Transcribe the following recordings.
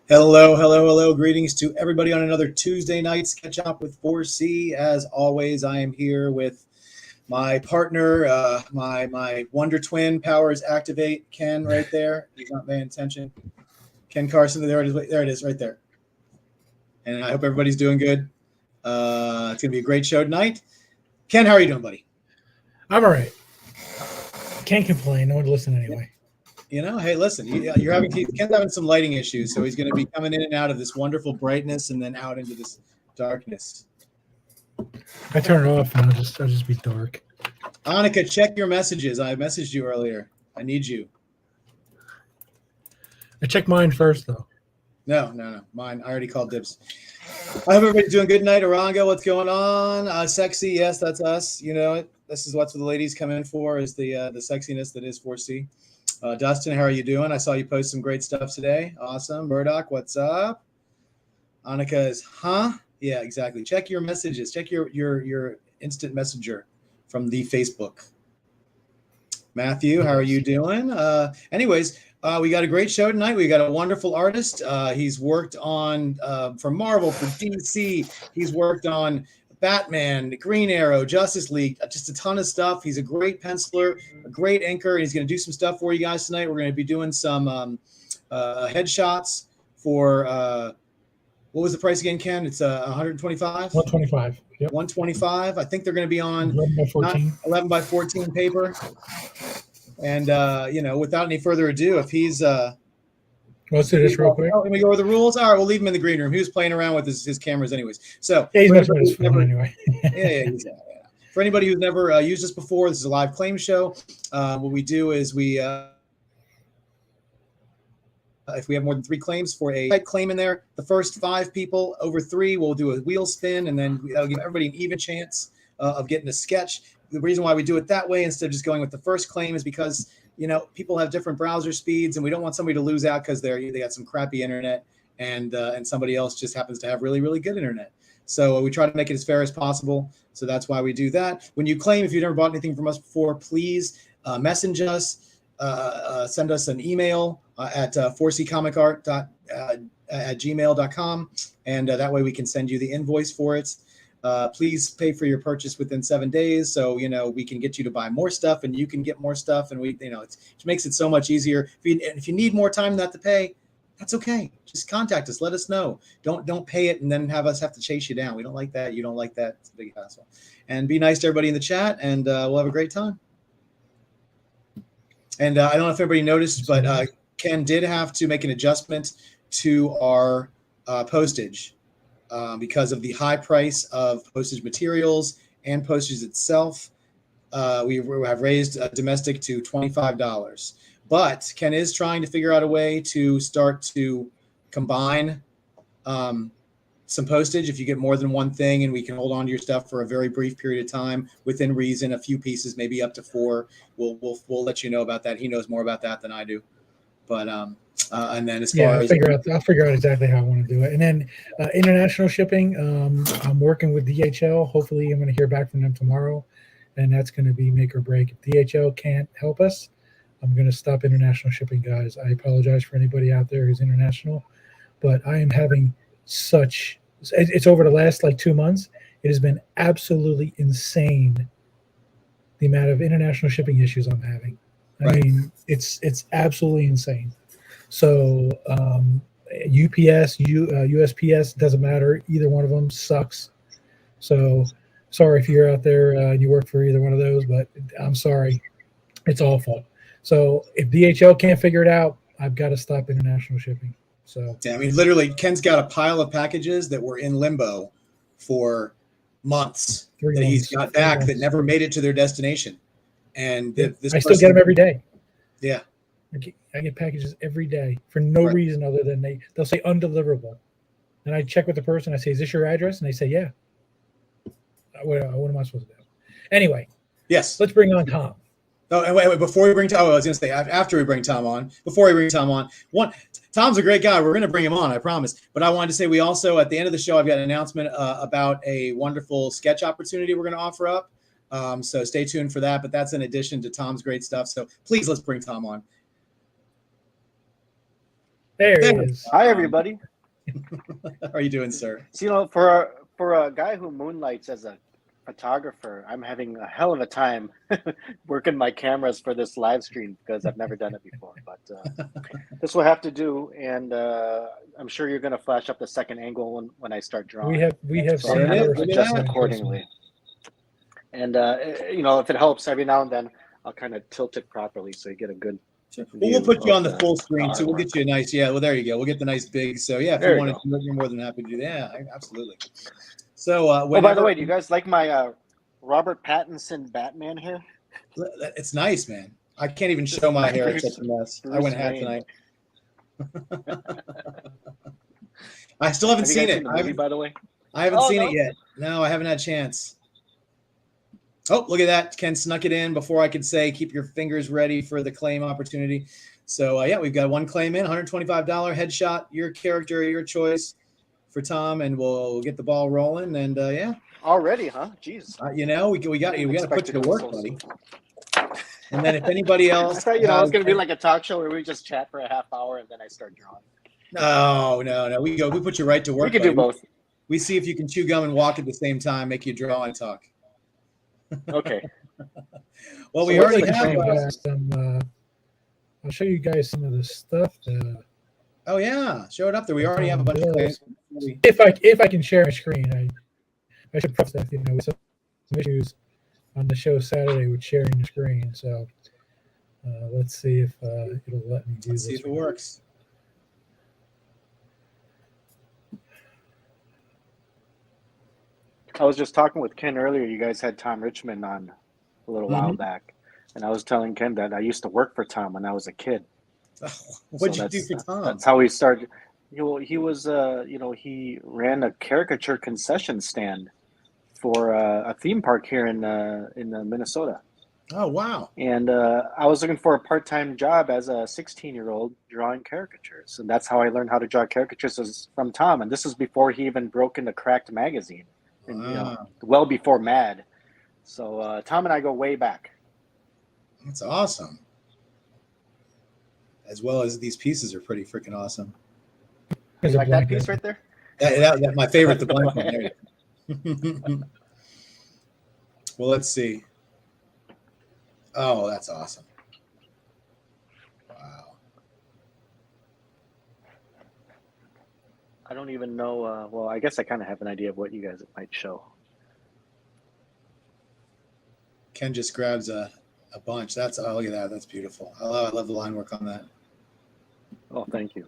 Hello, hello, hello. Greetings to everybody on another Tuesday night Sketch Up with 4C. As always, I am here with my partner, my Wonder Twin powers activate, Ken, right there. He's not paying attention. Ken Carson, there it is, right there. And I hope everybody's doing good. It's going to be a great show tonight. Ken, how are you doing, buddy? I'm all right. Can't complain. No one listen anyway. You know, hey, listen, Ken's having some lighting issues, so he's going to be coming in and out of this wonderful brightness and then out into this darkness. I turn it off and I'll just be dark. Annika, check your messages. I messaged you earlier. I need you. I check mine first, though. No. Mine. I already called dibs. I hope everybody's doing good tonight. Arango, what's going on? Sexy, yes, that's us. You know it. This is what the ladies come in for, is the sexiness that is 4C. Dustin, how are you doing? I saw you post some great stuff today. Awesome. Murdoch, what's up? Annika is, huh? Yeah, exactly. Check your messages. Check your instant messenger from the Facebook. Matthew, how are you doing? Anyways, we got a great show tonight. We got a wonderful artist. He's worked on for Marvel, for DC. He's worked on Batman, Green Arrow, Justice League, just a ton of stuff. He's a great penciler, a great inker, and he's going to do some stuff for you guys tonight. We're going to be doing some headshots for what was the price again, Ken? It's 125? 125. Yep. 125. I think they're going to be on 11 by 14. 11 by 14 paper. And, without any further ado, if he's let's do this real quick. Can we go over the rules? All right, we'll leave him in the green room. He was playing around with his cameras anyways. So yeah, he's messing with his phone anyway. yeah. For anybody who's never used this before, this is a live claim show. What we do is we if we have more than 3 claims for a type claim in there, the first 5 people over 3 will do a wheel spin, and then that'll give everybody an even chance of getting a sketch. The reason why we do it that way instead of just going with the first claim is because people have different browser speeds, and we don't want somebody to lose out because they got some crappy internet, and somebody else just happens to have really, really good internet. So we try to make it as fair as possible. So that's why we do that. When you claim, if you've never bought anything from us before, please message us, send us an email at 4ccomicart@gmail.com, and that way we can send you the invoice for it. Please pay for your purchase within 7 days, so we can get you to buy more stuff, and you can get more stuff, and it makes it so much easier. If you need more time not to pay, that's okay. Just contact us. Let us know. Don't pay it and then have us have to chase you down. We don't like that. You don't like that. It's a big hassle. And be nice to everybody in the chat, and we'll have a great time. And I don't know if everybody noticed, but Ken did have to make an adjustment to our postage because of the high price of postage materials and postage itself. We have raised domestic to $25. But Ken is trying to figure out a way to start to combine some postage if you get more than one thing, and we can hold on to your stuff for a very brief period of time within reason, a few pieces, maybe up to 4. We'll let you know about that. He knows more about that than I do. But and then as far as I'll figure out exactly how I want to do it. And then international shipping, I'm working with DHL. Hopefully I'm going to hear back from them tomorrow, and that's going to be make or break. If DHL can't help us, I'm going to stop international shipping, guys. I apologize for anybody out there who's international, but I am having it's over the last 2 months. It has been absolutely insane, the amount of international shipping issues I'm having. I mean, it's absolutely insane. So UPS, USPS, doesn't matter. Either one of them sucks. So sorry if you're out there and you work for either one of those, but I'm sorry. It's awful. So if DHL can't figure it out, I've got to stop international shipping. So yeah, I mean, literally, Ken's got a pile of packages that were in limbo for months that he's got back that never made it to their destination. And I still get them every day. Yeah. I get packages every day for no reason other than they'll say undeliverable. And I check with the person. I say, is this your address? And they say, yeah. What am I supposed to do? Anyway. Yes. Let's bring on Tom. Oh, and wait, before we bring Tom, I was going to say after we bring Tom on, Tom's a great guy. We're going to bring him on, I promise. But I wanted to say we also, at the end of the show, I've got an announcement about a wonderful sketch opportunity we're going to offer up. So stay tuned for that. But that's in addition to Tom's great stuff. So please, let's bring Tom on. There he There. is. Hi, everybody. How are you doing, sir? So, for a guy who moonlights as a photographer, I'm having a hell of a time working my cameras for this live stream because I've never done it before. But this will have to do, and I'm sure you're going to flash up the second angle when I start drawing. We have So There I'll it kind is. of Look at adjust that. accordingly. And if it helps, every now and then I'll kind of tilt it properly so you get a good. Well, we'll put you on the full screen too. We'll artwork. get you a nice, well, there you go. We'll get the nice big. So yeah, if There you you want go. to do it, you're more than happy to do that. Yeah, absolutely. So Oh, by the way, do you guys like my Robert Pattinson Batman hair? it's nice, man. I can't even show my hair. It's such a mess. I went hat Wayne. tonight. I still haven't Have you seen guys it. seen the movie, by the way? I haven't Oh, seen no? it yet. No, I haven't had a chance. Oh, look at that. Ken snuck it in before I could say keep your fingers ready for the claim opportunity. So, yeah, we've got one claim in, $125 headshot, your character, your choice for Tom, and we'll get the ball rolling. And, yeah. Already, huh? Jeez. We got to put you to work, buddy. And then if anybody I else. thought, it was going to be like a talk show where we just chat for a half hour and then I start drawing. No. We put you right to work. We can do both. We see if you can chew gum and walk at the same time, make you draw and talk. Okay. Well, So we what's already the have claim? some. I'll show you guys some of the stuff. Oh yeah, show it up there. We already have a bunch of claims. If I can share my screen, I should preface that with some issues on the show Saturday with sharing the screen. So let's see if it'll let me do this. See if it works. I was just talking with Ken earlier. You guys had Tom Richmond on a little while back. And I was telling Ken that I used to work for Tom when I was a kid. What'd you do for Tom? That's how he started. He was, he ran a caricature concession stand for a theme park here in Minnesota. Oh, wow. And I was looking for a part-time job as a 16-year-old drawing caricatures. And that's how I learned how to draw caricatures was from Tom. And this is before he even broke into Cracked magazine, and well before Mad. So Tom and I go way back. That's awesome. As well as these pieces are pretty freaking awesome. You like that piece right there? That my favorite, the blank one. There. Well, let's see. Oh, that's awesome. Wow. I don't even know. Well, I guess I kind of have an idea of what you guys might show. Ken just grabs a bunch. Look at that. That's beautiful. I love the line work on that. Oh, thank you.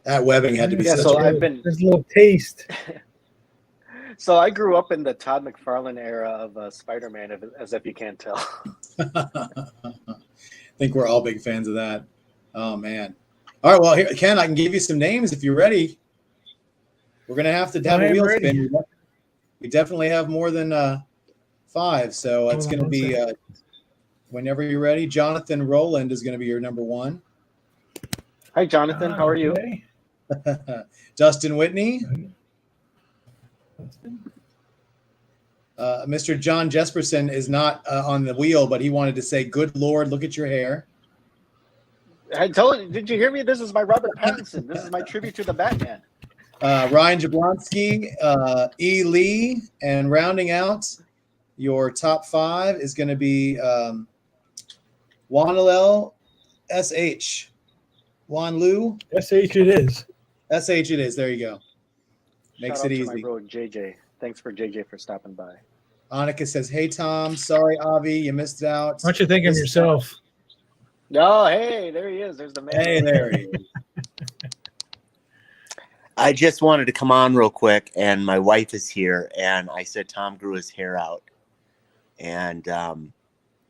That webbing had to be there's a little taste. So I grew up in the Todd McFarlane era of Spider-Man, as if you can't tell. I think we're all big fans of that. Oh, man. All right, well, here, Ken, I can give you some names if you're ready. We're going to have a wheel spin. We definitely have more than 5, so it's going to be whenever you're ready. Jonathan Rowland is going to be your number 1. Hi, Jonathan. How are you? Dustin Whitney. Mr. John Jesperson is not on the wheel, but he wanted to say, "Good Lord, look at your hair." I told you. Did you hear me? This is my Robert Pattinson. This is my tribute to the Batman. Ryan Jablonski, E. Lee, and rounding out your top 5 is going to be Wanalel S.H. Wan Lu. S.H. it is. S.H. it is. There you go. Makes Shout it out easy. to my bro, JJ. Thanks for JJ for stopping by. Annika says, "Hey, Tom. Sorry, Avi. You missed out." Why don't you think of yourself? No, hey, there he is. There's the man. Hey, there he is. I just wanted to come on real quick, and my wife is here, and I said Tom grew his hair out, and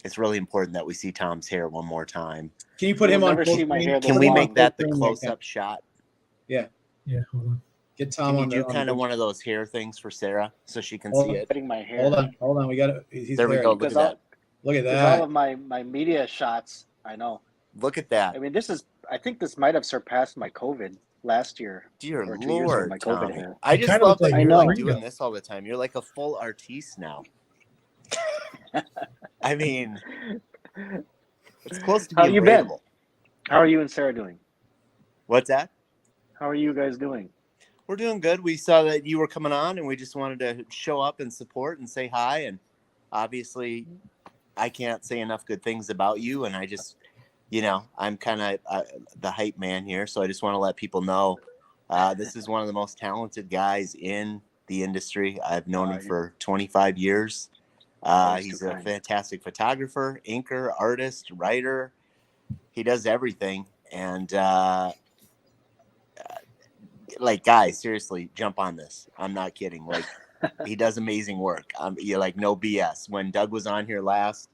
it's really important that we see Tom's hair one more time. Can you put him on full screen? Can we make that the close-up shot? Yeah. Yeah, hold on. Get Tom Can you on do kind of one of those hair things for Sarah so she can see it? Cutting my hair. Hold on. We got it. There we go. Look at that. Look at Because that. all of my media shots, I know. Look at that. I mean, I think this might have surpassed my COVID last year. Dear or 2 years ago, Lord, my COVID Tommy. hair. I just kinda love look that like you're Ringo. like doing this all the time. You're like a full artiste now. I mean, it's close to How being you been? relatable. How are you and Sarah doing? What's that? How are you guys doing? We're doing good. We saw that you were coming on, and we just wanted to show up and support and say hi. And obviously, I can't say enough good things about you. And I just, I'm kind of the hype man here. So I just want to let people know this is one of the most talented guys in the industry. I've known him for 25 years. He's a fantastic photographer, inker, artist, writer. He does everything. And guys, seriously, jump on this. I'm not kidding. Like, he does amazing work. You're like, no BS. When Doug was on here last,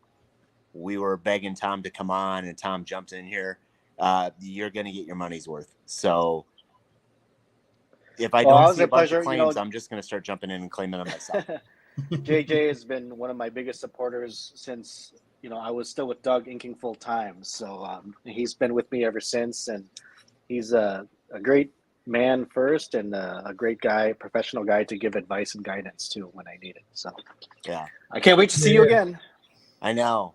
we were begging Tom to come on, and Tom jumped in here. You're going to get your money's worth. So if I don't see a bunch of claims, I'm just going to start jumping in and claiming them myself. JJ has been one of my biggest supporters since, I was still with Doug inking full time. So he's been with me ever since, and he's a great man first and a great guy, professional guy to give advice and guidance to when I need it. So yeah, I can't wait to see you again. I know.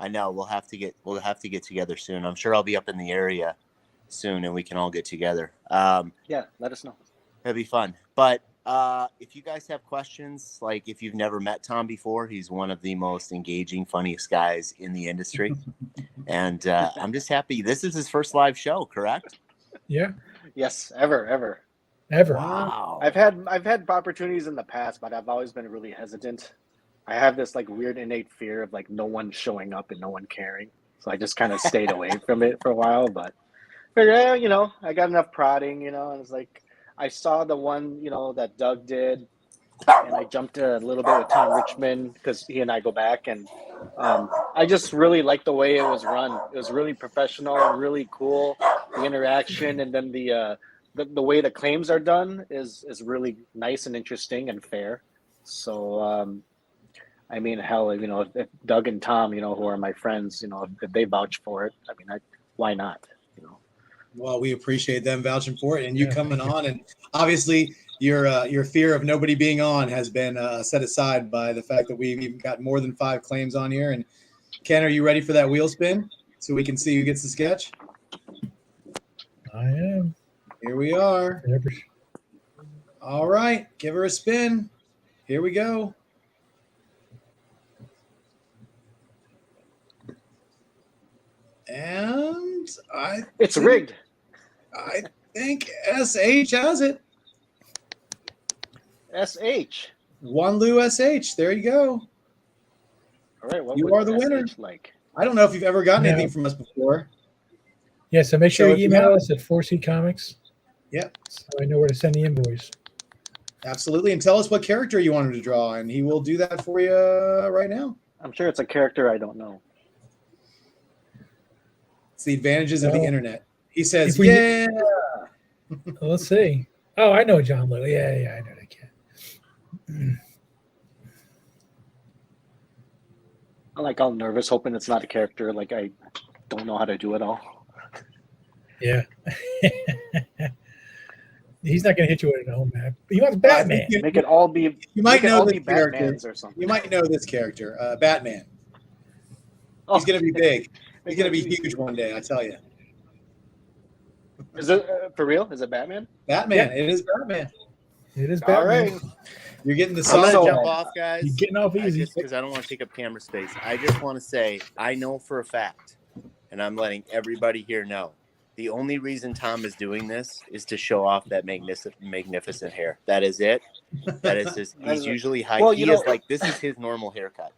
We'll have to get together soon. I'm sure I'll be up in the area soon, and we can all get together. Yeah, let us know. It'll be fun. But if you guys have questions, like if you've never met Tom before, he's one of the most engaging, funniest guys in the industry. And I'm just happy. This is his first live show, correct? Yeah. Yes, ever. Wow. I've had opportunities in the past, but I've always been really hesitant. I have this like weird innate fear of like no one showing up and no one caring. So I just kind of stayed away from it for a while, but figured, I got enough prodding, and it's like I saw the one, that Doug did, and I jumped a little bit with Tom Richmond because he and I go back, and I just really liked the way it was run. It was really professional, really cool. The interaction, and then the way the claims are done is really nice and interesting and fair. So I mean, hell, if Doug and Tom, who are my friends, if they vouch for it, I mean, why not? Well, we appreciate them vouching for it, and you coming on, and obviously your fear of nobody being on has been set aside by the fact that we've even got more than 5 claims on here. And Ken, are you ready for that wheel spin so we can see who gets the sketch? I am. Here we are. All right, give her a spin. Here we go. And it's rigged. I think SH has it. SH. Wanlu SH. There you go. All right. What you are the winner. Like? I don't know if you've ever gotten anything from us before. Yeah, so make sure you email us at 4C Comics. Yep. So I know where to send the invoice. Absolutely. And tell us what character you wanted to draw, and he will do that for you right now. I'm sure it's a character I don't know. It's the advantages of the internet. He says, Let's see. Oh, I know John Little. Yeah, I know that kid. I'm like all nervous, hoping it's not a character. Like I don't know how to do it all. Yeah. He's not going to hit you with an home map. He wants Batman. Make it all be. You might know this character or something. You might know this character, Batman. He's going to be big. He's going to be huge one day, I tell you. Is it for real? Is it Batman? Batman. Yeah. It is Batman. It is Batman. All right. You're getting the I'm going song. to jump off, guys. You're getting off easy. Because I don't want to take up camera space. I just want to say, I know for a fact, and I'm letting everybody here know, the only reason Tom is doing this is to show off that magnificent hair. That is it. That is his. He's usually high. Well, this is his normal haircut.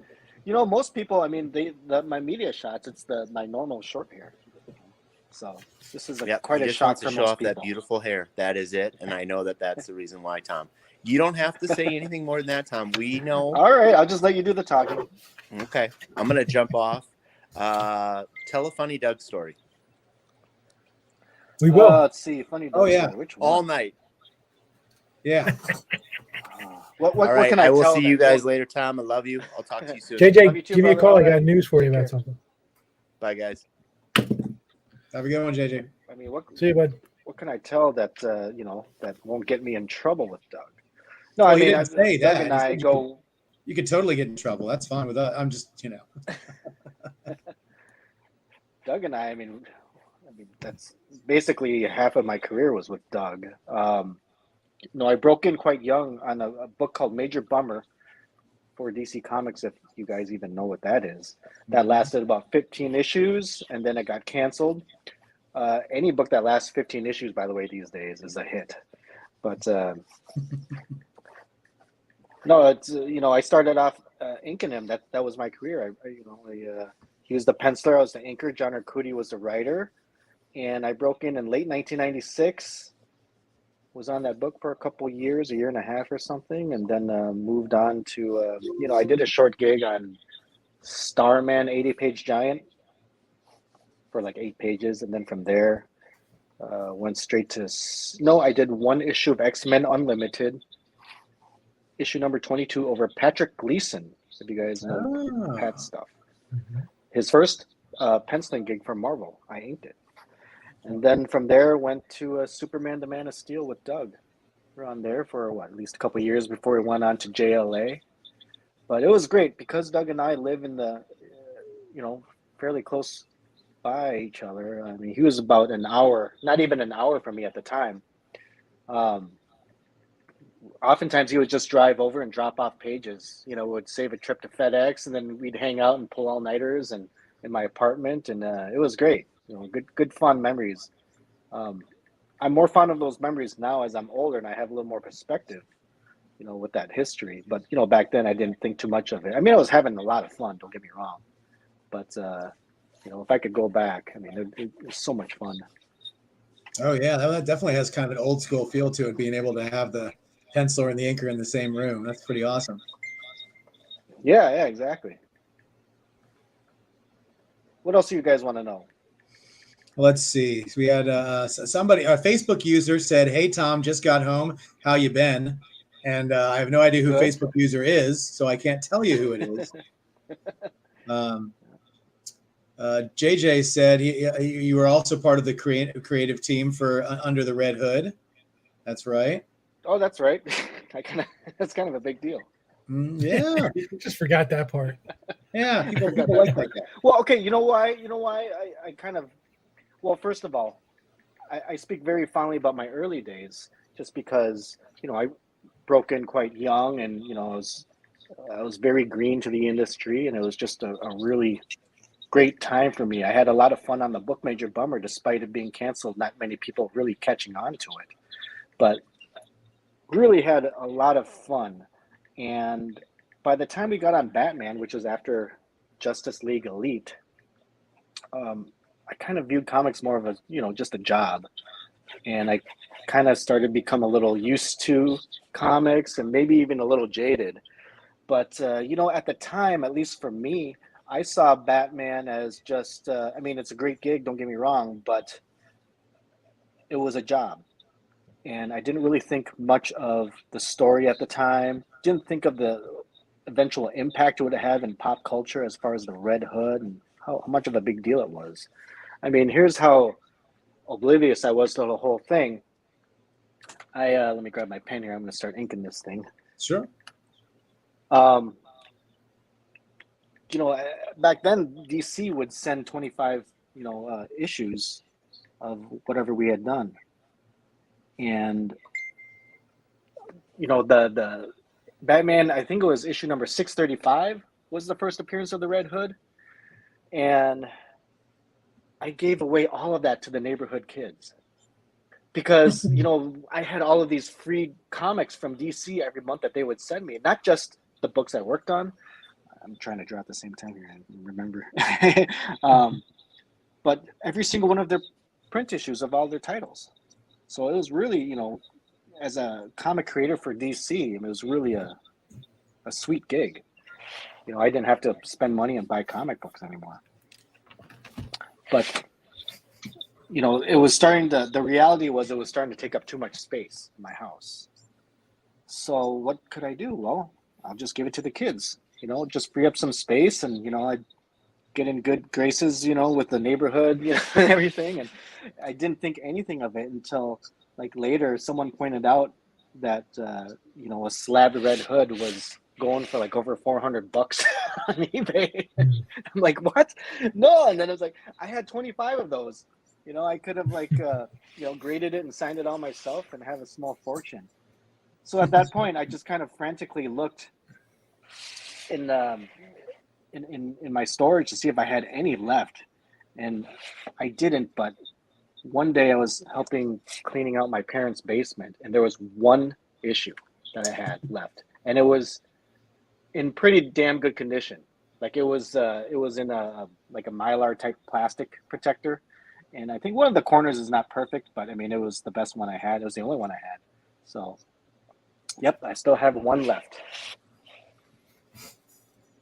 Most people. I mean, my media shots. It's my normal short hair. So this is quite a shot to show off that beautiful hair. That is it, and I know that that's the reason why, Tom. You don't have to say anything more than that, Tom. We know. All right, I'll just let you do the talking. Okay, I'm gonna jump off. Tell a funny Doug story. We will. Let's see. Funny Doug story. Which one? All night. Yeah. What right, can I will tell see you guys later, Tom. I love you. I'll talk to you soon. JJ, give me a call. I got news for you about something. Bye, guys. Have a good one, JJ. I mean, see you, bud. What can I tell that that won't get me in trouble with Doug? No, well, I mean, didn't say Doug that. and I go. You could totally get in trouble. That's fine with us. I'm just, Doug and I mean, I mean, that's basically half of my career was with Doug. No, I broke in quite young on a book called Major Bummer for DC Comics, if you guys even know what that is. That lasted about 15 issues, and then it got canceled. Any book that lasts 15 issues, by the way, these days is a hit. But no, it's I started off inking him. That was my career. He was the penciler, I was the inker. John Arcudi was the writer, and I broke in late 1996. Was on that book for a couple years, a year and a half or something, and then moved on to I did a short gig on Starman 80-page giant for like 8 pages, and then from there went straight to I did one issue of X-Men Unlimited, issue number 22, over Patrick Gleason, if you guys know Pat stuff. His first penciling gig for Marvel. I inked it. And then from there, went to Superman, the Man of Steel with Doug. We're on there for, at least a couple of years before we went on to JLA. But it was great because Doug and I live in the, fairly close by each other. I mean, he was about an hour, not even an hour from me at the time. Oftentimes he would just drive over and drop off pages, would save a trip to FedEx, and then we'd hang out and pull all-nighters and in my apartment. And it was great. Good fun memories. I'm more fond of those memories now as I'm older and I have a little more perspective, with that history. But, back then I didn't think too much of it. I mean, I was having a lot of fun, don't get me wrong. But, if I could go back, I mean, it was so much fun. Oh, yeah, that definitely has kind of an old school feel to it, being able to have the penciler and the inker in the same room. That's pretty awesome. Yeah, exactly. What else do you guys want to know? Let's see. We had somebody, a Facebook user said, "Hey Tom, just got home. How you been?" And I have no idea who Good. Facebook user is, so I can't tell you who it is. JJ said you were also part of the creative team for Under the Red Hood. That's right. Oh, that's right. That's kind of a big deal. Yeah. Just forgot that part. Yeah, people like that. Well, okay, you know why I kind of. Well, first of all, I speak very fondly about my early days, just because I broke in quite young, and I was very green to the industry, and it was just a really great time for me. I had a lot of fun on the book Major Bummer, despite it being canceled. Not many people really catching on to it, but really had a lot of fun. And by the time we got on Batman, which was after Justice League Elite, I kind of viewed comics more of a, just a job. And I kind of started to become a little used to comics and maybe even a little jaded. But, at the time, at least for me, I saw Batman as just, it's a great gig, don't get me wrong, but it was a job. And I didn't really think much of the story at the time. Didn't think of the eventual impact it would have in pop culture as far as the Red Hood and how much of a big deal it was. I mean, here's how oblivious I was to the whole thing. Let me grab my pen here. I'm going to start inking this thing. Sure. Back then DC would send 25, issues of whatever we had done. And, the Batman, I think it was issue number 635 was the first appearance of the Red Hood. And I gave away all of that to the neighborhood kids because, I had all of these free comics from DC every month that they would send me, not just the books I worked on. I'm trying to draw at the same time here and remember. But every single one of their print issues of all their titles. So it was really, as a comic creator for DC, it was really a sweet gig. I didn't have to spend money and buy comic books anymore. But, it was the reality was it was starting to take up too much space in my house. So what could I do? Well, I'll just give it to the kids, just free up some space and, I'd get in good graces, with the neighborhood, and everything. And I didn't think anything of it until later someone pointed out that, a slabbed Red Hood was going for over $400 on eBay. I'm like, what? No. And then it was I had 25 of those. I could have graded it and signed it all myself and have a small fortune. So at that point, I just kind of frantically looked in my storage to see if I had any left, and I didn't. But one day I was helping cleaning out my parents' basement, and there was one issue that I had left, and it was in pretty damn good condition. Like it was in a Mylar type plastic protector, and I think one of the corners is not perfect, but I mean it was the best one I had. It was the only one I had. So, yep, I still have one left.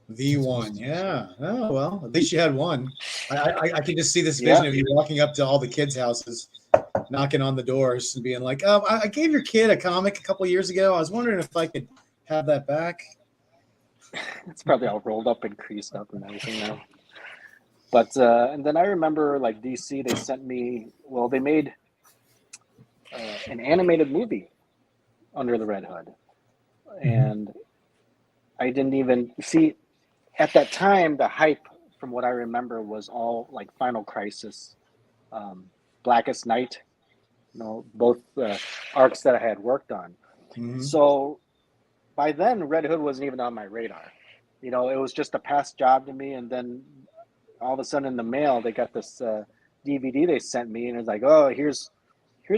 The one, yeah. Oh well, at least you had one. I can just see this vision of you walking up to all the kids' houses, knocking on the doors, and being like, "Oh, I gave your kid a comic a couple years ago. I was wondering if I could have that back." It's probably all rolled up and creased up and everything now. But and then I remember like DC, they sent me. Well, they made an animated movie under the Red Hood, and I didn't even see. At that time, the hype, from what I remember, was all like Final Crisis, Blackest Night, both arcs that I had worked on. Mm-hmm. So by then, Red Hood wasn't even on my radar. It was just a past job to me. And then all of a sudden in the mail, they got this DVD they sent me, and it's like, oh, here's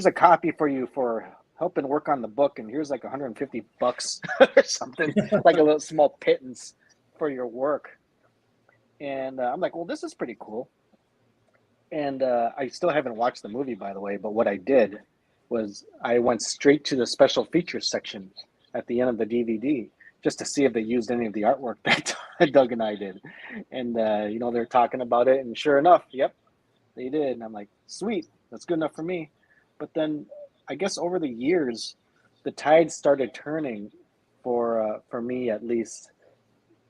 a copy for you for helping work on the book, and here's like $150 or something, like a little small pittance for your work. And I'm like, well, this is pretty cool. And I still haven't watched the movie, by the way, but what I did was I went straight to the special features section at the end of the DVD just to see if they used any of the artwork that Doug and I did. And they're talking about it, and sure enough, yep, they did. And I'm like, sweet, that's good enough for me. But then I guess over the years, the tide started turning for me, at least,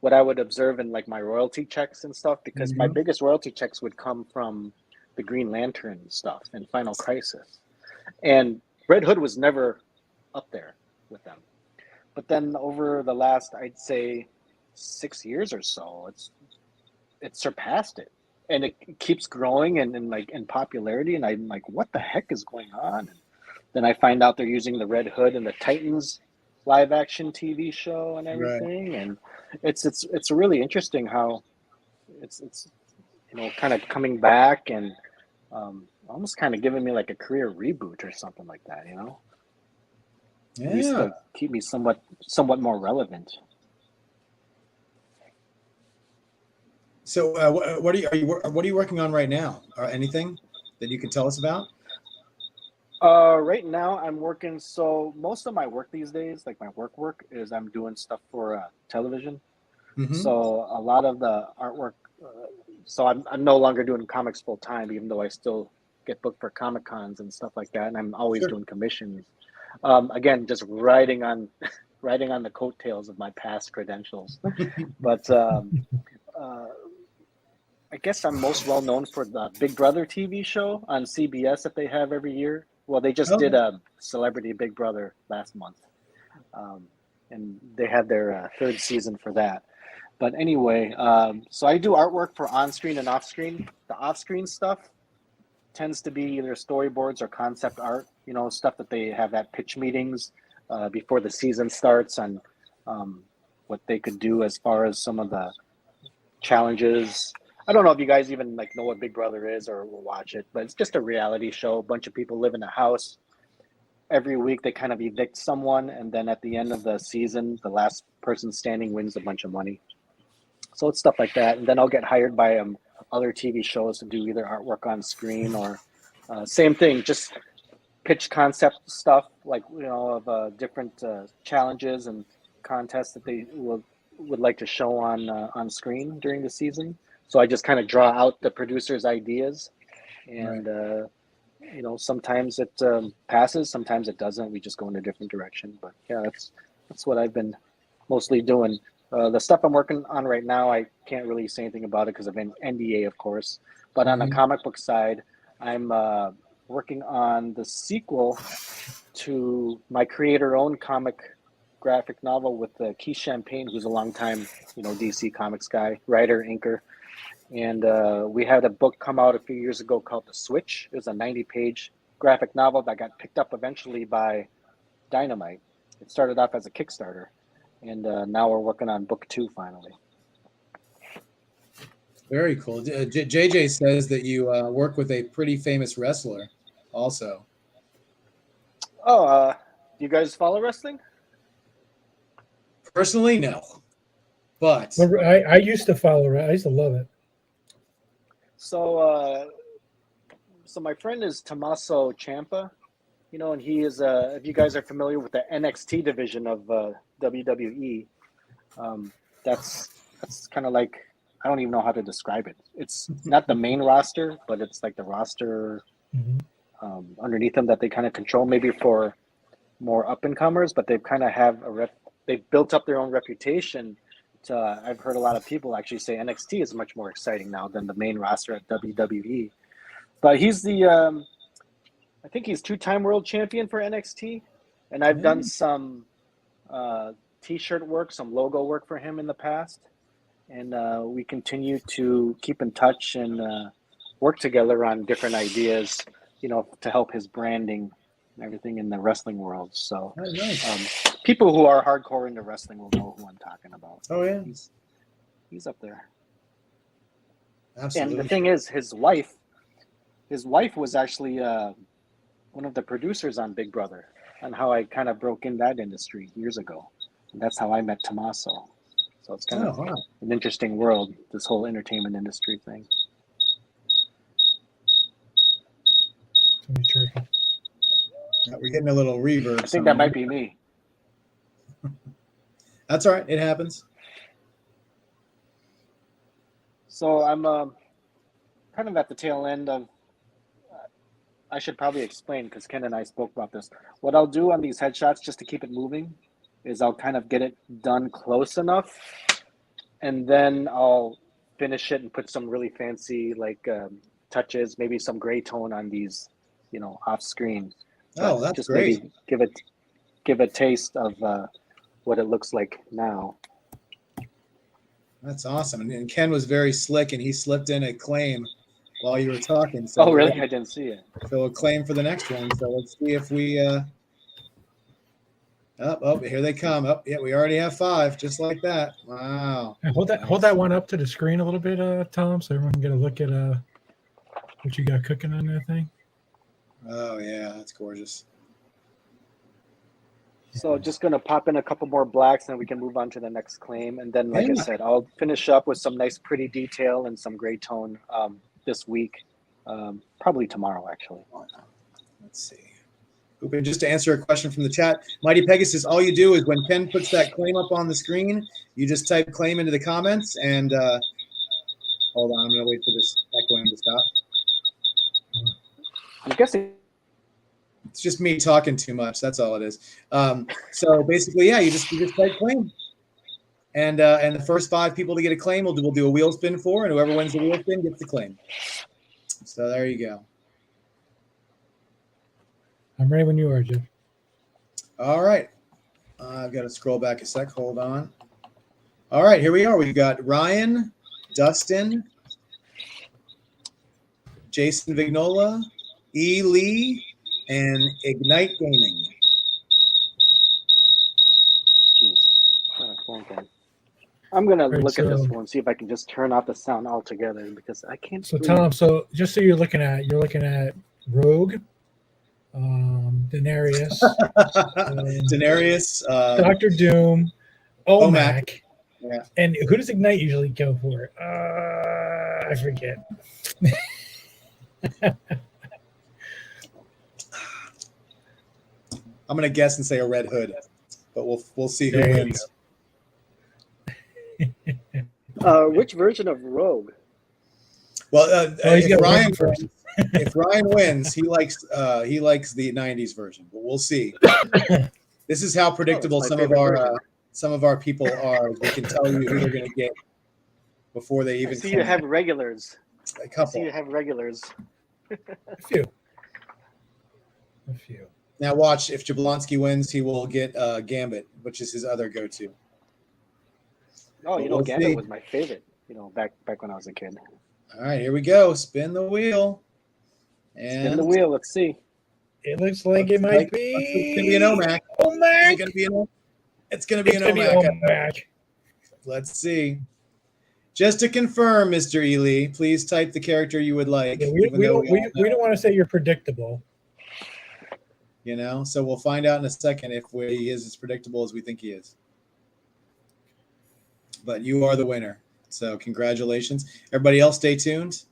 what I would observe in like my royalty checks and stuff, because my biggest royalty checks would come from the Green Lantern stuff and Final Crisis. And Red Hood was never up there with them. But then over the last, I'd say 6 years or so, it surpassed it. And it keeps growing and in popularity. And I'm like, what the heck is going on? And then I find out they're using the Red Hood and the Titans live action TV show and everything. Right. And it's really interesting how it's kind of coming back and almost kind of giving me like a career reboot or something like that, Yeah. At least to keep me somewhat more relevant. So what are you working on right now? Anything that you can tell us about? Right now I'm working. So most of my work these days, like my work is I'm doing stuff for television. Mm-hmm. So a lot of the artwork. So I'm no longer doing comics full time, even though I still get booked for Comic Cons and stuff like that, and I'm always doing commissions. Again, just riding on the coattails of my past credentials. But I guess I'm most well known for the Big Brother TV show on CBS that they have every year. Well, they just did a Celebrity Big Brother last month, and they had their third season for that. But anyway, so I do artwork for on-screen and off-screen. The off-screen stuff tends to be either storyboards or concept art, stuff that they have at pitch meetings before the season starts on what they could do as far as some of the challenges. I don't know if you guys even know what Big Brother is or will watch it, but it's just a reality show. A bunch of people live in a house. Every week they kind of evict someone, and then at the end of the season, the last person standing wins a bunch of money. So it's stuff like that. And then I'll get hired by other TV shows to do either artwork on screen or same thing, just pitch concept stuff of different challenges and contests that they would like to show on screen during the season. So I just kind of draw out the producer's ideas, and sometimes it passes, sometimes it doesn't. We just go in a different direction. But yeah, that's what I've been mostly doing. The stuff I'm working on right now, I can't really say anything about it because of an NDA, of course. But on the comic book side, I'm working on the sequel to my creator-owned comic graphic novel with Keith Champagne, who's a longtime, DC Comics guy, writer, inker. And we had a book come out a few years ago called The Switch. It was a 90-page graphic novel that got picked up eventually by Dynamite. It started off as a Kickstarter, and now we're working on book 2 finally. Very cool. JJ says that you work with a pretty famous wrestler also. Oh, do you guys follow wrestling? Personally, no. But I used to follow it. I used to love it. So my friend is Tommaso Ciampa, and he is, if you guys are familiar with the NXT division of WWE, that's kind of like, I don't even know how to describe it. It's not the main roster, but it's like the roster underneath them that they kind of control, maybe for more up and comers. But they kind of have they've built up their own reputation. I've heard a lot of people actually say NXT is much more exciting now than the main roster at WWE. But he's the, I think he's 2-time world champion for NXT, and I've done some T-shirt work, some logo work for him in the past. And we continue to keep in touch and work together on different ideas, to help his branding and everything in the wrestling world. So nice. People who are hardcore into wrestling will know who I'm talking about. Oh, yeah. He's up there. Absolutely. And the thing is, his wife was actually one of the producers on Big Brother, and how I kind of broke in that industry years ago. And that's how I met Tommaso. So it's kind of an interesting world, this whole entertainment industry thing. We're getting a little reverb. I think that might be me. That's all right. It happens. So I'm kind of at the tail end of, I should probably explain, because Ken and I spoke about this. What I'll do on these headshots, just to keep it moving, is I'll kind of get it done close enough, and then I'll finish it and put some really fancy touches, maybe some gray tone on these, off screen. Oh, that's just great. Maybe give a taste of what it looks like now. That's awesome. And Ken was very slick, and he slipped in a claim while you were talking. So oh, really? I didn't see it. So a claim for the next one. So let's see if we Oh, here they come. Oh, yeah, we already have 5, just like that. Wow. Hey, hold that one up to the screen a little bit, Tom, so everyone can get a look at what you got cooking on that thing. Oh yeah, that's gorgeous. So just gonna pop in a couple more blacks, and we can move on to the next claim. And then, like I said, I'll finish up with some nice, pretty detail and some gray tone this week, probably tomorrow, actually. Let's see. And just to answer a question from the chat, Mighty Pegasus, all you do is when Ken puts that claim up on the screen, you just type claim into the comments, and hold on, I'm going to wait for this echoing to stop. I'm guessing it's just me talking too much. That's all it is. So basically, yeah, you just type claim, and the first 5 people to get a claim, we'll do a wheel spin for, and whoever wins the wheel spin gets the claim. So there you go. I'm ready when you are, Jeff. All right. I've got to scroll back a sec. Hold on. All right, here we are. We've got Ryan, Dustin, Jason Vignola, E. Lee, and Ignite Gaming. I'm going to look at this one, see if I can just turn off the sound altogether, because I can't. So, Tom, just so you're looking at Rogue, Daenerys, Dr. Doom, OMAC, yeah. And who does Ignite usually go for? I forget. I'm gonna guess and say a Red Hood, but we'll see who wins. Which version of Rogue? Well, if Ryan wins, he likes the '90s version, but we'll see. This is how predictable some of our people are. We can tell you who they're going to get before they even. I see you have regulars. A couple. I see you have regulars. A few. Now watch. If Jablonski wins, he will get Gambit, which is his other go-to. Oh, Gambit was my favorite. Back when I was a kid. All right, here we go. Spin the wheel. And Spin the wheel. Let's see. It looks like it might be. It's gonna be an OMAC. Is OMAC. it gonna be an? It's gonna be an OMAC. OMAC. Let's see. Just to confirm, Mr. Ely, please type the character you would like. Yeah, we don't want to say you're predictable. You know, so we'll find out in a second if he is as predictable as we think he is. But you are the winner. So congratulations. Everybody else, stay tuned.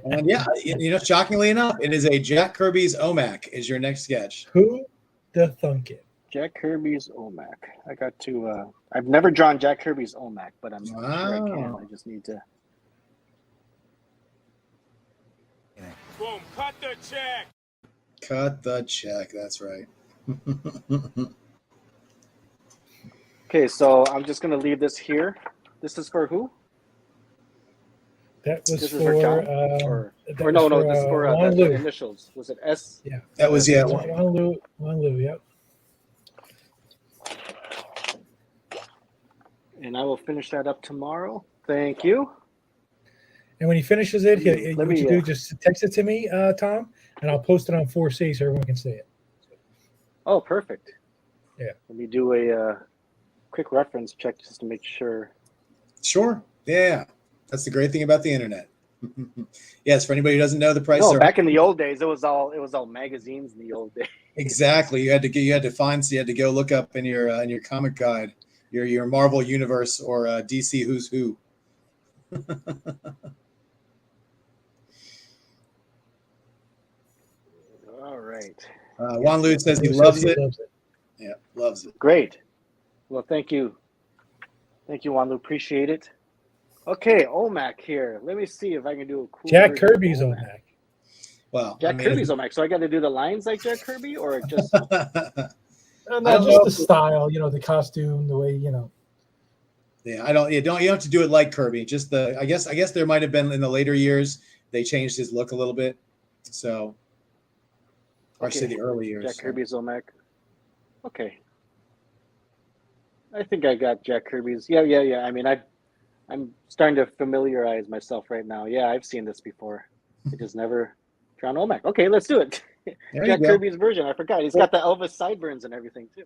And yeah, you know, shockingly enough, it is a Jack Kirby's OMAC is your next sketch. Who the thunk it? Jack Kirby's OMAC. I got to. I've never drawn Jack Kirby's OMAC, but I'm sure I can. I just need to. Boom! Cut the check. Cut the check. That's right. Okay, so I'm just gonna leave this here. This is for who? That was This is for John, or no, this is for Juan the Lu. initials. Was it S? Yeah, That was Juan Lu. Yep. And I will finish that up tomorrow. Thank you. And when he finishes it, Let what me, you do, just text it to me, Tom, and I'll post it on 4C so everyone can see it. Oh, perfect. Yeah. Let me do a quick reference check just to make sure. Sure. Yeah. That's the great thing about the internet. Yes, for anybody who doesn't know, the price. No, back in the old days, it was all magazines in the old days. Exactly. You had to go look up in your comic guide, your Marvel universe or DC Who's Who. All right. Juan Lu says he loves it. Yeah, loves it. Great. Well, thank you. Thank you, Wanlu. Appreciate it. Okay, OMAC here. Let me see if I can do a cool Jack version of Kirby's OMAC. Well, Jack Kirby's OMAC. So I got to do the lines like Jack Kirby, or just No, just the style, the costume, the way, Yeah, I don't. You don't have to do it like Kirby. Just I guess there might have been in the later years they changed his look a little bit. So, or I should say the early years. Jack Kirby's OMAC. Okay. I think I got Jack Kirby's. Yeah. I mean, I'm starting to familiarize myself right now. Yeah, I've seen this before. I just never drawn OMAC. Okay, let's do it. Jack Kirby's version. I forgot. He's got the Elvis sideburns and everything too.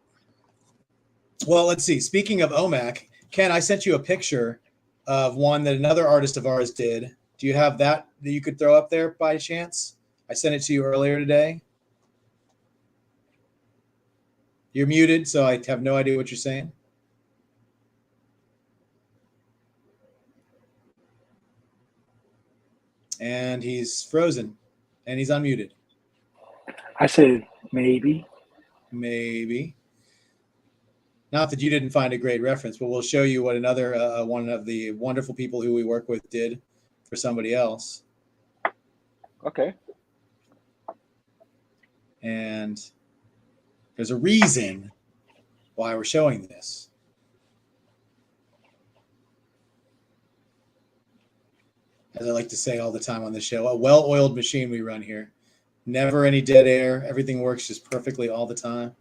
Well, let's see. Speaking of OMAC, Ken, I sent you a picture of one that another artist of ours did. Do you have that you could throw up there by chance? I sent it to you earlier today. You're muted, so I have no idea what you're saying. And he's frozen, and he's unmuted. I said maybe. Maybe. Not that you didn't find a great reference, but we'll show you what another one of the wonderful people who we work with did for somebody else. Okay. And there's a reason why we're showing this. As I like to say all the time on the show, a well-oiled machine we run here. Never any dead air. Everything works just perfectly all the time.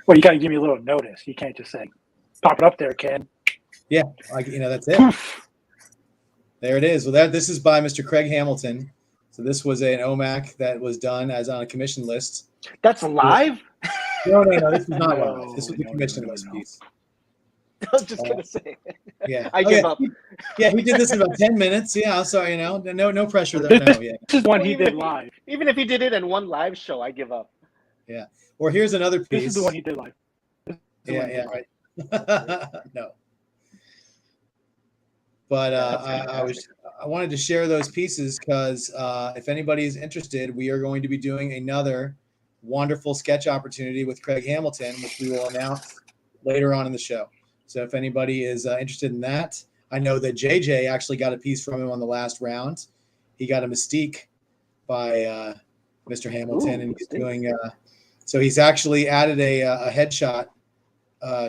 Well, you got to give me a little notice. You can't just say, pop it up there, Ken. Yeah, that's it. There it is. Well, this is by Mr. Craig Hamilton. So this was an OMAC that was done as on a commission list. That's live? No, this is not live. This was the commission list piece. I was just gonna say. Yeah, I give up. Yeah, he did this in about 10 minutes. Yeah, so no pressure there. No, yeah. This is one he did live. Even if he did it in one live show, I give up. Yeah. Or here's another piece. This is the one he did live. Yeah, right. No. But I wanted to share those pieces because if anybody is interested, we are going to be doing another wonderful sketch opportunity with Craig Hamilton, which we will announce later on in the show. So if anybody is interested in that, I know that JJ actually got a piece from him on the last round. He got a Mystique by Mr. Hamilton, and he's doing. So he's actually added a headshot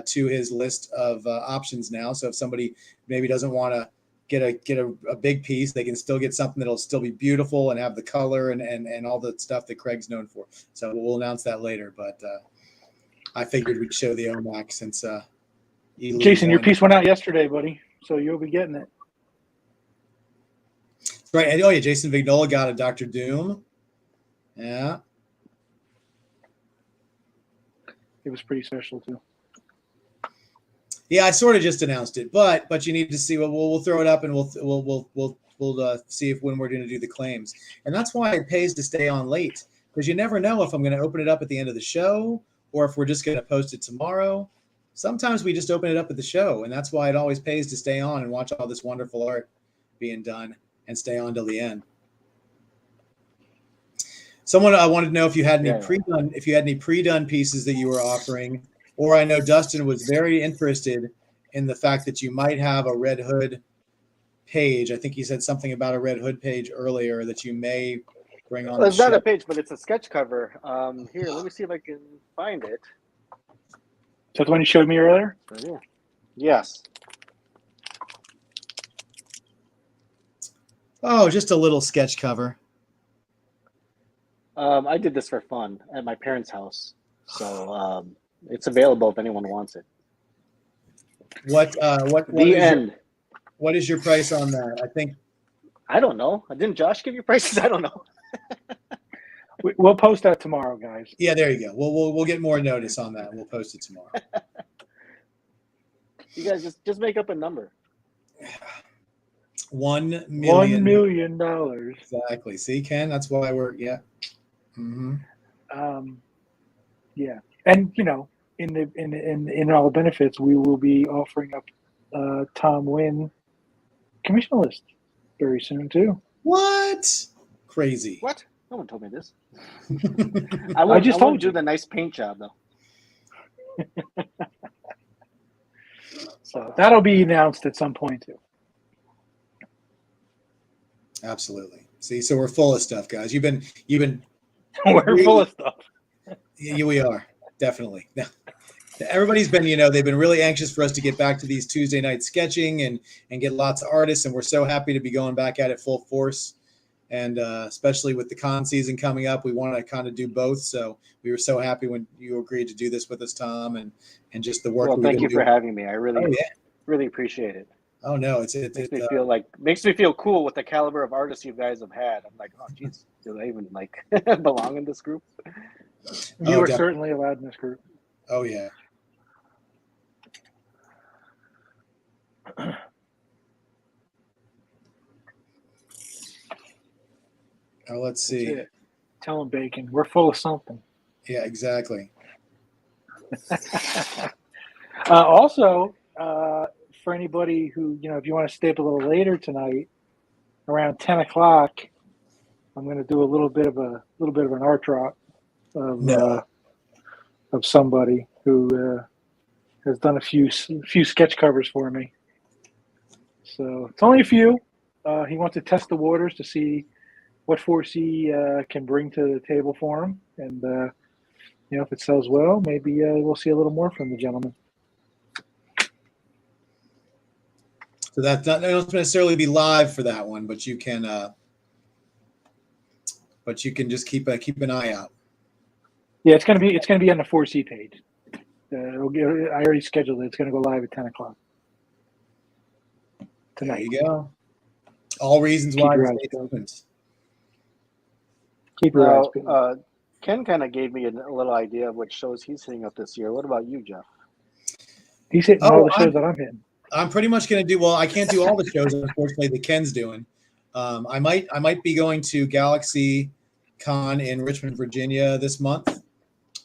to his list of options now. So if somebody maybe doesn't want to get a big piece, they can still get something that'll still be beautiful and have the color and all the stuff that Craig's known for. So we'll announce that later. But I figured we'd show the OMAC since Jason, your piece went out yesterday, buddy, so you'll be getting it. Right. And, oh, yeah, Jason Vignola got a Dr. Doom. Yeah. It was pretty special too. Yeah, I sort of just announced it, but you need to see. Well, we'll throw it up and we'll see if when we're going to do the claims, and that's why it pays to stay on late, because you never know if I'm going to open it up at the end of the show or if we're just going to post it tomorrow. Sometimes we just open it up at the show, and that's why it always pays to stay on and watch all this wonderful art being done and stay on till the end. Someone I wanted to know if you had any pre-done pieces that you were offering, or I know Dustin was very interested in the fact that you might have a Red Hood page. I think he said something about a Red Hood page earlier that you may bring on. Well, it's not a page, but it's a sketch cover. Here, let me see if I can find it. Is that the one you showed me earlier? Yeah. Yes. Oh, just a little sketch cover. I did this for fun at my parents' house, so it's available if anyone wants it. What is your price on that? I don't know. Didn't Josh give you prices? I don't know. We'll post that tomorrow, guys. Yeah, there you go. We'll get more notice on that. We'll post it tomorrow. You guys just make up a number. $1 million. $1 million. Exactly. See, Ken, that's why we're Mm-hmm. Yeah, and in all the benefits, we will be offering up Tom Nguyen commission list very soon too. What? Crazy. What? No one told me this. I just told you the nice paint job though. So that'll be announced at some point too. Absolutely. See, so we're full of stuff, guys. You've been We're full of stuff. Yeah, we are definitely. Now, everybody's been, they've been really anxious for us to get back to these Tuesday night sketching and get lots of artists, and we're so happy to be going back at it full force. And especially with the con season coming up, we want to kind of do both. So we were so happy when you agreed to do this with us, Tom, and just the work. Well, thank you for having me. I really appreciate it. Oh no, makes me feel cool with the caliber of artists you guys have had. I'm like, oh geez, do they even belong in this group? You are certainly allowed in this group. Oh yeah. Oh, let's see. Tell them, Bacon, we're full of something. Yeah, exactly. Also, for anybody who, if you want to stay up a little later tonight, around 10 o'clock, I'm going to do a little bit of an art drop of somebody who has done a few sketch covers for me. So it's only a few. He wants to test the waters to see what force he can bring to the table for him, and if it sells well, maybe we'll see a little more from the gentleman. So that don't necessarily be live for that one, but you can just keep an eye out. Yeah, it's gonna be on the 4C page. I already scheduled it. It's gonna go live at 10 o'clock tonight. There you go. All reasons why to stay open. Keep your eyes peeled. Ken kind of gave me a little idea of what shows he's hitting up this year. What about you, Jeff? He's hitting all the shows that I'm hitting. I'm pretty much going to do well. I can't do all the shows, unfortunately, that Ken's doing. I might be going to Galaxy Con in Richmond, Virginia this month.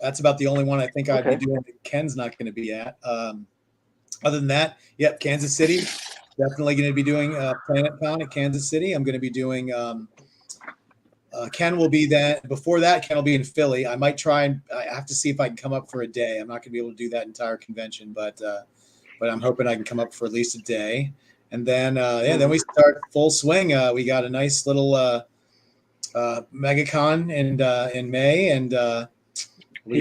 That's about the only one I think I'd be doing that Ken's not going to be at. Other than that, yep, Kansas City. Definitely going to be doing Planet Con at Kansas City. I'm going to be doing Ken will be that. Before that, Ken will be in Philly. I might try and I have to see if I can come up for a day. I'm not going to be able to do that entire convention, but I'm hoping I can come up for at least a day. And then then we start full swing. We got a nice little MegaCon in May, and we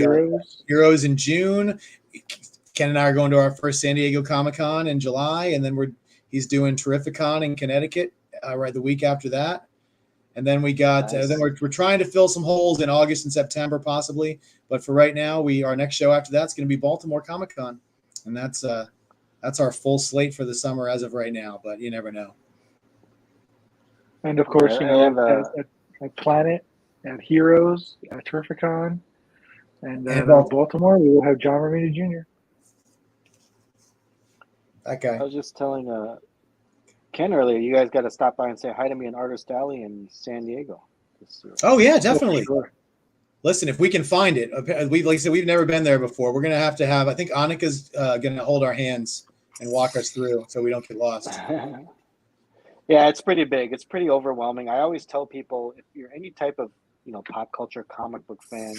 Heroes in June. Ken and I are going to our first San Diego Comic-Con in July, and then he's doing Terrificon in Connecticut right the week after that. And then we got then we're trying to fill some holes in August and September possibly, but for right now our next show after that's going to be Baltimore Comic-Con, and that's That's our full slate for the summer as of right now, but you never know. And of course, I you know, have at Planet, at Heroes, at Terrificon, and And Baltimore, we will have John Romita Jr. that guy. I was just telling Ken earlier, you guys got to stop by and say hi to me in Artist Alley in San Diego. Oh yeah, definitely. Sure. Listen, if we can find it, we like I said, we've never been there before. We're gonna have to have. I think Annika's gonna hold our hands and walk us through, so we don't get lost. Yeah, it's pretty big. It's pretty overwhelming. I always tell people, if you're any type of, you know, pop culture comic book fan,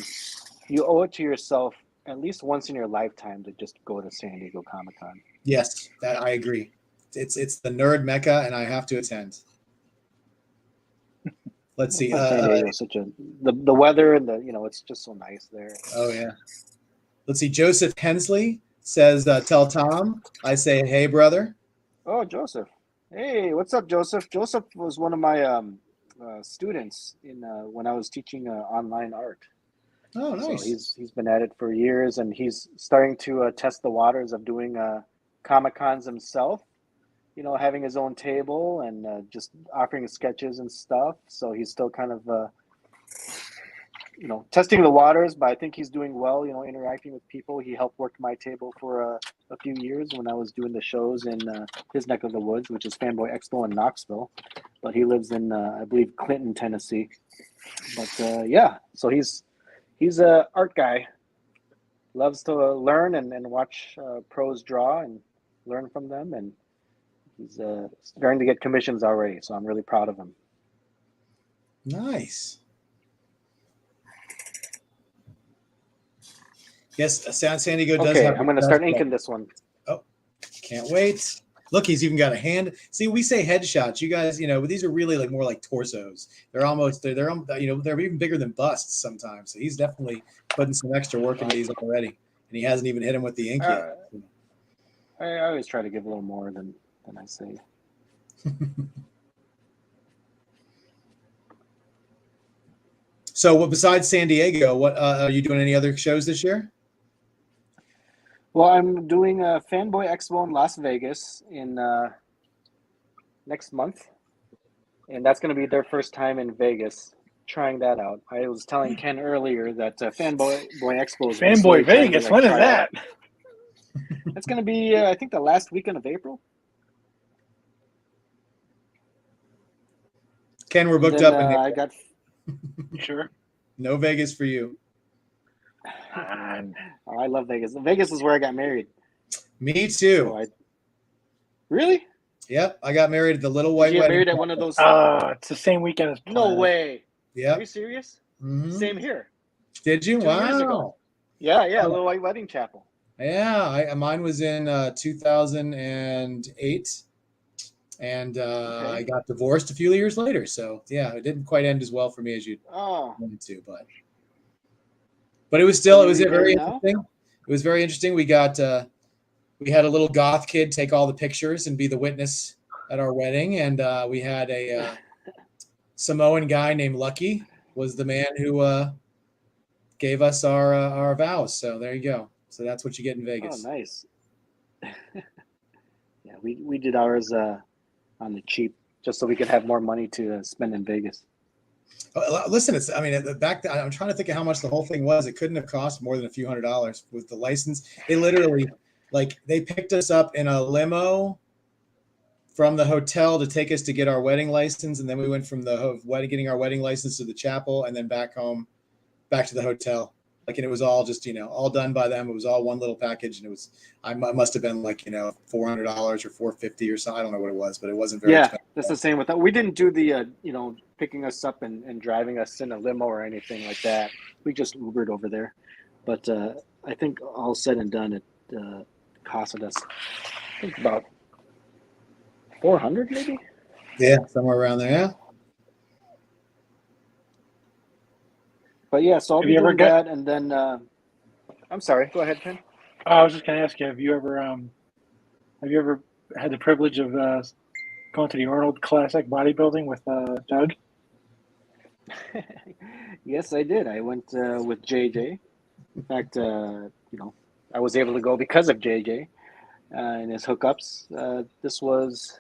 you owe it to yourself at least once in your lifetime to just go to San Diego Comic-Con. Yes, that I agree. It's the nerd mecca, and I have to attend. Let's see. San Diego is such the weather and the, you know, it's just so nice there. Oh yeah. Let's see. Joseph Hensley says, "Tell Tom I say hey, brother." Oh, Joseph. Hey, what's up, Joseph? Joseph was one of my students in when I was teaching online art. Oh, nice. So he's been at it for years, and he's starting to test the waters of doing Comic Cons himself. You know, having his own table and just offering sketches and stuff. So he's still kind of, you know, testing the waters, but I think he's doing well, you know, interacting with people. He helped work my table for a few years when I was doing the shows in his neck of the woods, which is Fanboy Expo in Knoxville. But he lives in, I believe, Clinton, Tennessee. But yeah, so he's a art guy. Loves to learn and watch pros draw and learn from them, and he's starting to get commissions already, so I'm really proud of him. Nice. Yes, San Diego does Okay, have. I'm going to start inking this one. Oh, can't wait. Look, he's even got a hand. See, we say headshots. You guys, you know, but these are really like more like torsos. They're almost, they're you know, they're even bigger than busts sometimes. So he's definitely putting some extra work into these already, and he hasn't even hit him with the ink yet. I always try to give a little more than I say. So, besides San Diego, what are you doing? Any other shows this year? Well, I'm doing a Fanboy Expo in Las Vegas in next month, and that's going to be their first time in Vegas. Trying that out. I was telling Ken earlier that Fanboy Expo is Fanboy Vegas. When is that? It's going to be, I think, the last weekend of April. Ken, we're booked up. I got Sure. No Vegas for you. I love Vegas. Vegas is where I got married. Me too. So really? Yep, I got married at the Little White Did you get Wedding. married at one of those? It's the same weekend as No way. Yeah. Are you serious? Mm-hmm. Same here. Did you? 2 years ago. Wow. Yeah, Little White Wedding Chapel. Yeah, mine was in 2008, and Okay. I got divorced a few years later. So yeah, it didn't quite end as well for me as you wanted to, but it was still very interesting. It was very interesting. We got we had a little goth kid take all the pictures and be the witness at our wedding, and we had a Samoan guy named Lucky was the man who gave us our vows. So there you go. So that's what you get in Vegas. Oh, nice. Yeah, we did ours on the cheap, just so we could have more money to spend in Vegas. Listen, back then, I'm trying to think of how much the whole thing was. It couldn't have cost more than a few $100s with the license. They literally, they picked us up in a limo from the hotel to take us to get our wedding license, and then we went from the wedding, getting our wedding license to the chapel, and then back home, back to the hotel. And it was all just, all done by them. It was all one little package, and it was, I must have been $400 or $450 or something. I don't know what it was, but it wasn't very expensive. That's the same with that. We didn't do the, picking us up and driving us in a limo or anything like that. We just Ubered over there. But I think all said and done, it costed us, I think, about $400 maybe? Yeah, somewhere around there, yeah. But yeah, so I'll be doing that, and then I'm sorry. Go ahead, Ken. I was just going to ask you: Have you ever had the privilege of going to the Arnold Classic bodybuilding with Doug? Yes, I did. I went with JJ. In fact, I was able to go because of JJ, and his hookups. This was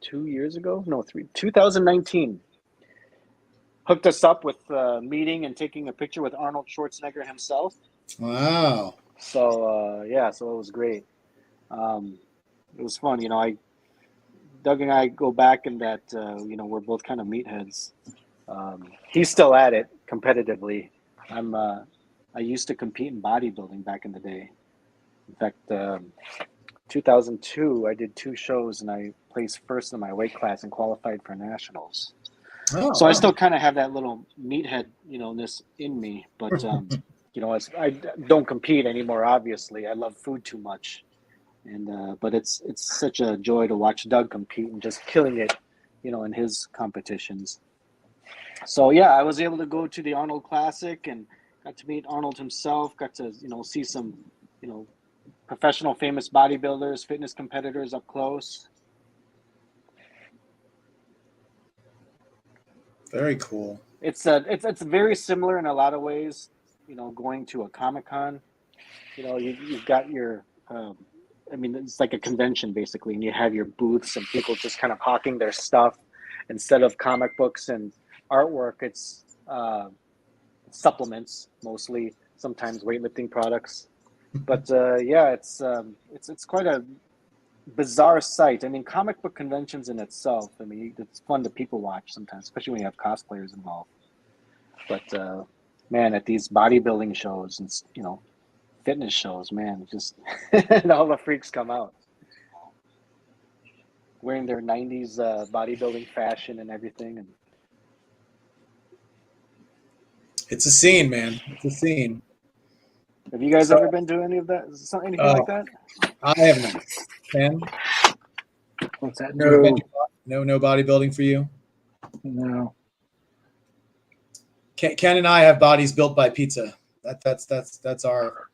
2 years ago, no, 2019. Hooked us up with meeting and taking a picture with Arnold Schwarzenegger himself. Wow. So so it was great. It was fun, Doug and I go back in that we're both kind of meatheads. He's still at it competitively. I used to compete in bodybuilding back in the day. In fact, 2002 I did 2 shows and I placed first in my weight class and qualified for nationals. Oh, So I wow. still kind of have that little meathead, this in me, but I don't compete anymore. Obviously, I love food too much, and but it's such a joy to watch Doug compete and just killing it, in his competitions. So yeah, I was able to go to the Arnold Classic and got to meet Arnold himself. Got to see some professional, famous bodybuilders, fitness competitors up close. Very cool. It's very similar in a lot of ways. Going to a Comic-Con, you've got your, it's like a convention basically, and you have your booths and people just kind of hawking their stuff. Instead of comic books and artwork, it's supplements mostly, sometimes weightlifting products. But it's quite a bizarre sight. I mean, comic book conventions in itself, it's fun to people watch sometimes, especially when you have cosplayers involved. But man, at these bodybuilding shows and fitness shows, man, just all the freaks come out wearing their 90s bodybuilding fashion and everything. And It's a scene, man. It's a scene. have you guys ever been to any of that? Anything like that? I have not. Ken? What's that? You ever been to- No bodybuilding for you? No. Ken and I have bodies built by pizza. That's our.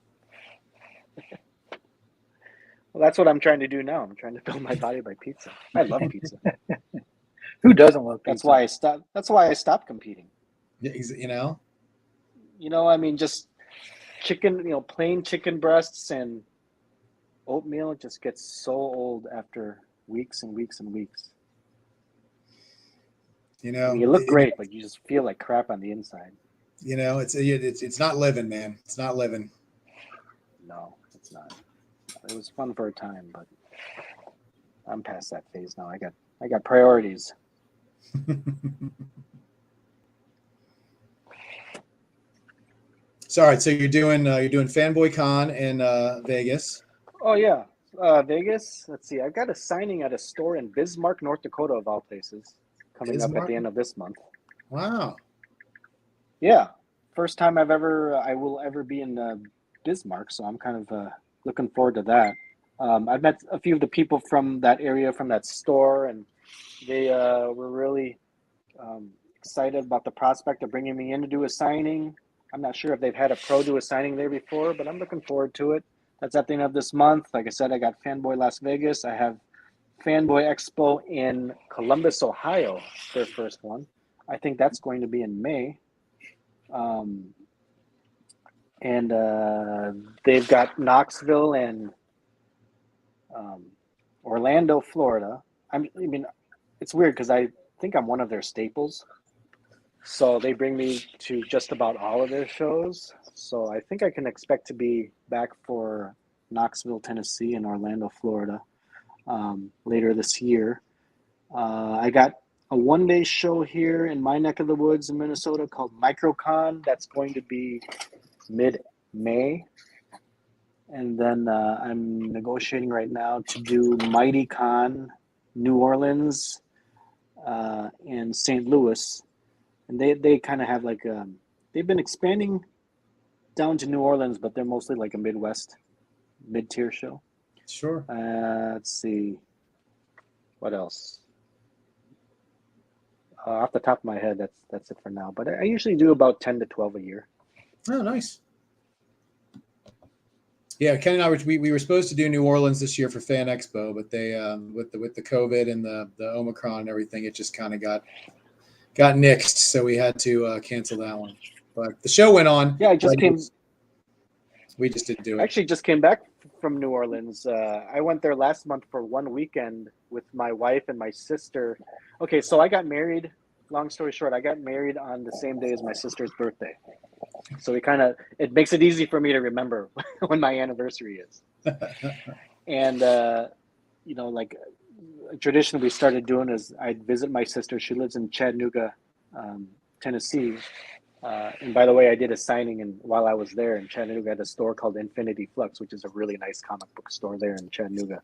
Well, that's what I'm trying to do now. I'm trying to build my body by pizza. I love pizza. Who doesn't love pizza? That's why I stopped competing. Just chicken, plain chicken breasts and oatmeal just gets so old after weeks and weeks and weeks. You look great, but you just feel like crap on the inside. It's not living, man. It's not living. No, it's not. It was fun for a time, but I'm past that phase now. I got priorities. Sorry, so you're doing Fanboy Con in Vegas. Oh yeah, Vegas. Let's see. I've got a signing at a store in Bismarck, North Dakota, of all places, coming up at the end of this month. Wow. Yeah, first time I will ever be in Bismarck, so I'm kind of looking forward to that. I've met a few of the people from that area, from that store, and they were really excited about the prospect of bringing me in to do a signing. I'm not sure if they've had a pro do a signing there before, but I'm looking forward to it. That's at the end of this month. Like I said, I got Fanboy Las Vegas. I have Fanboy Expo in Columbus, Ohio, their first one. I think that's going to be in May. And they've got Knoxville and Orlando, Florida. It's weird because I think I'm one of their staples. So they bring me to just about all of their shows. So I think I can expect to be back for Knoxville, Tennessee, and Orlando, Florida later this year. I got a one-day show here in my neck of the woods in Minnesota called MicroCon. That's going to be mid-May. And then I'm negotiating right now to do MightyCon, New Orleans, and St. Louis. And they kind of have they've been expanding down to New Orleans, but they're mostly like a Midwest, mid-tier show. Sure. Let's see. What else? Off the top of my head, that's it for now. But I usually do about 10 to 12 a year. Oh, nice. Yeah, Ken and I we were supposed to do New Orleans this year for Fan Expo, but they with the COVID and the Omicron and everything, it just kind of got nixed, so we had to cancel that one. But the show went on. Yeah, we just didn't do it. I actually just came back from New Orleans. I went there last month for one weekend with my wife and my sister. Okay, so I got married. Long story short, I got married on the same day as my sister's birthday. So it makes it easy for me to remember when my anniversary is. And, like a tradition we started doing is I'd visit my sister. She lives in Chattanooga, Tennessee. And by the way, I did a signing while I was there in Chattanooga at a store called Infinity Flux, which is a really nice comic book store there in Chattanooga.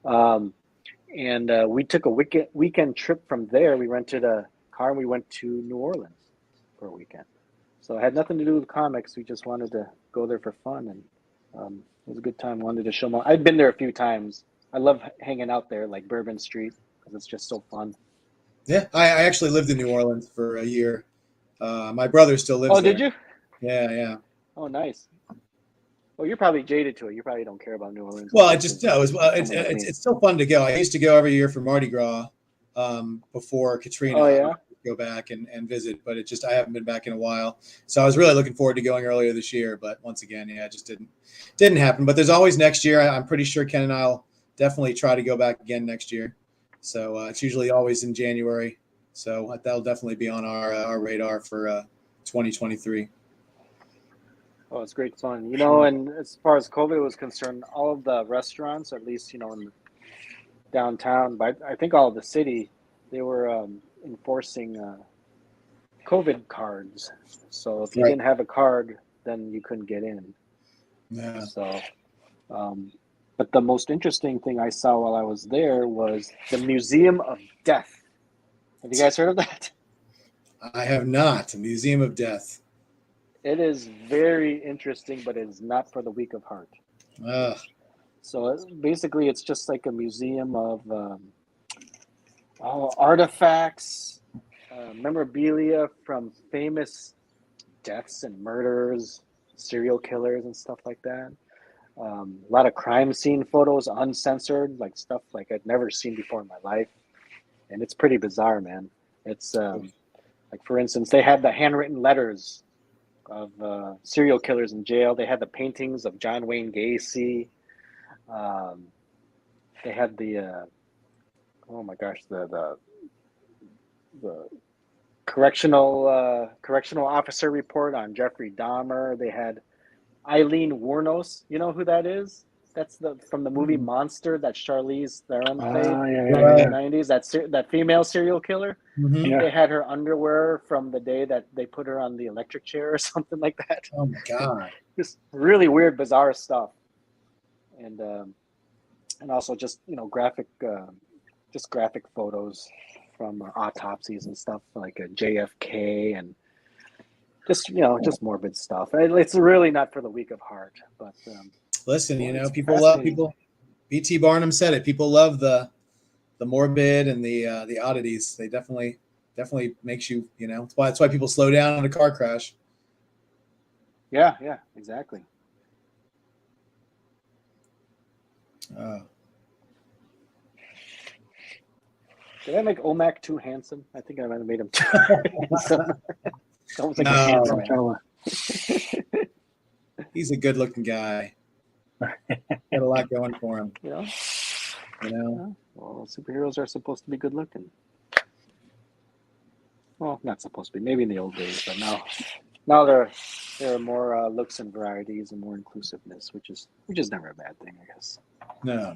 And we took a weekend trip from there. We rented a car and we went to New Orleans for a weekend. So it had nothing to do with comics. We just wanted to go there for fun, and it was a good time. Wanted to show them. I'd been there a few times. I love hanging out there, like Bourbon Street, because it's just so fun. Yeah, I actually lived in New Orleans for a year. My brother still lives there. Oh, did you? Yeah. Oh, nice. Well, you're probably jaded to it. You probably don't care about New Orleans. Well, it's still fun to go. I used to go every year for Mardi Gras before Katrina. Oh, yeah? Go back and visit, but I haven't been back in a while. So I was really looking forward to going earlier this year, but once again, it just didn't happen. But there's always next year. I'm pretty sure Ken and I'll definitely try to go back again next year. So it's usually always in January. So that'll definitely be on our radar for 2023. Oh, it's great fun. And as far as COVID was concerned, all of the restaurants, at least, in downtown, but I think all of the city, they were enforcing COVID cards. So if you didn't have a card, then you couldn't get in. Yeah. So, but the most interesting thing I saw while I was there was the Museum of Death. Have you guys heard of that? I have not. Museum of Death. It is very interesting, but it is not for the weak of heart. So basically, it's just like a museum of artifacts, memorabilia from famous deaths and murders, serial killers and stuff like that. A lot of crime scene photos, uncensored, like stuff like I'd never seen before in my life. And it's pretty bizarre, man. It's like, for instance, they had the handwritten letters of serial killers in jail. They had the paintings of John Wayne Gacy. They had the the correctional officer report on Jeffrey Dahmer. They had Eileen Wuornos. You know who that is? That's from the movie Monster that Charlize Theron played in the 90s. That female serial killer. Mm-hmm. Yeah. They had her underwear from the day that they put her on the electric chair or something like that. Oh my God! Just really weird, bizarre stuff, and also just graphic photos from autopsies and stuff like a JFK and just morbid stuff. It's really not for the weak of heart, but. Listen, people love people. B.T. Barnum said it. People love the morbid and the oddities. They definitely makes you. That's why people slow down in a car crash. Yeah, exactly. Did I make Omac too handsome? I think I might have made him too handsome. Sounds like a handsome fella. He's a good-looking guy. Got a lot going for him. Yeah. Well, superheroes are supposed to be good looking. Well, not supposed to be. Maybe in the old days, but now there are more looks and varieties and more inclusiveness, which is never a bad thing, I guess. No.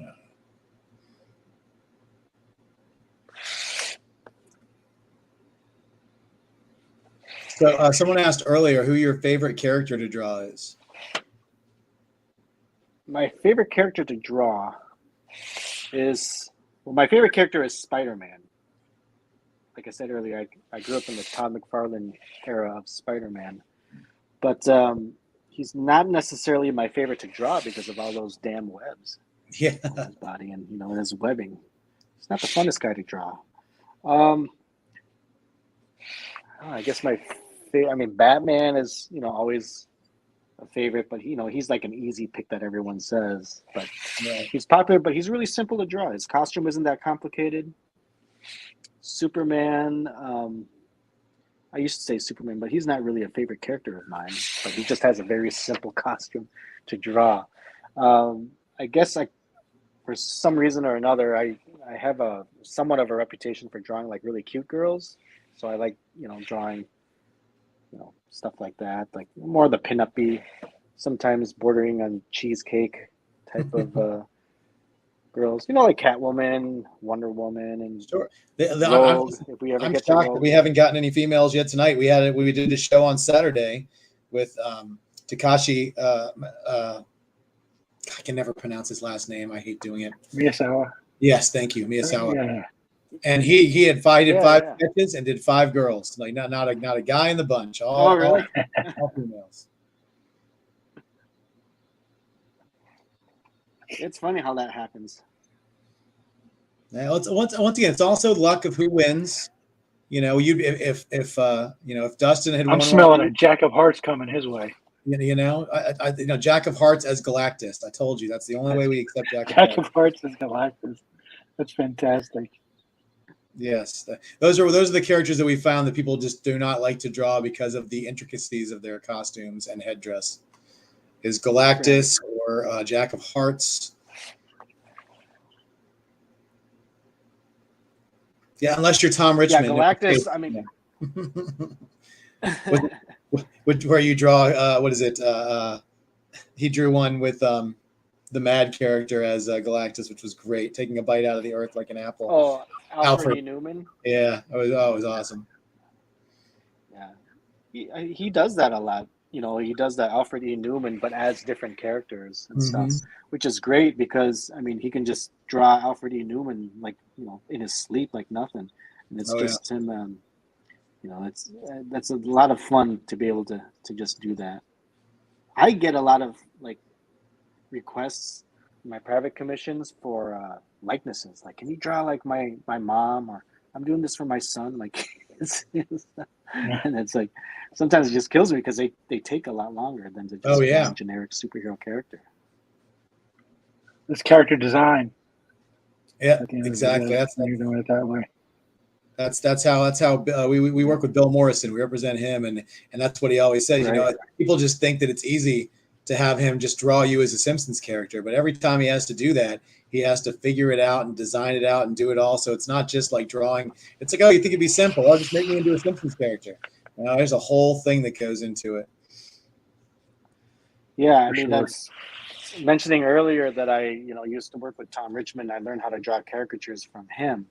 So someone asked earlier who your favorite character to draw is. My favorite character to draw is my favorite character is Spider-Man. Like I said earlier, I grew up in the Todd McFarlane era of Spider-Man, but he's not necessarily my favorite to draw because of all those damn webs. Yeah, on his body and his webbing. He's not the funnest guy to draw. I guess Batman is always a favorite, but he's like an easy pick that everyone says. But he's popular, but he's really simple to draw. His costume isn't that complicated. Superman, I used to say Superman, but he's not really a favorite character of mine. But he just has a very simple costume to draw. guess for some reason or another, I have a somewhat of a reputation for drawing like really cute girls. So I like, drawing, stuff like that, like more the pinup-y, sometimes bordering on cheesecake type of girls. Like Catwoman, Wonder Woman, and Sure. Rogue. If we ever I'm get to shocked that Rogue. we haven't gotten any females yet tonight. We did a show on Saturday with Takashi. I can never pronounce his last name. I hate doing it. Miyazawa. Yes, thank you, Miyazawa. Yeah. And he had five Yeah. sketches and did 5 girls. Like not a guy in the bunch. Oh, really? All females. It's funny how that happens. Now, once again, it's also luck of who wins. If Dustin had I'm won, smelling a Jack of Hearts coming his way. Jack of Hearts as Galactus. I told you that's the only way we accept Jack of Jack Hearts. of Hearts is Galactus. That's fantastic. Yes, those are the characters that we found that people just do not like to draw because of the intricacies of their costumes and headdress. Is Galactus or Jack of Hearts? Yeah, unless you're Tom Richmond. Yeah, Galactus. I mean, where you draw what is it? He drew one with the Mad character as Galactus, which was great, taking a bite out of the earth like an apple. Oh, Alfred E. Newman. Yeah, it was awesome. Yeah, he does that a lot. He does that Alfred E. Newman, but as different characters and stuff, which is great because he can just draw Alfred E. Newman like in his sleep like nothing, and it's just him. That's a lot of fun to be able to just do that. I get a lot of requests in my private commissions for likenesses. Like, can you draw like my mom, or I'm doing this for my son. Like, and it's like sometimes it just kills me because they take a lot longer than to just draw a generic superhero character. This character design. Yeah, exactly. You're doing it that way. That's how we work with Bill Morrison. We represent him, and that's what he always says. Right. People just think that it's easy to have him just draw you as a Simpsons character, but every time he has to do that, he has to figure it out and design it out and do it all. So it's not just like drawing. It's like, oh, you think it'd be simple? Oh, just make me into a Simpsons character. There's a whole thing that goes into it. Yeah, that's mentioning earlier that I used to work with Tom Richmond. I learned how to draw caricatures from him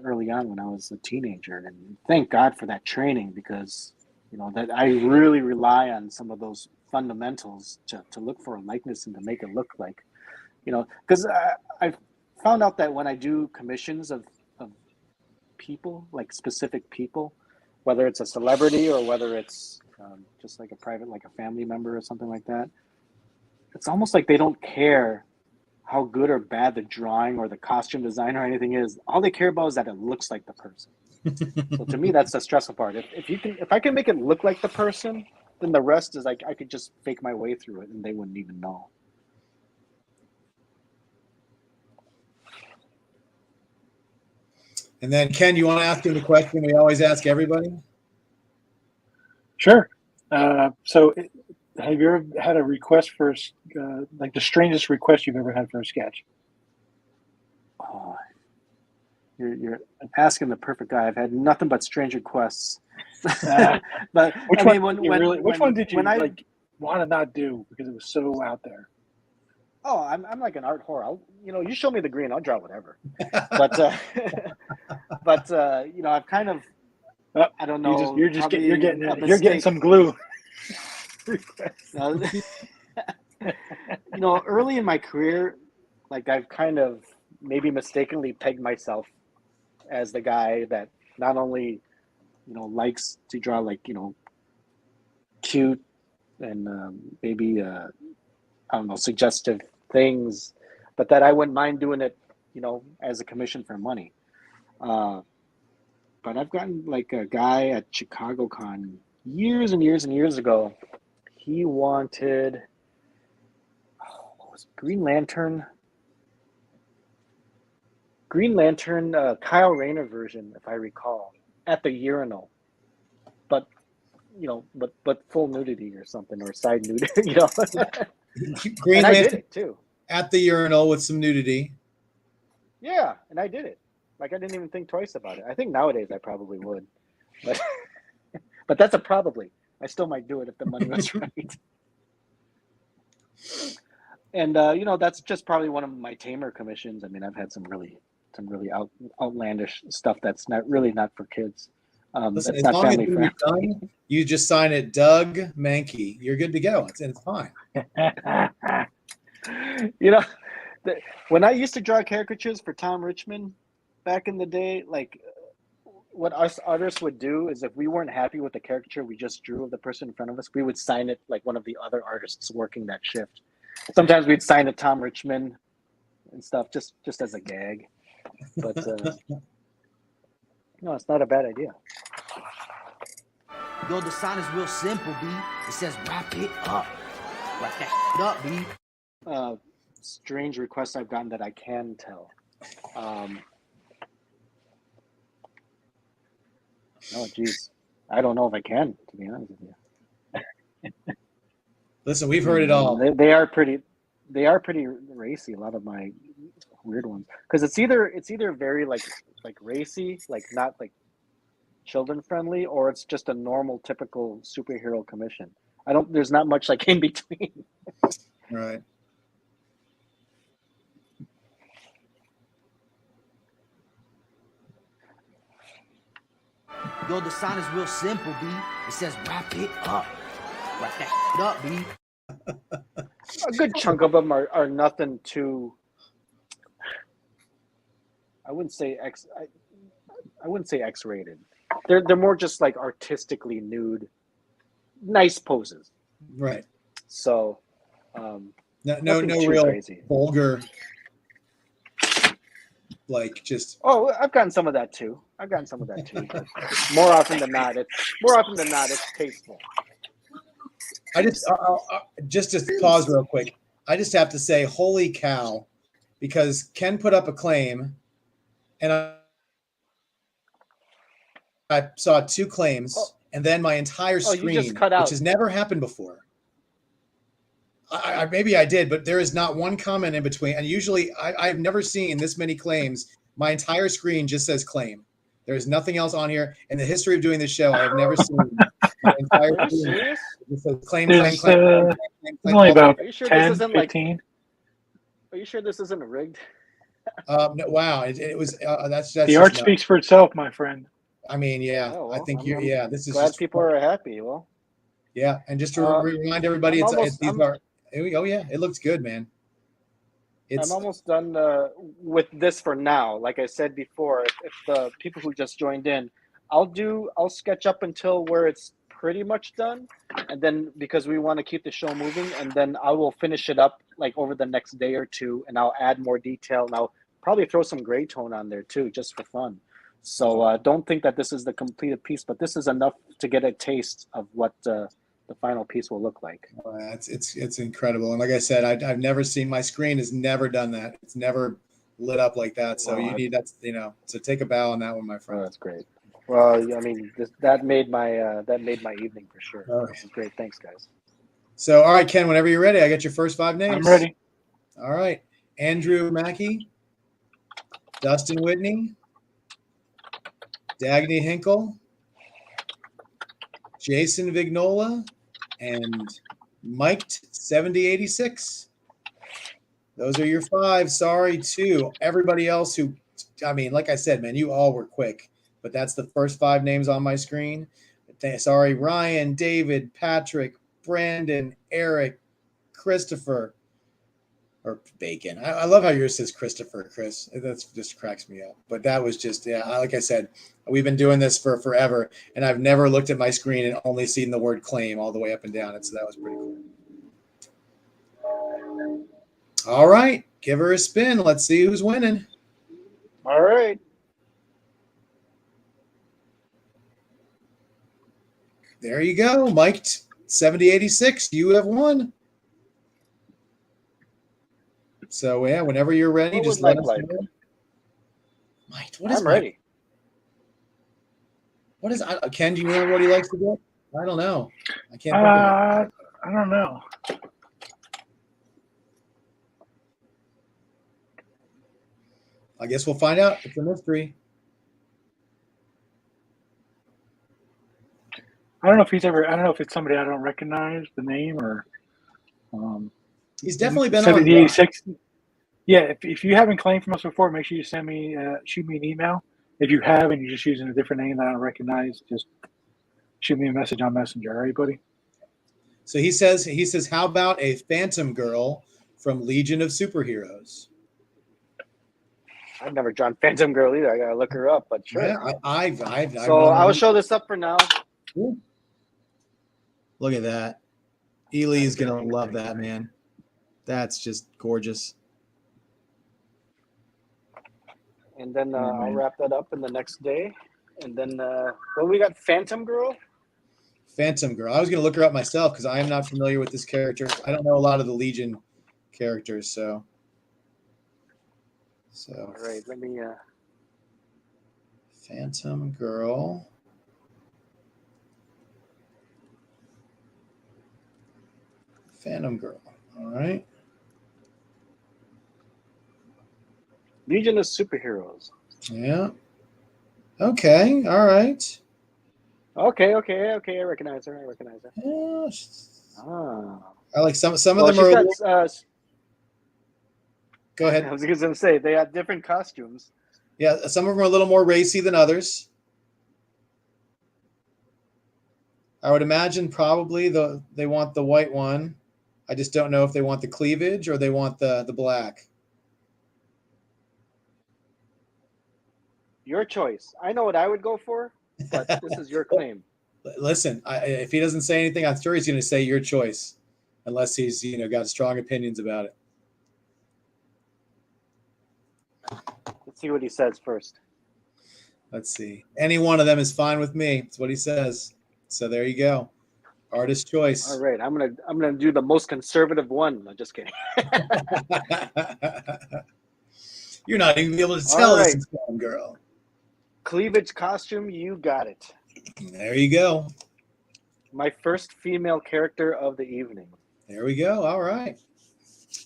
early on when I was a teenager, and thank God for that training because that I really rely on some of those fundamentals to look for a likeness and to make it look like, because I've found out that when I do commissions of people, like specific people, whether it's a celebrity or whether it's just like a private, like a family member or something like that, it's almost like they don't care how good or bad the drawing or the costume design or anything is. All they care about is that it looks like the person. So to me, that's the stressful part. If I can make it look like the person, then the rest is like I could just fake my way through it and they wouldn't even know. And then, Ken, you want to ask him the question we always ask everybody? Sure. So have you ever had a request for like the strangest request you've ever had for a sketch? Oh, you're asking the perfect guy. I've had nothing but strange requests. But which one did you want to not do because it was so out there? Oh, I'm like an art whore. You show me the green, I'll draw whatever. But I've kind of I don't know. You're getting some glue. Early in my career, like I've kind of maybe mistakenly pegged myself as the guy that not only likes to draw like cute and maybe I don't know, suggestive things, but that I wouldn't mind doing it as a commission for money. But I've gotten like a guy at Chicago Con years and years and years ago. He wanted what was it, Green Lantern Kyle Rayner version, if I recall, at the urinal, but but full nudity or something, or side nudity, Green and I Lantern, did it too. at the urinal with some nudity. Yeah, and I did it. Like I didn't even think twice about it. I think nowadays I probably would, but but that's a probably. I still might do it if the money was right. And that's just probably one of my tamer commissions. I mean, I've had some really outlandish stuff that's not for kids. Listen, that's as not long as family you're friendly. done, you just sign it, Doug Mankey. You're good to go. It's fine. When I used to draw caricatures for Tom Richmond back in the day, like what us artists would do is if we weren't happy with the caricature we just drew of the person in front of us, we would sign it like one of the other artists working that shift. Sometimes we'd sign it Tom Richmond and stuff just as a gag. But no, it's not a bad idea. Yo, the sign is real simple, B. It says wrap it up. Wrap that shit up, B. Strange requests I've gotten that I can tell. No, geez. I don't know if I can, to be honest with you. Listen, we've heard it all. They are pretty racy, a lot of my weird ones. Because it's either very like racy, like not like children friendly, or it's just a normal typical superhero commission. There's not much like in between. Right. Yo, the sign is real simple, B. It says wrap it up. Wrap that shit up, B. A good chunk of them are nothing too. I wouldn't say X-rated. They're more just like artistically nude, nice poses. Right. So, no real crazy, vulgar. Like just. Oh, I've gotten some of that too. But more often than not, it's tasteful. I just to pause real quick. I just have to say, holy cow, because Ken put up a claim, and I saw 2 claims, and then my entire screen, you just cut out. Which has never happened before. Maybe I did, but there is not one comment in between. And usually, I've never seen this many claims. My entire screen just says claim. There is nothing else on here. In the history of doing this show, I have never seen my entire screen. It says claim. Only about are you sure 10, this isn't 15. Are you sure this isn't rigged? No, wow, it was. That's the art speaks for itself, my friend. I mean, yeah, Oh, well, I think I'm this is glad just people are happy. Well, yeah, and just to remind everybody, it looks good, man. I'm almost done with this for now. Like I said before, if the people who just joined in, I'll sketch up until where it's pretty much done, and then because we want to keep the show moving, and then I will finish it up like over the next day or two, and I'll add more detail, and I'll probably throw some gray tone on there too, just for fun. So don't think that this is the completed piece, but this is enough to get a taste of what the final piece will look like. It's incredible, and like I said, I've never seen, my screen has never done that. It's never lit up like that. So you need that, So take a bow on that one, my friend. Oh, that's great. Well, I mean, that made my evening for sure. Oh. This is great. Thanks, guys. So, all right, Ken, whenever you're ready, I got your first 5 names. I'm ready. All right, Andrew Mackey, Dustin Whitney, Dagny Hinkle, Jason Vignola, and Mike 7086. Those are your 5. Sorry to everybody else who, I mean, like I said, man, you all were quick, but that's the first 5 names on my screen. Sorry, Ryan, David, Patrick, Brandon, Eric, Christopher, or Bacon. I love how yours says Christopher, Chris. That just cracks me up. But that was just, like I said, we've been doing this for forever, and I've never looked at my screen and only seen the word claim all the way up and down. So that was pretty cool. All right, give her a spin. Let's see who's winning. All right. There you go, Mike 7086. You have won. So yeah, whenever you're ready, What just would let us Mike know. Mike, what I'm is ready. What is Ken? Do you remember what he likes to do? I don't know. I can't. I don't know. I guess we'll find out. It's a mystery. I don't know if he's ever. I don't know if it's somebody I don't recognize the name or. He's definitely been Send on me the 86. Yeah, if you haven't claimed from us before, make sure you shoot me an email. If you have and you're just using a different name that I don't recognize, just shoot me a message on Messenger. All right, buddy? So he says, how about a Phantom Girl from Legion of Superheroes? I've never drawn Phantom Girl either. I gotta look her up, but sure. Yeah, I've so I'll show this up for now. Look at that. Ely's gonna love that, man. That's just gorgeous. And then I'll wrap that up in the next day. And then we got Phantom Girl. Phantom Girl. I was gonna look her up myself because I am not familiar with this character. I don't know a lot of the Legion characters, so. All right, let me. Phantom Girl. Phantom Girl. All right. Legion of Superheroes. Yeah. Okay. All right. Okay. I recognize her. Yeah. Ah. I like some of them are. Go ahead. I was going to say they have different costumes. Yeah, some of them are a little more racy than others. I would imagine probably they want the white one. I just don't know if they want the cleavage or they want the black. Your choice. I know what I would go for, but this is your claim. Listen, if he doesn't say anything, I'm sure he's going to say your choice, unless he's got strong opinions about it. Let's see what he says first. Let's see. Any one of them is fine with me. That's what he says. So there you go. Artist choice. All right, I'm gonna do the most conservative one. I'm just kidding. You're not even able to tell right. this is Phantom Girl. Cleavage costume, you got it. There you go. My first female character of the evening. There we go. All right.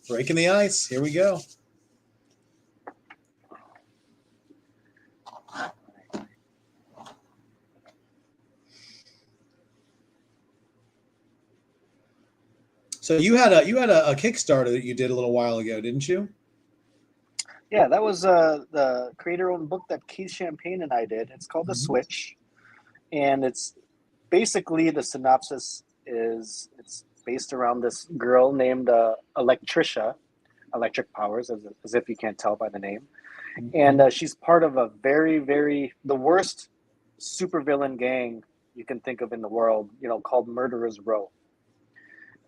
Breaking the ice. Here we go. So you had a Kickstarter that you did a little while ago, didn't you? Yeah, that was the creator-owned book that Keith Champagne and I did. It's called The Switch, and it's basically the synopsis is it's based around this girl named Electricia, Electric Powers, as if you can't tell by the name, and she's part of a the worst supervillain gang you can think of in the world, called Murderers Row.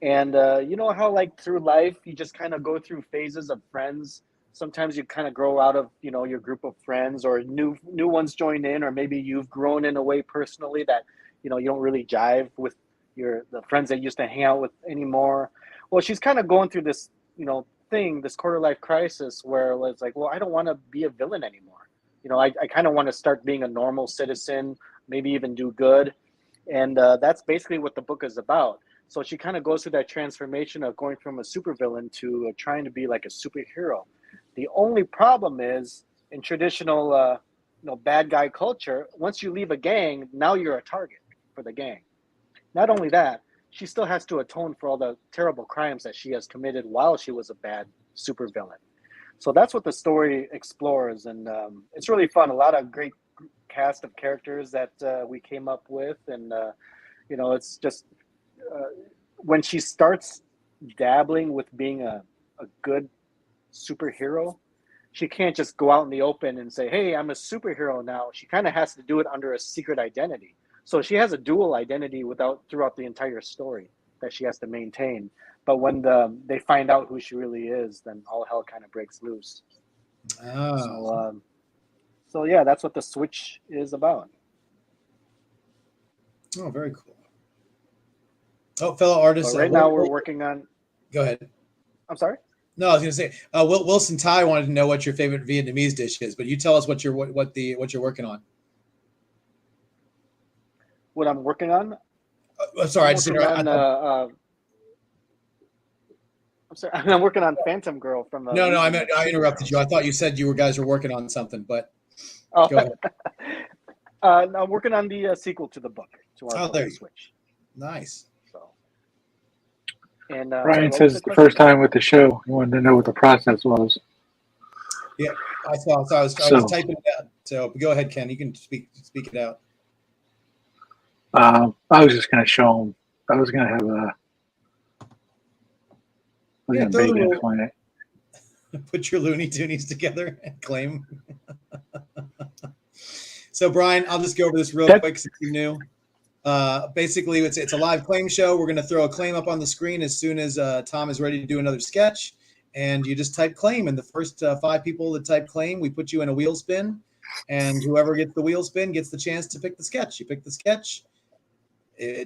And you know how like through life you just kind of go through phases of friends. Sometimes you kind of grow out of your group of friends, or new ones join in, or maybe you've grown in a way personally that you don't really jive with the friends that you used to hang out with anymore. Well, she's kind of going through this this quarter life crisis where it's like, well, I don't want to be a villain anymore. I kind of want to start being a normal citizen, maybe even do good, and that's basically what the book is about. So she kind of goes through that transformation of going from a supervillain to trying to be like a superhero. The only problem is in traditional, bad guy culture, once you leave a gang, now you're a target for the gang. Not only that, she still has to atone for all the terrible crimes that she has committed while she was a bad supervillain. So that's what the story explores, and it's really fun. A lot of great cast of characters that we came up with, and it's just. When she starts dabbling with being a good superhero, she can't just go out in the open and say, hey, I'm a superhero now. She kind of has to do it under a secret identity. So she has a dual identity throughout the entire story that she has to maintain. But when they find out who she really is, then all hell kind of breaks loose. Oh. So yeah, that's what The Switch is about. Oh, very cool. Oh, fellow artists. But right now we're working on. Go ahead. I'm sorry. No, I was going to say, Wilson Tai wanted to know what your favorite Vietnamese dish is, but you tell us what you're working on. What I'm working on? I'm sorry, I'm I'm sorry. I'm working on Phantom Girl from. No, I interrupted you. I thought you said you guys were working on something, but Oh, go ahead. no, I'm working on the sequel to the book to our there you go. Switch. Nice. So, and Ryan what was says the the question? first time with the show, he wanted to know what the process was. Yeah, I saw. So I was typing it out. So go ahead, Ken. You can speak it out. I was just going to show him. I was going to have a. Yeah, throw the maybe roll. explain it. Put your Looney Toonies together and claim. So Brian, I'll just go over this real quick since you're new. Basically, it's a live claim show. We're going to throw a claim up on the screen as soon as Tom is ready to do another sketch, and you just type claim. And the first 5 people that type claim, we put you in a wheel spin, and whoever gets the wheel spin gets the chance to pick the sketch. You pick the sketch.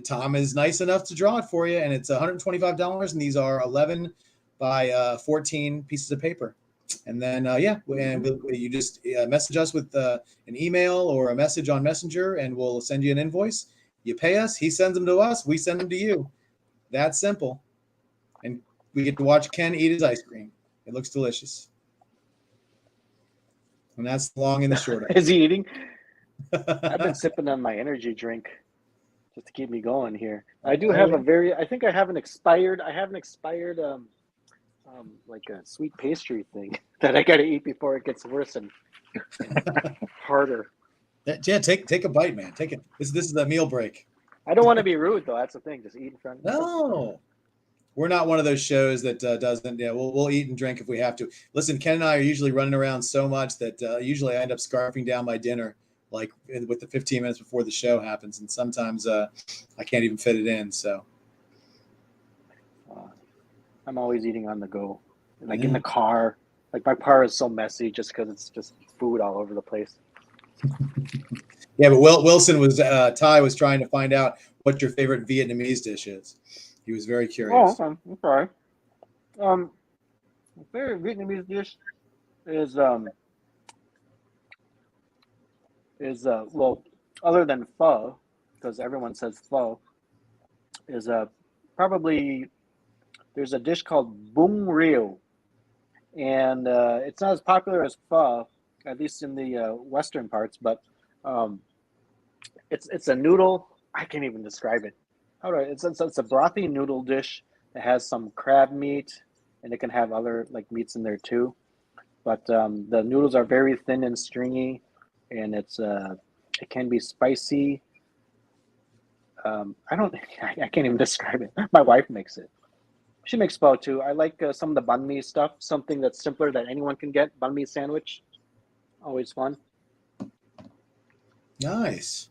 Tom is nice enough to draw it for you, and it's $125, and these are 11 by 14 pieces of paper. And then, you just message us with an email or a message on Messenger, and we'll send you an invoice. You pay us, he sends them to us, we send them to you. That's simple. And we get to watch Ken eat his ice cream. It looks delicious. And that's the long and the short of it. Is he eating? I've been sipping on my energy drink just to keep me going here. I do have I think I have an expired, like a sweet pastry thing that I got to eat before it gets worse and harder. Yeah, take a bite, man. Take it. This is a meal break. I don't want to be rude though. That's the thing. Just eat in front of me. No, we're not one of those shows that doesn't. Yeah, we'll eat and drink if we have to. Listen, Ken and I are usually running around so much that usually I end up scarfing down my dinner like with the 15 minutes before the show happens, and sometimes I can't even fit it in. So I'm always eating on the go, like in the car. Like my car is so messy just because it's just food all over the place. Yeah, but Wilson was Ty was trying to find out what your favorite Vietnamese dish is. He was very curious. Oh, okay. I'm sorry. My favorite Vietnamese dish is well, other than pho, because everyone says pho, is probably there's a dish called bung riêu, and it's not as popular as pho, at least in the western parts, but it's a noodle. I can't even describe it. It's a brothy noodle dish that has some crab meat, and it can have other like meats in there too. But the noodles are very thin and stringy, and it can be spicy. I can't even describe it. My wife makes it. She makes pho too. I like some of the banh mi stuff, something that's simpler that anyone can get. Banh mi sandwich, always fun. Nice.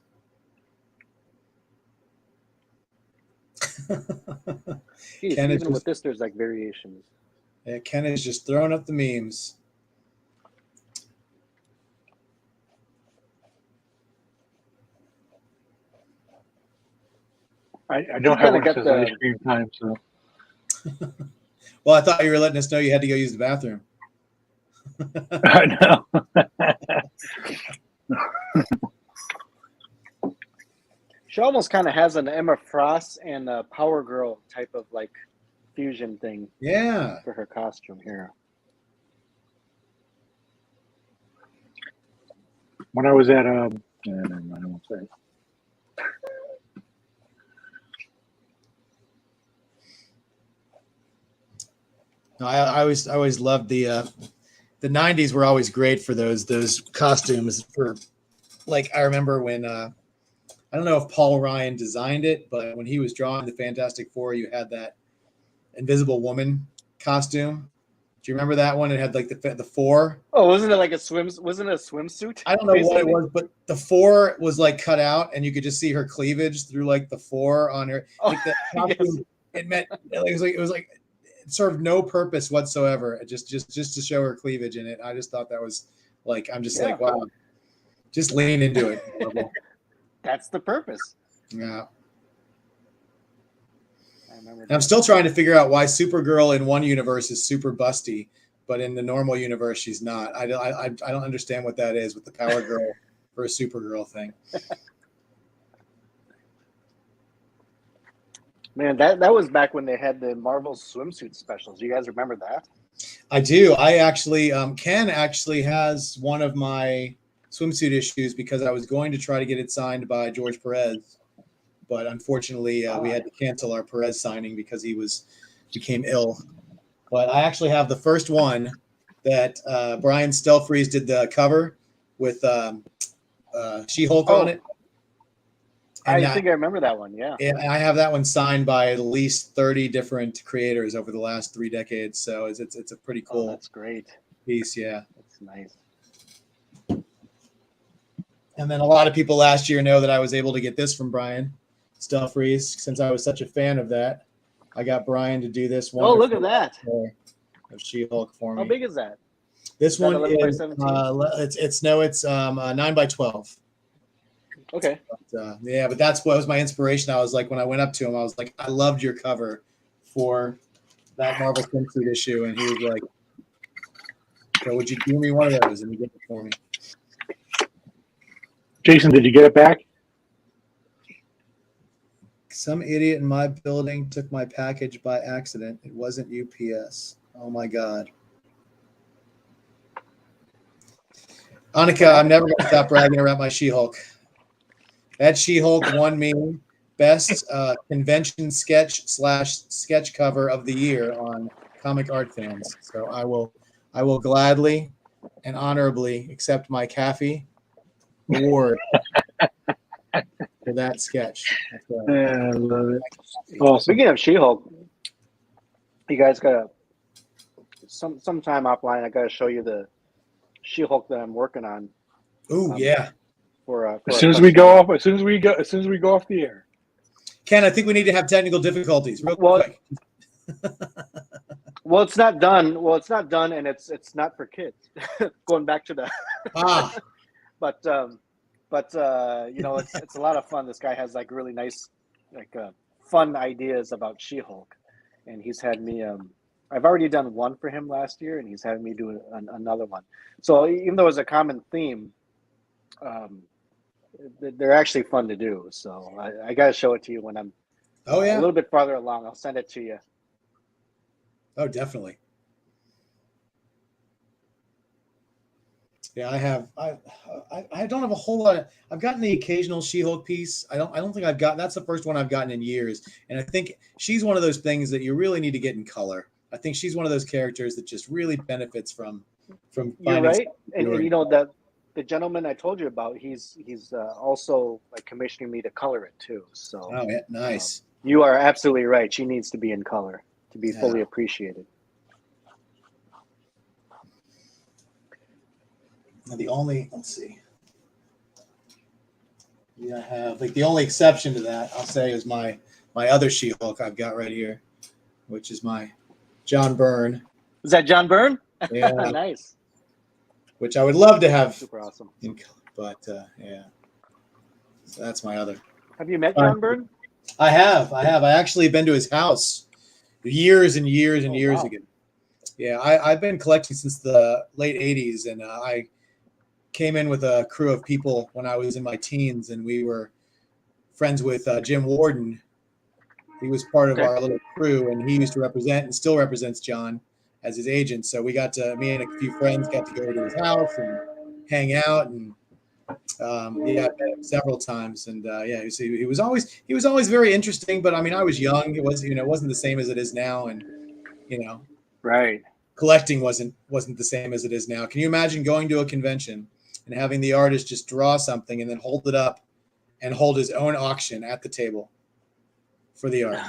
Jeez, even with this, there's like variations. Yeah, Ken is just throwing up the memes. I don't have one that says ice cream time, so. Well, I thought you were letting us know you had to go use the bathroom. I know. She almost kind of has an Emma Frost and a Power Girl type of like fusion thing. Yeah. For her costume here. When I was at never mind, I won't say. No, I always loved the 90s were always great for those costumes. For like I remember when I don't know if Paul Ryan designed it, but when he was drawing the Fantastic Four, you had that Invisible Woman costume. Do you remember that one? It had like the four. Oh, wasn't it like wasn't it a swimsuit? I don't know what it was, but the four was like cut out, and you could just see her cleavage through like the four on her. Like the costume, yes. It was like it served no purpose whatsoever. Just to show her cleavage in it. I just thought that was like like wow, just lean into it. That's the purpose. Yeah. I'm still trying to figure out why Supergirl in one universe is super busty, but in the normal universe she's not. I don't understand what that is with the Power Girl or a Supergirl thing. Man, that was back when they had the Marvel swimsuit specials. You guys remember that? I do. I actually, Ken actually has one of my swimsuit issues because I was going to try to get it signed by George Perez, but unfortunately we had to cancel our Perez signing because he became ill. But I actually have the first one that Brian Stelfreeze did the cover with She-Hulk on it. And I think I remember that one. Yeah. Yeah, I have that one signed by at least 30 different creators over the last 3 decades. So it's a pretty cool that's great piece. Yeah. That's nice. And then a lot of people last year know that I was able to get this from Brian Stelfreeze. Since I was such a fan of that, I got Brian to do this one. Oh, look at that. Of She-Hulk for me. How big is that? This Is that one 11 by is 17? it's 9 by 12. Okay. But that's what was my inspiration. I was like, when I went up to him, I was like, I loved your cover for that Marvel swimsuit issue, and he was like, so would you do me one of those? And he did it for me. Jason, did you get it back? Some idiot in my building took my package by accident. It wasn't UPS. Oh my God. Annika, I'm never going to stop bragging about my She-Hulk. That She-Hulk won me best convention sketch cover of the year on Comic Art Fans. So I will gladly and honorably accept my Caffey award for that sketch. Yeah, I love it. Awesome. Speaking of She-Hulk, you guys got sometime offline. I got to show you the She-Hulk that I'm working on. Ooh, yeah. As soon as we go off the air. Ken, I think we need to have technical difficulties real quick. Well, it's not done. Well, it's not done, and it's not for kids. Going back to the but you know, it's a lot of fun. This guy has like really nice, like fun ideas about She-Hulk, and he's had me. I've already done one for him last year, and he's having me do another one. So even though it's a common theme, they're actually fun to do. So I got to show it to you when I'm a little bit farther along. I'll send it to you. Oh, definitely. Yeah, I don't have a whole lot of. I've gotten the occasional She-Hulk piece. I don't think I've gotten. That's the first one I've gotten in years, and I think she's one of those things that you really need to get in color. I think she's one of those characters that just really benefits from. You're right, and you know that the gentleman I told you about, he's also like commissioning me to color it too. So oh yeah, nice. You are absolutely right. She needs to be in color to be fully appreciated. Now let's see. Yeah, I have like the only exception to that I'll say is my other She-Hulk I've got right here, which is my John Byrne. Is that John Byrne? Yeah, nice. Which I would love to have. Super awesome. In color, but yeah, so that's my other. Have you met John Byrne? I have. I actually been to his house years and years and years ago. Yeah, I've been collecting since the late 80s, and I came in with a crew of people when I was in my teens, and we were friends with Jim Warden. He was part of our little crew, and he used to represent and still represents John as his agent. So me and a few friends got to go to his house and hang out, and I met him several times. And he was always very interesting. But I mean, I was young. It wasn't the same as it is now, and right. Collecting wasn't the same as it is now. Can you imagine going to a convention and having the artist just draw something and then hold it up and hold his own auction at the table for the art?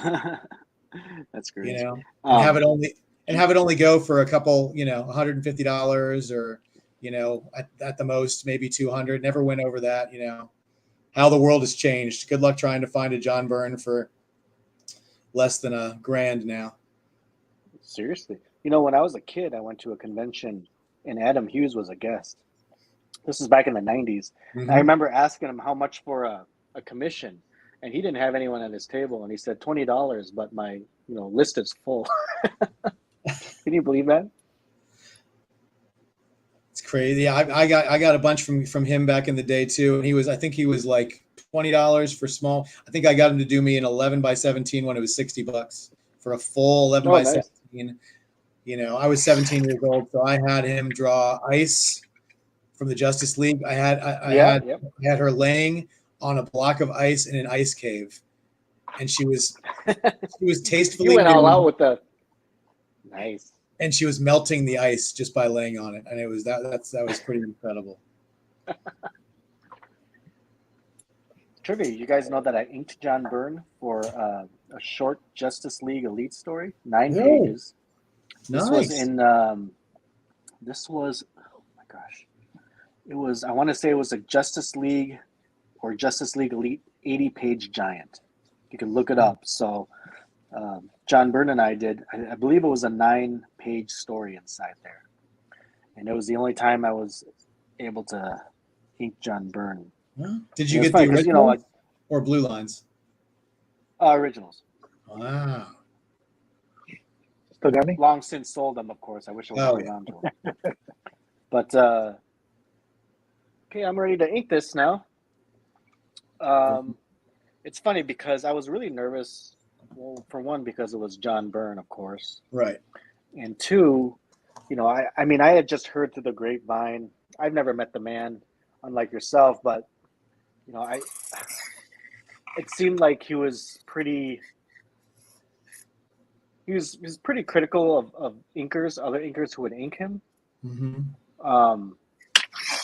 That's great. And have it only go for a couple, $150 or, at the most maybe $200. Never went over that. How the world has changed. Good luck trying to find a John Byrne for less than $1,000 now. Seriously. When I was a kid, I went to a convention and Adam Hughes was a guest. This is back in the 90s. Mm-hmm. I remember asking him how much for a commission, and he didn't have anyone at his table, and he said $20, but my list is full. Can you believe that? It's crazy. Yeah, I got a bunch from him back in the day too, and I think he was like $20 for small. I think I got him to do me an 11 by 17 when it was $60 for a full 11 Oh, by nice. 17. You know, I was 17 years old, so I had him draw Ice from the Justice League. I had Yep. I had her laying on a block of ice in an ice cave, and she was tastefully You went all nude, out with the nice. and she was melting the ice just by laying on it, and it was that was pretty incredible. Trivia, you guys know that I inked John Byrne for a short Justice League Elite story, 9 Oh, pages. This nice. was in this was, oh my gosh, it was, I want to say it was a Justice League or Justice League Elite 80-page giant. You can look it up. So John Byrne and I did, I believe it was a 9-page story inside there, and it was the only time I was able to ink John Byrne. Well, did you It's get the funny 'cause, original like or blue lines? originals. Wow. Still got me? Long since sold them, of course. I wish I would have Oh, held yeah. on to them. But okay, I'm ready to ink this now. It's funny because I was really nervous. Well, for one, because it was John Byrne, of course, Right. and two, you know, I mean, I had just heard through the grapevine. I've never met the man, unlike yourself, but you know, it seemed like he was pretty. He was pretty critical of inkers, other inkers who would ink him. Mm-hmm.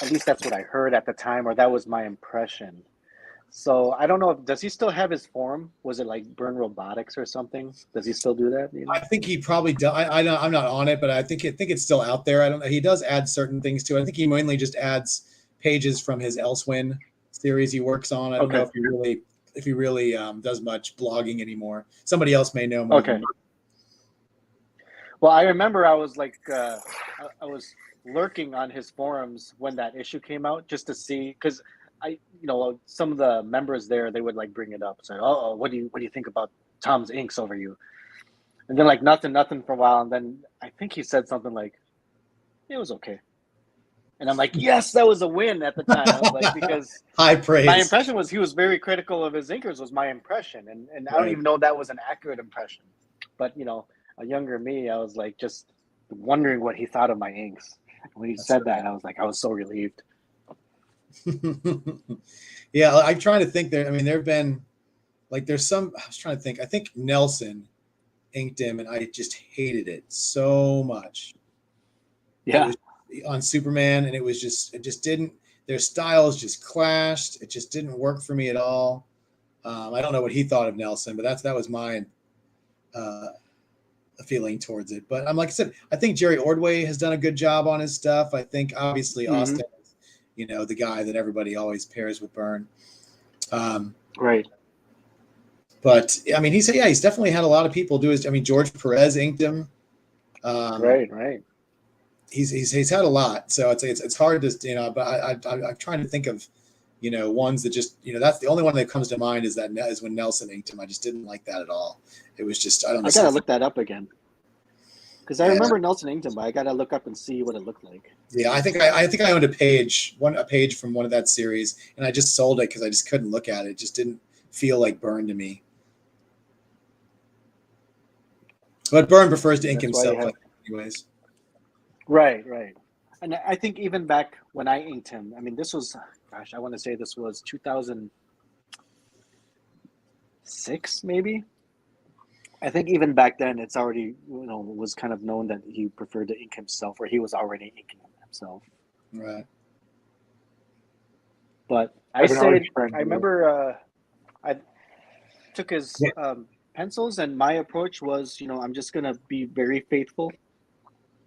At least that's what I heard at the time, or that was my impression. So I don't know. Does he still have his forum? Was it like Burn Robotics or something? Does he still do that? You know? I think he probably does. I'm not on it, but I think it's still out there. I don't know. He does add certain things to it. I think he mainly just adds pages from his Elsewin series he works on. I don't know if he really does much blogging anymore. Somebody else may know more. Okay. Well, I remember I was like, I was lurking on his forums when that issue came out just to see, because some of the members there, they would like bring it up, say, "Oh, what do you think about Tom's inks over you?" And then like nothing for a while, and then I think he said something like, "It was okay," and I'm like, "Yes, that was a win at the time." I was like, because high praise. My impression was he was very critical of his inkers. Was my impression, and I don't even know if that was an accurate impression, but you know. A younger me, I was like just wondering what he thought of my inks. When he said that, I was like, I was so relieved. Yeah, I'm trying to think there. I mean, there have been like there's some. I was trying to think. I think Nelson inked him, and I just hated it so much. Yeah, on Superman, and it just didn't. Their styles just clashed. It just didn't work for me at all. I don't know what he thought of Nelson, but that was mine. A feeling towards it, but like I said, I think Jerry Ordway has done a good job on his stuff. I think obviously Austin is, you know, the guy that everybody always pairs with Byrne. Right. But I mean, he's definitely had a lot of people do his. I mean, George Perez inked him. Right. He's had a lot, so it's hard to, you know. But I'm trying to think of, you know, ones that just, you know, that's the only one that comes to mind is when Nelson inked him. I just didn't like that at all. It was just, I don't know. I gotta look that up again because I remember Nelson inked him, but I gotta look up and see what it looked like. Yeah, I think I owned a page from one of that series, and I just sold it because I just couldn't look at it. It just didn't feel like Byrne to me. But Byrne prefers to ink himself, anyways. Right. And I think even back when I inked him, I mean, this was, gosh, I want to say this was 2006, maybe. I think even back then, it's already, you know, was kind of known that he preferred to ink himself, or he was already inking himself. Right. But I remember I took his pencils, and my approach was, you know, I'm just going to be very faithful to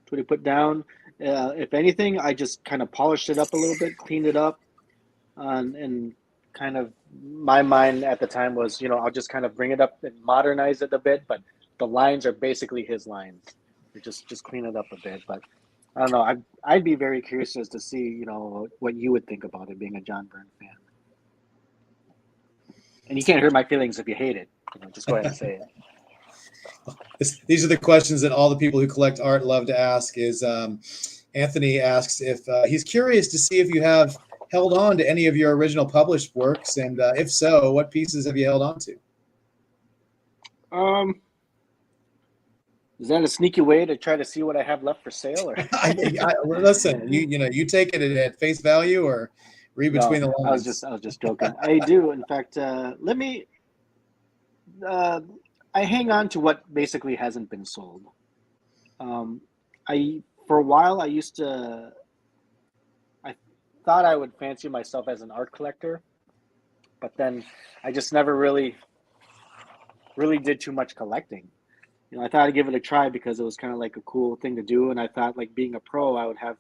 what he put down. If anything, I just kind of polished it up a little bit, cleaned it up, and kind of my mind at the time was, you know, I'll just kind of bring it up and modernize it a bit, but the lines are basically his lines. Just clean it up a bit. But I don't know. I'd be very curious as to see, you know, what you would think about it being a John Byrne fan. And you can't hurt my feelings if you hate it. You know, just go ahead and say it. These are the questions that all the people who collect art love to ask is, Anthony asks if he's curious to see if you have held on to any of your original published works, and if so, what pieces have you held on to? Is that a sneaky way to try to see what I have left for sale? Or Listen, you take it at face value or read between the lines. I was just joking. I do, in fact. Let me. I hang on to what basically hasn't been sold. For a while I thought I would fancy myself as an art collector, but then I just never really did too much collecting. I thought I'd give it a try because it was kind of like a cool thing to do, and I thought like being a pro, I would have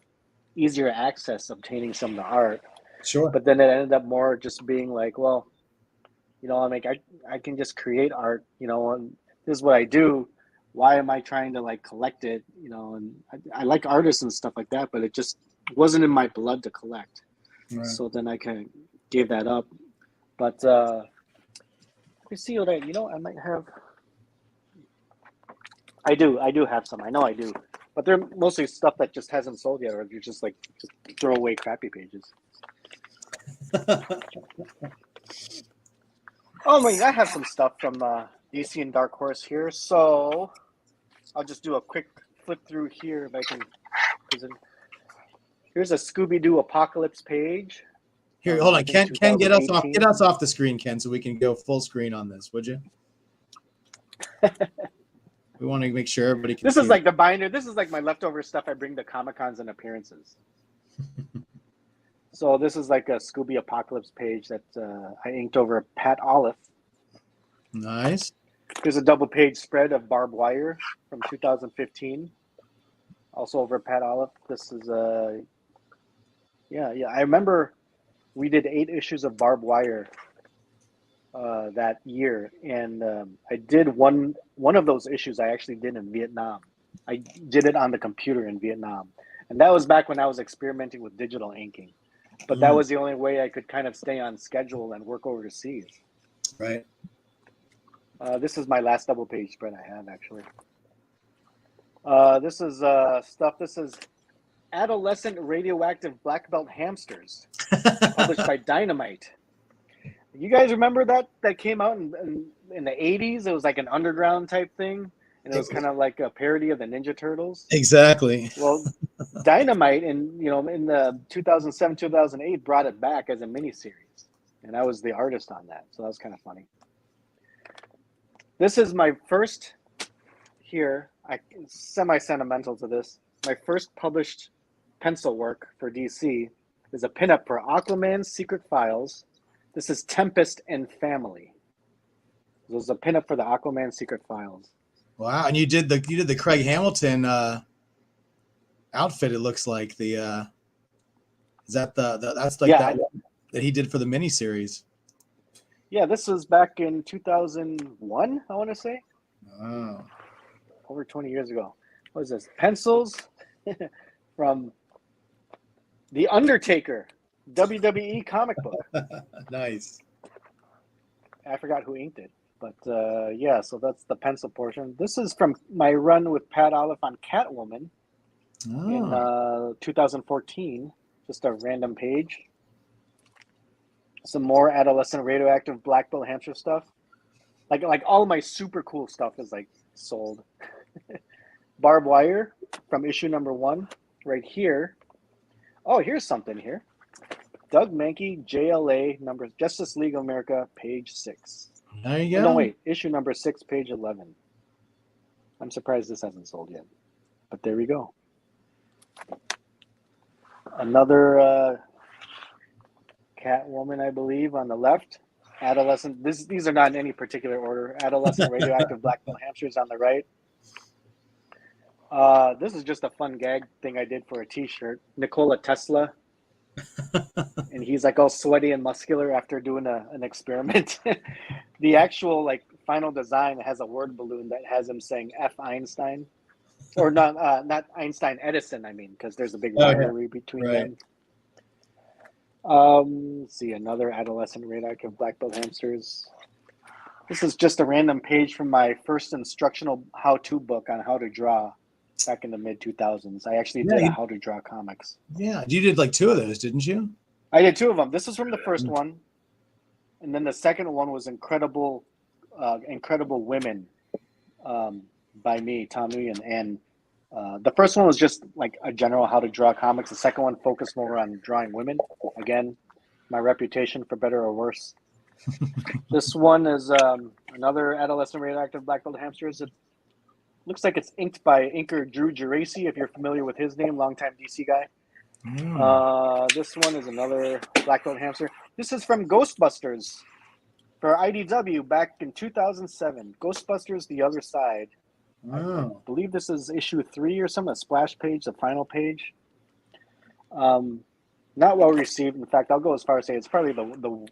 easier access obtaining some of the art. Sure. But then it ended up more just being like, well, I can just create art, and this is what I do. Why am I trying to like collect it? And I like artists and stuff like that, but it just wasn't in my blood to collect. Right. So then I kind of gave that up. But let me see what I might have. I do have some. I know I do, but they're mostly stuff that just hasn't sold yet, or you're just throw away crappy pages. Oh my! I have some stuff from DC and Dark Horse here, so I'll just do a quick flip through here if I can. Here's a Scooby-Doo Apocalypse page. Here, hold on. Ken, get us off the screen, Ken, so we can go full screen on this, would you? We want to make sure everybody can. This is like the binder. This is like my leftover stuff I bring to Comic-Cons and appearances. So this is like a Scooby Apocalypse page that I inked over Pat Olive. Nice. There's a double page spread of Barbed Wire from 2015. Also over Pat Olive. This is I remember we did 8 issues of Barbed Wire that year, and I did one of those issues I actually did in Vietnam. I did it on the computer in Vietnam, and that was back when I was experimenting with digital inking. But that was the only way I could kind of stay on schedule and work overseas. Right. This is my last double page spread I have, actually. This is stuff. This is Adolescent Radioactive Black Belt Hamsters, published by Dynamite. You guys remember that came out in the 80s? It was like an underground type thing. And it was kind of like a parody of the Ninja Turtles. Exactly. Well, Dynamite in the 2007, 2008 brought it back as a miniseries, and I was the artist on that, so that was kind of funny. This is my first semi-sentimental to this. My first published pencil work for DC is a pinup for Aquaman's Secret Files. This is Tempest and Family. This was a pinup for the Aquaman Secret Files. Wow, and you did the Craig Hamilton outfit. It looks like is that that's like that he did for the miniseries. Yeah, this was back in 2001. I want to say. Oh. Over 20 years ago. What is this? Pencils from The Undertaker, WWE comic book. Nice. I forgot who inked it. But so that's the pencil portion. This is from my run with Pat Olive on Catwoman in 2014. Just a random page. Some more Adolescent Radioactive Black Belt Hamster stuff. Like all my super cool stuff is like sold. Barbed Wire from issue number 1 right here. Oh, here's something here. Doug Mankey, JLA, Justice League of America, page 6. There you go. No, wait. Issue number 6, page 11. I'm surprised this hasn't sold yet. But there we go. Another Catwoman, I believe, on the left. Adolescent. These are not in any particular order. Adolescent Radioactive Black Belt Hamsters on the right. This is just a fun gag thing I did for a T-shirt. Nikola Tesla. And he's like all sweaty and muscular after doing an experiment. The actual like final design has a word balloon that has him saying F Einstein, or not Einstein, Edison. I mean, because there's a big rivalry between them. Let's see, another Adolescent Radioactive Black Belt Hamsters. This is just a random page from my first instructional how-to book on how to draw. back in the mid 2000s. I actually Yeah, did a you- How to Draw Comics. Yeah, you did like 2 of those, didn't you? I did 2 of them. This is from the first one, and then the second one was Incredible Women by me, Tom Nguyen. And the first one was just like a general How to Draw Comics. The second one focused more on drawing women. Again, my reputation for better or worse. This one is another adolescent radioactive black belt hamsters. It looks like it's inked by inker Drew Geraci, if you're familiar with his name, longtime DC guy. This one is another black belt hamster. This is from Ghostbusters for IDW back in 2007. Ghostbusters: The Other Side. I believe this is issue 3 or something, a splash page, the final page. Not well received. In fact, I'll go as far as say it's probably the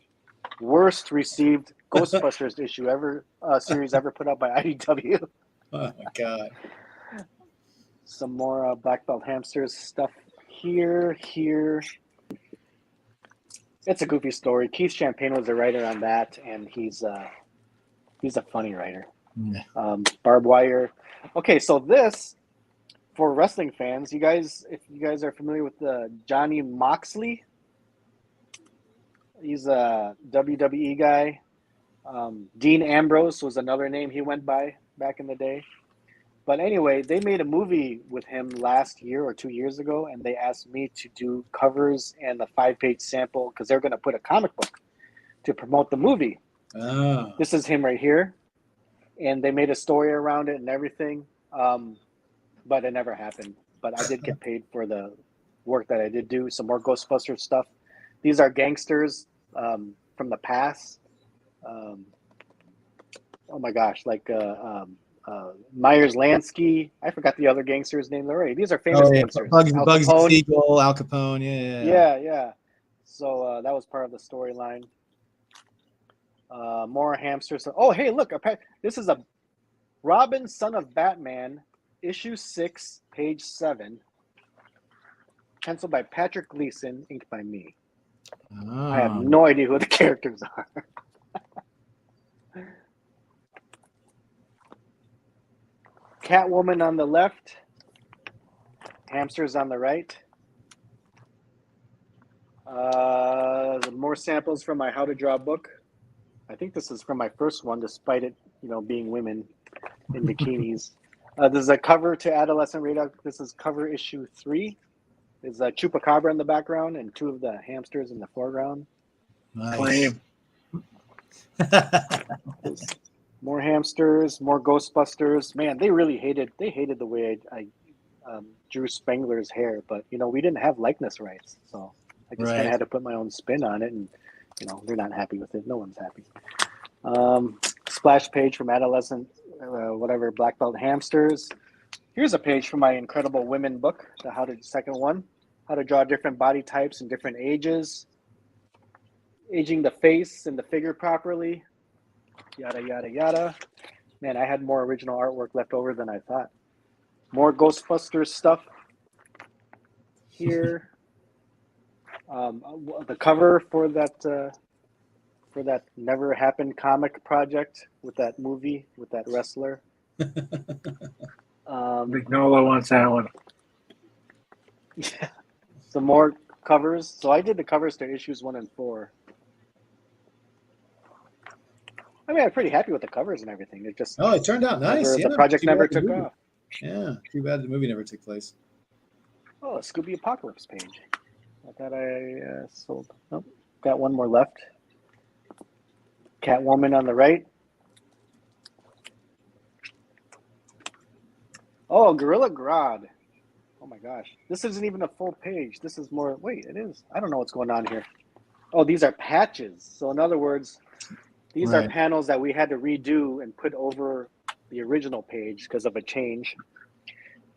worst received Ghostbusters issue ever, series ever put out by IDW. Oh my god. Some more black belt hamsters stuff here. It's a goofy story. Keith Champagne was the writer on that, and he's a funny writer. Barbed wire. Okay, so this, for wrestling fans, if you guys are familiar with Johnny Moxley, he's a WWE guy. Dean Ambrose was another name he went by back in the day. But anyway, they made a movie with him last year or 2 years ago, and they asked me to do covers and a 5-page sample because they're going to put a comic book to promote the movie. This is him right here. And they made a story around it and everything, but it never happened. But I did get paid for the work that I did do, some more Ghostbusters stuff. These are gangsters from the past. Oh my gosh, like Myers Lansky. I forgot the other gangster's name already. These are famous gangsters. Bugsy Siegel, Al Capone. Yeah. So that was part of the storyline. More hamsters. Oh, hey, look. This is a Robin, Son of Batman, issue 6, page 7. Penciled by Patrick Gleason, inked by me. I have no idea who the characters are. Catwoman on the left. Hamsters on the right. More samples from my How to Draw book. I think this is from my first one, despite it, being women in bikinis. There's a cover to Adolescent Radar. This is cover issue 3. There's a Chupacabra in the background and 2 of the hamsters in the foreground. Nice. More hamsters, more Ghostbusters. Man, they really hated the way I drew Spengler's hair, but we didn't have likeness rights, so I just kind of had to put my own spin on it, and they're not happy with it. No one's happy. Splash page from Adolescent, black belt hamsters. Here's a page from my Incredible Women book, second one, how to draw different body types and different ages, aging the face and the figure properly, yada, yada, yada. Man, I had more original artwork left over than I thought. More Ghostbusters stuff here. The cover for that Never Happened comic project with that movie, with that wrestler. Nolo wants that one. Yeah. Some more covers. So I did the covers to issues 1 and 4. I mean, I'm pretty happy with the covers and everything. It just it turned out nice. The project never took off. Yeah, too bad the movie never took place. Oh, a Scooby Apocalypse page. I thought I sold. Nope, got one more left. Catwoman on the right. Oh, Gorilla Grodd. Oh my gosh. This isn't even a full page. This is more. Wait, it is. I don't know what's going on here. Oh, these are patches. So in other words, these are panels that we had to redo and put over the original page because of a change.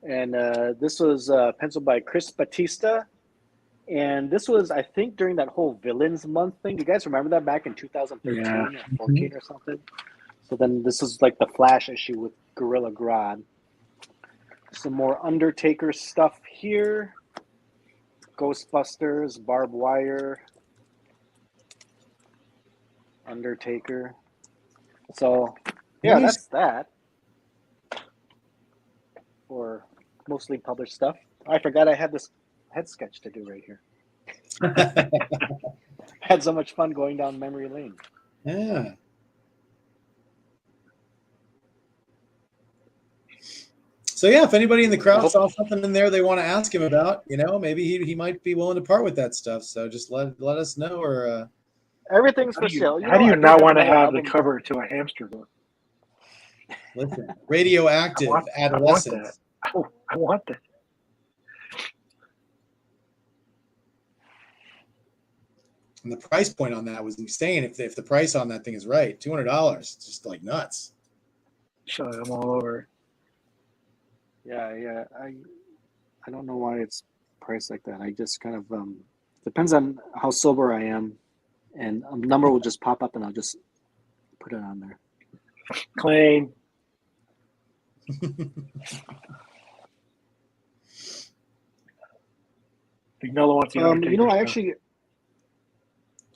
And this was penciled by Chris Batista. And this was, I think, during that whole Villains Month thing. Do you guys remember that back in 2013 or 14 or something? So then this is like the Flash issue with Gorilla Grodd. Some more Undertaker stuff here. Ghostbusters, Barbed Wire, Undertaker. So, yeah, that's that. For mostly published stuff. I forgot I had this head sketch to do right here. Had so much fun going down memory lane. Yeah. So yeah, if anybody in the crowd saw something in there they want to ask him about, maybe he might be willing to part with that stuff. So just let us know, or everything's for sale. How do you I do not want to another have the album. cover to a hamster book? listen, radioactive adolescence. I want that. And the price point on that was insane. If the price on that thing is right, $200, it's just like nuts. Show them all over. Yeah. I don't know why it's priced like that. I just kind of depends on how sober I am, and a number will just pop up, and I'll just put it on there. Claim. Vignola wants the Undertaker. I actually.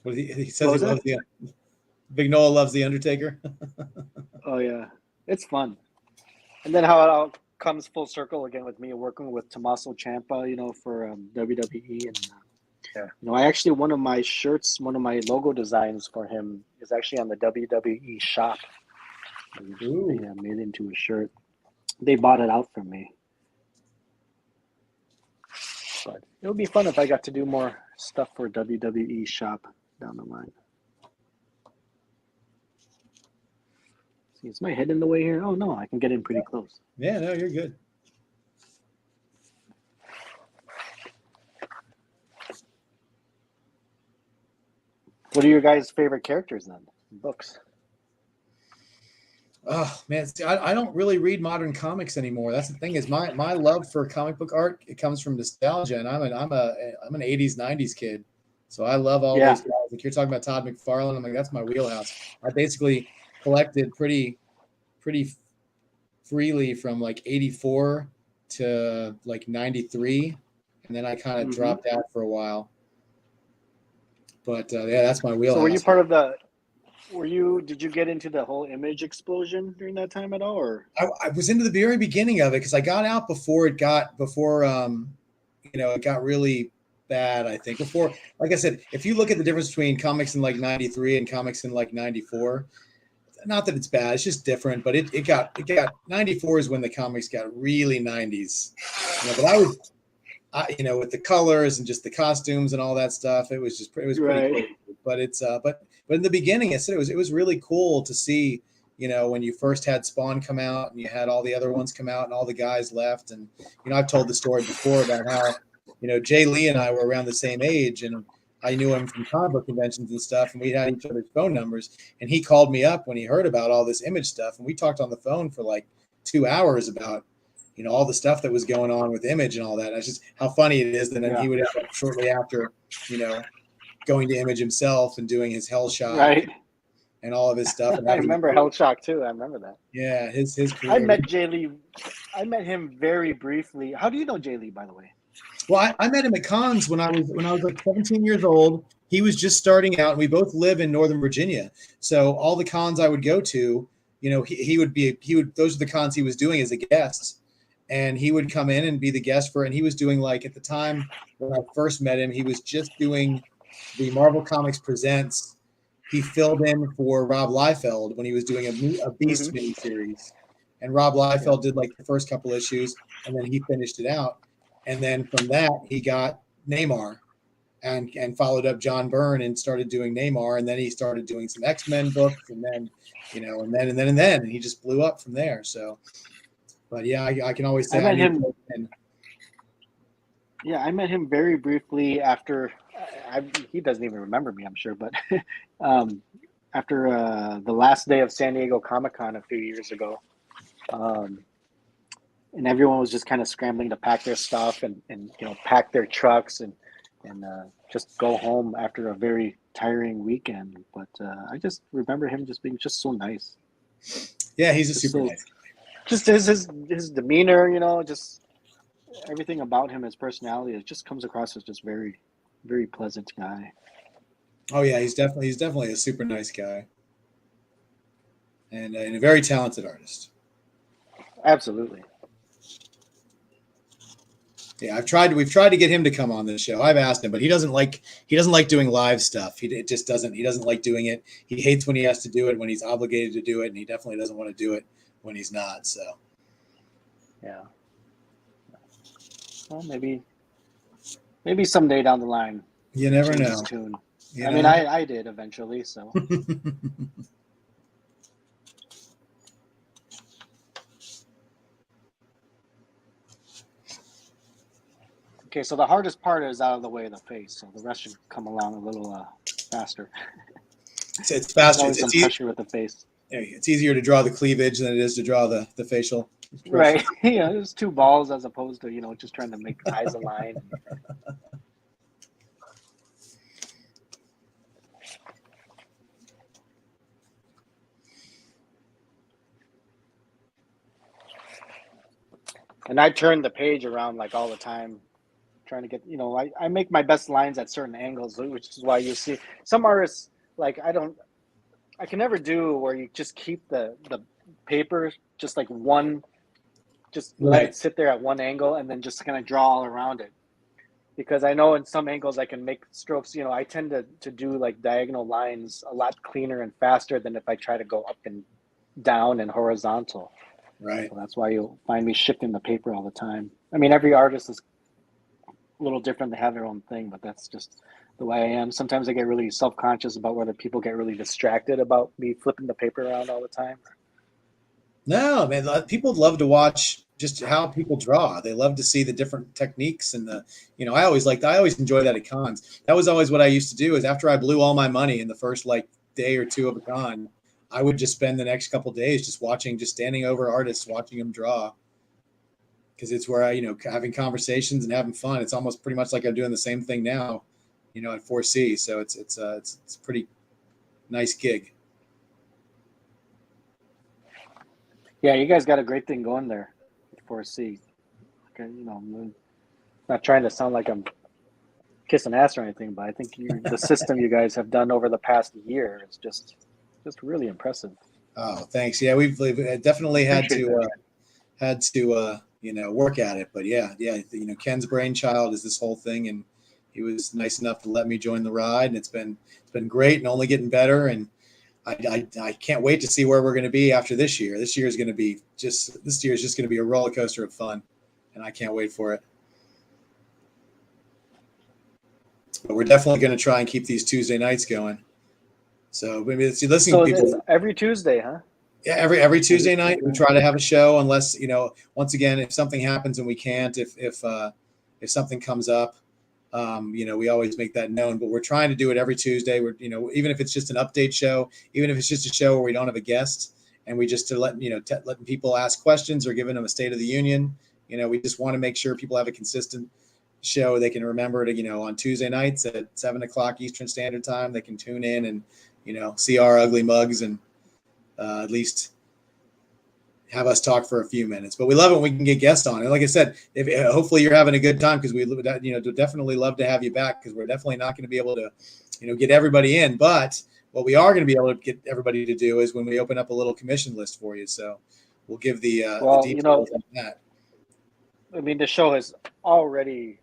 What he says he loves Big Noah loves the Undertaker. Oh yeah, it's fun. And then how it all comes full circle again with me working with Tommaso Ciampa, for WWE, and I actually one of my shirts, one of my logo designs for him is actually on the WWE shop. They made it into a shirt. They bought it out from me. But it would be fun if I got to do more stuff for WWE shop down the line. See, is my head in the way here? Oh no, I can get in pretty close. Yeah, no, you're good. What are your guys' favorite characters then? Books. Oh man, see, I don't really read modern comics anymore. That's the thing, is my love for comic book art, it comes from nostalgia, and I'm an 80s 90s kid, so I love all those guys. Like you're talking about Todd McFarlane, I'm like, that's my wheelhouse. I basically collected pretty freely from like 84 to like 93, and then I kind of dropped out for a while. But yeah, that's my wheelhouse. So were you part of the? Did you get into the whole Image explosion during that time at all, or? I was into the very beginning of it because I got out before it got really bad. I think before, like I said, if you look at the difference between comics in like 93 and comics in like 94, not that it's bad, it's just different. But it got 94 is when the comics got really 90s. But I was, with the colors and just the costumes and all that stuff, it was pretty cool. But it's but in the beginning, I said it was really cool to see, when you first had Spawn come out and you had all the other ones come out and all the guys left. And, I've told the story before about how, Jay Lee and I were around the same age, and I knew him from comic book conventions and stuff, and we had each other's phone numbers. And he called me up when he heard about all this Image stuff, and we talked on the phone for like 2 hours about, all the stuff that was going on with Image and all that. It's just how funny it is that then he would end up shortly after, going to Image himself and doing his Hell Shock and all of his stuff. And I remember Hell Shock too. I remember that. Yeah, his career. I met Jay Lee. I met him very briefly. How do you know Jay Lee, by the way? Well, I met him at cons when I was like 17 years old. He was just starting out, and we both live in Northern Virginia. So all the cons I would go to, he would those are the cons he was doing as a guest. And he would come in and be the guest and he was doing, like, at the time when I first met him, he was just doing the Marvel Comics Presents. He filled in for Rob Liefeld when he was doing a Beast miniseries. And Rob Liefeld did like the first couple issues, and then he finished it out. And then from that, he got Namor and followed up John Byrne and started doing Namor. And then he started doing some X-Men books, and then, and he just blew up from there. So, but yeah, I can always say I met him. Yeah, I met him very briefly after. He doesn't even remember me, I'm sure, but after the last day of San Diego Comic-Con a few years ago, and everyone was just kind of scrambling to pack their stuff and pack their trucks and just go home after a very tiring weekend. But I just remember him just being just so nice. Yeah, he's a super nice guy. Just his demeanor, just everything about him, his personality, it just comes across as just very, very pleasant guy. Oh yeah, he's definitely a super nice guy, and a very talented artist. Absolutely. Yeah, we've tried to get him to come on this show. I've asked him, but he doesn't like doing live stuff. He doesn't like doing it. He hates when he has to do it, when he's obligated to do it, and he definitely doesn't want to do it when he's not. So Yeah. Well, maybe someday down the line. you never change know. his tune. You I know? mean, I did eventually. So okay. So the hardest part is out of the way of the face. So the rest should come along a little faster. It's faster. Always some pressure with the face. It's easier to draw the cleavage than it is to draw the facial expression. Right. Yeah. There's two balls as opposed to just trying to make eyes align. And I turn the page around like all the time, trying to get, I make my best lines at certain angles, which is why you see some artists, like I can never do where you just keep the paper just like one, just let it sit there at one angle and then just kind of draw all around it. Because I know in some angles I can make strokes, I tend to do like diagonal lines a lot cleaner and faster than if I try to go up and down and horizontal. Right. So that's why you'll find me shifting the paper all the time. I mean, every artist is a little different. They have their own thing, but that's just the way I am. Sometimes I get really self-conscious about whether people get really distracted about me flipping the paper around all the time. No, man, people love to watch just how people draw. They love to see the different techniques and I always enjoy that at cons. That was always what I used to do is after I blew all my money in the first like day or two of a con, I would just spend the next couple of days just standing over artists, watching them draw. Because it's where having conversations and having fun. It's almost pretty much like I'm doing the same thing now, at 4C. So it's a pretty nice gig. Yeah, you guys got a great thing going there at 4C. Okay, I'm not trying to sound like I'm kissing ass or anything, but I think the system you guys have done over the past year is just really impressive. Oh, thanks. Yeah, we've definitely had to work at it, but yeah. Ken's brainchild is this whole thing, and he was nice enough to let me join the ride, and it's been great and only getting better. And I can't wait to see where we're going to be after this year. This year is just going to be a roller coaster of fun, and I can't wait for it. But we're definitely going to try and keep these Tuesday nights going. So maybe listening to people. It's every Tuesday, huh? Yeah, every Tuesday night we try to have a show, unless once again, if something happens and we can't, if something comes up, we always make that known. But we're trying to do it every Tuesday. We're even if it's just an update show, even if it's just a show where we don't have a guest, and we just letting people ask questions or giving them a State of the Union. We just want to make sure people have a consistent show they can remember to on Tuesday nights at 7:00 Eastern Standard Time. They can tune in and see our ugly mugs and at least have us talk for a few minutes. But we love it when we can get guests on. And like I said, hopefully you're having a good time, because we definitely love to have you back, because we're definitely not going to be able to get everybody in. But what we are going to be able to get everybody to do is when we open up a little commission list for you. So we'll give the details on that. I mean, the show has already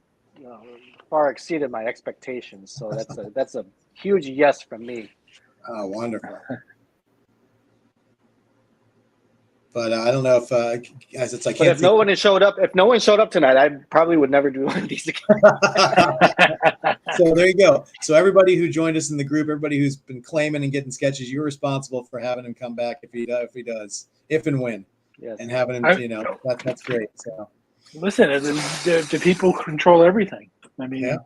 far exceeded my expectations. So that's a huge yes from me. Oh, wonderful. But I don't know if guys, it's like. But if no one showed up tonight, I probably would never do one of these again. So there you go. So everybody who joined us in the group, everybody who's been claiming and getting sketches, you're responsible for having him come back if he does, if and when. Yes. And having him, that's great. So listen, the people control everything. I mean,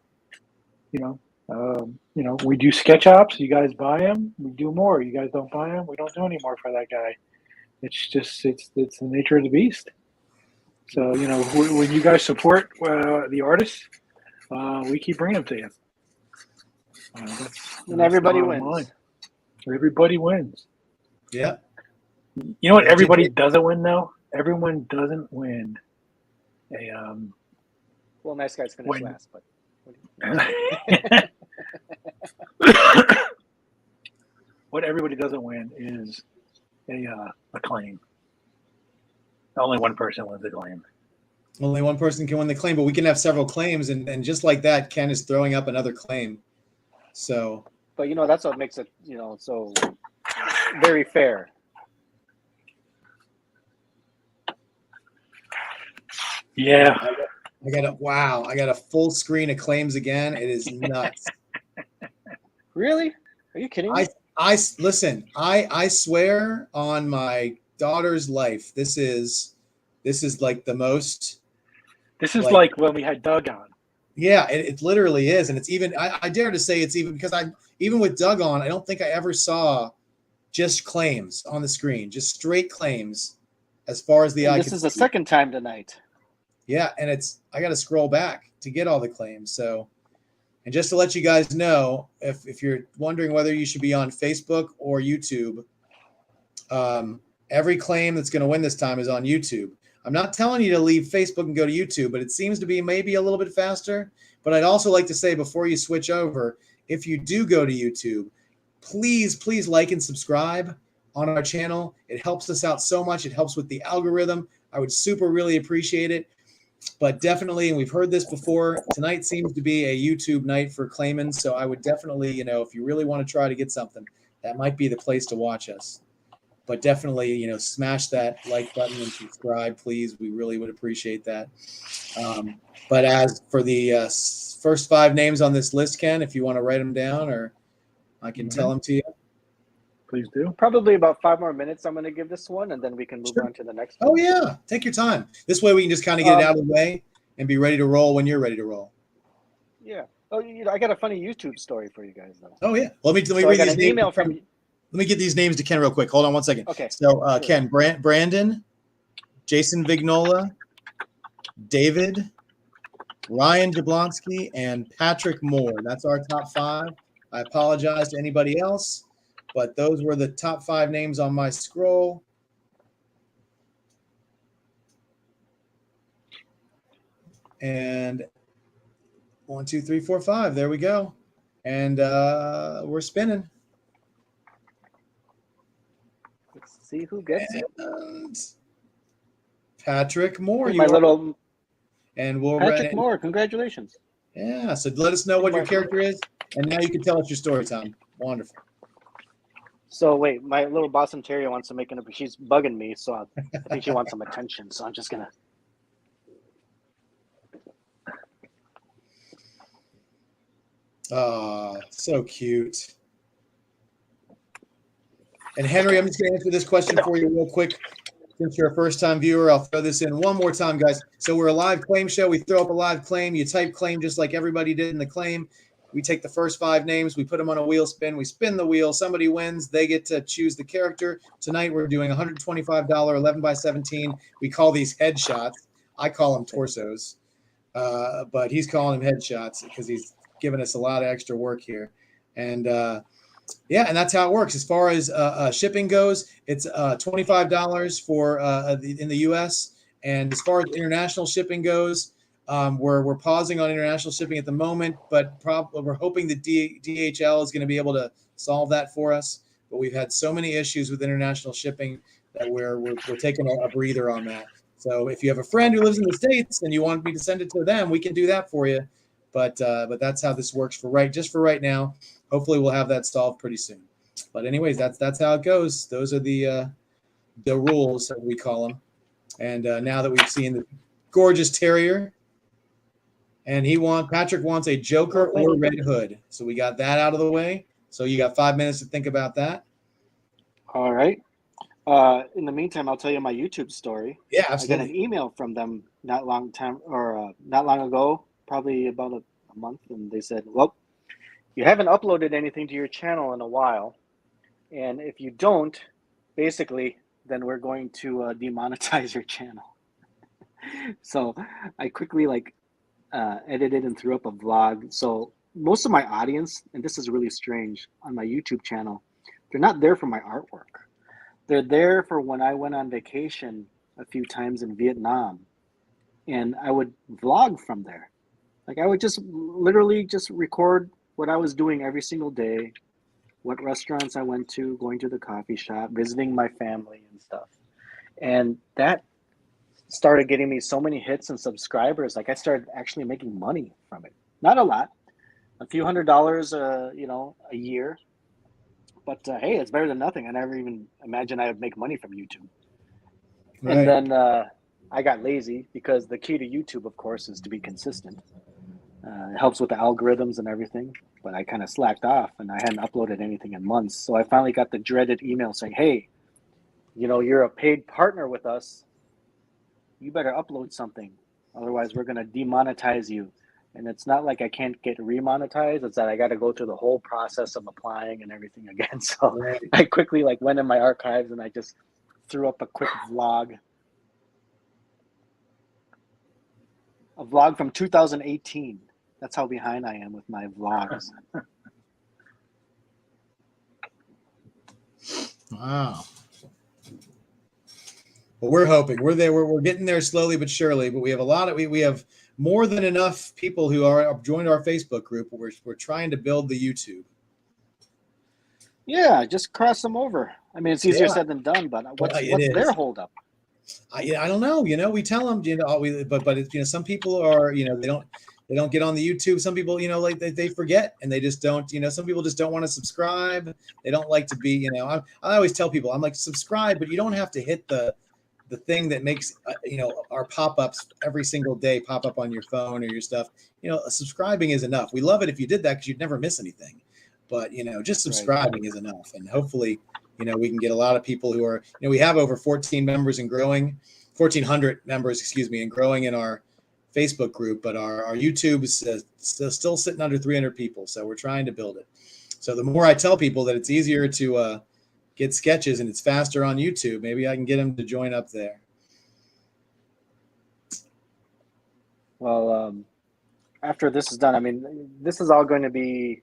we do sketch ops. You guys buy them. We do more. You guys don't buy them. We don't do any more for that guy. It's just it's the nature of the beast. So when you guys support the artists, we keep bringing them to you. And everybody wins. Everybody wins. Yeah. You know what? Everybody doesn't win though. Everyone doesn't win. Well, nice guys finish last, but. What everybody doesn't win is a claim. Only one person wins a claim. Only one person can win the claim, but we can have several claims, and just like that, Ken is throwing up another claim. So, But that's what makes it so very fair. Yeah. I got a full screen of claims again. It is nuts. Really? Are you kidding me? I listen. I swear on my daughter's life. This is like the most. This is like when we had Doug on. Yeah, it literally is, and it's even. I dare to say it's even because even with Doug on, I don't think I ever saw just claims on the screen, just straight claims, as far as the eye. This is the second time tonight. Yeah, and I got to scroll back to get all the claims. So, and just to let you guys know, if you're wondering whether you should be on Facebook or YouTube, every claim that's going to win this time is on YouTube. I'm not telling you to leave Facebook and go to YouTube, but it seems to be maybe a little bit faster. But I'd also like to say before you switch over, if you do go to YouTube, please like and subscribe on our channel. It helps us out so much. It helps with the algorithm. I would really appreciate it. But definitely, and we've heard this before, tonight seems to be a YouTube night for claimants. So I would definitely, if you really want to try to get something, that might be the place to watch us. But definitely, smash that like button and subscribe, please. We really would appreciate that. But as for the first 5 names on this list, Ken, if you want to write them down, or I can tell them to you. Please do. Probably about 5 more minutes. I'm going to give this one, and then we can move on to the next one. Oh yeah, take your time. This way we can just kind of get it out of the way and be ready to roll when you're ready to roll. Yeah. Oh, I got a funny YouTube story for you guys, though. Oh yeah. Let me So read I got these an names. email from. Let me get these names to Ken real quick. Hold on one second. Okay. So Sure. Ken, Brandon, Jason Vignola, David, Ryan Jablonski, and Patrick Moore. That's our top 5. I apologize to anybody else, but those were the top 5 names on my scroll. And 1, 2, 3, 4, 5. There we go. And we're spinning. Let's see who gets it. And Patrick Moore. My little and we'll Patrick Moore. Congratulations. Yeah. So let us know what your character is, and now you can tell us your story, Tom. Wonderful. So wait, my little Boston Terrier wants to make an. She's bugging me, so I think she wants some attention. So I'm just gonna. Oh, so cute. And Henry, I'm just going to answer this question for you real quick. Since you're a first-time viewer, I'll throw this in one more time, guys. So we're a live claim show. We throw up a live claim. You type claim just like everybody did in the claim. We take the first 5 names. We put them on a wheel spin. We spin the wheel. Somebody wins. They get to choose the character. Tonight we're doing $125 11x17. We call these headshots. I call them torsos. But he's calling them headshots because he's giving us a lot of extra work here. And yeah, and that's how it works. As far as shipping goes, it's $25 for in the U.S. And as far as international shipping goes, we're pausing on international shipping at the moment, but we're hoping that DHL is going to be able to solve that for us. But we've had so many issues with international shipping that we're taking a breather on that. So if you have a friend who lives in the States and you want me to send it to them, we can do that for you. But that's how this works for right now. Hopefully we'll have that solved pretty soon. But anyways, that's how it goes. Those are the rules that we call them. And now that we've seen the gorgeous terrier, and Patrick wants a Joker or Red Hood. So we got that out of the way. So you got 5 minutes to think about that. All right. In the meantime, I'll tell you my YouTube story. Yeah, absolutely. I got an email from them not long ago, probably about a month, and they said, well, you haven't uploaded anything to your channel in a while, and if you don't, basically, then we're going to demonetize your channel. So I quickly edited and threw up a vlog. So most of my audience, and this is really strange, on my YouTube channel, they're not there for my artwork. They're there for when I went on vacation a few times in Vietnam, and I would vlog from there. Like I would just literally just record what I was doing every single day, what restaurants I went to, going to the coffee shop, visiting my family and stuff. And that started getting me so many hits and subscribers. Like I started actually making money from it. Not a lot, a few $100s, a year. But hey, it's better than nothing. I never even imagined I would make money from YouTube. Right. And then I got lazy because the key to YouTube, of course, is to be consistent. It helps with the algorithms and everything. But I kind of slacked off and I hadn't uploaded anything in months. So I finally got the dreaded email saying, hey, you're a paid partner with us. You better upload something. Otherwise, we're going to demonetize you. And it's not like I can't get remonetized. It's that I got to go through the whole process of applying and everything again. So Right. I quickly went in my archives and I just threw up a quick vlog. A vlog from 2018. That's how behind I am with my vlogs. Wow. Well, we're hoping we're there. We're getting there slowly but surely. But we have a lot of we have more than enough people who are joined our Facebook group. We're trying to build the YouTube. Yeah, just cross them over. I mean, it's easier said than done. But what's It their is. holdup? I don't know. We tell them. But it's, some people are. They don't get on the YouTube. Some people, like they forget and they just don't. Some people just don't want to subscribe. They don't like to be. I always tell people, I'm like, subscribe, but you don't have to hit the thing that makes our pop-ups every single day pop up on your phone or your stuff. Subscribing is enough. We love it if you did that because you'd never miss anything. But just subscribing is enough, and hopefully we can get a lot of people who are we have over 14 members and growing, 1,400 members, excuse me, and growing in our Facebook group. But our YouTube is still sitting under 300 people, so we're trying to build it. So the more I tell people that it's easier to get sketches and it's faster on YouTube, maybe I can get them to join up there. Well, after this is done, I mean, this is all going to be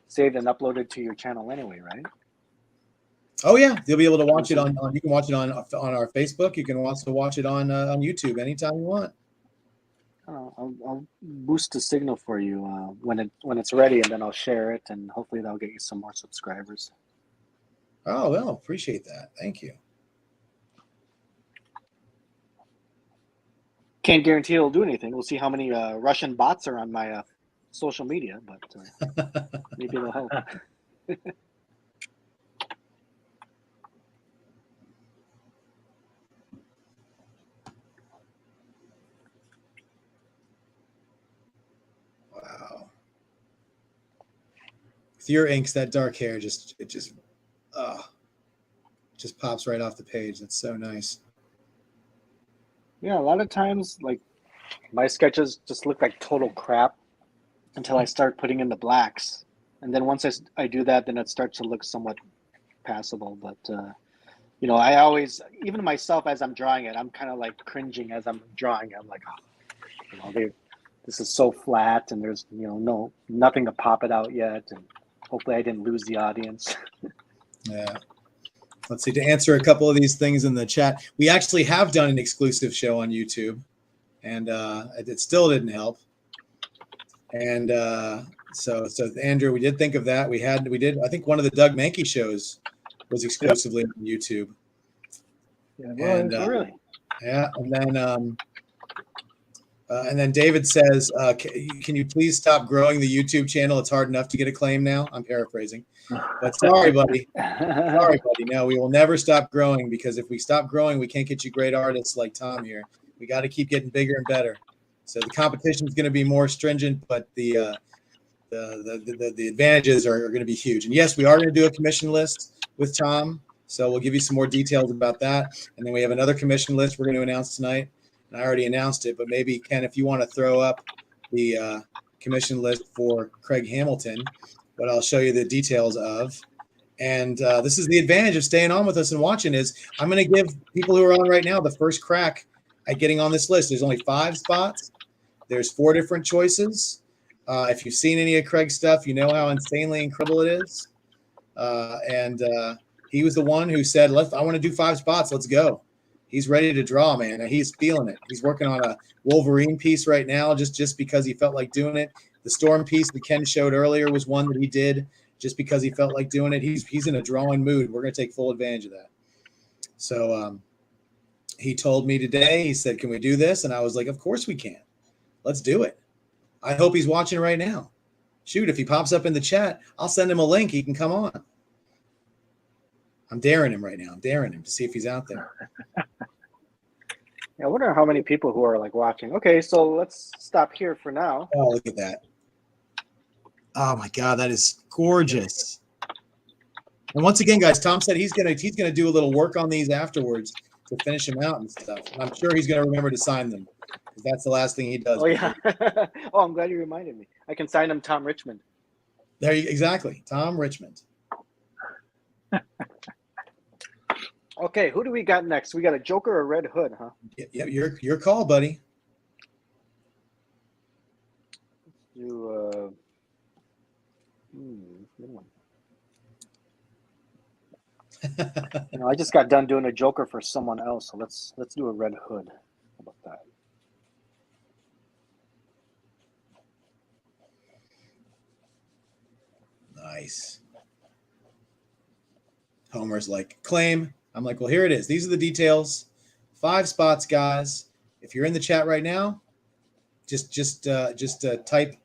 saved and uploaded to your channel anyway, right? Oh yeah, you'll be able to watch it on you can watch it on our Facebook. You can also watch it on YouTube anytime you want. I'll boost the signal for you when it's ready, and then I'll share it, and hopefully that'll get you some more subscribers. Oh, well, appreciate that. Thank you. Can't guarantee it'll do anything. We'll see how many Russian bots are on my social media, but maybe it'll help. Wow. With your inks, that dark hair just pops right off the page. That's so nice. Yeah, a lot of times, like, my sketches just look like total crap until I start putting in the blacks. And then once I do that, then it starts to look somewhat passable. But, I always, even myself as I'm drawing it, I'm kind of like cringing as I'm drawing it. I'm like, this is so flat and there's, nothing to pop it out yet. And hopefully I didn't lose the audience. Yeah. Let's see, to answer a couple of these things in the chat, we actually have done an exclusive show on YouTube, and it still didn't help. And so Andrew, we did think of that. We did. I think one of the Doug Mankey shows was exclusively on YouTube. Yeah, well, And really? yeah, and then David says, "Can you please stop growing the YouTube channel? It's hard enough to get acclaim now." I'm paraphrasing, but sorry, buddy. Sorry, buddy. No, we will never stop growing, because if we stop growing, we can't get you great artists like Tom here. We got to keep getting bigger and better. So the competition is going to be more stringent, but the advantages are going to be huge. And yes, we are going to do a commission list with Tom. So we'll give you some more details about that. And then we have another commission list we're going to announce tonight. And I already announced it, but maybe, Ken, if you want to throw up the commission list for Craig Hamilton, what I'll show you the details of. And this is the advantage of staying on with us and watching, is I'm going to give people who are on right now the first crack at getting on this list. There's only 5 spots. There's 4 different choices. If you've seen any of Craig's stuff, you know how insanely incredible it is. And he was the one who said, I want to do 5 spots. Let's go. He's ready to draw, man. He's feeling it. He's working on a Wolverine piece right now just because he felt like doing it. The Storm piece that Ken showed earlier was one that he did just because he felt like doing it. He's in a drawing mood. We're going to take full advantage of that. So he told me today, he said, can we do this? And I was like, of course we can. Let's do it. I hope he's watching right now. Shoot, if he pops up in the chat, I'll send him a link. He can come on. I'm daring him right now. I'm daring him to see if he's out there. I wonder how many people who are like watching. Okay, so let's stop here for now. Oh, look at that. Oh my God, that is gorgeous. And once again, guys, Tom said he's gonna do a little work on these afterwards to finish them out and stuff. And I'm sure he's gonna remember to sign them, because that's the last thing he does. Oh yeah. Oh, I'm glad you reminded me. I can sign him Tom Richmond. There you exactly, Tom Richmond. Okay, who do we got next? We got a Joker or Red Hood, huh? Yeah, your call, buddy. You good one. I just got done doing a Joker for someone else, so let's do a Red Hood. How about that? Nice. Homer's like, claim. I'm like, well, here it is. These are the details. 5 spots, guys. If you're in the chat right now, just type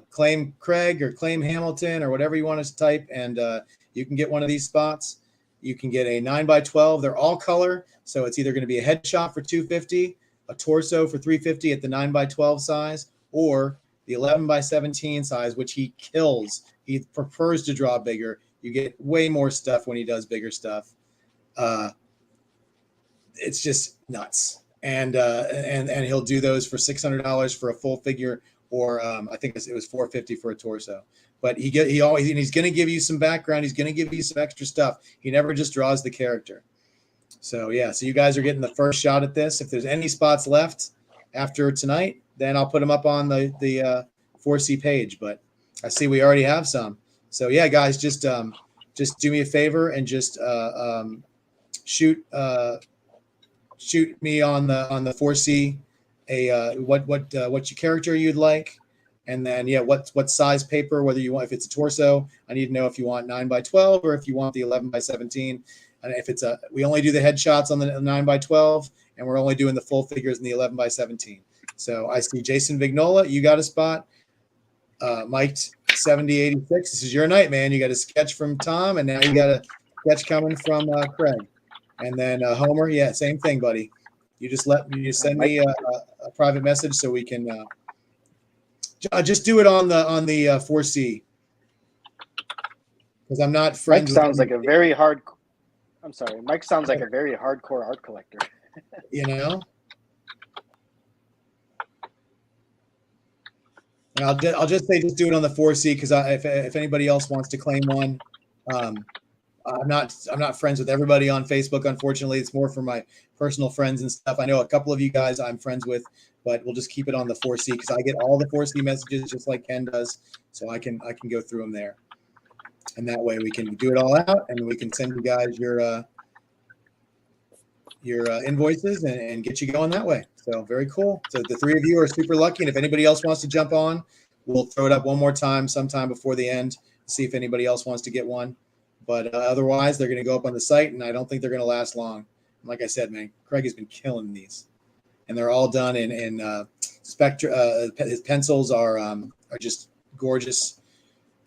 claim Craig or claim Hamilton or whatever you want us to type, and you can get one of these spots. You can get a 9x12. They're all color, so it's either going to be a headshot for $250, a torso for $350 at the 9x12 size, or the 11x17 size, which he kills. He prefers to draw bigger. You get way more stuff when he does bigger stuff. It's just nuts. And he'll do those for $600 for a full figure, or I think it was $450 for a torso. But he's going to give you some background. He's going to give you some extra stuff. He never just draws the character. So yeah, so you guys are getting the first shot at this. If there's any spots left after tonight, then I'll put them up on the 4C page. But I see we already have some. So yeah, guys, just do me a favor and just shoot me on the 4C what your character you'd like, and then what size paper, whether you want, if it's a torso, I need to know if you want 9x12 or if you want the 11x17. And if it's we only do the headshots on the 9x12, and we're only doing the full figures in the 11x17. So I see Jason Vignola, you got a spot. Mike 7086, this is your night, man. You got a sketch from Tom, and now you got a sketch coming from Craig. And then Homer, yeah, same thing, buddy. You send me a private message so we can just do it on the 4C, because I'm not friends. Mike sounds like a very hard. I'm sorry, Mike sounds like a very hardcore art collector. You know. And I'll just say, just do it on the 4C, because if anybody else wants to claim one, I'm not friends with everybody on Facebook. Unfortunately, it's more for my personal friends and stuff. I know a couple of you guys I'm friends with, but we'll just keep it on the 4C, because I get all the 4C messages just like Ken does, so I can go through them there, and that way we can do it all out, and we can send you guys your invoices and get you going that way. So very cool. So the 3 of you are super lucky, and if anybody else wants to jump on, we'll throw it up one more time sometime before the end, see if anybody else wants to get one. But otherwise, they're going to go up on the site, and I don't think they're going to last long. Like I said, man, Craig has been killing these, and they're all done in Spectra. His pencils are just gorgeous,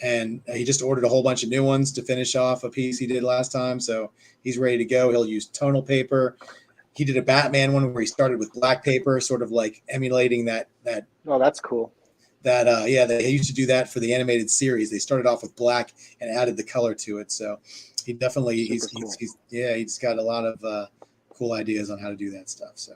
and he just ordered a whole bunch of new ones to finish off a piece he did last time. So he's ready to go. He'll use tonal paper. He did a Batman one where he started with black paper, sort of like emulating that. Oh, that's cool. They used to do that for the animated series. They started off with black and added the color to it. So he definitely he's got a lot of cool ideas on how to do that stuff. So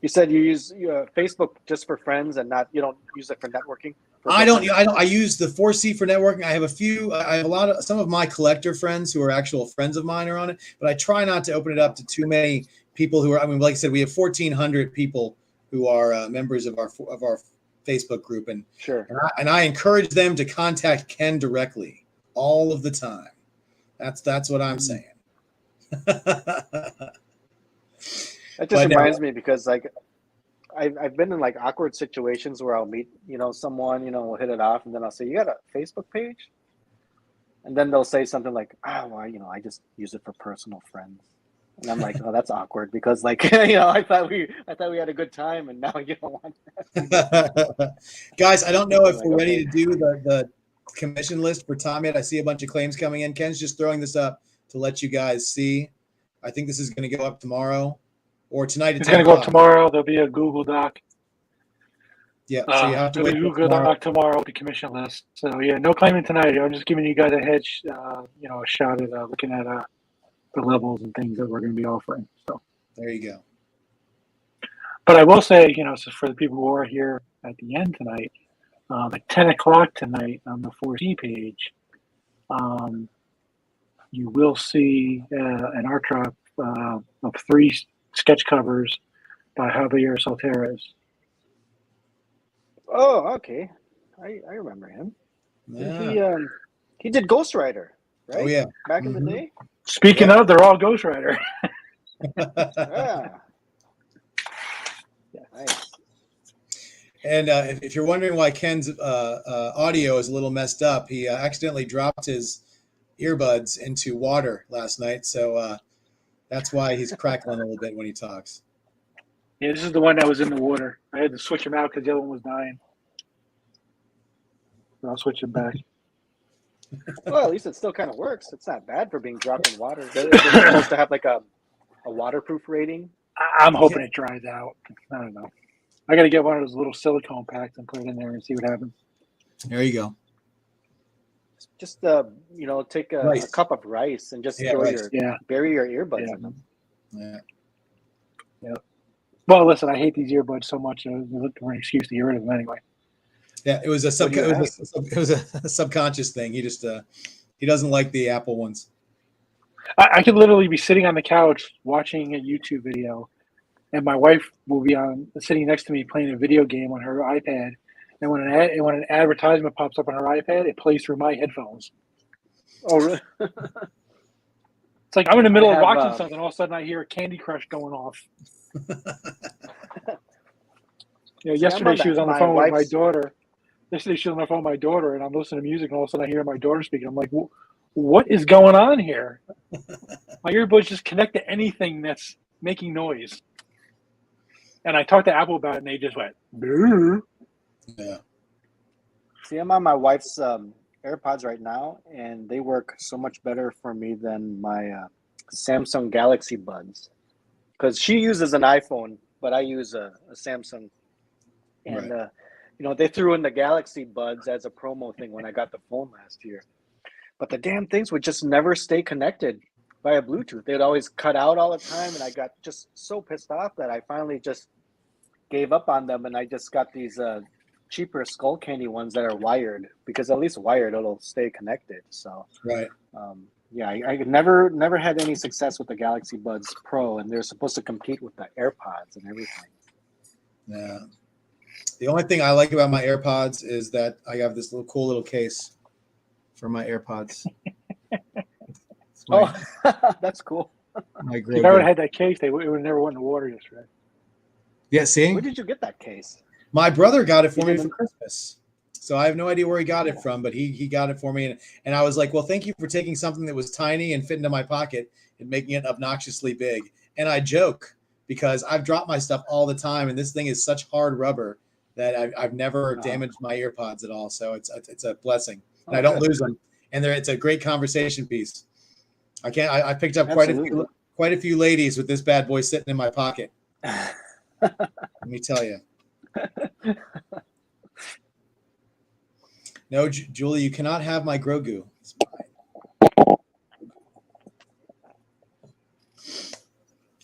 you said you use Facebook just for friends and you don't use it for networking? I use the 4C for networking. I have some of my collector friends who are actual friends of mine are on it, but I try not to open it up to too many people who are, like I said, we have 1,400 people who are members of our Facebook group, and sure. And I encourage them to contact Ken directly all of the time. That's what I'm saying. That just reminds me, because like I've been in like awkward situations where I'll meet someone, we'll hit it off, and then I'll say, you got a Facebook page? And then they'll say something like, "Oh, well, I just use it for personal friends." And I'm like, "Oh, that's awkward because, like, I thought we had a good time, and now you don't want that." Guys, I don't know if Like, we're ready okay. to do the commission list for Tom yet. I see a bunch of claims coming in. Ken's just throwing this up to let you guys see. I think this is going to go up tomorrow or tonight at It's 10 going to go up o'clock. tomorrow. There'll be a Google Doc. Yeah, so you have to There'll wait be a till Google tomorrow. Doc tomorrow with the commission list. So yeah, no claiming tonight. I'm just giving you guys a hedge, a shot at looking at the levels and things that we're going to be offering. So There you go. but I will say, so for the people who are here at the end tonight, at 10 o'clock tonight on the 4C page, you will see an art drop of 3 sketch covers by Javier Solteres. Oh, okay. I remember him. Yeah. He did Ghost Rider, right? Oh, yeah. Back in the day. Speaking of, they're all Ghost Rider. Yeah. Nice. And if you're wondering why Ken's audio is a little messed up, he accidentally dropped his earbuds into water last night. So that's why he's crackling a little bit when he talks. Yeah, this is the one that was in the water. I had to switch him out because the other one was dying. So I'll switch him back. Well, at least it still kind of works. It's not bad for being dropped in water. Is it supposed to have like a waterproof rating? I'm hoping it dries out. I don't know. I got to get one of those little silicone packs and put it in there and see what happens. There you go. Just take a cup of rice and just bury your earbuds in them. Yeah. Well, listen, I hate these earbuds so much. I was looking for an excuse to get rid of them anyway. Yeah, it was a subconscious thing. He just he doesn't like the Apple ones. I could literally be sitting on the couch watching a YouTube video, and my wife will be sitting next to me playing a video game on her iPad. And when an advertisement pops up on her iPad, it plays through my headphones. Oh, really? It's like I'm in the middle of watching something, all of a sudden I hear Candy Crush going off. Yesterday she was on the phone with my daughter. Yesterday she was on the phone with my daughter, and I'm listening to music, and all of a sudden I hear my daughter speaking. I'm like, what is going on here? My earbuds just connect to anything that's making noise. And I talked to Apple about it, and they just went, "Boo." Yeah. See, I'm on my wife's AirPods right now, and they work so much better for me than my Samsung Galaxy Buds. Because she uses an iPhone, but I use a Samsung. And, they threw in the Galaxy Buds as a promo thing when I got the phone last year. But the damn things would just never stay connected via Bluetooth. They'd always cut out all the time, and I got just so pissed off that I finally just gave up on them, and I just got these cheaper Skull Candy ones that are wired, because at least wired it'll stay connected. So I never had any success with the Galaxy Buds Pro, and they're supposed to compete with the AirPods and everything. Yeah. The only thing I like about my AirPods is that I have this cool little case for my AirPods. That's cool. If I would have had that case, it would have never went in the water yesterday. Yeah, see? Where did you get that case? My brother got it for me for Christmas. So I have no idea where he got it from, but he got it for me. And I was like, well, thank you for taking something that was tiny and fit into my pocket and making it obnoxiously big. And I joke because I've dropped my stuff all the time, and this thing is such hard rubber that I've never damaged my earpods at all. So it's a blessing. And I don't lose them. And it's a great conversation piece. I picked up quite a few ladies with this bad boy sitting in my pocket. Let me tell you. No, Julie, you cannot have my Grogu. It's mine.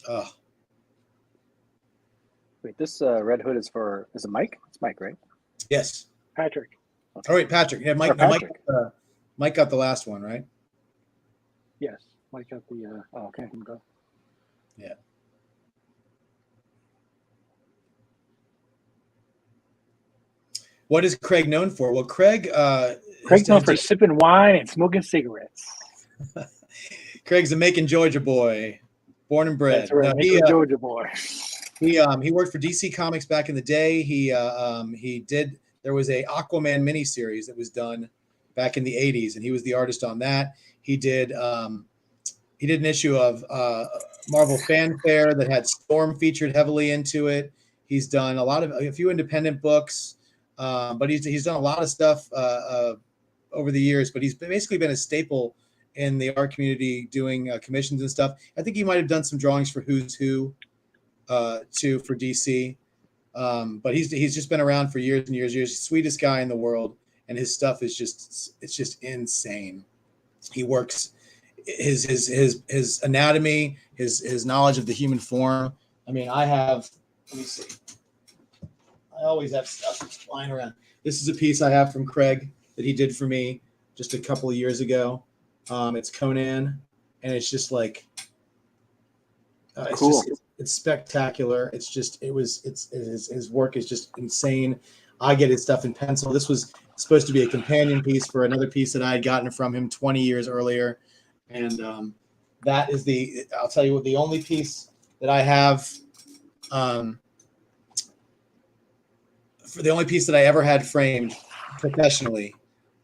Oh. Wait, this Red Hood is it Mike? It's Mike, right? Yes. Patrick. Okay. All right, Patrick. Yeah, Mike got the last one, right? Yes. Mike got the okay. Yeah. What is Craig known for? Well, Craig's known for sipping wine and smoking cigarettes. Craig's a Macon, Georgia boy, born and bred. That's right, Macon, Georgia boy. He worked for DC Comics back in the day. There was a Aquaman miniseries that was done back in the 80s, and he was the artist on that. He did an issue of Marvel Fanfare that had Storm featured heavily into it. He's done a few independent books, but he's done a lot of stuff over the years. But he's basically been a staple in the art community, doing commissions and stuff. I think he might have done some drawings for Who's Who too, for DC. But he's just been around for years and years. Sweetest guy in the world, and his stuff is just insane. He works his anatomy, his knowledge of the human form. I mean, let me see. I always have stuff flying around. This is a piece I have from Craig that he did for me just a couple of years ago. It's Conan, and it's just like Cool. It's spectacular. His work is just insane. I get his stuff in pencil. This was supposed to be a companion piece for another piece that I had gotten from him 20 years earlier. And that is I'll tell you what, the only piece that I have, for the only piece that I ever had framed professionally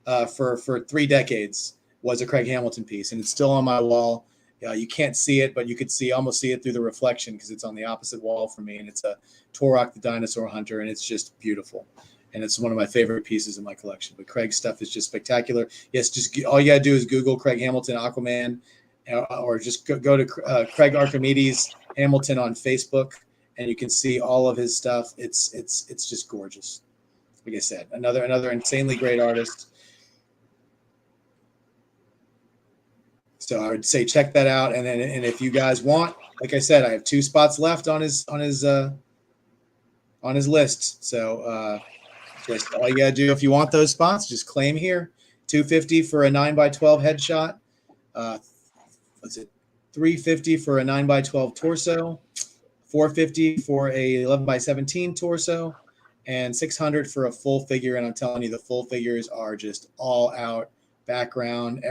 for 3 decades was a Craig Hamilton piece. And it's still on my wall. You can't see it, but you could almost see it through the reflection because it's on the opposite wall from me. And it's a Turok the Dinosaur Hunter, and it's just beautiful. And it's one of my favorite pieces in my collection. But Craig's stuff is just spectacular. Yes, just all you got to do is Google Craig Hamilton Aquaman, or just go to Craig Archimedes Hamilton on Facebook, and you can see all of his stuff. It's just gorgeous. Like I said, another insanely great artist. So I would say check that out, and if you guys want, like I said, I have 2 spots left on his list. So just all you gotta do, if you want those spots, just claim here. $250 for a 9x12 headshot. What's it? $350 for a 9x12 torso. $450 for a 11x17 torso, and $600 for a full figure. And I'm telling you, the full figures are just all out background.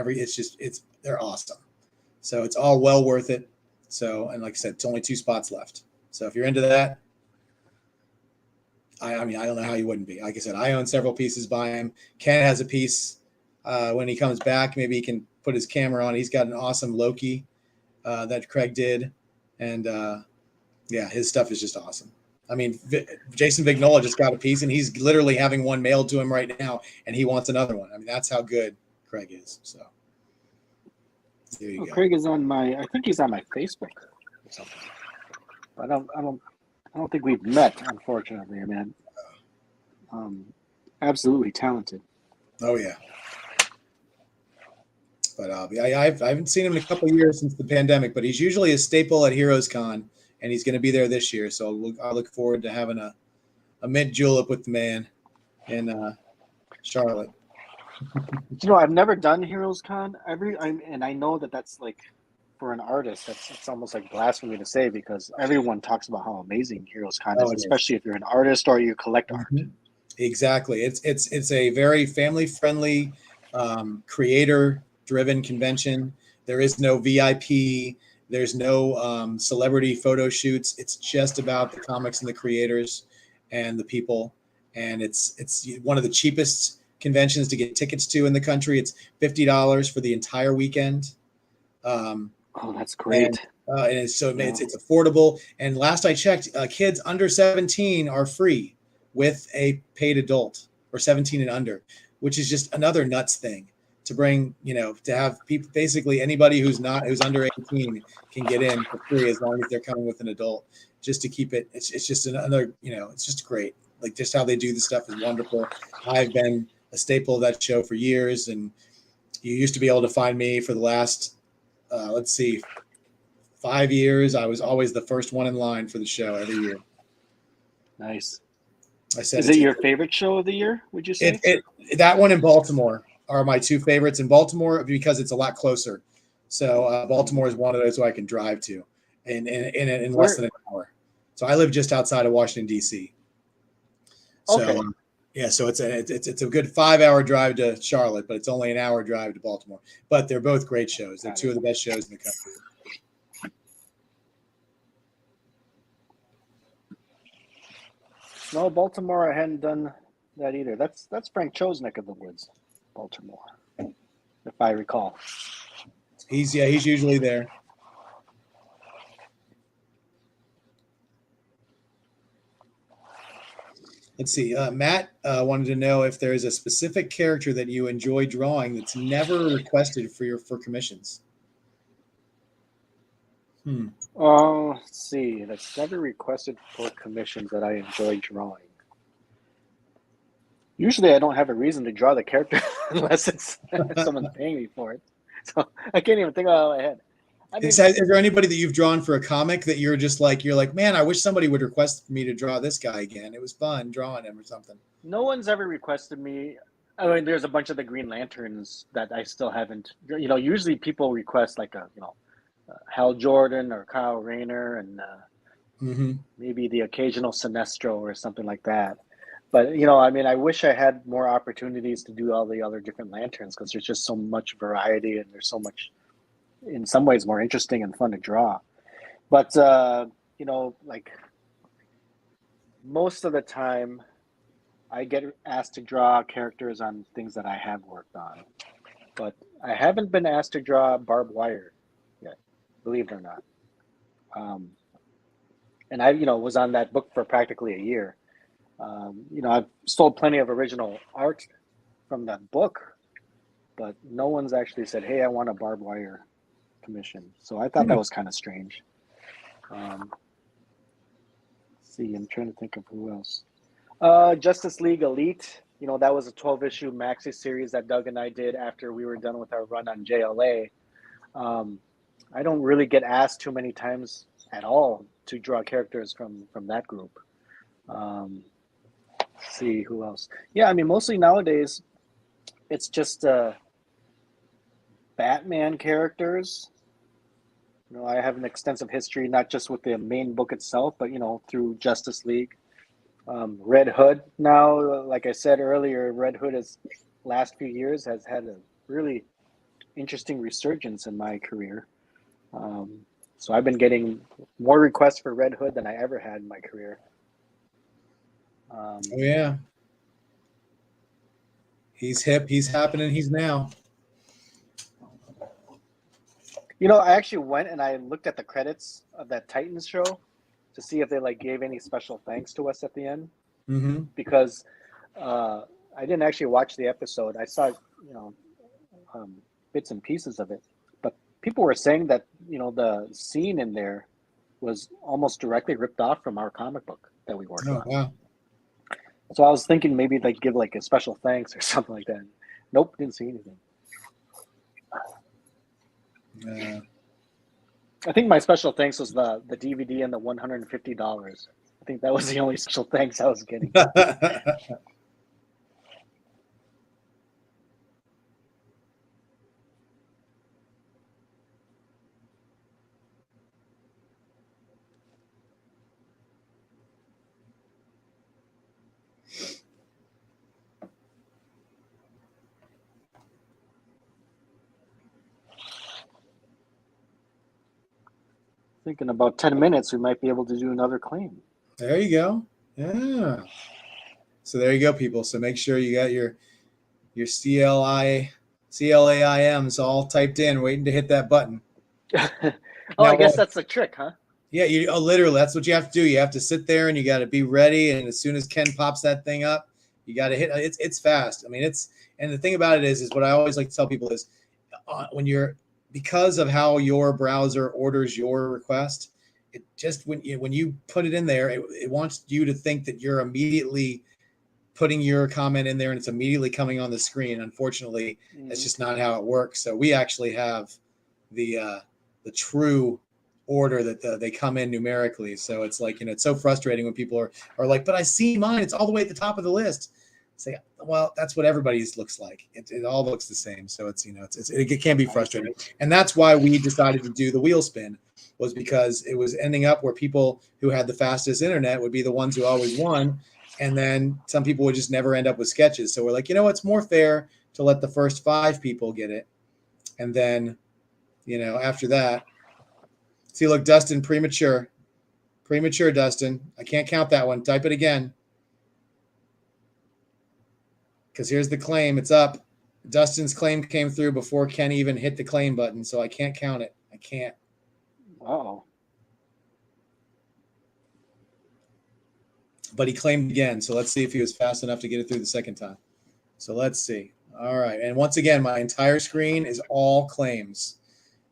They're awesome. So it's all well worth it. So, and like I said, it's only 2 spots left. So if you're into that, I mean, I don't know how you wouldn't be. Like I said, I own several pieces by him. Ken has a piece. When he comes back, maybe he can put his camera on. He's got an awesome Loki that Craig did. And yeah, his stuff is just awesome. I mean, Jason Vignola just got a piece, and he's literally having one mailed to him right now, and he wants another one. I mean, that's how good Craig is. So there you go. Craig is I think he's on my Facebook or something. I don't think we've met, unfortunately, man. Absolutely talented. Oh yeah. But I haven't seen him in a couple of years since the pandemic, but he's usually a staple at Heroes Con, and he's going to be there this year. So I look forward to having a mint julep with the man in Charlotte. I've never done Heroes Con. And I know that's like, for an artist, it's almost like blasphemy to say, because everyone talks about how amazing Heroes Con is, especially if you're an artist or you collect art. Exactly. It's a very family friendly, creator driven convention. There is no VIP. There's no celebrity photo shoots. It's just about the comics and the creators and the people. And it's one of the cheapest conventions to get tickets to in the country. It's $50 for the entire weekend. Oh, that's great. And it's affordable. And last I checked, kids under 17 are free with a paid adult, or 17 and under, which is just another nuts thing to bring, to have people, basically anybody who's under 18 can get in for free, as long as they're coming with an adult, just to keep it. It's just another, it's just great. Like, just how they do the stuff is wonderful. I've been a staple of that show for years, and you used to be able to find me for the last, 5 years. I was always the first one in line for the show every year. Nice. I said, is it your favorite show of the year, would you say? That one in Baltimore are my 2 favorites. In Baltimore, because it's a lot closer. So Baltimore is one of those who I can drive to in less than an hour. So I live just outside of Washington, D.C. So okay. Yeah, so it's a good 5-hour drive to Charlotte, but it's only an hour drive to Baltimore. But they're both great shows. They're 2 of the best shows in the country. No, Baltimore, I hadn't done that either. That's Frank Cho's neck of the woods. Baltimore, if I recall. He's usually there. Let's see. Matt wanted to know if there is a specific character that you enjoy drawing that's never requested for commissions. Let's see. That's never requested for commissions that I enjoy drawing. Usually, I don't have a reason to draw the character unless it's someone's paying me for it. So I can't even think of it in my head. I mean, Is there anybody that you've drawn for a comic that you're like, man, I wish somebody would request me to draw this guy again. It was fun drawing him or something. no one's ever requested me. I mean, there's a bunch of the Green Lanterns that I still haven't. Usually people request like Hal Jordan or Kyle Rayner and maybe the occasional Sinestro or something like that. But I mean, I wish I had more opportunities to do all the other different lanterns because there's just so much variety and there's so much, in some ways, more interesting and fun to draw. But like most of the time, I get asked to draw characters on things that I have worked on, but I haven't been asked to draw barbed wire yet, believe it or not. And I was on that book for practically a year. I've sold plenty of original art from that book, but no one's actually said, hey, I want a barbed wire commission. So I thought that was kind of strange. See, I'm trying to think of who else. Justice League Elite, that was a 12-issue maxi series that Doug and I did after we were done with our run on JLA. I don't really get asked too many times at all to draw characters from that group. See who else. Yeah, I mean, mostly nowadays, it's just Batman characters. I have an extensive history, not just with the main book itself, but, through Justice League. Red Hood now, like I said earlier, Red Hood last few years has had a really interesting resurgence in my career. So I've been getting more requests for Red Hood than I ever had in my career. Oh yeah, he's hip, he's happening, he's now. I actually went and I looked at the credits of that Titans show to see if they gave any special thanks to us at the end. Because I didn't actually watch the episode. I saw bits and pieces of it, but people were saying that the scene in there was almost directly ripped off from our comic book that we worked on. Wow. So I was thinking maybe they'd give a special thanks or something like that. Nope, didn't see anything. I think my special thanks was the DVD and the $150. I think that was the only special thanks I was getting. I think in about 10 minutes, we might be able to do another claim. There you go. Yeah. So there you go, people. So make sure you got your CLAIMs all typed in, waiting to hit that button. I guess that's the trick, huh? Yeah, literally, that's what you have to do. You have to sit there and you got to be ready. And as soon as Ken pops that thing up, you got to hit. It's fast. I mean, and the thing about it is what I always like to tell people is because of how your browser orders your request, it just when you put it in there, it wants you to think that you're immediately putting your comment in there and it's immediately coming on the screen. Unfortunately, that's just not how it works. So we actually have the true order that they come in numerically. So it's it's so frustrating when people are like, but I see mine, it's all the way at the top of the list. Say, well, that's what everybody's looks like. It all looks the same. So it can be frustrating. And that's why we decided to do the wheel spin, was because it was ending up where people who had the fastest internet would be the ones who always won. And then some people would just never end up with sketches. So we're like, it's more fair to let the first 5 people get it. And then, after that, see, look, Dustin, premature, Dustin. I can't count that one. Type it again. Because here's the claim. It's up. Dustin's claim came through before Ken even hit the claim button, so I can't count it. I can't. Oh, But he claimed again, so let's see if he was fast enough to get it through the second time. So let's see. All right, and once again, my entire screen is all claims.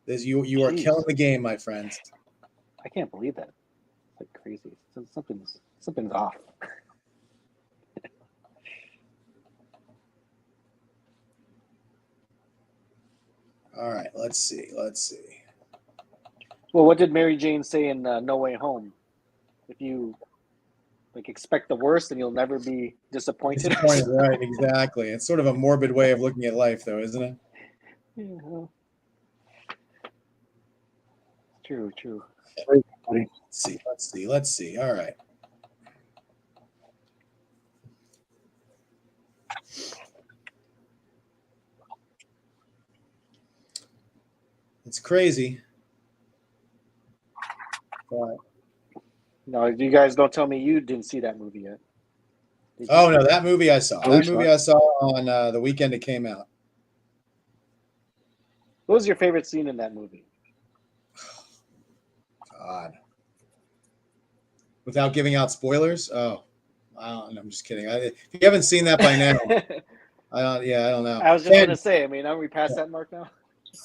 You are Jeez. killing the game, my friends. I can't believe that. It's like crazy. Something's off. All right, let's see. Well, what did Mary Jane say in No Way Home? If you expect the worst, and you'll never be disappointed. Disappointed, right? Exactly. It's sort of a morbid way of looking at life, though, isn't it? Yeah. True. Let's see. All right. It's crazy. But No, you guys don't tell me you didn't see that movie yet. Did you? oh no, that movie I saw. Oh, That we saw movie it. I saw on the weekend it came out. What was your favorite scene in that movie? God. Without giving out spoilers? Oh, I'm just kidding. If you haven't seen that by now, I don't know. I was just Ken, going to say, I mean, are we past that mark now?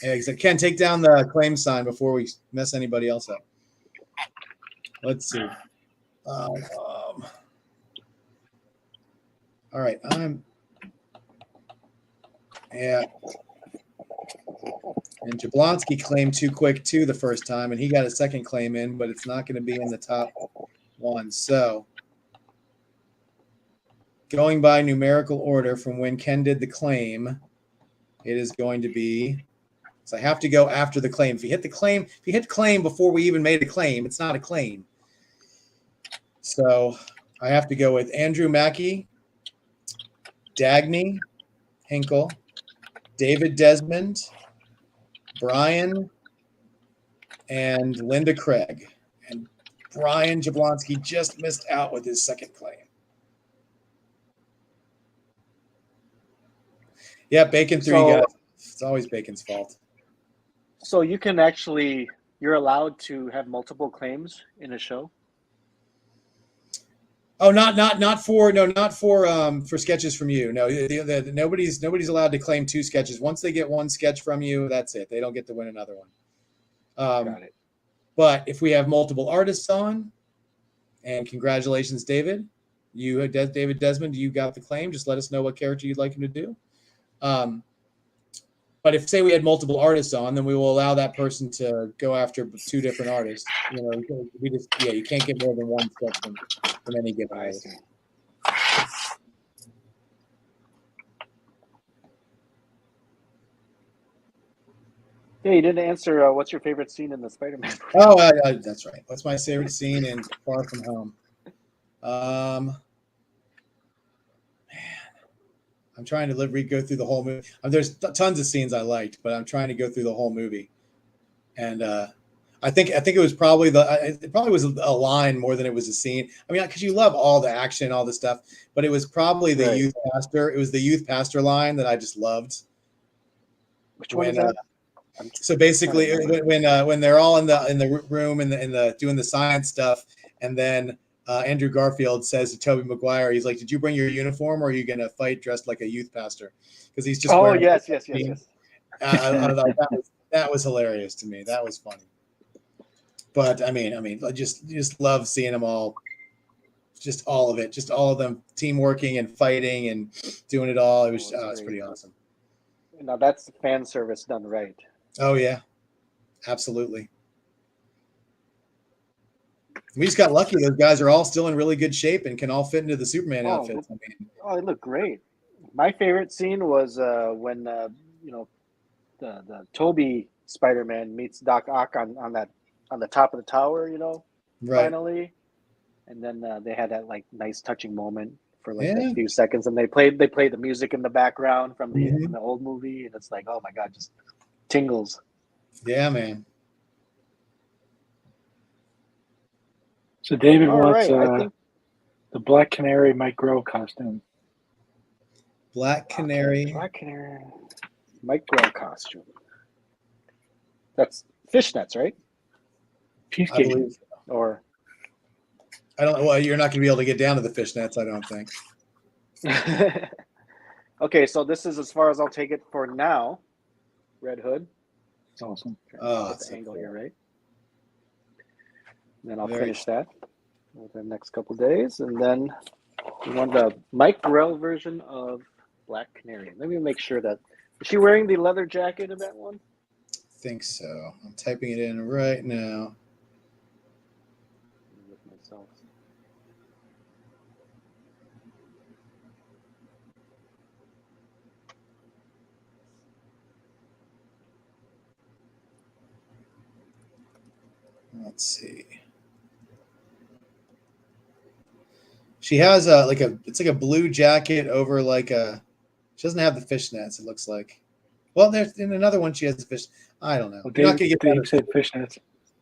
yeah, exactly. Ken, take down the claim sign before we mess anybody else up. Let's see. All right. And Jablonski claimed too quick too the first time, and he got a second claim in, but it's not going to be in the top one. So going by numerical order from when Ken did the claim, it is going to be. So I have to go after the claim. If you hit claim before we even made a claim, it's not a claim. So I have to go with Andrew Mackey, Dagny Hinkle, David Desmond, Brian, and Linda Craig. And Brian Jablonski just missed out with his second claim. Yeah, Bacon threw you guys. It's always Bacon's fault. So you can actually, you're allowed to have multiple claims in a show? Oh, not for sketches from you. No, nobody's allowed to claim two sketches. Once they get one sketch from you, that's it. They don't get to win another one. Got it. But if we have multiple artists on, and congratulations, David, David Desmond, you got the claim. Just let us know what character you'd like him to do. But if say we had multiple artists on, then we will allow that person to go after two different artists. You know, you can't get more than one sketch from any given artist. Yeah, you didn't answer. What's your favorite scene in the Spider-Man movie? Oh, that's right. What's my favorite scene in Far From Home? Man, I'm trying to go through the whole movie. There's tons of scenes I liked, but I'm trying to go through the whole movie. And I think it was probably was a line more than it was a scene. I mean, because you love all the action, all the stuff, but it was probably the youth pastor. It was the youth pastor line that I just loved. Which one is that? So basically, when they're all in the room and the doing the science stuff, and then Andrew Garfield says to Tobey Maguire, he's like, "Did you bring your uniform, or are you going to fight dressed like a youth pastor?" Because he's just yes. I thought that was hilarious to me. That was funny. But I mean, I just love seeing them all. Just all of it, just all of them team working and fighting and doing it all. It was pretty awesome. Now that's fan service done right. Oh yeah, absolutely. We just got lucky. Those guys are all still in really good shape and can all fit into the Superman outfits. I mean, they look great. My favorite scene was when the Toby Spider-Man meets Doc Ock on the top of the tower. right? Finally, and then they had that like nice touching moment for like a few seconds, and they played the music in the background from the old movie, and it's like, oh my god, just tingles. Yeah, man. So David All wants right, I think the Black Canary Mike Grove costume. Black Canary. Black Canary. Mike Grell costume. That's fishnets, right? I Cheesecake. believe. Or I don't. Well, you're not going to be able to get down to the fishnets. I don't think. okay, so this is as far as I'll take it for now. Red Hood. It's awesome. Oh, Get it's the so angle cool. here, right? And then I'll Very finish that within the next couple days, and then we want the Mike Grell version of Black Canary. Let me make sure that is she wearing the leather jacket in that one? Think so. I'm typing it in right now. With myself. Let's see. She has it's like a blue jacket over like a. She doesn't have the fishnets. It looks like. Well, there's in another one she has the fish. I don't know. Well, You're not gonna Dave, get down Dave said fishnets.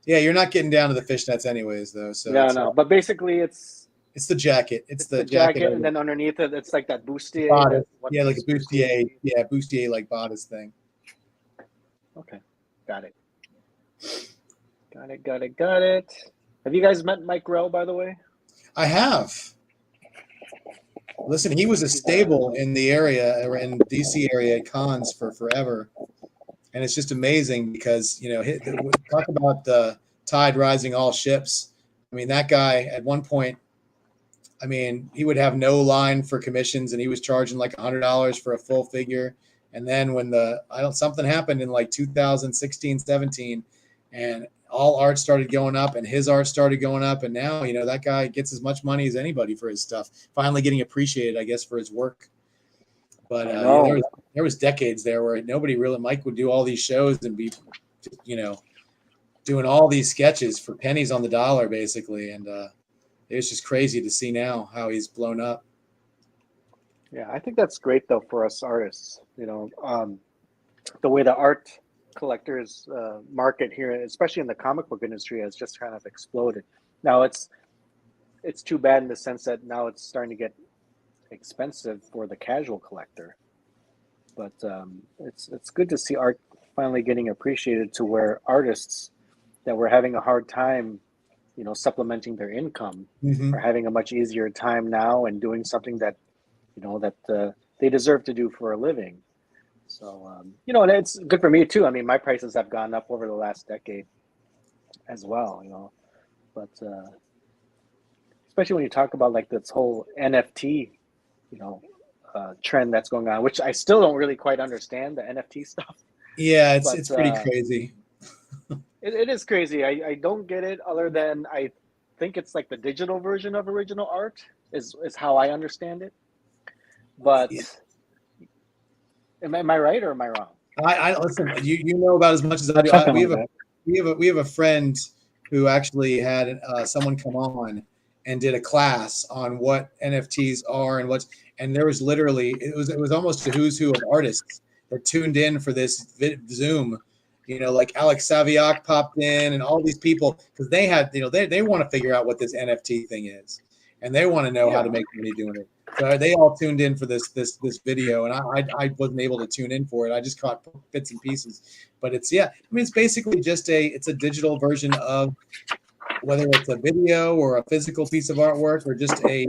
Yeah, you're not getting down to the fishnets anyways, though. So No. But basically, it's the jacket. It's the jacket, over and then underneath it, it's like that bustier. bodice. What Yeah, like a is bustier. Yeah, bustier like bodice thing. Okay, got it. Got it. Have you guys met Mike Grell, by the way? I have. Listen, he was a stable in the area, in DC area at cons for forever. And it's just amazing because, talk about the tide rising all ships. I mean, that guy at one point, I mean, he would have no line for commissions and he was charging like $100 for a full figure. And then when something happened in like 2016, 17, and all art started going up and his art started going up. And now, that guy gets as much money as anybody for his stuff, finally getting appreciated, I guess, for his work. But there was decades there where Mike would do all these shows and be, doing all these sketches for pennies on the dollar, basically. And it's just crazy to see now how he's blown up. Yeah, I think that's great though for us artists. The way the art collectors market here, especially in the comic book industry, has just kind of exploded. Now it's too bad in the sense that now it's starting to get expensive for the casual collector. But it's good to see art finally getting appreciated to where artists that were having a hard time, supplementing their income are having a much easier time now and doing something that, that they deserve to do for a living. So, and it's good for me too. I mean, my prices have gone up over the last decade as well, but especially when you talk about like this whole NFT, trend that's going on, which I still don't really quite understand the NFT stuff. Yeah, it's pretty crazy. It is crazy. I don't get it other than I think it's like the digital version of original art is how I understand it. But am I right or am I wrong? I listen. You know about as much as I do. We have a friend who actually had someone come on and did a class on what NFTs are and there was literally it was almost a who's who of artists that tuned in for this Zoom. Like Alex Saviak popped in and all these people because they had they want to figure out what this NFT thing is and they want to know how to make money doing it. So they all tuned in for this video, and I wasn't able to tune in for it. I just caught bits and pieces, but it's it's basically just it's a digital version of whether it's a video or a physical piece of artwork or just a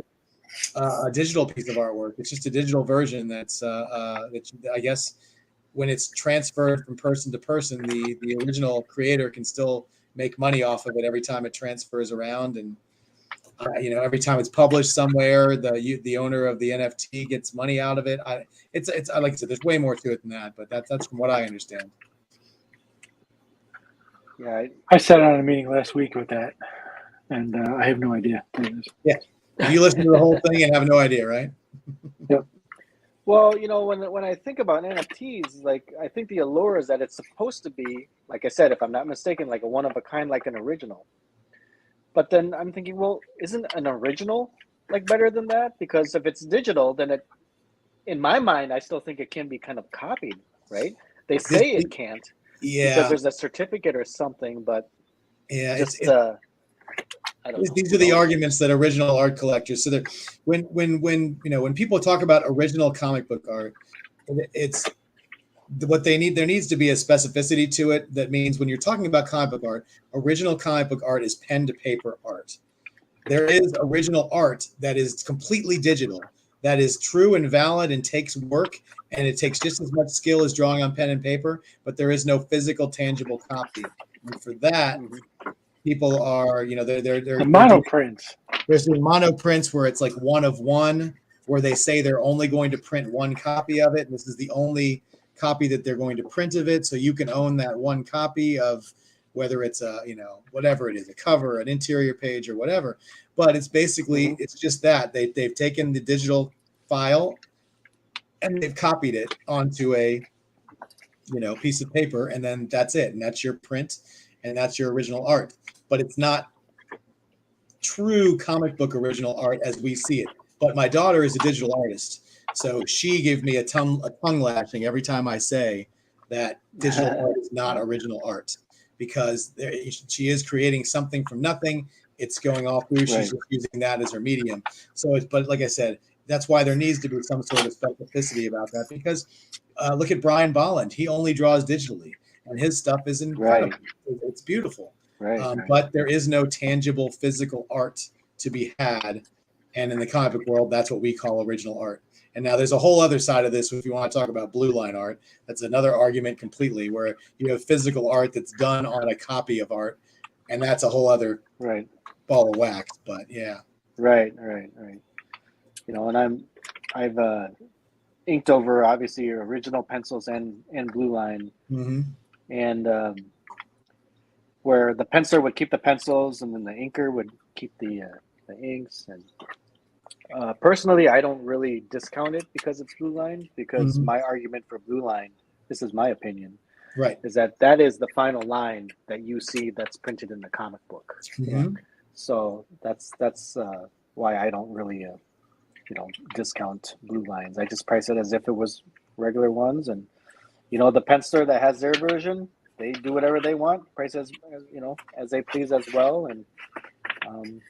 digital piece of artwork. It's just a digital version that's I guess when it's transferred from person to person, the original creator can still make money off of it every time it transfers around and. Every time it's published somewhere, the owner of the NFT gets money out of it. It's like I said, there's way more to it than that, but that's from what I understand. Yeah, I sat on a meeting last week with that, and I have no idea what it is. Yeah, you listen to the whole thing and have no idea, right? Yep. Well, when I think about NFTs, like I think the allure is that it's supposed to be, like I said, if I'm not mistaken, like a one of a kind, like an original. But then I'm thinking, well, isn't an original like better than that? Because if it's digital, then in my mind, I still think it can be kind of copied, right? They say it can't because there's a certificate or something, but I don't know. These are the arguments that original art collectors. So that when people talk about original comic book art, it's what they need. There needs to be a specificity to it. That means when you're talking about comic book art, original comic book art is pen to paper art. There is original art that is completely digital, that is true and valid and takes work, and it takes just as much skill as drawing on pen and paper, but there is no physical, tangible copy. And for that, people are, they're monoprints. There's the monoprints where it's like one of one, where they say they're only going to print one copy of it. And this is the only copy that they're going to print of it. So you can own that one copy of whether it's a, whatever it is, a cover, an interior page or whatever. But it's basically, it's just that they've taken the digital file and they've copied it onto a, piece of paper, and then that's it. And that's your print and that's your original art. But it's not true comic book original art as we see it. But my daughter is a digital artist, so she gave me a tongue lashing every time I say that digital art is not original art, because she is creating something from nothing. It's going all through. She's just using that as her medium. So, but like I said, that's why there needs to be some sort of specificity about that. Because look at Brian Bolland; he only draws digitally, and his stuff is incredible. It's beautiful. But there is no tangible physical art to be had. And in the comic book world, that's what we call original art. And now there's a whole other side of this. If you want to talk about blue line art, that's another argument completely, where you have physical art that's done on a copy of art. And that's a whole other ball of wax. But yeah. Right. And I've inked over, obviously, your original pencils and blue line. And where the penciler would keep the pencils and then the inker would keep the inks. And personally, I don't really discount it because it's blue line, because my argument for blue line, this is my opinion, is that is the final line that you see that's printed in the comic book. So that's why I don't really discount blue lines. I just price it as if it was regular ones. And the penciler that has their version, they do whatever they want, price as they please as well, and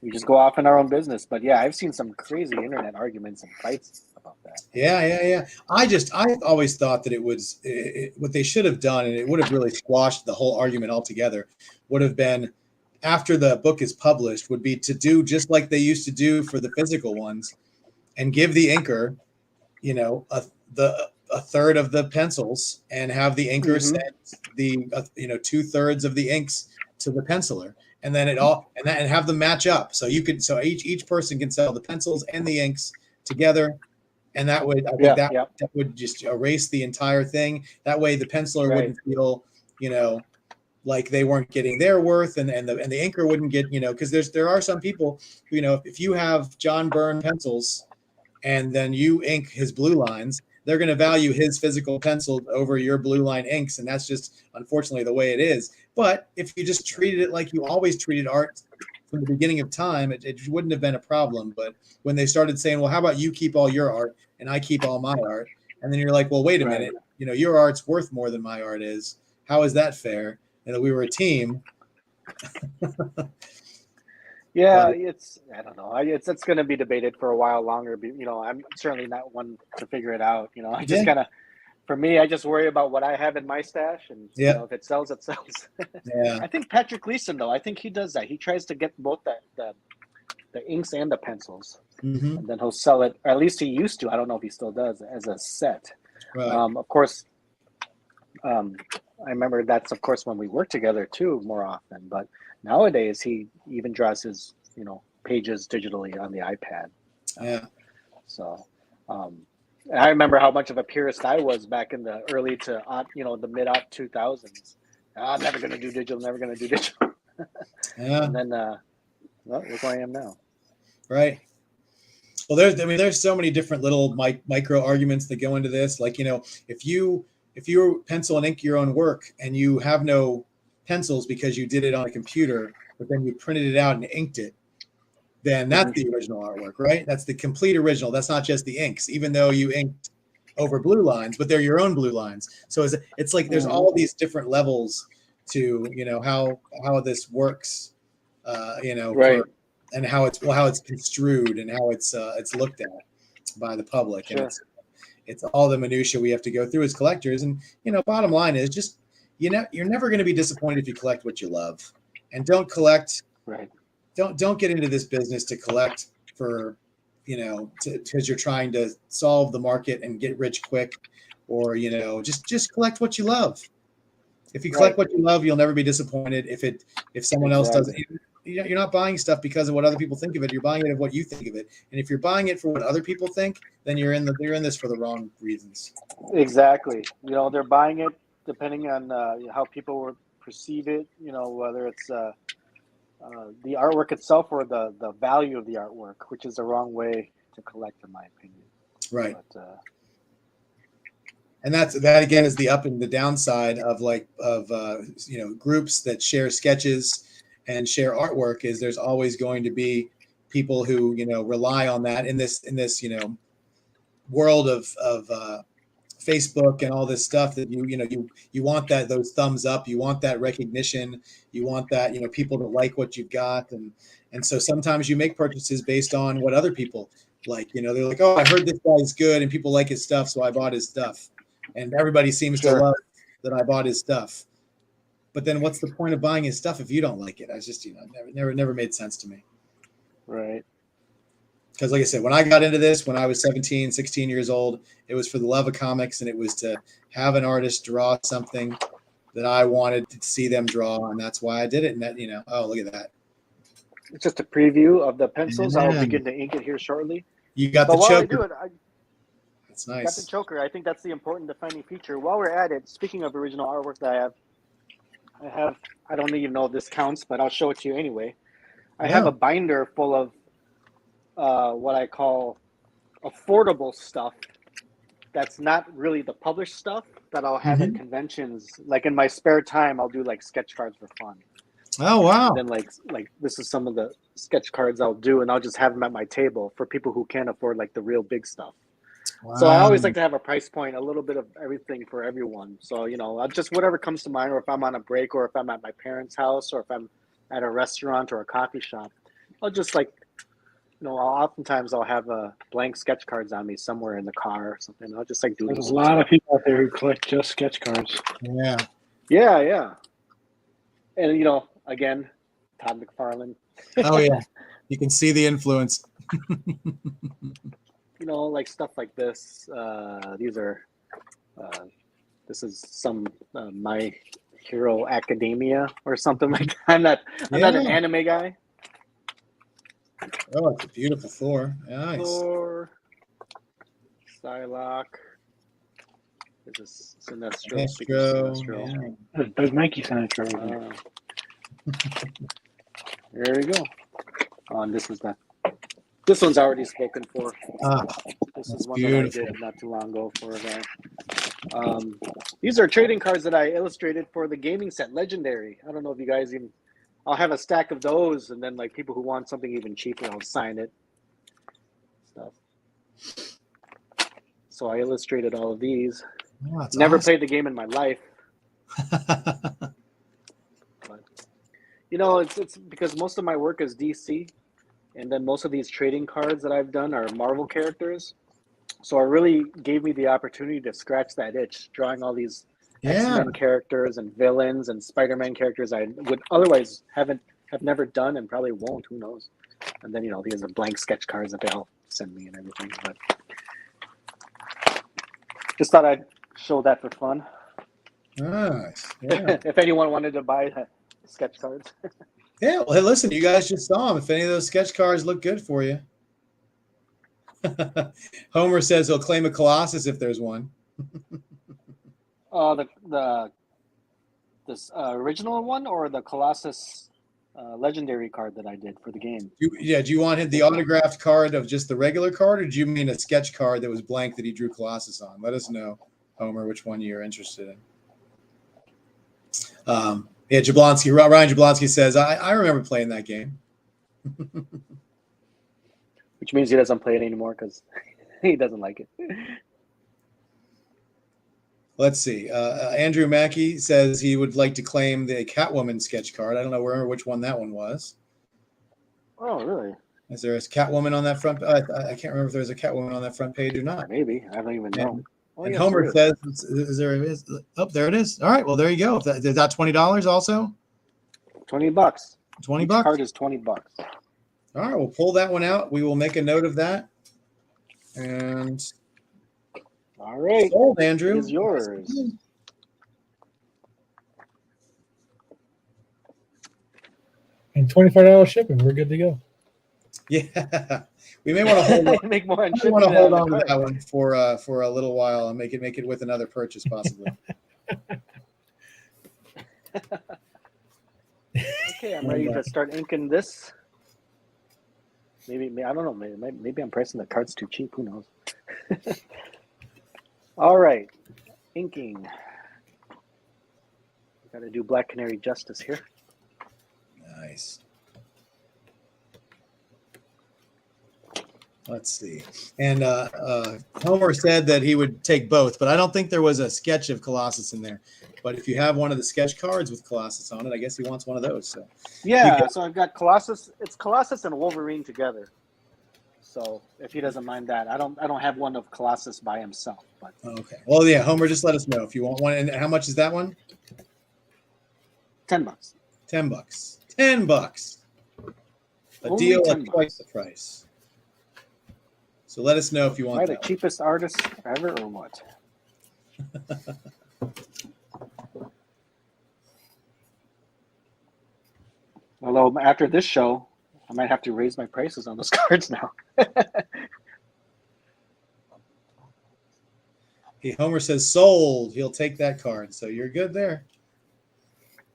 we just go off in our own business. But yeah, I've seen some crazy internet arguments and fights about that. Yeah. I always thought that it was what they should have done, and it would have really squashed the whole argument altogether, would have been, after the book is published, would be to do just like they used to do for the physical ones, and give the inker, a third of the pencils, and have the inker send the 2/3 of the inks to the penciler, and then and have them match up. So each person can sell the pencils and the inks together, and that would that would just erase the entire thing. That way the penciler wouldn't feel like they weren't getting their worth, and the inker wouldn't get, because there are some people who, if you have John Byrne pencils and then you ink his blue lines, they're going to value his physical pencil over your blue line inks. And that's just, unfortunately, the way it is. But if you just treated it like you always treated art from the beginning of time, it wouldn't have been a problem. But when they started saying, well, how about you keep all your art and I keep all my art? And then you're like, well, wait a minute, your art's worth more than my art is. How is that fair? And we were a team. Yeah, I don't know. It's going to be debated for a while longer. I'm certainly not one to figure it out. I just for me, I just worry about what I have in my stash, and if it sells, it sells. I think Patrick Gleason, though, I think he does that. He tries to get both the inks and the pencils, and then he'll sell it. Or at least he used to. I don't know if he still does, as a set. Of course, I remember that's, of course, when we work together too, more often. But nowadays, he even draws his, pages digitally on the iPad. So, I remember how much of a purist I was back in the early to, the mid 2000s. I'm never going to do digital. And then, look where I am now. Right. Well, there's so many different little micro arguments that go into this. Like, if you pencil and ink your own work and you have no pencils because you did it on a computer, but then you printed it out and inked it, then that's the original artwork, right? That's the complete original. That's not just the inks, even though you inked over blue lines, but they're your own blue lines. So it's like there's all these different levels to, how this works, and how it's construed and how it's looked at by the public. Sure. And it's all the minutia we have to go through as collectors. And bottom line is just you're never going to be disappointed if you collect what you love. And don't collect. Right. Don't get into this business to collect for because you're trying to solve the market and get rich quick, or just collect what you love. If you collect what you love, you'll never be disappointed. If someone else doesn't, you're not buying stuff because of what other people think of it. You're buying it of what you think of it. And if you're buying it for what other people think, then you're in this for the wrong reasons. Exactly. They're buying it depending on how people would perceive it. Whether it's the artwork itself or the value of the artwork, which is the wrong way to collect, in my opinion. Right. But, and that again is the up and the downside of groups that share sketches and share artwork. Is there's always going to be people who rely on that in this world of Facebook and all this stuff, that you want those thumbs up, you want that recognition, you want that people to like what you've got, and so sometimes you make purchases based on what other people like. They're like, oh, I heard this guy's good and people like his stuff, so I bought his stuff, and everybody seems to love that I bought his stuff. But then what's the point of buying his stuff if you don't like it? I just never made sense to me. Right. Because like I said, when I got into this, when I was 17, 16 years old, it was for the love of comics, and it was to have an artist draw something that I wanted to see them draw, and that's why I did it. And that, oh, look at that. It's just a preview of the pencils. Yeah. I'll begin to ink it here shortly. You got But the while choker. I do it, It's got nice. the choker. I think that's the important defining feature. While we're at it, speaking of original artwork that I don't even know if this counts, but I'll show it to you anyway. I have a binder full of what I call affordable stuff that's not really the published stuff that I'll have at conventions. Like in my spare time, I'll do like sketch cards for fun. Oh, wow. And then like this is some of the sketch cards I'll do, and I'll just have them at my table for people who can't afford like the real big stuff. Wow. So I always like to have a price point, a little bit of everything for everyone. So, I'll just whatever comes to mind, or if I'm on a break, or if I'm at my parents' house, or if I'm at a restaurant or a coffee shop, I'll just oftentimes I'll have blank sketch cards on me somewhere in the car or something. I'll just do There's a lot of people out there who collect just sketch cards. Yeah. Yeah. And, again, Todd McFarlane. Oh, yeah. You can see the influence. Like stuff like this. These are, this is some My Hero Academia or something like that. I'm not an anime guy. Oh, it's a beautiful Thor. Nice. Thor, Psylocke. This is Sinestro. Sinestro. That's Doug Mankey Sinestro. There we go. Oh, and this one's already spoken for. This is one beautiful. that I did not too long ago for a guy. These are trading cards that I illustrated for the gaming set Legendary. I don't know if you guys even. I'll have a stack of those, and then people who want something even cheaper, I'll sign it. Stuff. So I illustrated all of these. Oh, Never awesome. played the game in my life. But, it's because most of my work is DC, and then most of these trading cards that I've done are Marvel characters. So it really gave me the opportunity to scratch that itch, drawing all these X-Men characters and villains and Spider-Man characters I would otherwise have never done and probably won't. Who knows? And then these are blank sketch cards that they'll send me and everything. But just thought I'd show that for fun. Nice. Yeah. If anyone wanted to buy sketch cards. Yeah. Well, hey, listen, you guys just saw them. If any of those sketch cards look good for you. Homer says he'll claim a Colossus if there's one. This original one or the Colossus legendary card that I did for the game? Do you want the autographed card of just the regular card, or do you mean a sketch card that was blank that he drew Colossus on? Let us know, Homer, which one you're interested in. Ryan Jablonski says, I remember playing that game. Which means he doesn't play it anymore because he doesn't like it. Let's see. Andrew Mackey says he would like to claim the Catwoman sketch card. I don't know which one that one was. Oh, really? Is there a Catwoman on that front? I can't remember if there's a Catwoman on that front page or not. Maybe. I don't even know. Oh, And yes, Homer there is. says, "Is there? Oh, there it is. All right. Well, there you go. Is that $20 also? $20. $20. Each card is $20. All right. We'll pull that one out. We will make a note of that. And All right. sold, Andrew. It is yours. And $25 shipping. We're good to go. Yeah. We may want to hold on. Make more on I shipping want to than hold the on to card. that one for a little while and make it with another purchase possibly. Okay, I'm ready to start inking this. Maybe I don't know. Maybe I'm pricing the cards too cheap. Who knows? All right, inking. Got to do Black Canary justice here. Nice. Let's see. And Homer said that he would take both, but I don't think there was a sketch of Colossus in there. But if you have one of the sketch cards with Colossus on it, I guess he wants one of those. So Yeah, so I've got Colossus. It's Colossus and Wolverine together. So if he doesn't mind that, I don't have one of Colossus by himself. But okay. Well, yeah, Homer, just let us know if you want one. And how much is that one? $10. $10. $10. A Only deal $10. at twice the price. So let us know if you Am I want the that. cheapest artist ever, or what? Although after this show, I might have to raise my prices on those cards now. Homer says sold. He'll take that card. So you're good there.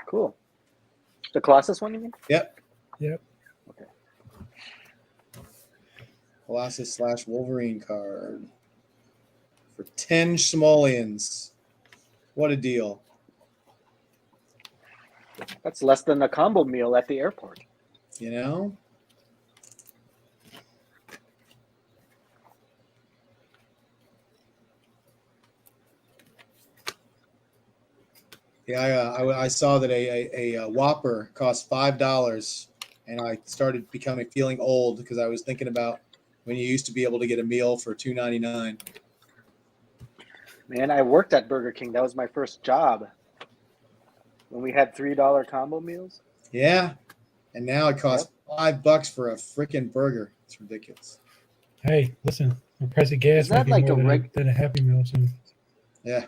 Cool. The Colossus one, you mean? Yep. Yep. Okay. Colossus / Wolverine card for 10 simoleons. What a deal. That's less than a combo meal at the airport. You know? Yeah, I saw that a Whopper cost $5, and I started feeling old because I was thinking about when you used to be able to get a meal for $2.99. Man, I worked at Burger King. That was my first job. When we had $3 combo meals. Yeah, and now it costs $5 for a freaking burger. It's ridiculous. Hey, listen, the price of gas Is might that be like more a than a Happy Meal soon. Yeah.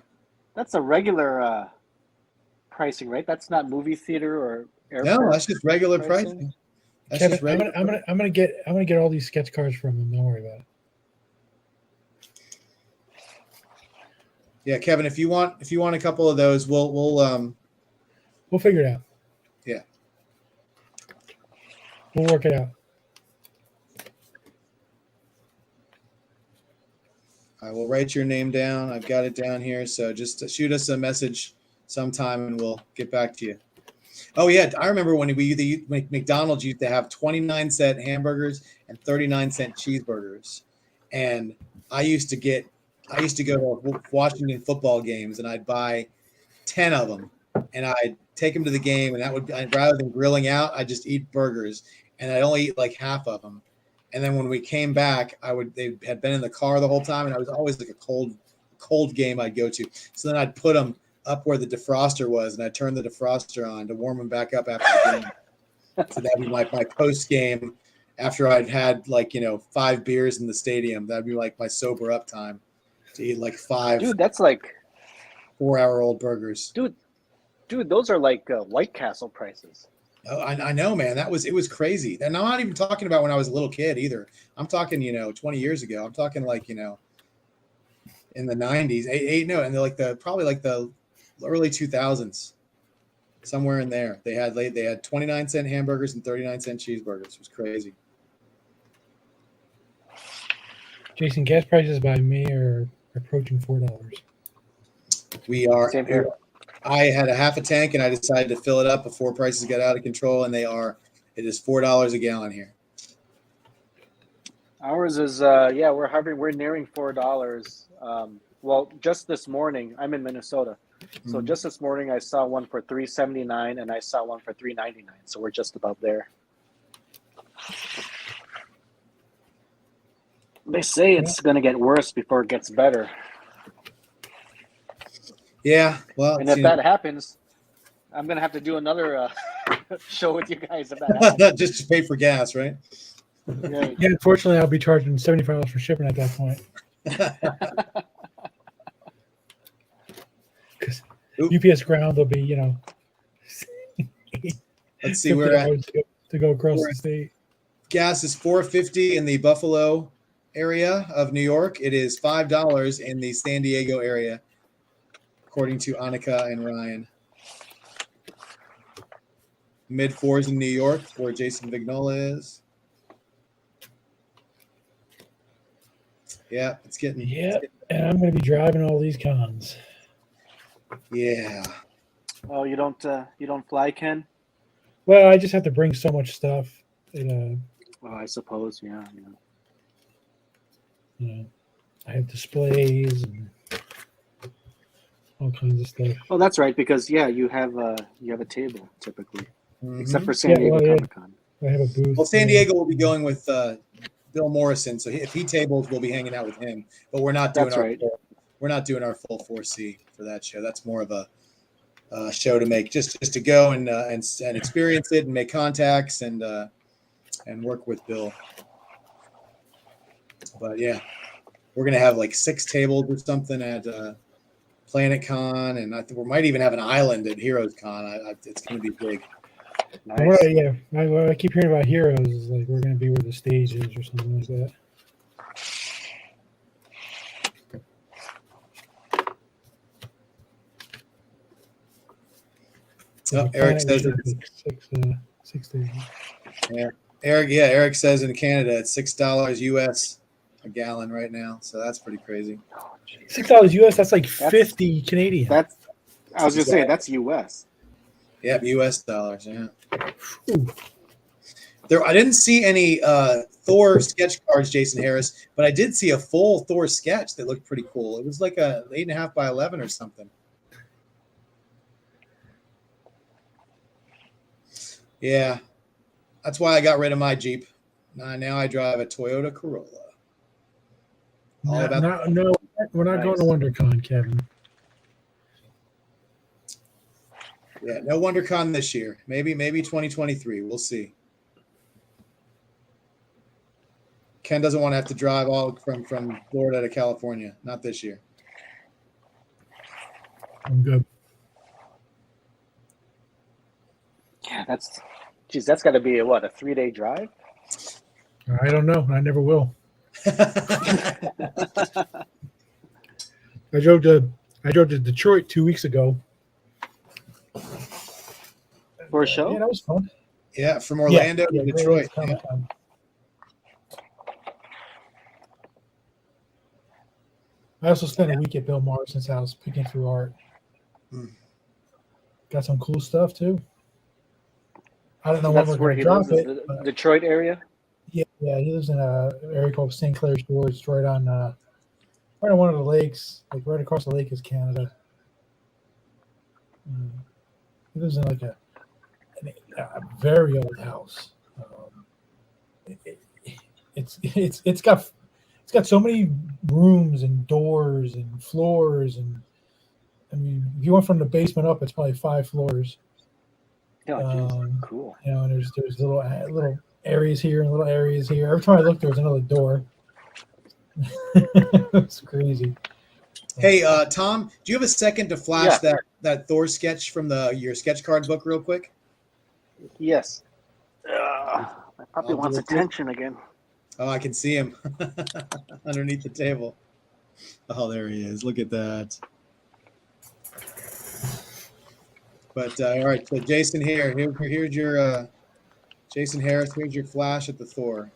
That's a regular pricing, right? That's not movie theater or airport. No, that's just regular pricing. pricing. That's Kevin, just regular. I'm gonna get all these sketch cards from him. Don't worry about it. Yeah, Kevin, if you want a couple of those, we'll figure it out. Yeah. We'll work it out. I will write your name down. I've got it down here. So just shoot us a message sometime and we'll get back to you. Oh, yeah. I remember when McDonald's used to have 29-cent hamburgers and 39-cent cheeseburgers. And I used to go to Washington football games and I'd buy 10 of them and I'd take them to the game. And rather than grilling out, I'd just eat burgers and I'd only eat like half of them. And then when we came back, they had been in the car the whole time, and I was always like a cold game I'd go to. So then I'd put them up where the defroster was, and I'd turn the defroster on to warm them back up after the game. So that'd be like my post game after I'd had 5 beers in the stadium. That'd be like my sober up time to eat like 5. Dude, that's like 4-hour-old burgers. Dude, those are like White Castle prices. Oh, I know, man. It was crazy. And I'm not even talking about when I was a little kid either. I'm talking, 20 years ago. I'm talking in the 90s. And they're probably the early 2000s, somewhere in there. They had 29-cent hamburgers and 39-cent cheeseburgers. It was crazy. Jason, gas prices by me are approaching $4. We are. Same here. I had a half a tank and I decided to fill it up before prices got out of control, and it is $4 a gallon here. Ours is we're nearing $4. Well, just this morning, I'm in Minnesota. So just this morning I saw one for $3.79 and I saw one for $3.99. So we're just about there. They say it's going to get worse before it gets better. Yeah, well, And if that happens, I'm going to have to do another show with you guys if that happens. just to pay for gas, right? Right. Yeah, unfortunately, I'll be charging $75 for shipping at that point. Because UPS ground will be, Let's see where to go across the state. Gas is $4.50 in the Buffalo area of New York. It is $5 in the San Diego area, according to Annika and Ryan. Mid fours in New York, where Jason Vignola is. Yeah, it's getting. Yeah, and I'm going to be driving all these cons. Yeah. Oh, you don't fly, Ken? Well, I just have to bring so much stuff. Well, I suppose, yeah. I have displays and all kinds of stuff. Oh, that's right, because you have a table typically, Mm-hmm. except for San Diego Comic-Con. I have a booth. Well, San Diego will be going with Bill Morrison, so if he tables, we'll be hanging out with him. But we're not doing we're not doing our full 4C for that show. That's more of a show to make just to go and experience it and make contacts and work with Bill. But yeah, we're gonna have like 6 tables or something at Planet Con, and I think we might even have an island at Heroes Con. It's gonna be big. Nice. What I keep hearing about Heroes is like we're going to be where the stage is or something like that. Eric says six days. Yeah, Eric says in Canada it's $6 US a gallon right now, so that's pretty crazy. $6 US. That's like 50 Canadian. I was just saying that's US. Yep, US dollars. Yeah. I didn't see any Thor sketch cards, Jason Harris, but I did see a full Thor sketch that looked pretty cool. It was like a 8.5 by 11 or something. Yeah, that's why I got rid of my Jeep. Now I drive a Toyota Corolla. No, we're not going to WonderCon, Kevin. Yeah, no WonderCon this year. Maybe 2023. We'll see. Ken doesn't want to have to drive all from Florida to California. Not this year. I'm good. Yeah, that's got to be a 3-day drive? I don't know. I never will. I drove to Detroit 2 weeks ago. For a show? Yeah, that was fun. Yeah, from Orlando to Detroit. Yeah. I also spent a week at Bill Morrison's house picking through art. Got some cool stuff too. I don't know That's where he lives, the Detroit area. Yeah, he lives in an area called St. Clair Shores. It's right on one of the lakes, like right across the lake is Canada. He lives in like a very old house. It's got so many rooms and doors and floors, and I mean, if you went from the basement up, it's probably 5 floors. Oh, cool. And there's little areas here and little areas here. Every time I look, there's another door. It's crazy. Hey, Tom, do you have a second to flash that Thor sketch from your sketch card book real quick? Yes. My puppy wants attention again. Oh, I can see him underneath the table. Oh, there he is. Look at that. But all right, so Jason here's your Jason Harris. Here's your flash at the Thor.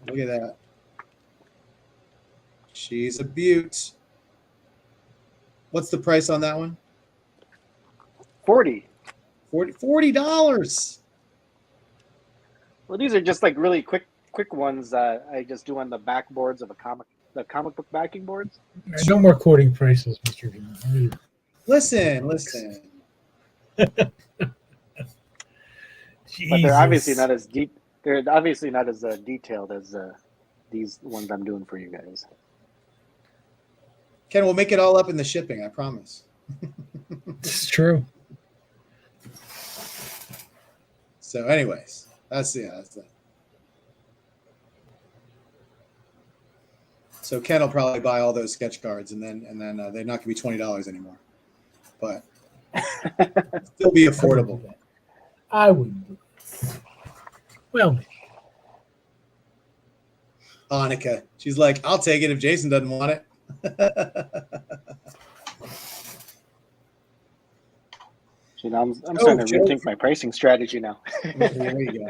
Look at that. She's a beaut. What's the price on that one? $40. $40. Well, these are just like really quick ones I just do on the backboards of the comic book backing boards. No more quoting prices, Mr. Green. Listen. But they're obviously Jesus. not as deep. They're obviously not as detailed as these ones I'm doing for you guys. Ken, we'll make it all up in the shipping. I promise. This is true. So, anyways, that's it. So Ken will probably buy all those sketch cards, and then they're not going to be $20 anymore, but still be affordable. I wouldn't do that. Well, Annika, she's like, I'll take it if Jason doesn't want it. See, now I'm starting to rethink my pricing strategy now. There you go.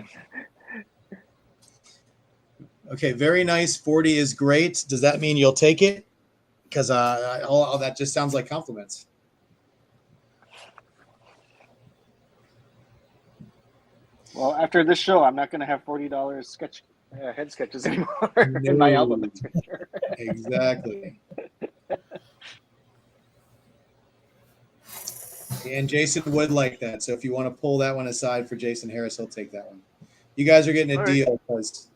Okay, very nice. 40 is great. Does that mean you'll take it? Because all that just sounds like compliments. Well, after this show, I'm not going to have $40 head sketches anymore in my album. That's for sure. Exactly. And Jason would like that. So if you want to pull that one aside for Jason Harris, he'll take that one. You guys are getting a deal because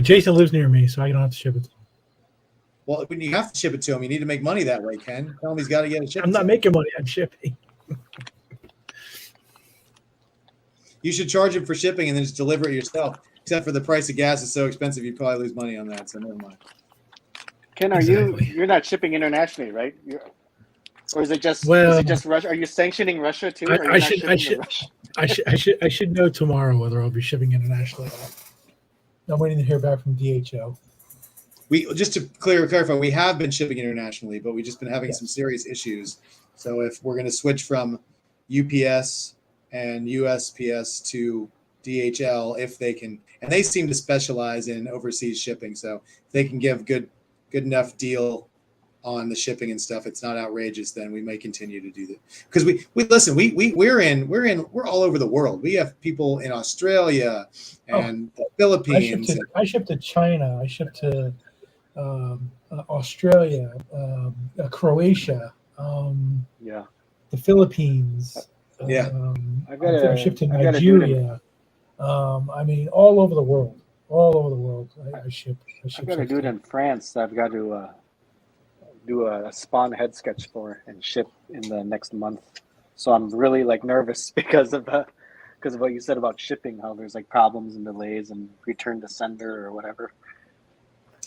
Jason lives near me, so I don't have to ship it to him. well, when you have to ship it to him, you need to make money that way, Ken. Tell him he's got to get it shipped. I'm not making money on shipping. You should charge him for shipping and then just deliver it yourself. Except for the price of gas is so expensive, you'd probably lose money on that. So never mind. Ken, you're not shipping internationally, right? Or is it just Russia? Are you sanctioning Russia too? I should know tomorrow whether I'll be shipping internationally or not. I'm waiting to hear back from DHL. We just to clarify, we have been shipping internationally, but we've just been having some serious issues. So if we're going to switch from UPS and USPS to DHL, if they can, and they seem to specialize in overseas shipping, so if they can give good enough deal on the shipping and stuff, it's not outrageous, then we may continue to do that. Because we're all over the world. We have people in Australia and the Philippines. I ship to China. I ship to Australia, Croatia, the Philippines. I ship to Nigeria. I mean, all over the world. I ship. I've got to do it in France. I've got to do a Spawn head sketch for and ship in the next month. So I'm really nervous because of what you said about shipping, how there's problems and delays and return to sender or whatever.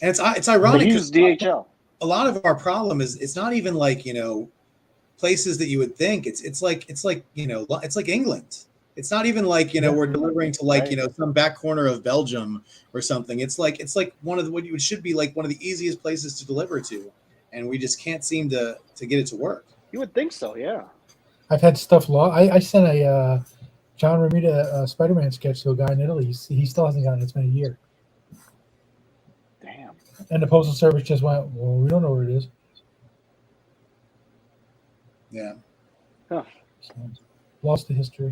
And it's ironic because DHL. A lot of our problem is it's not even places that you would think. It's like England. It's not even we're delivering to some back corner of Belgium or something. It's like one of what should be one of the easiest places to deliver to. And we just can't seem to get it to work. You would think so, yeah. I've had stuff lost. I sent a John Romita Spider-Man sketch to a guy in Italy. He still hasn't gotten it. It's been a year. Damn. And the Postal Service just went, well, we don't know where it is. Yeah. Huh. So, lost the history.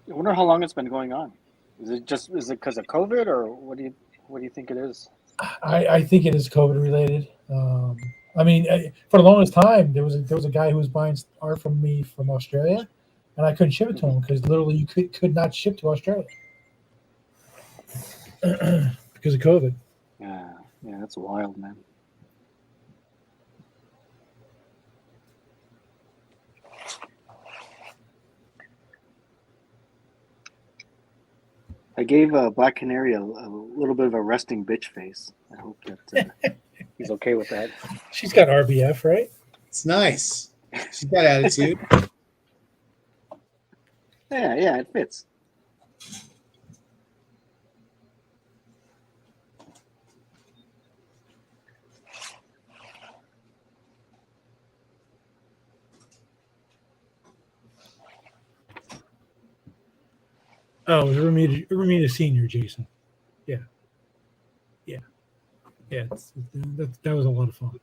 I wonder how long it's been going on. Is it because of COVID, or what do you think it is? I think it is COVID related. I mean, for the longest time, there was a guy who was buying art from me from Australia, and I couldn't ship it to him because literally you could not ship to Australia because of COVID. Yeah, that's wild, man. I gave Black Canary a little bit of a resting bitch face. I hope that he's okay with that. She's got RBF, right? It's nice. She's got attitude. Yeah, it fits. Oh, it was Romita Senior, Jason. Yeah. That was a lot of fun.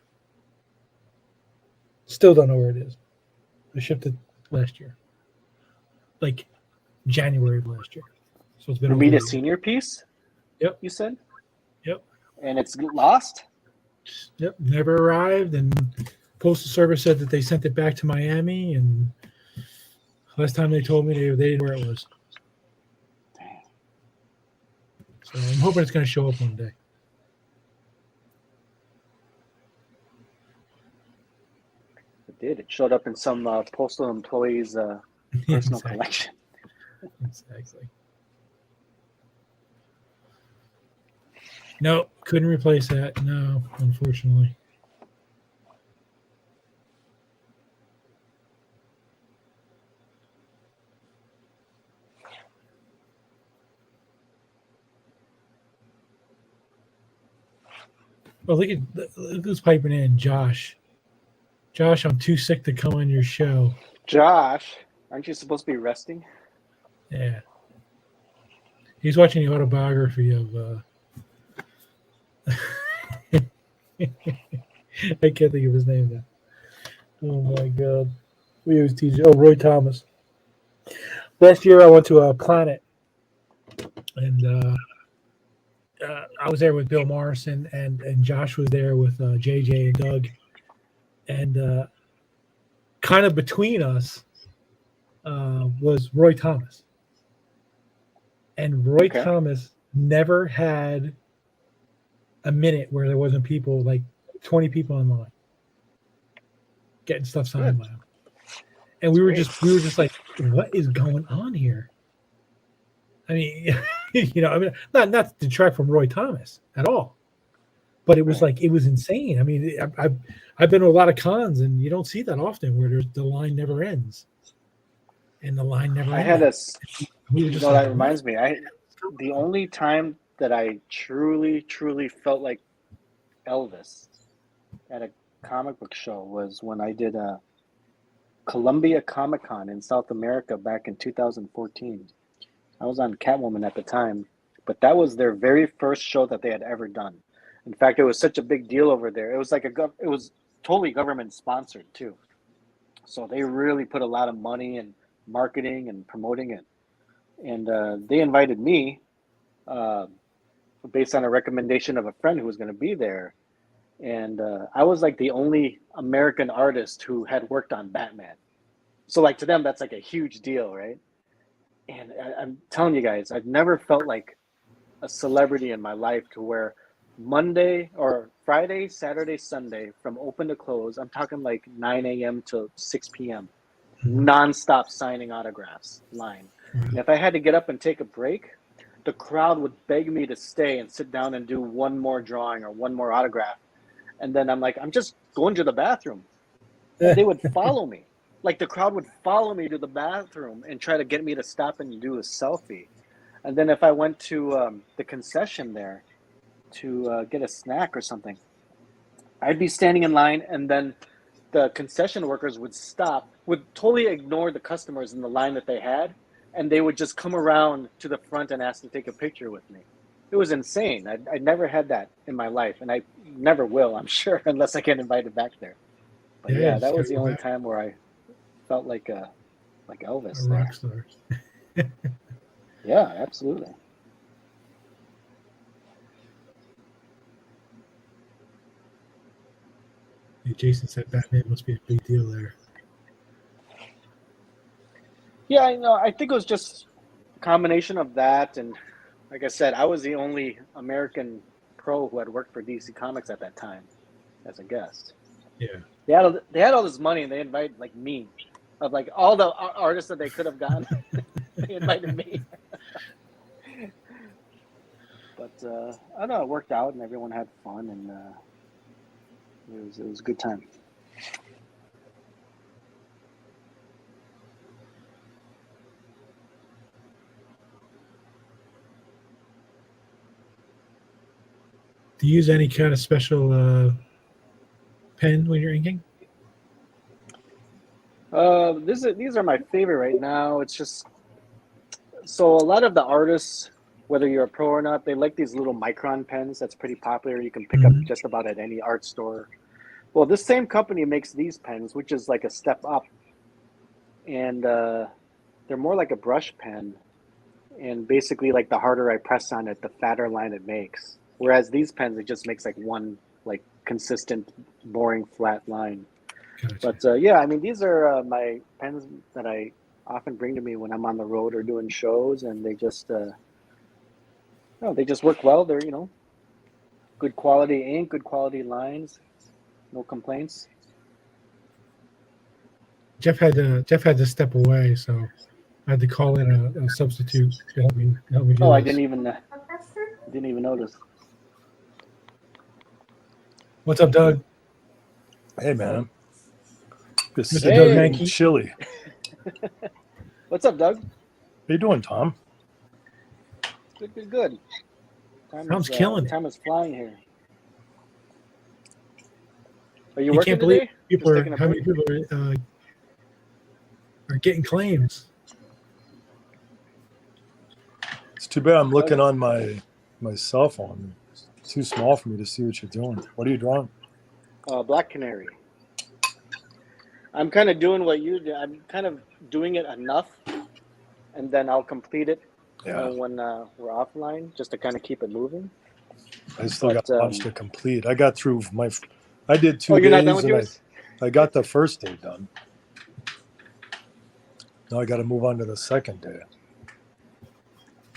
Still don't know where it is. I shipped it last year, January of last year. So it's been Romita Senior piece. Yep. You said. Yep. And it's lost. Yep. Never arrived, and Postal Service said that they sent it back to Miami, and last time they told me they didn't know where it was. So I'm hoping it's going to show up one day. It did. It showed up in some postal employee's personal Exactly. collection. Exactly. No, couldn't replace that. No, unfortunately. Oh, look who's piping in, Josh. Josh, I'm too sick to come on your show. Josh, aren't you supposed to be resting? Yeah. He's watching the autobiography of I can't think of his name now. Oh my god. We always teach Roy Thomas. Last year I went to a Planet, and I was there with Bill Morrison, and Josh was there with JJ and Doug, and kind of between us was Roy Thomas, and Roy Okay. Thomas never had a minute where there wasn't people, like 20 people online getting stuff signed by him, and we were just like, what is going on here? I mean, not to detract from Roy Thomas at all, but it was like, it was insane. I mean, I've been to a lot of cons, and you don't see that often where the line never ends, and the line never. I had a. We were just that reminds me. The only time that I truly felt like Elvis at a comic book show was when I did a Columbia Comic Con in South America back in 2014. I was on Catwoman at the time, but that was their very first show that they had ever done. In fact, it was such a big deal over there. It was like it was totally government sponsored too. So they really put a lot of money in marketing and promoting it. And they invited me based on a recommendation of a friend who was going to be there. And I was like the only American artist who had worked on Batman. So like to them, that's like a huge deal, right? And I'm telling you guys, I've never felt like a celebrity in my life to where Monday or Friday, Saturday, Sunday, from open to close, I'm talking like 9 a.m. to 6 p.m., nonstop signing autographs line. And if I had to get up and take a break, the crowd would beg me to stay and sit down and do one more drawing or one more autograph. And then I'm like, I'm just going to the bathroom. And they would follow me. Like the crowd would follow me to the bathroom and try to get me to stop and do a selfie. And then if I went to the concession there to get a snack or something, I'd be standing in line, and then the concession workers would stop, would totally ignore the customers in the line that they had, and they would just come around to the front and ask to take a picture with me. It was insane. I never had that in my life, and I never will, I'm sure, unless I get invited back there. But yeah, that was the only time where I felt like Elvis. A rock star. Yeah, absolutely. Jason said Batman must be a big deal there. Yeah, I think it was just a combination of that, and like I said, I was the only American pro who had worked for DC Comics at that time as a guest. Yeah. They had all this money, and they invited like me, of like all the artists that they could have gotten. They invited me. But I don't know, it worked out, and everyone had fun, and it was a good time. Do you use any kind of special pen when you're inking? These are my favorite right now. It's just so a lot of the artists, whether you're a pro or not, they like these little micron pens. That's pretty popular. You can pick up just about at any art store. Well, this same company makes these pens, which is like a step up, and they're more like a brush pen. And basically, like the harder I press on it, the fatter line it makes. Whereas these pens, it just makes like one like consistent, boring, flat line. Gotcha. But yeah, I mean, these are my pens that I often bring to me when I'm on the road or doing shows, and they just, they just work well. They're, good quality ink, good quality lines, no complaints. Jeff had to step away, so I had to call in a substitute to help me do Oh, I this. didn't even notice. What's up, Doug? Hey, man. This Mr. is Doug getting Mankey. chilly. What's up, Doug? How you doing, Tom? Good. Tom's killing it. Time is flying here. Are you You working can't believe today? how many people are getting claims. It's too bad I'm looking on my cell phone. It's too small for me to see what you're doing. What are you drawing? Black Canary. I'm kind of doing what you do. I'm kind of doing it enough, and then I'll complete it when we're offline, just to kind of keep it moving. I still got a bunch to complete. I got through I did 2 Oh, you're days, not done with and yours? I got the first day done. Now I got to move on to the second day.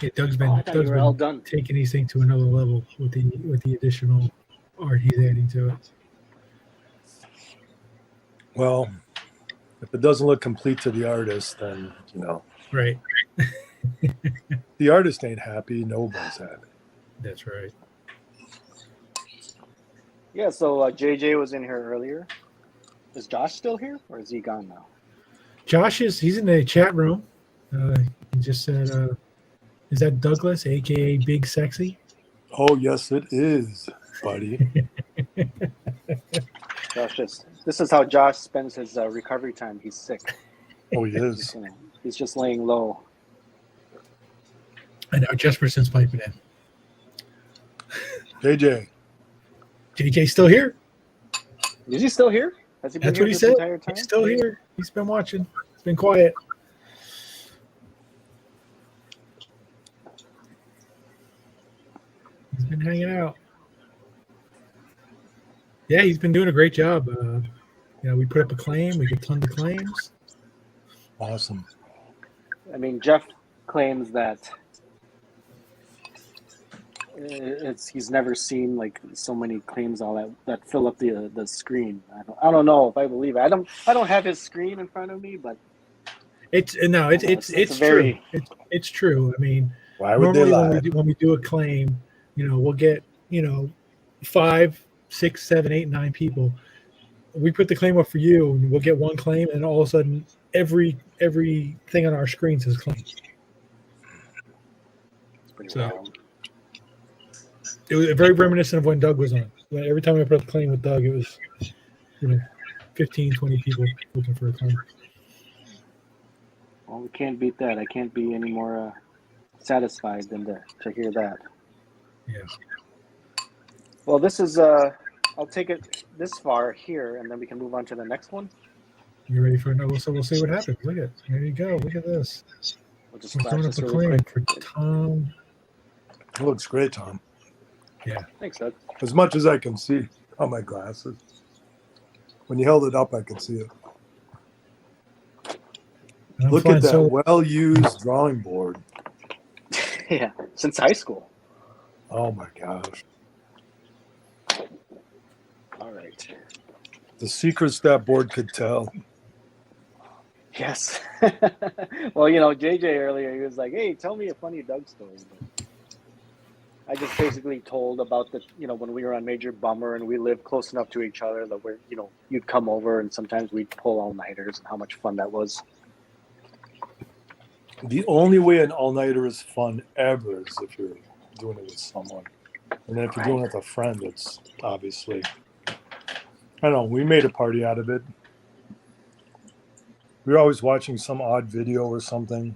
Yeah, Doug's I been thought you were all done. taking these things to another level with the additional art he's adding to it. Well, if it doesn't look complete to the artist, then Right. the artist ain't happy. Nobody's happy. That's right. Yeah, so JJ was in here earlier. Is Josh still here, or is he gone now? Josh he's in the chat room. He just said, "Is that Douglas, aka Big Sexy?" Oh yes, it is, buddy. This is how Josh spends his recovery time. He's sick. Oh, he is. He's just laying low. I know Jesperson's piping in. JJ. JJ's still here. Is he still here? Has he been That's here what he this said. entire time? He's still here. He's been watching. He's been quiet. He's been hanging out. Yeah, he's been doing a great job. We put up a claim. We get tons of claims. Awesome. I mean, Jeff claims that he's never seen like so many claims that fill up the screen. I don't know if I believe it. I don't have his screen in front of me, but it's true. It's true. I mean, why would they lie? When we do a claim, we'll get 5, 6, 7, 8, 9 people. We put the claim up for you, and we'll get one claim, and all of a sudden, everything on our screen says claim. it's pretty So wild. it was very reminiscent of when Doug was on. Every time I put up a claim with Doug, it was 15, 20 people looking for a claim. Well, we can't beat that. I can't be any more satisfied than to hear that. Yeah. Well, this is I'll take it this far here, and then we can move on to the next one. You ready for another? So we'll see what happens. Look at there you go. Look at this. We'll just We're flash throwing up this a really claim quick. for Tom. It looks great, Tom. Yeah. Thanks, Doug. As much as I can see on my glasses. When you held it up, I could see it. I'm Look flying at that solo. well-used drawing board. Yeah, since high school. Oh my gosh. All right. The secrets that board could tell. Yes. Well, JJ earlier, he was like, "Hey, tell me a funny Doug story." But I just basically told about when we were on Major Bummer and we lived close enough to each other that we're, you'd come over and sometimes we'd pull all-nighters and how much fun that was. The only way an all-nighter is fun ever is if you're doing it with someone. And then if you're doing it with a friend, it's obviously... I don't know, we made a party out of it. We were always watching some odd video or something.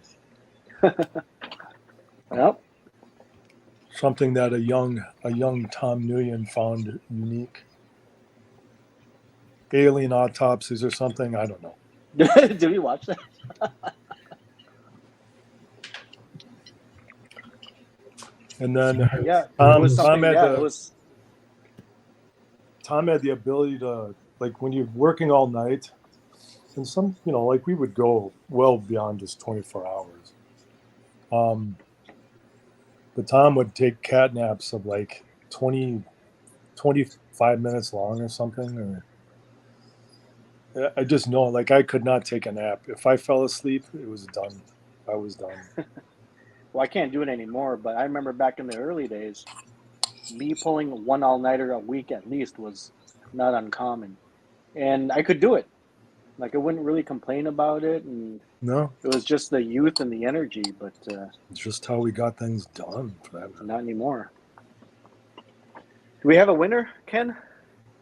Yep. Something that a young Tom Nguyen found unique. Alien autopsies or something, I don't know. Did we watch that? And then Yeah, Tom it was something. had Yeah, it was. Tom had the ability to like when you're working all night, and some, like we would go well beyond just 24 hours. But Tom would take cat naps of like 25 minutes long or something. Or I just know, like, I could not take a nap. If I fell asleep, it was done. I was done. Well, I can't do it anymore, but I remember back in the early days, me pulling one all-nighter a week at least was not uncommon. And I could do it. Like, I wouldn't really complain about it, and No, it was just the youth and the energy, but it's just how we got things done. For that matter. not anymore. Do we have a winner, Ken?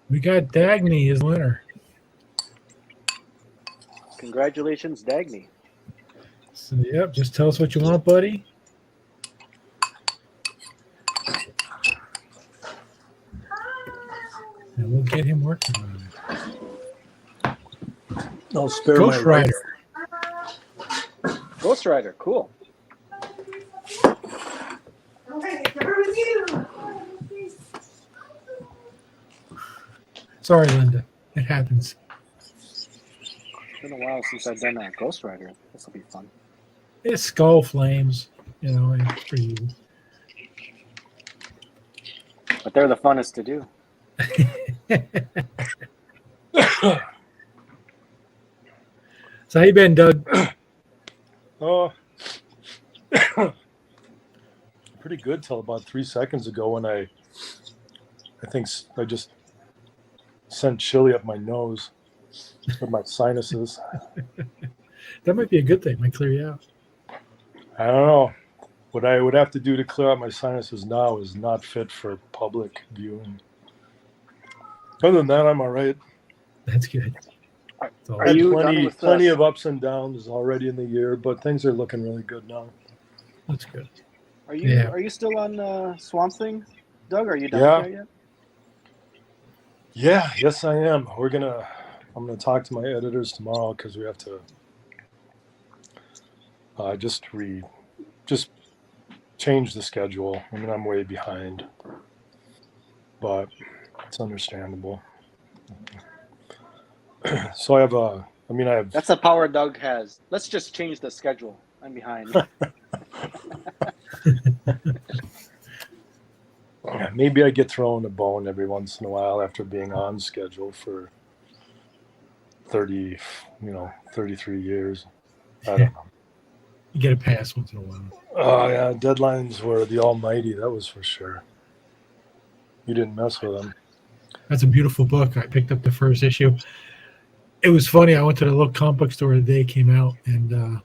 We got Dagny as winner. Congratulations, Dagny. So, yep, just tell us what you want, buddy. And we'll get him working on it. I'll spare Ghost my Rider. Ghost Rider, cool. Sorry, Linda. It happens. It's been a while since I've done a Ghost Rider. This will be fun. It's Skull Flames. It's pretty easy. But they're the funnest to do. So how you been, Doug? Oh, pretty good till about 3 seconds ago when I think I just sent chili up my nose with my sinuses. That might be a good thing. Might clear you out. I don't know. What I would have to do to clear out my sinuses now is not fit for public viewing. Other than that, I'm all right. That's good. Are you done with plenty of ups and downs already in the year, but things are looking really good now. That's good. Are you still on Swamp Thing, Doug? Are you done Yeah. with that yet? Yeah, yes, I am. I'm gonna talk to my editors tomorrow because we have to just change the schedule. I mean, I'm way behind, but it's understandable. So I have. That's the power Doug has. Let's just change the schedule. I'm behind. Maybe I get thrown a bone every once in a while after being on schedule for 33 years. I don't know. You get a pass once in a while. Oh yeah, deadlines were the almighty. That was for sure. You didn't mess with them. That's a beautiful book. I picked up the first issue. It was funny. I went to the local comic book store the day it came out, and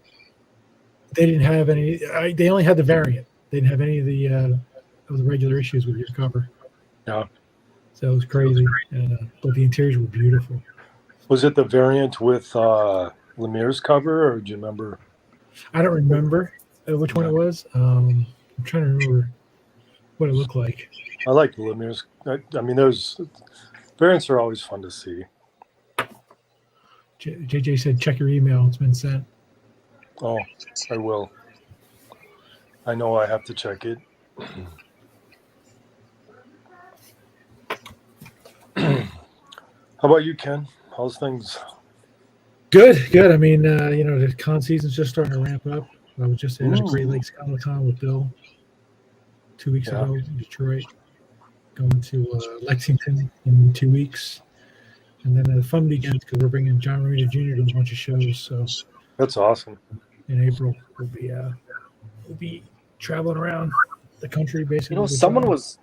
they didn't have any. They only had the variant. They didn't have any of the regular issues with your cover. Yeah. So it was crazy. But the interiors were beautiful. Was it the variant with Lemire's cover, or do you remember? I don't remember which one it was. I'm trying to remember what it looked like. I like Lemire's. I mean, those variants are always fun to see. JJ said, check your email. It's been sent. Oh, I will. I know I have to check it. How about you, Ken? How's things? Good. I mean, the con season's just starting to ramp up. I was just at Great Lakes Comic-Con with Bill 2 weeks ago in Detroit. Going to Lexington in 2 weeks. And then the fun begins because we're bringing John Romita Jr. to a bunch of shows. So that's awesome. In April, we'll be traveling around the country basically. Someone was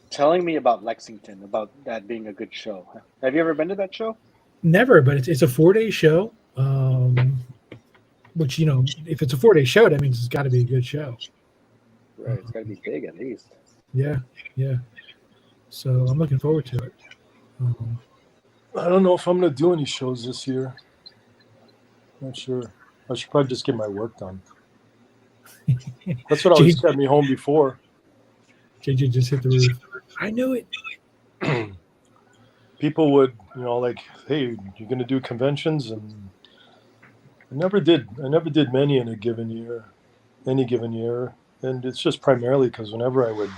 telling me about Lexington, about that being a good show. Have you ever been to that show? Never, but it's a 4-day show. Which if it's a 4-day show, that means it's got to be a good show. Right, it's got to be big at least. Yeah. So I'm looking forward to it. I don't know if I'm going to do any shows this year. Not sure. I should probably just get my work done. That's what always kept me home before. JJ just hit the roof. I knew it. People would, like, hey, you're going to do conventions, and I never did many in any given year, and it's just primarily because whenever I would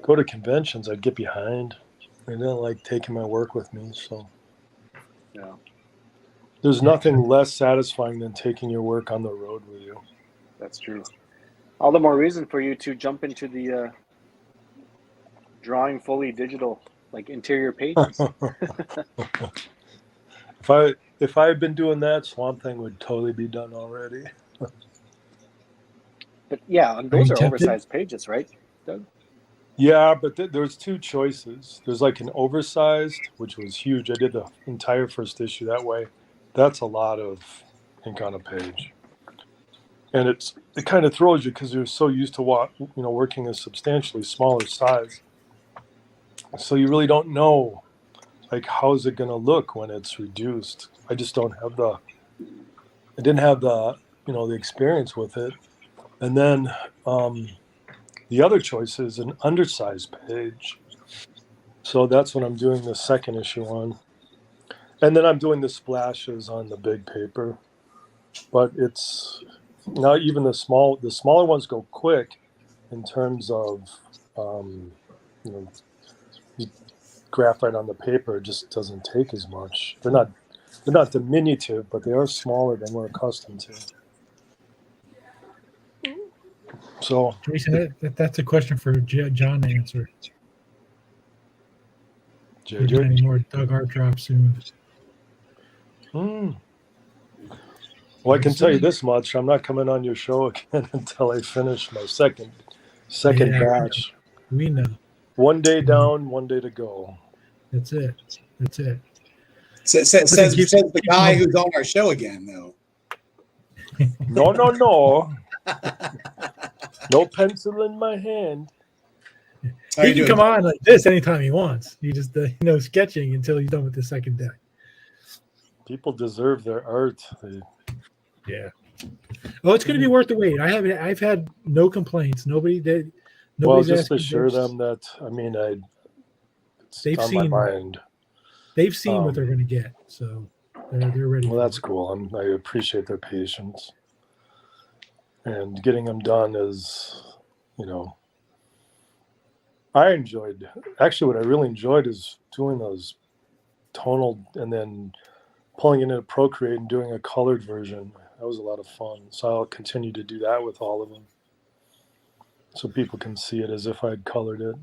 go to conventions, I'd get behind. I didn't like taking my work with me, so Yeah, There's nothing less satisfying than taking your work on the road with you. that's true. All the more reason for you to jump into the drawing fully digital, like interior pages. If I had been doing that, Swamp Thing would totally be done already. But yeah, and Are those you are tempted? oversized pages, right, Doug? Yeah, but there's two choices. There's like an oversized, which was huge. I did the entire first issue that way. That's a lot of ink on a page, and it kind of throws you because you're so used to working a substantially smaller size. So you really don't know, like, how's it going to look when it's reduced. I just don't have I didn't have the experience with it. And then the other choice is an undersized page. So that's what I'm doing the second issue on. And then I'm doing the splashes on the big paper. But it's not even the smaller ones go quick in terms of you know graphite on the paper just doesn't take as much. They're not diminutive, but they are smaller than we're accustomed to. So Jason, that's a question for John to answer. We're doing any more Doug art drops soon. Well, I can tell you this much: I'm not coming on your show again until I finish my second batch. We know. One day down, one day to go. That's it. Says Listen, the guy who's on our show again, though. No. No pencil in my hand. He can come on like this anytime he wants. He just sketching until he's done with the second deck. People deserve their art. Yeah. Well, it's going to be worth the wait. I've had no complaints. Nobody's just assure them that they've on seen my mind. They've seen what they're going to get, so they're ready. Well, that's cool. I appreciate their patience, and getting them done is, I enjoyed. Actually, what I really enjoyed is doing those tonal and then pulling it into Procreate and doing a colored version. That was a lot of fun. So I'll continue to do that with all of them, so people can see it as if I'd colored it.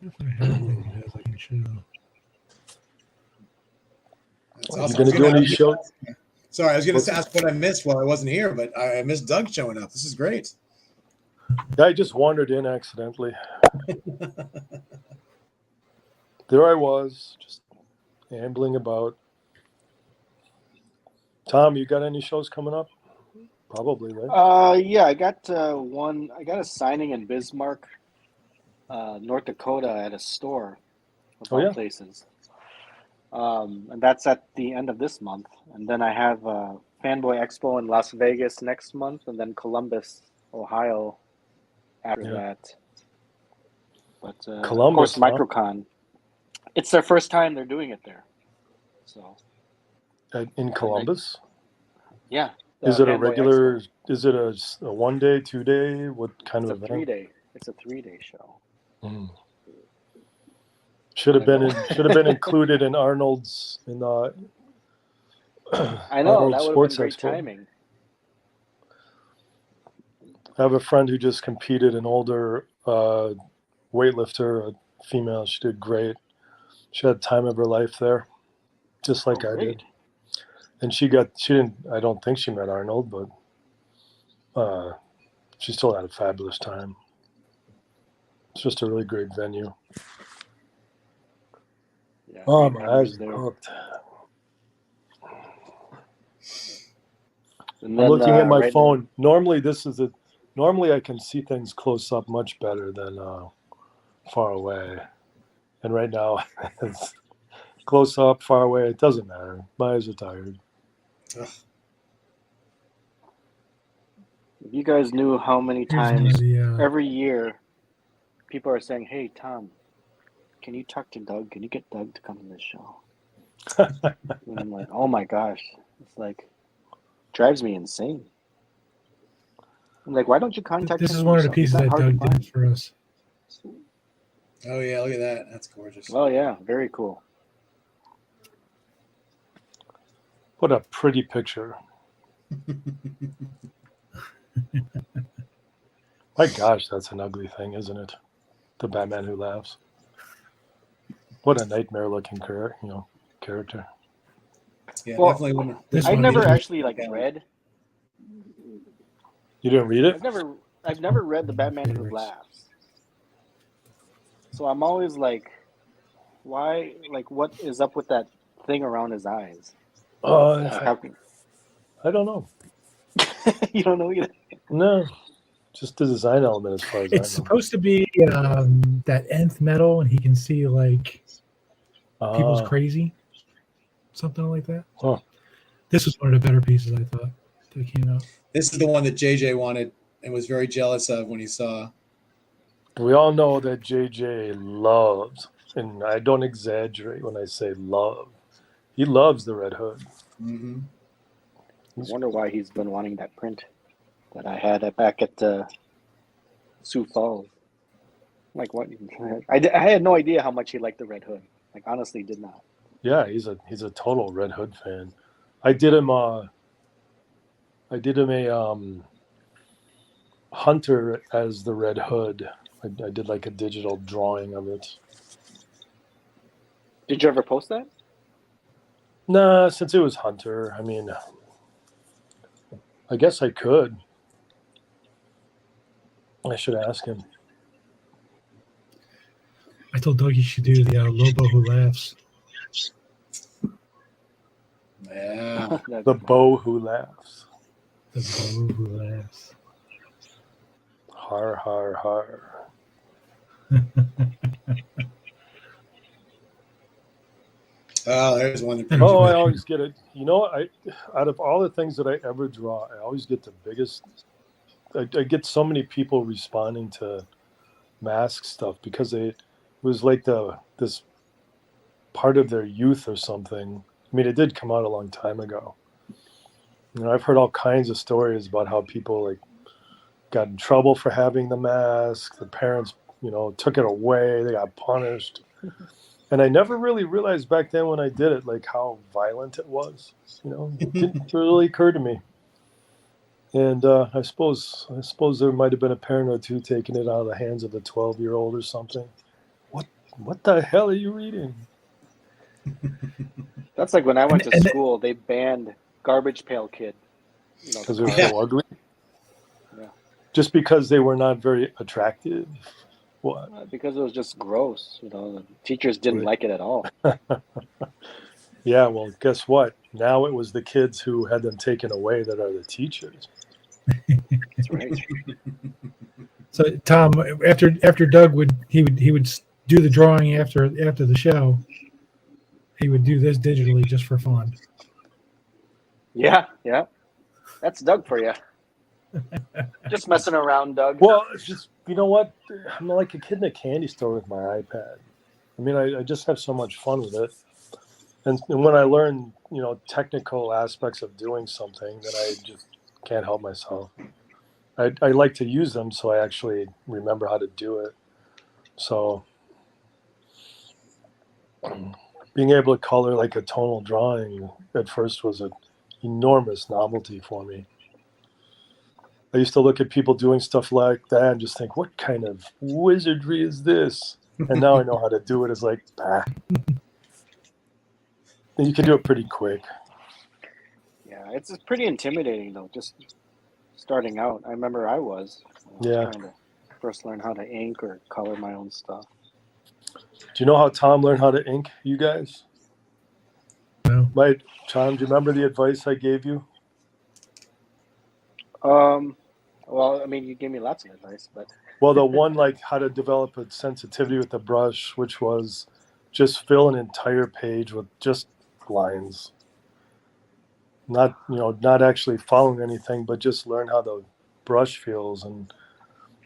That's awesome. You're going to do any show? Sorry, I was going to ask what I missed while I wasn't here, but I missed Doug showing up. This is great. I just wandered in accidentally. There I was, just ambling about. Tom, you got any shows coming up? Probably, right? Yeah, I got one. I got a signing in Bismarck, North Dakota, at a store of all places. And that's at the end of this month. And then I have Fanboy Expo in Las Vegas next month, and then Columbus, Ohio after that. But Columbus, of course, MicroCon. It's their first time they're doing it there. So in Columbus? Yeah. Is it a regular? Expo. Is it a 1 day, 2 day? What kind of event? 3 day. It's a 3-day show. Should have been included in Arnold's I know Arnold that would have been great Expo. Timing. I have a friend who just competed, an older weightlifter, a female. She did great. She had time of her life there, just like I did. And she didn't. I don't think she met Arnold, but she still had a fabulous time. It's just a really great venue. Yeah, my eyes are hooked. I'm looking at my phone. Normally I can see things close up much better than far away. And right now, it's close up, far away. It doesn't matter. My eyes are tired. If you guys knew how many times every year people are saying, "Hey, Tom, can you talk to Doug? Can you get Doug to come to this show?" And I'm like, "Oh my gosh!" It's like drives me insane. I'm like, "Why don't you contact?" This is one of the pieces that Doug did for us. Oh yeah, look at that. That's gorgeous. Oh yeah, very cool. What a pretty picture. My gosh, that's an ugly thing, isn't it? The Batman Who Laughs. What a nightmare-looking character. Yeah, Well, definitely one. This I've one never is- actually like read. You didn't read it? I've never read the Batman Who favorites. Laughs. So I'm always like, why? Like, what is up with that thing around his eyes? Like, how can I don't know. you don't know either? No, just the design element as far as It's I know. supposed to be that nth metal, and he can see like people's crazy, something like that. Huh. This was one of the better pieces I thought that came out. This is the one that JJ wanted and was very jealous of when he saw. We all know that JJ loves, and I don't exaggerate when I say love. He loves the Red Hood. Mm-hmm. I wonder why he's been wanting that print that I had back at Sioux Falls. Like what? I had no idea how much he liked the Red Hood. Like honestly, did not. Yeah, he's a total Red Hood fan. I did him a Hunter as the Red Hood. I did like a digital drawing of it. Did you ever post that? Nah, since it was Hunter, I mean, I guess I could. I should ask him. I told Doug he should do the Lobo Who Laughs. Yeah. The Beau Who Laughs. The Lobo Who Laughs. Har, har, har. Oh, there's one. That Oh, I always get it. You know, out of all the things that I ever draw, I always get the biggest. I get so many people responding to mask stuff because it was like this part of their youth or something. I mean, it did come out a long time ago. You know, I've heard all kinds of stories about how people like got in trouble for having the mask. The parents, took it away. They got punished. And I never really realized back then when I did it, like how violent it was. It didn't really occur to me. And I suppose there might have been a parent or two taking it out of the hands of a 12-year-old or something. What the hell are you reading? That's like when I went to school, they banned Garbage Pail Kid. Because they were so ugly? Yeah. Just because they were not very attractive? What? Because it was just gross. The teachers didn't like it at all. Yeah, well, guess what? Now it was the kids who had them taken away that are the teachers. That's right. So Tom, after Doug would do the drawing after the show, he would do this digitally just for fun. Yeah. That's Doug for you. Just messing around, Doug. Well, it's just, you know what? I'm like a kid in a candy store with my iPad. I mean, I just have so much fun with it. And when I learn, technical aspects of doing something, then I just can't help myself. I like to use them so I actually remember how to do it. So being able to color like a tonal drawing at first was an enormous novelty for me. I used to look at people doing stuff like that and just think, what kind of wizardry is this? And now I know how to do it. It's like, you can do it pretty quick. Yeah, it's pretty intimidating though. Just starting out, I remember I was trying to first learn how to ink or color my own stuff. Do you know how Tom learned how to ink, you guys? No. Tom, do you remember the advice I gave you? Well, I mean, you gave me lots of advice, but Well, the one like how to develop a sensitivity with the brush, which was just fill an entire page with just lines. Not actually following anything, but just learn how the brush feels. And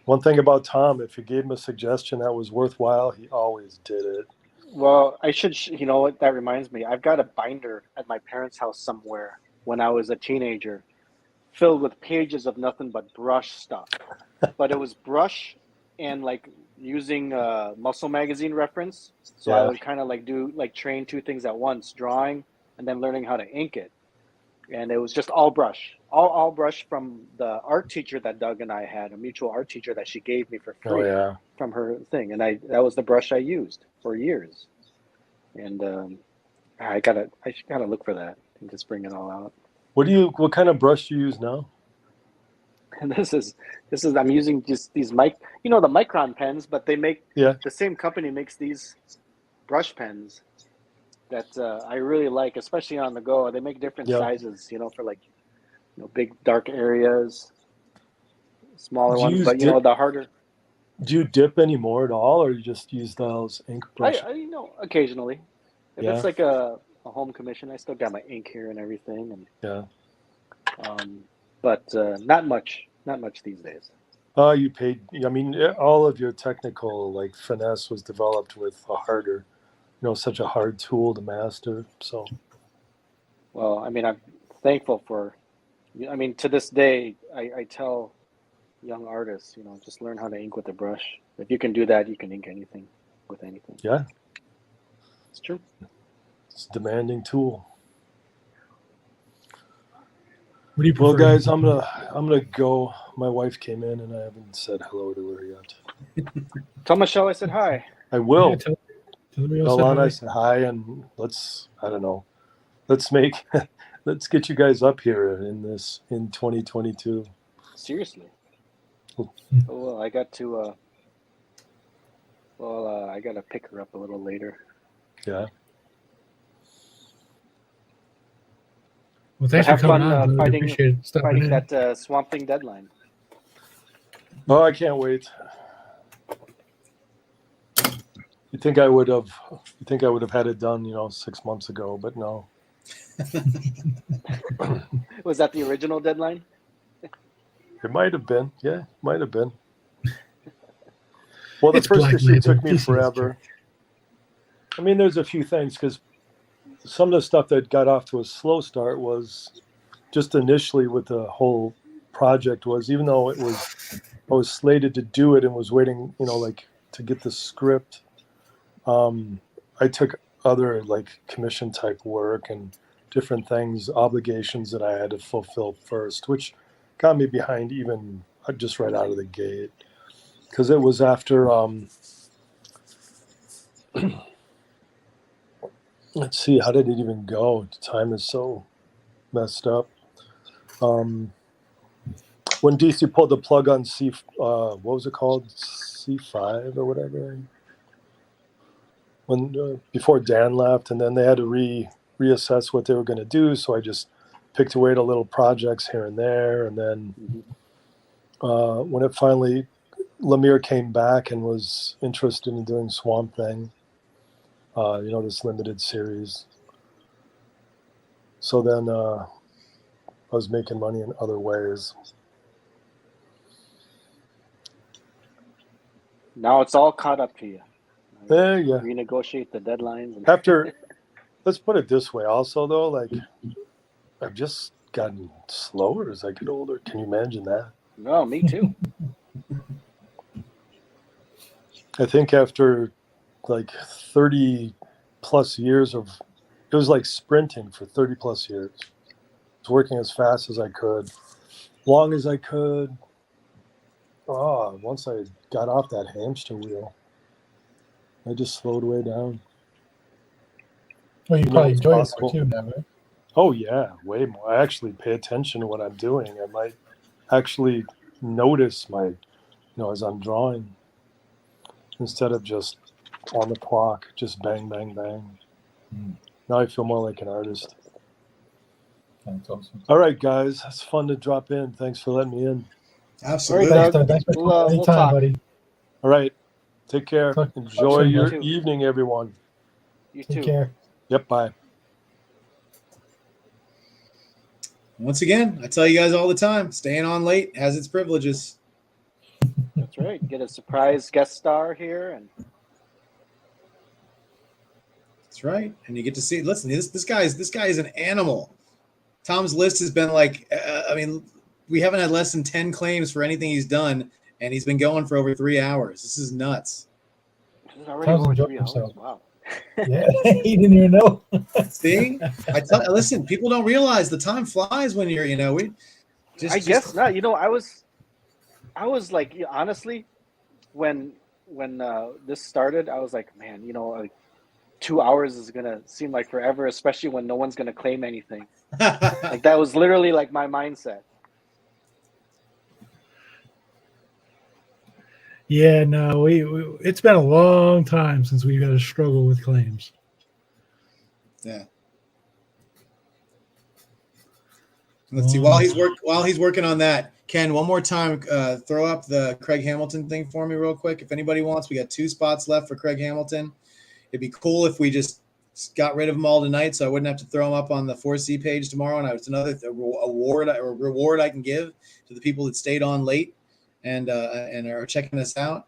one thing about Tom, if you gave him a suggestion that was worthwhile, he always did it. well, I should. You know what? That reminds me. I've got a binder at my parents' house somewhere when I was a teenager, filled with pages of nothing but brush stuff. But it was brush and like using Muscle Magazine reference. So I would kind of like train two things at once, drawing and then learning how to ink it. and it was just all brush, all brush from the art teacher that Doug and I had, a mutual art teacher that she gave me for free Oh yeah. from her thing, and that was the brush I used for years, and I should gotta look for that and just bring it all out. What kind of brush do you use now? And this is I'm using just these the Micron pens, but they make Yeah. the same company makes these brush pens that I really like, especially on the go. They make different sizes, for like big dark areas, smaller Do you ones, use but the harder. Do you dip anymore at all, or you just use those ink brushes? I occasionally, if Yeah. it's like a home commission, I still got my ink here and everything, and Yeah. but not much these days. You paid. I mean, all of your technical like finesse was developed with a harder, such a hard tool to master. So, Well, I mean, I'm thankful for. I mean, to this day, I tell young artists, just learn how to ink with a brush. If you can do that, you can ink anything with anything. yeah, It's true. it's a demanding tool. What do you Well, prefer? guys, I'm gonna go. My wife came in, and I haven't said hello to her yet. Tell Michelle I said hi. I will. Yeah, tell everybody else Tell that Lana I hi. said hi, and let's let's get you guys up here in 2022. Seriously. Well, I got to. I got to pick her up a little later. Yeah. Well, thanks Have for coming fun on. Really appreciate stopping fighting in. that Swamp Thing deadline. Oh, I can't wait. You think I would have had it done, 6 months ago, but no. Was that the original deadline? It might have been. Yeah, might have been. Well, the It's first Black issue Label. took me This is forever. I mean, there's a few things because some of the stuff that got off to a slow start was just initially with the whole project was, even though I was slated to do it and was waiting, to get the script. I took other like commission type work and different things, obligations that I had to fulfill first, which got me behind even just right out of the gate. Because it was after, let's see, how did it even go? Time is so messed up. When DC pulled the plug on what was it called? C5 or whatever. When before Dan left, and then they had to reassess what they were going to do. So I just picked away at little projects here and there, and then when it finally, Lemire came back and was interested in doing Swamp Thing, this limited series. So then I was making money in other ways. Now it's all caught up to you. Yeah. Renegotiate the deadlines. And After, let's put it this way. Also, though, like I've just gotten slower as I get older. Can you imagine that? No, me too. I think after like 30 plus years it was like sprinting for 30 plus years. I was working as fast as I could, long as I could. Once I got off that hamster wheel, I just slowed way down. Well, you probably enjoy it more too now, right? Oh yeah, way more. I actually pay attention to what I'm doing. I might actually notice as I'm drawing, instead of just on the clock, just bang, bang, bang. Now I feel more like an artist. That's awesome. All right, guys, it's fun to drop in. Thanks for letting me in. Absolutely. Thanks, Doug. Thanks for We'll coming anytime, talk. buddy. All right, take care. Enjoy soon, your bud. evening, everyone. You Take too. care. Yep, bye. Once again, I tell you guys all the time, staying on late has its privileges. That's right. Get a surprise guest star here, and That's right. And you get to see, listen, this guy is an animal. Tom's list has been like, we haven't had less than 10 claims for anything he's done, and he's been going for over 3 hours. This is nuts. this is already Tom's over enjoying 3 hours. himself. Wow. Yeah, he didn't even know. See, listen. People don't realize the time flies when you're, we just. I guess not. I was like, honestly, when this started, I was like, man, like 2 hours is gonna seem like forever, especially when no one's gonna claim anything. Like that was literally like my mindset. Yeah, no, it's been a long time since we've had a struggle with claims. Yeah. Let's see. While he's working on that, Ken, one more time, throw up the Craig Hamilton thing for me real quick. If anybody wants, we got 2 spots left for Craig Hamilton. It'd be cool if we just got rid of them all tonight, so I wouldn't have to throw them up on the 4C page tomorrow. And it's another reward I can give to the people that stayed on late and are checking us out.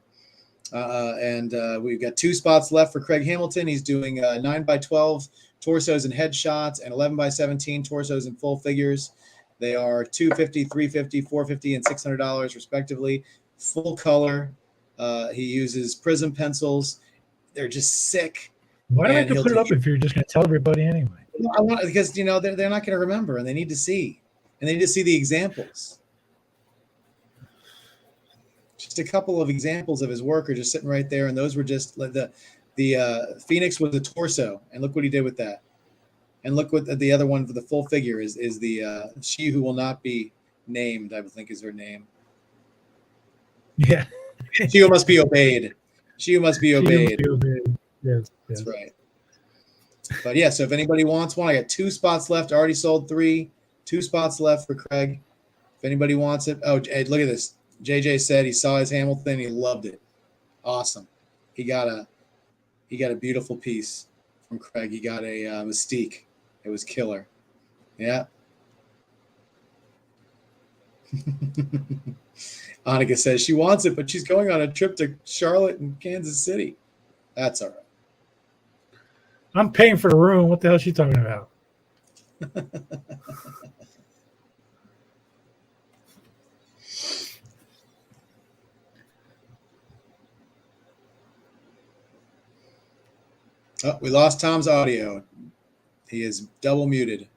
We've got 2 spots left for Craig Hamilton. He's doing 9x12 torsos and headshots and 11x17 torsos and full figures. They are $250, $350, $450, and $600 respectively. Full color. He uses prism pencils. They're just sick. Why do I have to put it up if you're just going to tell everybody anyway? Because they're not going to remember, and they need to see, the examples. Just a couple of examples of his work are just sitting right there, and those were just the Phoenix was a torso, and look what he did with that. And look what the other one for the full figure is the She Who Will Not Be Named, I think is her name. Yeah. She Who Must Be Obeyed. She Who Must Be Obeyed. Yes. That's right. But yeah, so if anybody wants one, I got 2 spots left. I already sold 3. 2 spots left for Craig. If anybody wants it. Oh, hey, look at this. JJ said he saw his Hamilton. He loved it. Awesome. He got a beautiful piece from Craig. He got a Mystique. It was killer. Yeah. Annika says she wants it, but she's going on a trip to Charlotte and Kansas City. That's all right. I'm paying for the room. What the hell is she talking about? Oh, we lost Tom's audio. He is double muted.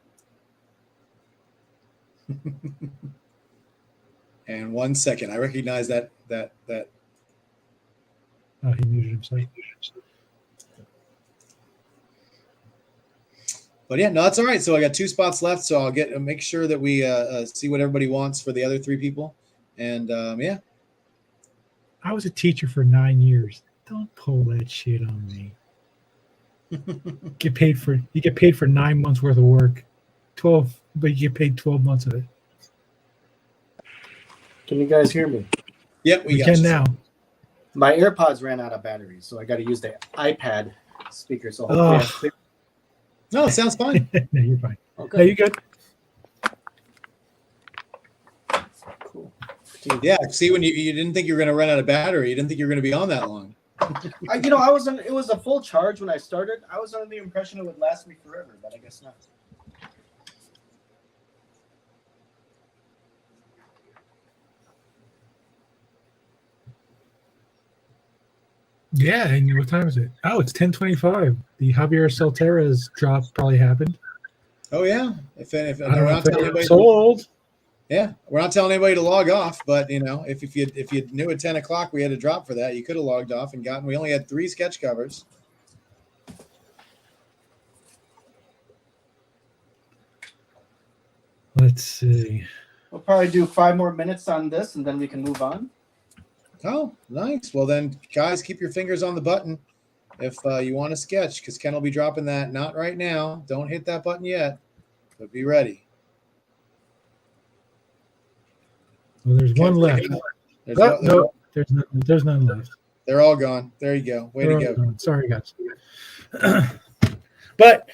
And 1 second. I recognize that. Oh, he muted himself. But yeah, no, that's all right. So I got 2 spots left. So I'll make sure that we see what everybody wants for the other 3 people. And yeah. I was a teacher for 9 years. Don't pull that shit on me. You get paid for 9 months worth of work. 12, but you get paid 12 months of it. Can you guys hear me? Yep, we can now. My AirPods ran out of batteries, so I got to use the iPad speaker. So no, it sounds fine. No, you're fine. Okay. No, you're good. Cool. Yeah, see, when you didn't think you were going to run out of battery, you didn't think you were going to be on that long. It was a full charge when I started. I was under the impression it would last me forever, but I guess not. Yeah, and what time is it? Oh, it's 10:25. The Javier Soltera's drop probably happened. Oh yeah, if I don't know if they're sold. Yeah, we're not telling anybody to log off, but if you knew at 10 o'clock we had a drop for that, you could have logged off and gotten. We only had 3 sketch covers. Let's see. We'll probably do 5 more minutes on this, and then we can move on. Oh, nice. Well then, guys, keep your fingers on the button if you want to sketch, because Ken will be dropping that. Not right now. Don't hit that button yet, but be ready. Well, there's one left. There's none left. They're all gone. There you go. Way to go. Gone. Sorry, guys. But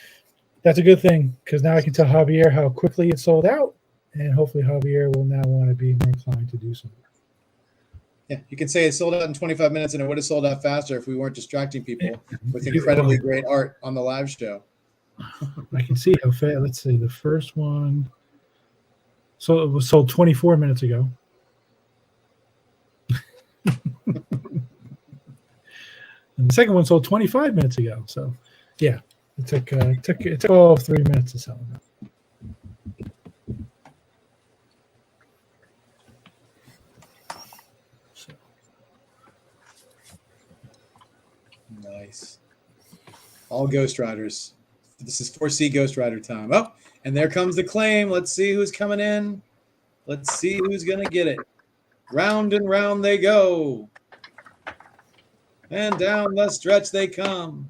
that's a good thing, because now I can tell Javier how quickly it sold out, and hopefully Javier will now want to be more inclined to do something. Yeah, you can say it sold out in 25 minutes, and it would have sold out faster if we weren't distracting people with incredibly great art on the live show. I can see how fast. Let's see, the first one. So it was sold 24 minutes ago. and the second one sold 25 minutes ago. So, yeah, it took all of 3 minutes to sell them. So, Nice. All Ghost Riders. This is 4C Ghost Rider time. Oh, and there comes the claim. Let's see who's coming in. Let's see who's going to get it. Round and round they go. And down the stretch they come.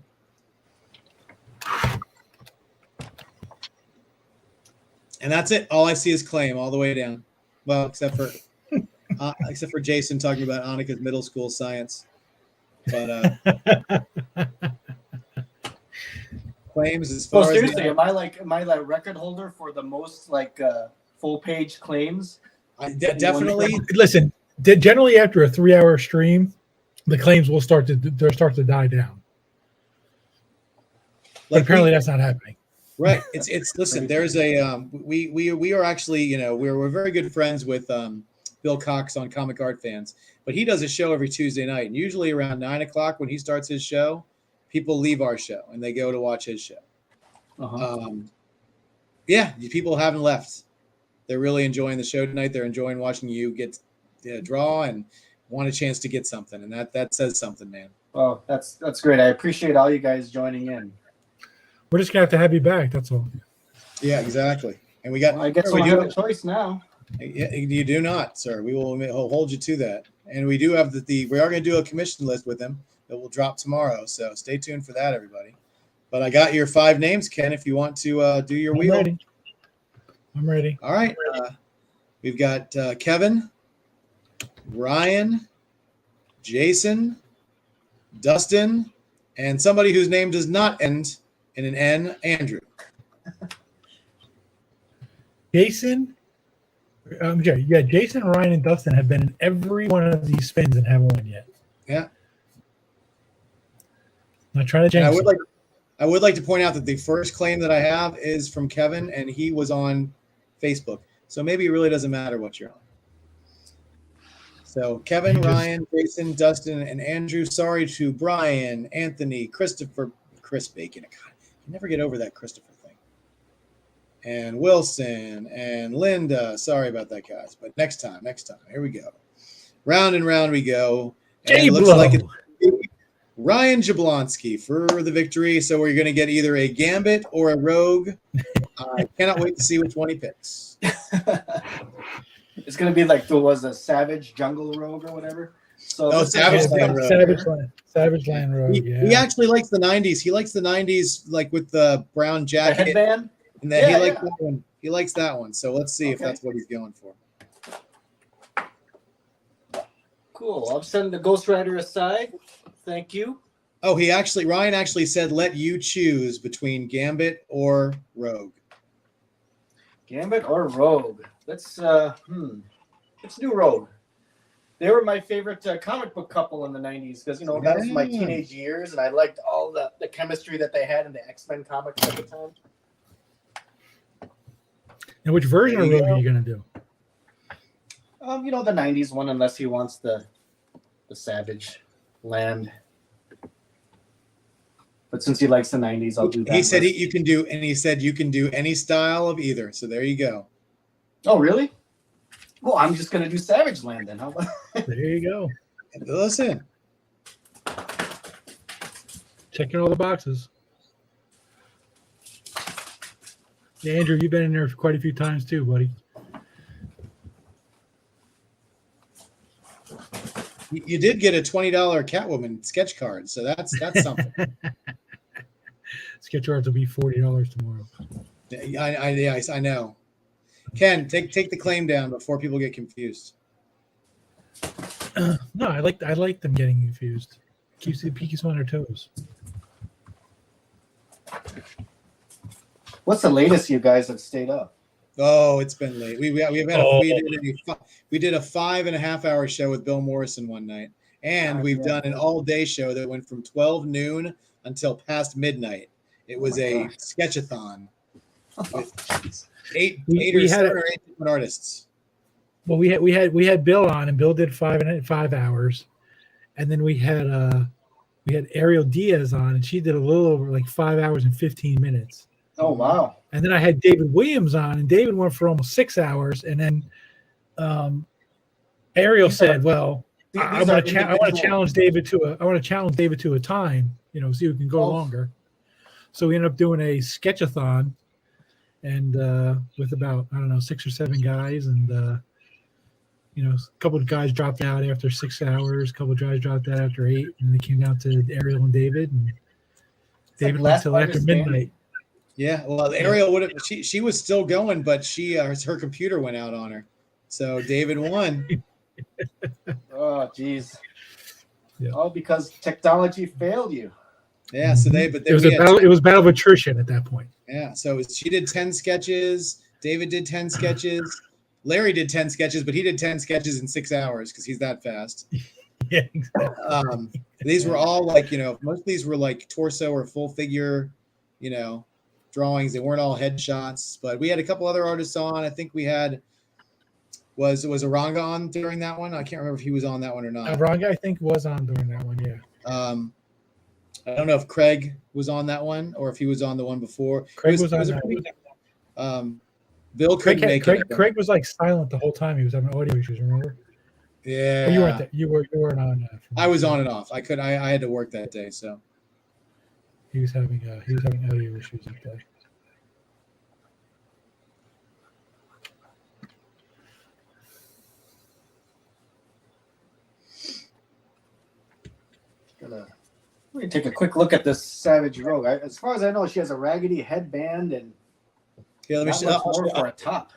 And that's it. All I see is claim all the way down. Well, except for Jason talking about Annika's middle school science. But claims as far seriously, as am I like record holder for the most full page claims? definitely. Listen, generally after a 3-hour stream, the claims will start to die down. But apparently that's not happening. Right. It's listen, there's a we are actually, we're very good friends with Bill Cox on Comic Art Fans, but he does a show every Tuesday night, and usually around 9:00 when he starts his show, people leave our show and they go to watch his show. Yeah, people haven't left. They're really enjoying the show tonight. They're enjoying watching you get draw and want a chance to get something, and that says something, man. Oh, that's great. I appreciate all you guys joining in. We're just gonna have to have you back. That's all. Yeah, exactly. And we got. Well, I guess we have a choice now. You do not, sir. We will hold you to that. And we do have we are going to do a commission list with him that will drop tomorrow. So stay tuned for that, everybody. But I got your 5 names, Ken, if you want to do your wheel. I'm ready. All right. We've got Kevin, Ryan, Jason, Dustin, and somebody whose name does not end in an N, Andrew. Jason, Jason, Ryan, and Dustin have been in every one of these spins and haven't won yet. Yeah. Not trying to jinx. I would like to point out that the first claim that I have is from Kevin, and he was on Facebook. So maybe it really doesn't matter what you're on. So Kevin, Ryan, Jason, Dustin, and Andrew. Sorry to Brian, Anthony, Christopher, Chris Bacon. God, you never get over that Christopher thing. And Wilson and Linda. Sorry about that, guys. But next time. Here we go. Round and round we go. And it looks like it's Ryan Jablonski for the victory. So we're going to get either a Gambit or a Rogue. I cannot wait to see which one he picks. It's going to be like there was a Savage Jungle Rogue or whatever. So Savage Land Rogue. Savage Land Rogue. He actually likes the 90s. He likes the 90s, like with the brown jacket. The headband? And then he likes that one. He likes that one. So let's see if that's what he's going for. Cool. I'll send the Ghost Rider aside. Thank you. Oh, Ryan actually said let you choose between Gambit or Rogue. Gambit or Rogue? Let's do Rogue. They were my favorite comic book couple in the 90s because, that was my teenage years, and I liked all the chemistry that they had in the X-Men comics at the time. And which version of Rogue are you going to do? The 90s one, unless he wants the Savage Land. But since he likes the 90s, I'll do that. He said you can do any style of either. So there you go. Oh, really? Well, I'm just going to do Savage Land then. How about there you go. Listen. Checking all the boxes. Yeah, Andrew, you've been in there quite a few times too, buddy. You did get a $20 Catwoman sketch card, so that's something. Sketch cards will be $40 tomorrow. I know. Ken, take the claim down before people get confused. No, I like them getting confused. Keeps them on their toes. What's the latest you guys have stayed up? Oh, it's been late. We did a 5.5 hour show with Bill Morrison one night, and we've done an all day show that went from 12 noon until past midnight. It was a sketchathon with eight different artists. Well, we had Bill on, and Bill did 5 hours, and then we had we had Ariel Diaz on, and she did a little over like 5 hours and 15 minutes. Oh wow. And then I had David Williams on, and David went for almost 6 hours. And then Ariel said, "Well, I want to challenge David to a time, see who can go longer." So we ended up doing a sketchathon, and with about 6 or 7 guys, and a couple of guys dropped out after 6 hours, a couple of guys dropped out after 8, and it came down to Ariel and David, and David went till after midnight. Yeah, well, Ariel would have. She was still going, but her computer went out on her, so David won. Oh, geez. Yeah. All because technology failed you. Yeah, so it was battle of attrition at that point. Yeah, so she did 10 sketches. David did 10 sketches. Larry did 10 sketches, but he did 10 sketches in 6 hours because he's that fast. Yeah, exactly. These were all like, most of these were like torso or full figure, drawings. They weren't all headshots, but we had a couple other artists on. I think we had was Aranga on during that one. I can't remember if he was on that one or not. Aranga, I think, was on during that one. Yeah. I don't know if Craig was on that one or if he was on the one before. Craig was on that one. Bill couldn't make it. Craig was like silent the whole time. He was having audio issues. Remember? Yeah. But you weren't there. You weren't on. I was on and off. I had to work that day, so. He was having audio issues that day. Let me take a quick look at this Savage Rogue. As far as I know, she has a raggedy headband and let me more for a top.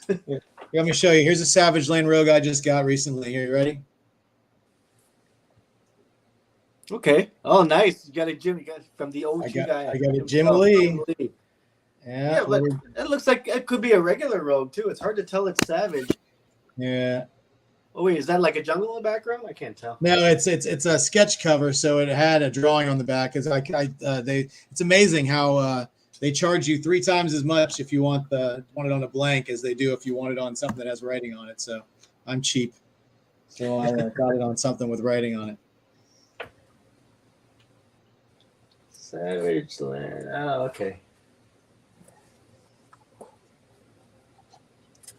Let me show you. Here's a Savage Lane Rogue I just got recently. Here, you ready? Okay. Oh, nice. You got a Jim. You got from the OG guy. I got a Jim Lee. Yeah, but it looks like it could be a regular Rogue too. It's hard to tell it's Savage. Yeah. Oh wait, is that like a jungle in the background? I can't tell. No, it's a sketch cover, so it had a drawing on the back. It's amazing how they charge you 3 times as much if you want it on a blank as they do if you want it on something that has writing on it. So I'm cheap, so I got it on something with writing on it. Savage Land. Oh, okay.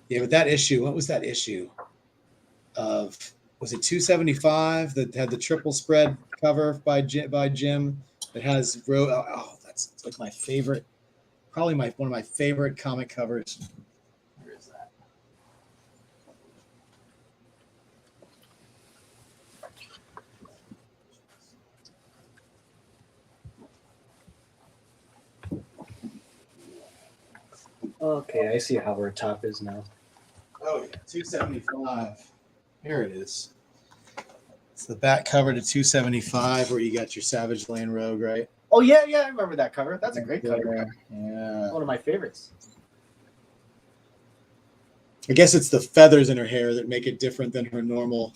Yeah, but that issue, what was that issue of? Was it 275 that had the triple spread cover by Jim that has that's like my favorite, probably one of my favorite comic covers. Where is that? Okay, I see how her top is now. Oh yeah, 275. Here it is. It's the back cover to 275 where you got your Savage Land Rogue, right? Oh yeah, I remember that cover. That's a great cover. Yeah. One of my favorites. I guess it's the feathers in her hair that make it different than her normal.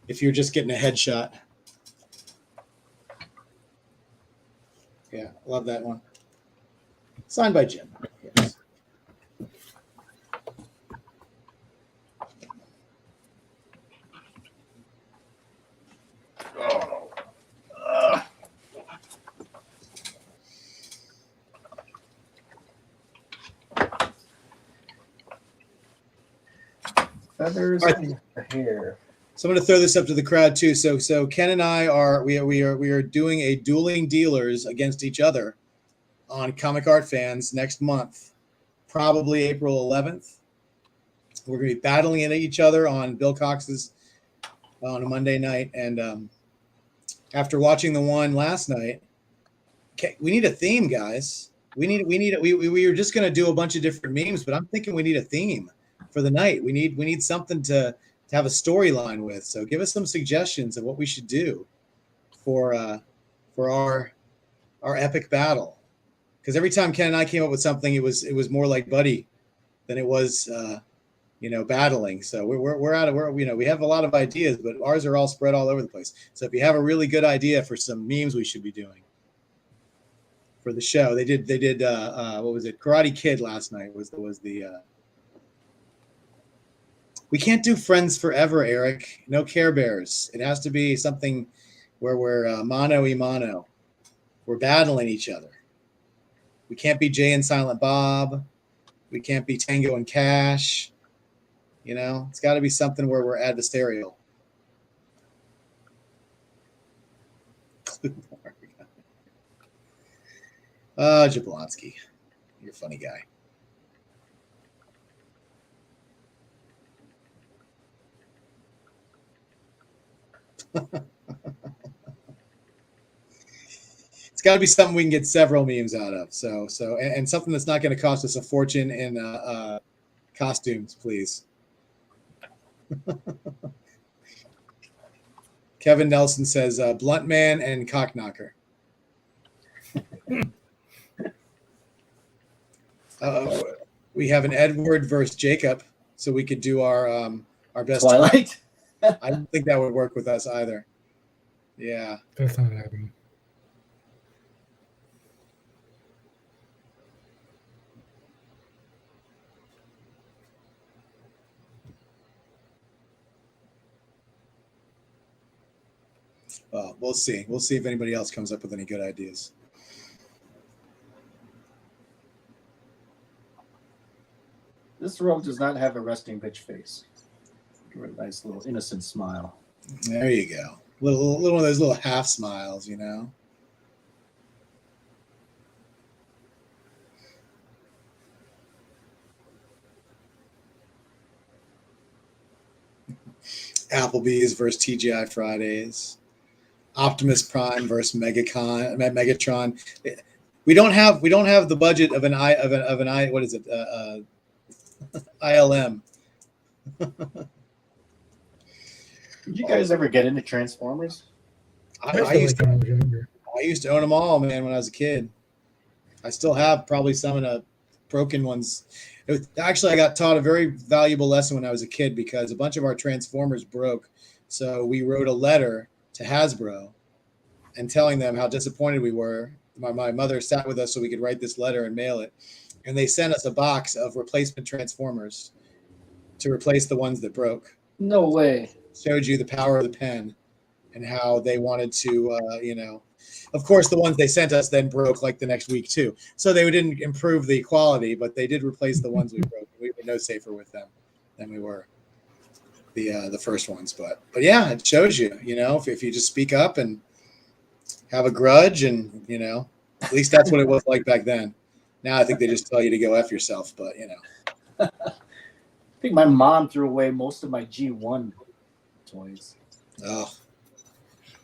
If you're just getting a headshot. Yeah, love that one. Signed by Jim. Yes. Feathers in the hair. So I'm going to throw this up to the crowd too. So Ken and I are doing a dueling dealers against each other on Comic Art Fans next month, probably April 11th. We're going to be battling at each other on Bill Cox's on a Monday night, and after watching the one last night, we need a theme, guys. We were just going to do a bunch of different memes, but I'm thinking we need a theme for the night. We need something to have a storyline with. So give us some suggestions of what we should do for our epic battle. Because every time Ken and I came up with something, it was more like Buddy than it was battling. So we have a lot of ideas, but ours are all spread all over the place. So if you have a really good idea for some memes we should be doing for the show, they did what was it? Karate Kid last night was the we can't do Friends Forever, Eric. No Care Bears. It has to be something where we're mano y mano. We're battling each other. We can't be Jay and Silent Bob. We can't be Tango and Cash. You know, it's got to be something where we're adversarial. Jablonski. You're a funny guy. It's got to be something we can get several memes out of. So, and something that's not going to cost us a fortune in costumes, please. Kevin Nelson says Blunt Man and Cockknocker. We have an Edward versus Jacob, so we could do our best. Twilight. I don't think that would work with us either. Yeah. That's not happening. Well, we'll see. We'll see if anybody else comes up with any good ideas. This rogue does not have a resting bitch face. Give her a nice little innocent smile. There you go. Little one of those little half smiles, you know. Applebee's versus TGI Fridays. Optimus Prime versus Megatron. We don't have the budget of an what is it? ILM. Did you guys ever get into Transformers? I used to own them all, man, when I was a kid. I still have probably some of the broken ones. Actually, I got taught a very valuable lesson when I was a kid because a bunch of our Transformers broke. So we wrote a letter to Hasbro and telling them how disappointed we were. My mother sat with us so we could write this letter and mail it. And they sent us a box of replacement Transformers to replace the ones that broke. No way. Showed you the power of the pen and how they wanted to, of course, the ones they sent us then broke like the next week too. So they didn't improve the quality, but they did replace the ones we broke. We were no safer with them than we were the first ones. But yeah, it shows you, if you just speak up and have a grudge and, at least that's what it was like back then. Now I think they just tell you to go F yourself, but I think my mom threw away most of my G1 toys. Oh.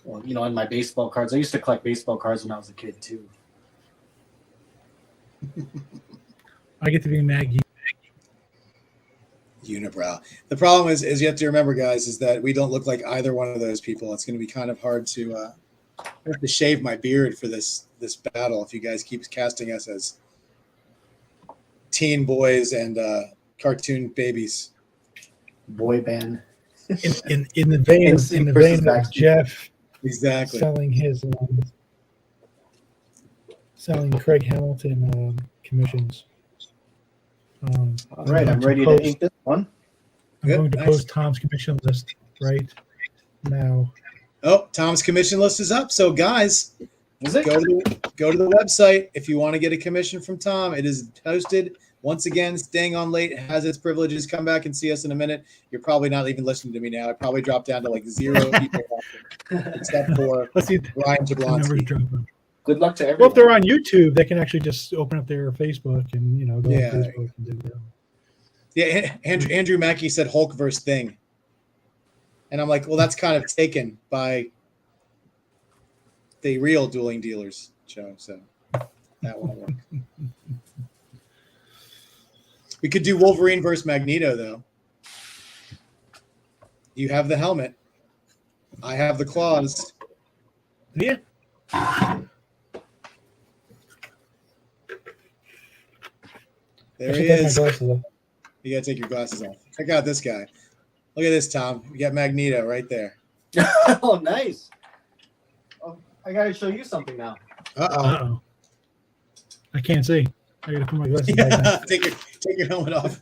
Well, and my baseball cards. I used to collect baseball cards when I was a kid too. I get to be Maggie. Unibrow. The problem is you have to remember, guys, is that we don't look like either one of those people. It's going to be kind of hard to I have to shave my beard for this battle if you guys keep casting us as teen boys and cartoon babies. Boy band. In the vein of Jeff exactly selling Craig Hamilton commissions. All right, I'm ready to ink this one. I'm going to post Tom's commission list right now. Oh, Tom's commission list is up. So guys, go to the website if you want to get a commission from Tom. It is posted. Once again, staying on late has its privileges. Come back and see us in a minute. You're probably not even listening to me now. I probably dropped down to like 0 people except for Ryan Jablonski. Good luck to everyone. Well, if they're on YouTube, they can actually just open up their Facebook and go on Facebook and do that. Yeah, Andrew Mackey said Hulk versus Thing. And I'm like, well, that's kind of taken by the real Dueling Dealers show, so that won't work. We could do Wolverine versus Magneto, though. You have the helmet. I have the claws. Yeah. There he is. You got to take your glasses off. Check out this guy. Look at this, Tom. You got Magneto right there. Oh, nice. Oh, I got to show you something now. Uh-oh. I can't see. I got to put my glasses back on. Take your helmet off.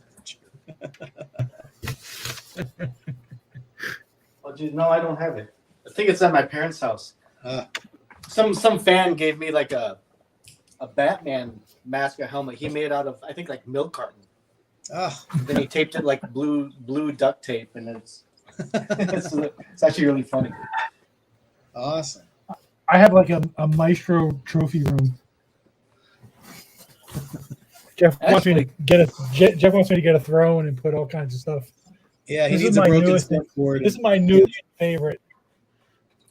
Oh, dude, no, I don't have it. I think it's at my parents' house. Uh, Some fan gave me like a Batman mask or helmet he made out of, I think, like milk carton. Then he taped it like blue duct tape, and it's actually really funny. Awesome. I have like a maestro trophy room. Jeff wants me to get a throne and put all kinds of stuff. Yeah, he This needs is a my broken newest- skateboard. This is my new favorite.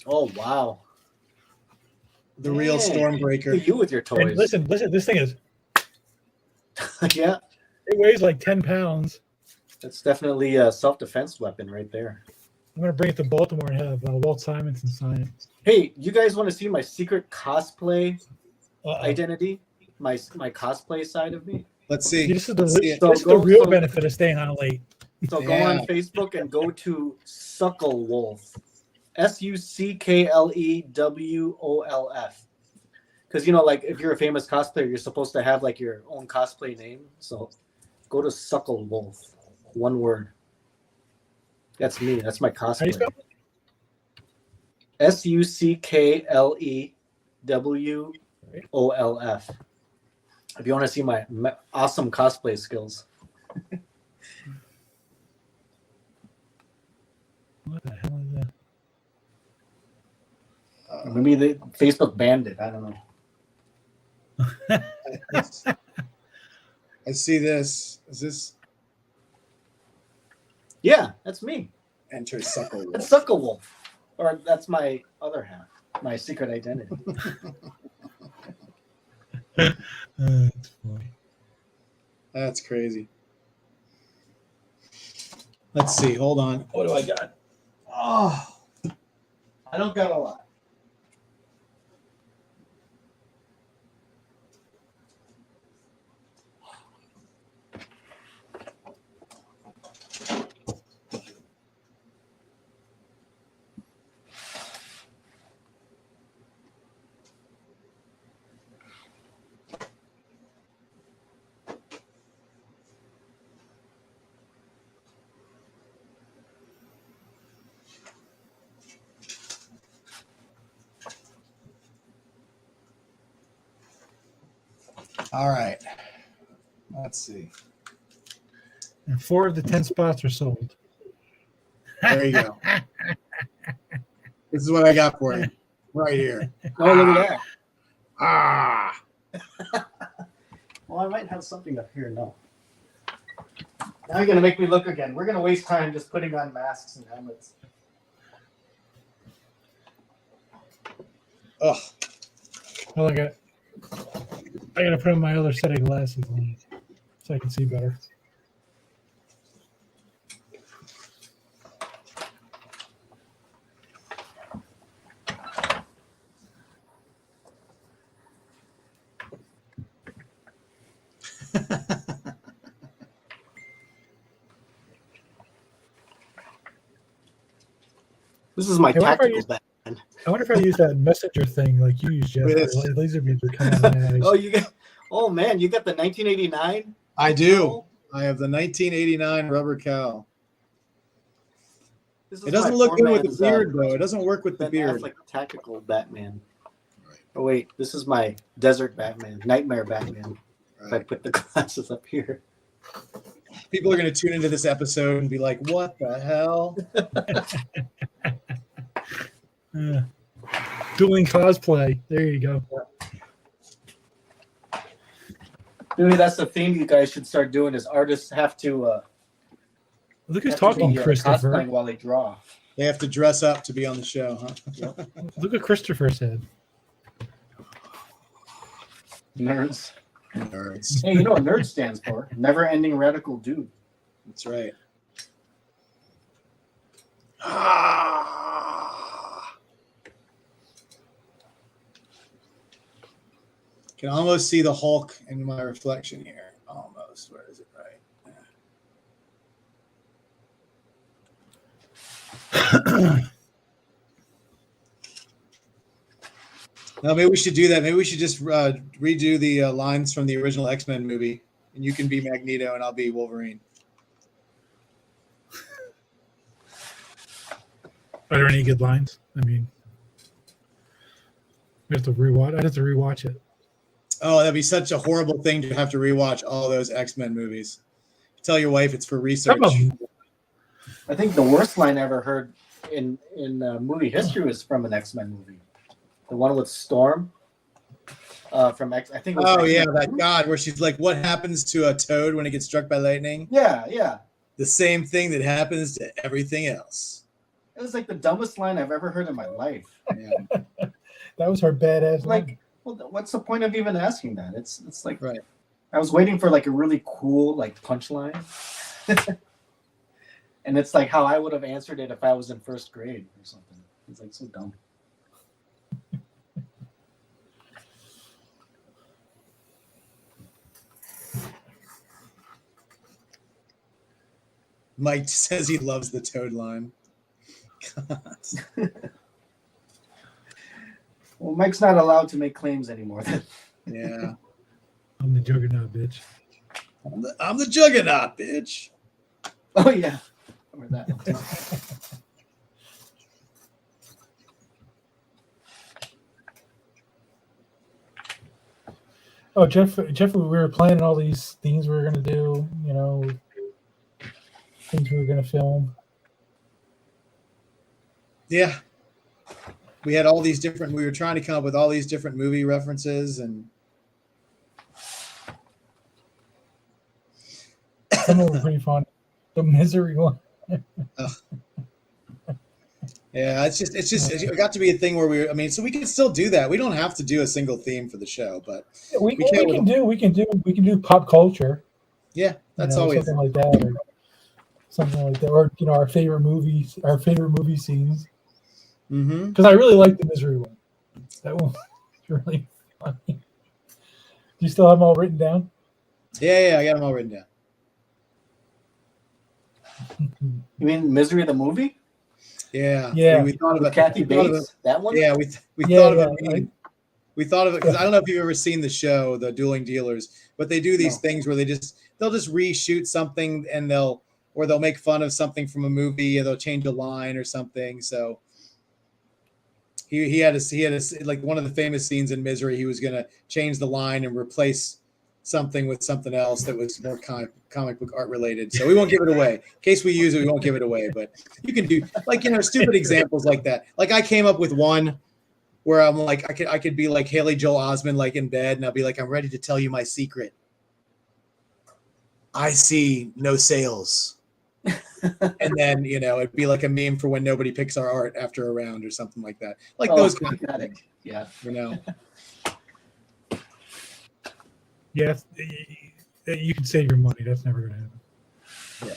Oh wow! The real Dang. Stormbreaker. Look at you with your toys. And listen, this thing is Yeah, it weighs like 10 pounds. that's definitely a self-defense weapon right there. I'm gonna bring it to Baltimore and have Walt Simonson sign it. Hey, you guys want to see my secret cosplay Uh-oh. identity? My cosplay side of me? Let's see. This is the, Let's see it. this is the real benefit of staying on late. So go on Facebook and go to Suckle Wolf. SuckleWolf. Because, you know, like if you're a famous cosplayer, you're supposed to have like your own cosplay name. So go to Suckle Wolf. One word. That's me. That's my How do you cosplay. spell it? SuckleWolf. If you want to see my awesome cosplay skills. What the hell is that? Maybe Facebook banned it. I don't know. I see this. Is this Yeah, that's me. enter Suckle That's Wolf? Suckle Wolf. Or that's my other half, my secret identity. That's funny. That's crazy. Let's see. Hold on. What do I got? Oh, I don't got a lot. All right. Let's see. And 4 of the 10 spots are sold. There you go. This is what I got for you right here. Oh, look at that. Ah. Well, I might have something up here. No. Now you're going to make me look again. We're going to waste time just putting on masks and helmets. Oh, Well, I gotta put on my other set of glasses on so I can see better. This is my Hey, what if I tactical use- bag. I wonder if I use that messenger thing like you use, Jeff. Yes. Where laser beams are coming out of my eyes. Oh, man, you got the 1989? I do. I have the 1989 rubber cow. This is It doesn't my look poor good with the man's, beard, though. It doesn't work with the Ben beard. Affleck tactical Batman. Right. Oh, wait, this is my desert Batman, nightmare Batman. If I Right. put the glasses up here. People are going to tune into this episode and be like, what the hell? Dueling cosplay. There you go. Maybe that's the thing you guys should start doing is artists have to Look who's have to talking, be, Christopher. cosplaying while they draw. They have to dress up to be on the show, huh? Look what Christopher said. Nerds. Nerds. Hey, you know what nerd stands for? Never ending radical dude. That's right. Ah. Can almost see the Hulk in my reflection here. Almost. Where is it? Right. No, maybe we should do that. Maybe we should just redo the lines from the original X-Men movie, and you can be Magneto and I'll be Wolverine. Are there any good lines? I mean, I have to rewatch. I have to rewatch it. Oh, that'd be such a horrible thing to have to rewatch all those X-Men movies. Tell your wife it's for research. I think the worst line I ever heard in movie history was from an X-Men movie. The one with Storm from X. I think. It was Oh X-Men yeah, 2. that God, where she's like, "What happens to a toad when it gets struck by lightning?" Yeah. The same thing that happens to everything else. It was like the dumbest line I've ever heard in my life. Yeah. That was her badass line. Like, well, what's the point of even asking that? It's like, Right. I was waiting for like a really cool like punchline, and it's like how I would have answered it if I was in first grade or something. It's like so dumb. Mike says he loves the toad line. Well, Mike's not allowed to make claims anymore. Yeah. I'm the juggernaut, bitch. I'm the juggernaut, bitch. Oh yeah, I remember that one too. Oh, Jeff, we were planning all these things we were going to do, things we were going to film. Yeah. We had all these different, we were trying to come up with all these different movie references, and Some of them were pretty fun. The Misery one. yeah, it's just it got to be a thing where so we can still do that. We don't have to do a single theme for the show, but We can do pop culture. yeah, that's always something like that, or something like that, or our favorite movies, our favorite movie scenes. Mm-hmm. Because I really like the Misery one. That one was really funny. Do you still have them all written down? Yeah, I got them all written down. You mean Misery the movie? Yeah. We thought With about Kathy Bates. That one. Yeah, we thought of it. We thought of it because I don't know if you've ever seen the show, The Dueling Dealers, but they do these things where they'll just reshoot something and they'll make fun of something from a movie, and they'll change a line or something. So he had like one of the famous scenes in Misery, he was going to change the line and replace something with something else that was more comic book art related. So we won't give it away. In case we use it, we won't give it away. But you can do stupid examples like that. Like I came up with one where I'm like, I could be like Haley Joel Osment, like in bed, and I'll be like, I'm ready to tell you my secret. I see no sales. And then it'd be like a meme for when nobody picks our art after a round or something like that. Like those kind of things. Yeah. Yeah, you can save your money. That's never going to happen.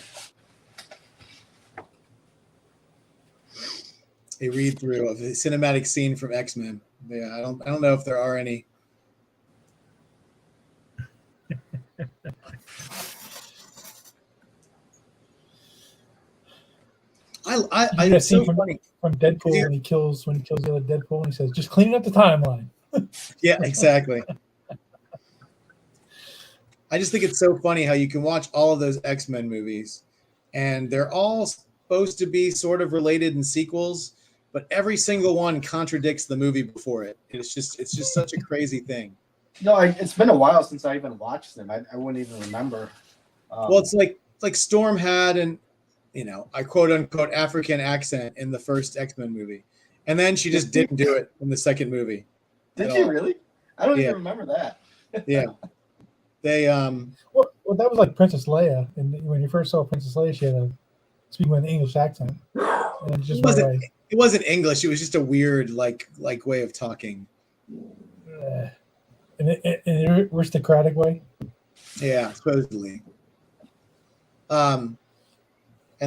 Yeah. A read through of a cinematic scene from X-Men. Yeah, I don't know if there are any. It's so funny from Deadpool when he kills the other Deadpool, and he says, "Just cleaning up the timeline." Yeah, exactly. I just think it's so funny how you can watch all of those X-Men movies, and they're all supposed to be sort of related in sequels, but every single one contradicts the movie before it. It's just such a crazy thing. No, it's been a while since I even watched them. I wouldn't even remember. Well, it's like Storm had an a quote unquote African accent in the first X-Men movie, and then she just didn't do it in the second movie. Did she really? I don't even remember that. Yeah. They well, that was like Princess Leia, and when you first saw Princess Leia, she had a speaking with an English accent, and it wasn't English. It was just a weird like way of talking. In an aristocratic way. Yeah, supposedly. And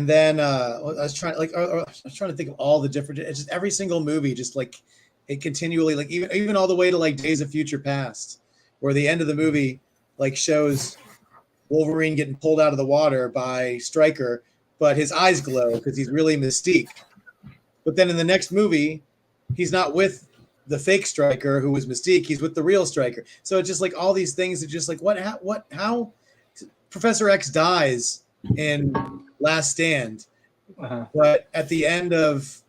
then I was trying to think of all the different. It's just every single movie, just like it continually, like even all the way to like Days of Future Past, where the end of the movie like shows Wolverine getting pulled out of the water by Stryker, but his eyes glow because he's really Mystique. But then in the next movie, he's not with the fake Stryker who was Mystique. He's with the real Stryker. So it's just like all these things are just like how Professor X dies in Last Stand, but at the end of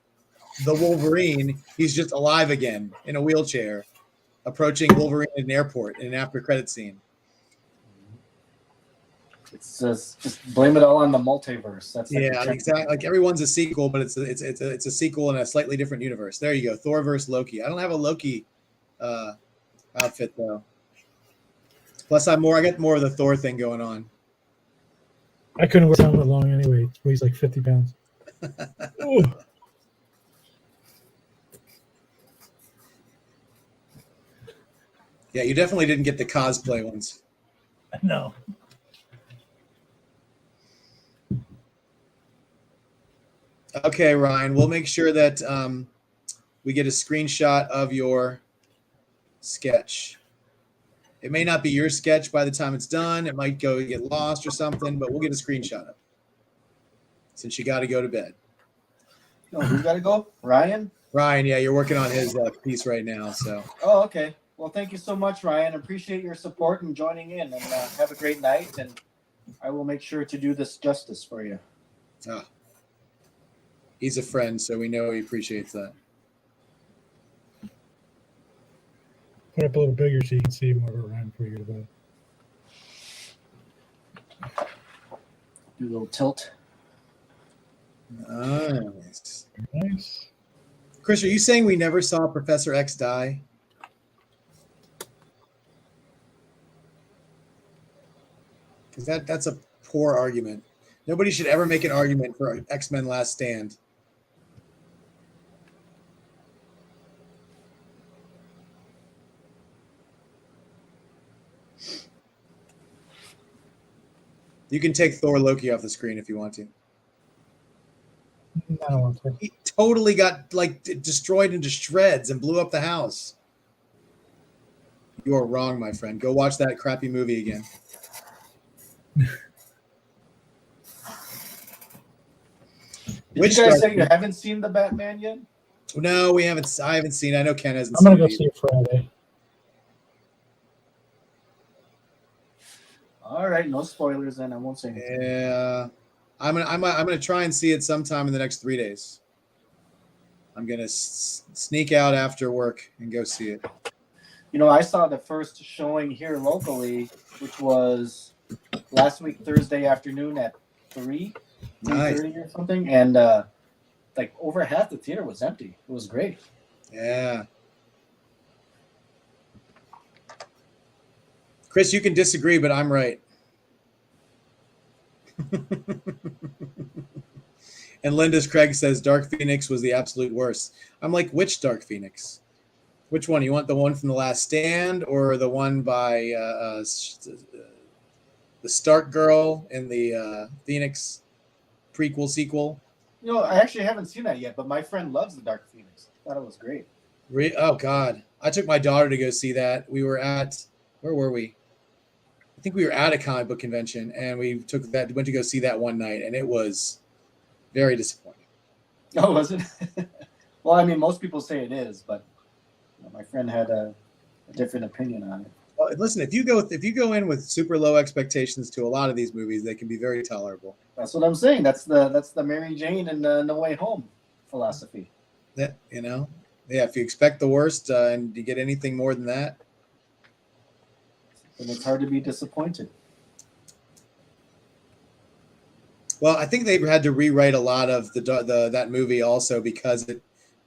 the Wolverine, he's just alive again in a wheelchair, approaching Wolverine in an airport in an after credit scene. It's just blame it all on the multiverse. That's like Yeah, exactly. Like everyone's a sequel, but it's a sequel in a slightly different universe. There you go. Thor versus Loki. I don't have a Loki outfit though. Plus, I got more of the Thor thing going on. I couldn't wear his helmet long anyway. It weighs like 50 pounds. Ooh. Yeah, you definitely didn't get the cosplay ones. No. Okay, Ryan, we'll make sure that we get a screenshot of your sketch. It may not be your sketch by the time it's done. It might get lost or something, but we'll get a screenshot of it since you got to go to bed. Oh, who's got to go? Ryan? Ryan, yeah, you're working on his piece right now. So. Oh, okay. Well, thank you so much, Ryan. Appreciate your support and joining in, and have a great night. And I will make sure to do this justice for you. Ah. He's a friend, so we know he appreciates that. Put up a little bigger so you can see more around before you go to bed. Do a little tilt. Nice. Nice. Chris, are you saying we never saw Professor X die? Because that's a poor argument. Nobody should ever make an argument for X-Men Last Stand. You can take Thor Loki off the screen if you want to. I don't want to. He totally got destroyed into shreds and blew up the house. You are wrong, my friend. Go watch that crappy movie again. Did you guys say you haven't seen the Batman yet? No, we haven't. I haven't seen. I know Ken hasn't. I'm gonna go see it Friday. All right, no spoilers then. I won't say anything. Yeah, I'm gonna try and see it sometime in the next 3 days. I'm gonna sneak out after work and go see it. You know, I saw the first showing here locally, which was last week Thursday afternoon at 3:30 or something, and like over half the theater was empty. It was great. Yeah. Chris, you can disagree, but I'm right. And Linda's Craig says Dark Phoenix was the absolute worst. I'm like, which Dark Phoenix? Which one? You want the one from The Last Stand or the one by the Stark girl in the Phoenix prequel sequel? You know, I actually haven't seen that yet, but my friend loves the Dark Phoenix. I thought it was great. Oh, God. I took my daughter to go see that. We were at, where were we? I think we were at a comic book convention, and we went to go see that one night, and it was very disappointing. Oh, was it? Well, I mean, most people say it is, but my friend had a different opinion on it. Well, listen, if you go in with super low expectations to a lot of these movies, they can be very tolerable. That's what I'm saying. That's the Mary Jane and No Way Home philosophy. Yeah, if you expect the worst and you get anything more than that, then it's hard to be disappointed. Well, I think they had to rewrite a lot of that movie also because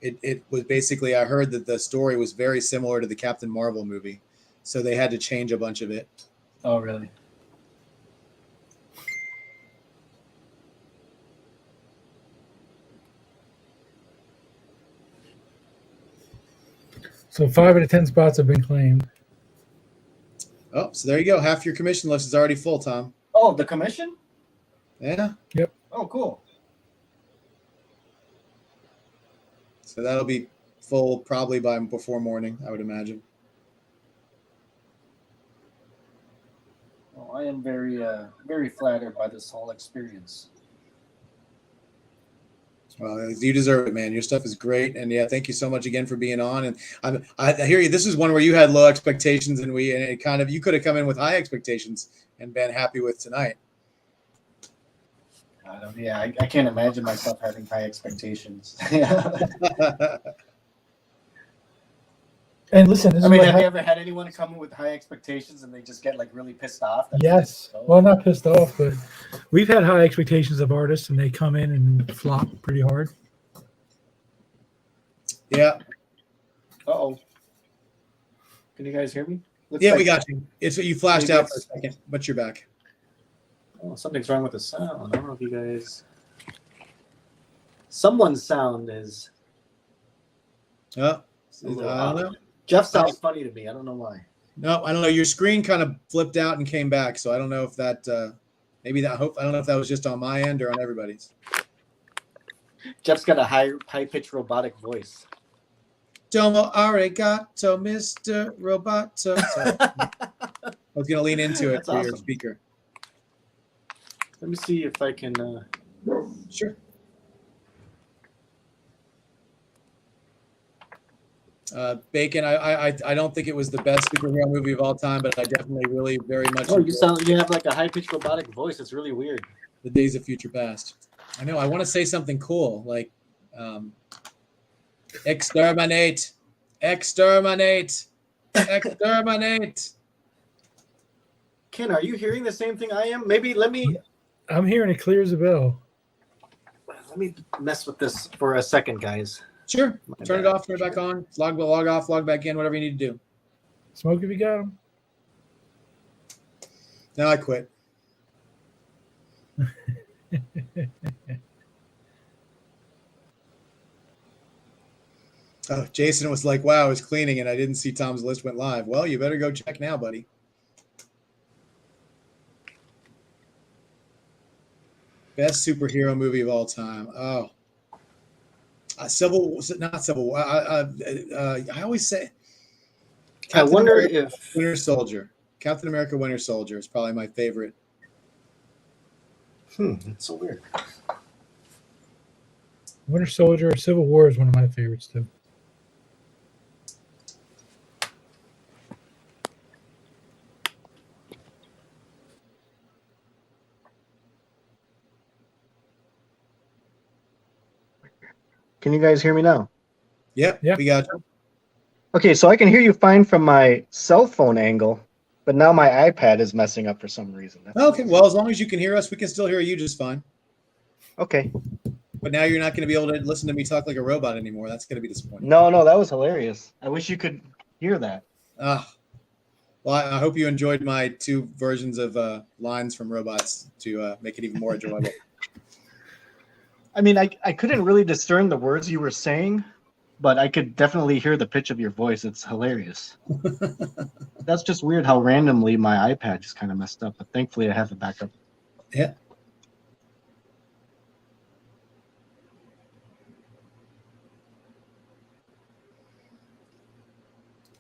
it was basically, I heard that the story was very similar to the Captain Marvel movie, so they had to change a bunch of it. Oh, really? So 5 out of 10 spots have been claimed. Oh, so there you go. Half your commission list is already full, Tom. Oh, the commission? Yeah. Yep. Oh, cool. So that'll be full probably before morning, I would imagine. Well, I am very flattered by this whole experience. Well, you deserve it, man. Your stuff is great, and yeah, thank you so much again for being on. And I hear you. This is one where you had low expectations, and you could have come in with high expectations and been happy with tonight. I can't imagine myself having high expectations. Yeah. And listen, this I is mean, what have you hap- ever had anyone come in with high expectations and they just get like really pissed off? That Yes. they- Well, not pissed off, but we've had high expectations of artists, and they come in and flop pretty hard. Yeah. Uh-oh. Can you guys hear me? Looks Yeah, like- we got you. It's you flashed maybe out for a second, but you're back. Oh, something's wrong with the sound. I don't know if you guys. Someone's sound is. Oh, a I little don't odd. know. Jeff sounds funny to me. I don't know why. No, I don't know. Your screen kind of flipped out and came back, so I don't know if that maybe that I don't know if that was just on my end or on everybody's. Jeff's got a high pitched robotic voice. Domo arigato, Mr. Roboto. Sorry. I was gonna lean into it That's for your awesome. speaker. Let me see if I can. Sure. Bacon. I don't think it was the best superhero movie of all time, but I definitely really very much. Oh, enjoyed you have like a high pitched robotic voice. It's really weird. The Days of Future Past. I know. I want to say something cool like exterminate, exterminate, exterminate. Ken, are you hearing the same thing I am? Maybe let me I'm hearing it clear as a bell. mess with this for a second, guys. Sure. Turn it off, turn it back on, log off, log back in, whatever you need to do. Smoke if you got them. Now I quit. Oh, Jason was like, wow, I was cleaning and I didn't see Tom's list went live. Well, you better go check now, buddy. Best superhero movie of all time. Oh, not Civil War. I always say I wonder America, if Winter Soldier. Captain America Winter Soldier is probably my favorite. That's so weird. Winter Soldier, Civil War is one of my favorites too. Can you guys hear me now? Yep, Yeah. we got you. Okay, so I can hear you fine from my cell phone angle, but now my iPad is messing up for some reason. Okay, well, as long as you can hear us, we can still hear you just fine. Okay. But now you're not going to be able to listen to me talk like a robot anymore. That's going to be disappointing. No, that was hilarious. I wish you could hear that. Well, I hope you enjoyed my two versions of lines from robots to make it even more enjoyable. I mean, I couldn't really discern the words you were saying, but I could definitely hear the pitch of your voice. It's hilarious. That's just weird how randomly my iPad just kind of messed up, but thankfully I have a backup. Yeah.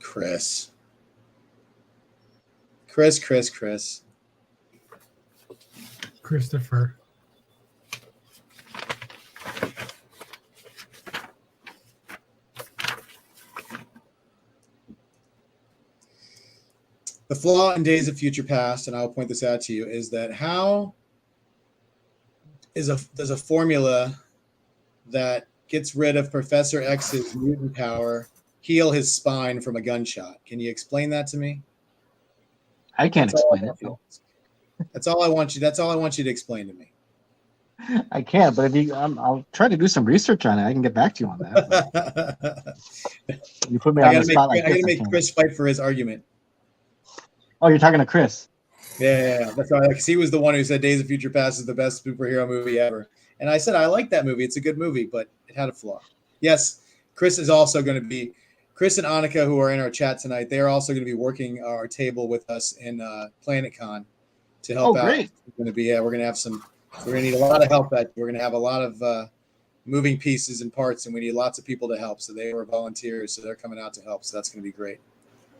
Chris. Christopher. The flaw in Days of Future Past, and I'll point this out to you, is that how there's a formula that gets rid of Professor X's mutant power heal his spine from a gunshot. Can you explain that to me? I can't explain it. That's all I want you. That's all I want you to explain to me. I can't, but if you, I'll try to do some research on it. I can get back to you on that. You put me on the spot like I gotta this. make Chris fight for his argument. Oh, you're talking to Chris. Yeah. That's right. Because he was the one who said Days of Future Past is the best superhero movie ever, and I said I like that movie. It's a good movie, but it had a flaw. Yes, Chris is also going to be. Chris and Annika, who are in our chat tonight, they are also going to be working our table with us in PlanetCon to help out. Great. We're going to be. We're going to have some. We're going to need a lot of help. We're going to have a lot of moving pieces and parts, and we need lots of people to help. So they were volunteers, so they're coming out to help. So that's going to be great.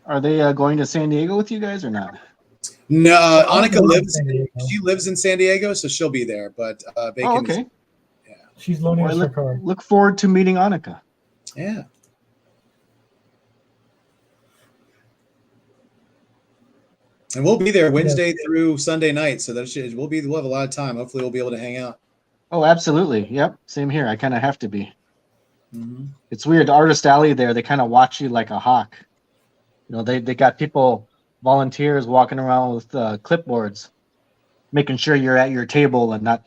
Are they going to San Diego with you guys or not? No, Annika lives. San Diego. She lives in San Diego, so she'll be there. But Bacon. Oh, okay. She's loaning Well, us her car. look forward to meeting Annika. Yeah. And we'll be there Wednesday through Sunday night, so we'll have a lot of time. Hopefully, we'll be able to hang out. Oh, absolutely. Yep. Same here. I kind of have to be. Mm-hmm. It's weird. Artist Alley there, they kind of watch you like a hawk. You know, they got people, volunteers walking around with clipboards, making sure you're at your table and not,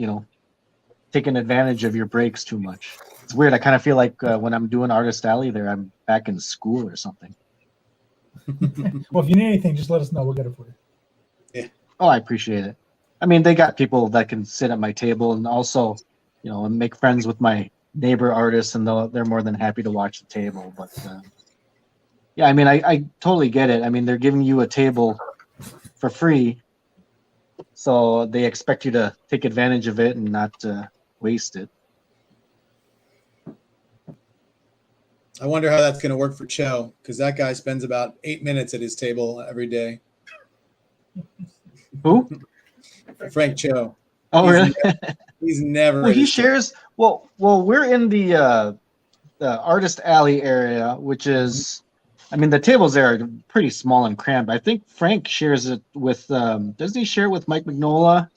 taking advantage of your breaks too much. It's weird. I kind of feel like when I'm doing Artist Alley there, I'm back in school or something. Well, if you need anything, just let us know. We'll get it for you. Oh, I appreciate it. I mean, they got people that can sit at my table and also, and make friends with my neighbor artists, and they're more than happy to watch the table. But yeah, I mean, I totally get it. I mean, they're giving you a table for free, so they expect you to take advantage of it and not waste it. I wonder how that's going to work for Cho, because that guy spends about 8 minutes at his table every day. Who? Frank Cho. Oh, really? He's never. Well, he shares. Well, we're in the Artist Alley area, which is, I mean, the tables there are pretty small and cramped. I think Frank shares it with. Doesn't he share it with Mike Mignola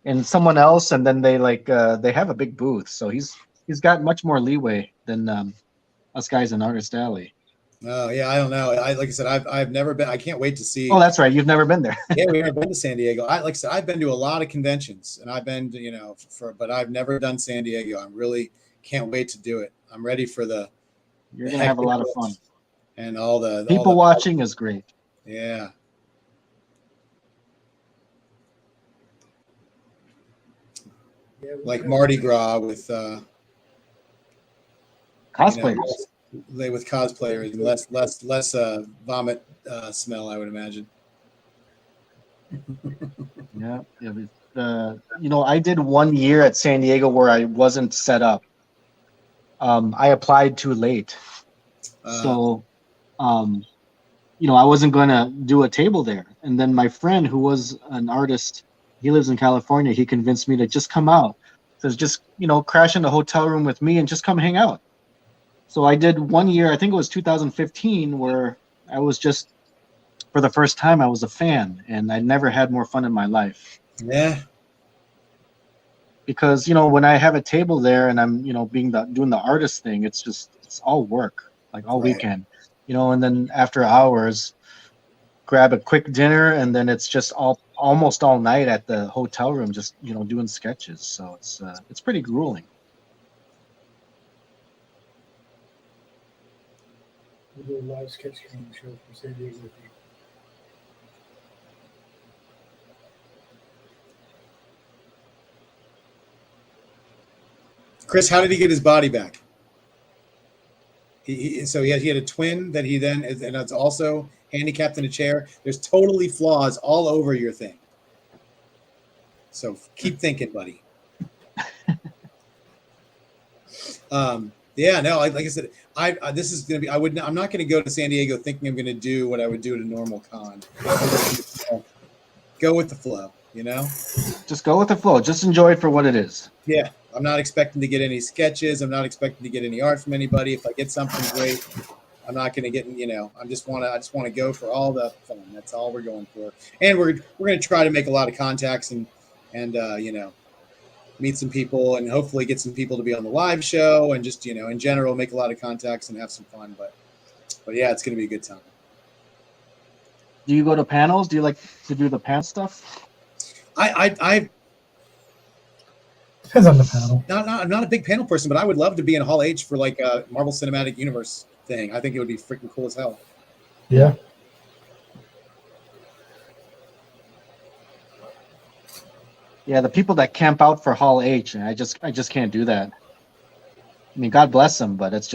and someone else? And then they they have a big booth, so he's got much more leeway than us guys in Artist Alley. Oh yeah, I don't know. Like I said, I've never been. I can't wait to see. Oh, that's right. You've never been there. Yeah, we've never been to San Diego. Like I said, I've been to a lot of conventions, and I've been to, but I've never done San Diego. I really can't wait to do it. I'm ready for the. You're gonna have a lot of fun. And all the people watching is great. Yeah. Like Mardi Gras with cosplayers. With cosplayers and less vomit smell, I would imagine. Yeah. I did 1 year at San Diego where I wasn't set up. I applied too late, so I wasn't going to do a table there. And then my friend, who was an artist, he lives in California. He convinced me to just come out. So just crash in the hotel room with me and just come hang out. So I did 1 year, I think it was 2015, where I was just, for the first time, I was a fan, and I never had more fun in my life. Yeah. Because, when I have a table there and I'm, doing the artist thing, it's all work, like all weekend, and then after hours, grab a quick dinner, and then it's just almost all night at the hotel room, just, doing sketches. So it's pretty grueling. We'll do a live sketch show for San Diego with you. Chris, how did he get his body back? He had a twin that he then, and it's also handicapped in a chair. There's totally flaws all over your thing. So keep thinking, buddy. Yeah, no, like I said, this is gonna be. I'm not gonna go to San Diego thinking I'm gonna do what I would do at a normal con. Go with the flow, Just go with the flow. Just enjoy it for what it is. Yeah, I'm not expecting to get any sketches. I'm not expecting to get any art from anybody. If I get something great, I'm not gonna get. I just want to go for all the fun. That's all we're going for, and we're gonna try to make a lot of contacts and meet some people and hopefully get some people to be on the live show and just, in general, make a lot of contacts and have some fun. But yeah, it's going to be a good time. Do you go to panels? Do you like to do the panel stuff? I depends on the panel. I'm not a big panel person, but I would love to be in Hall H for like a Marvel Cinematic Universe thing. I think it would be freaking cool as hell. Yeah. Yeah, the people that camp out for Hall H, I just can't do that. I mean, God bless them, but that's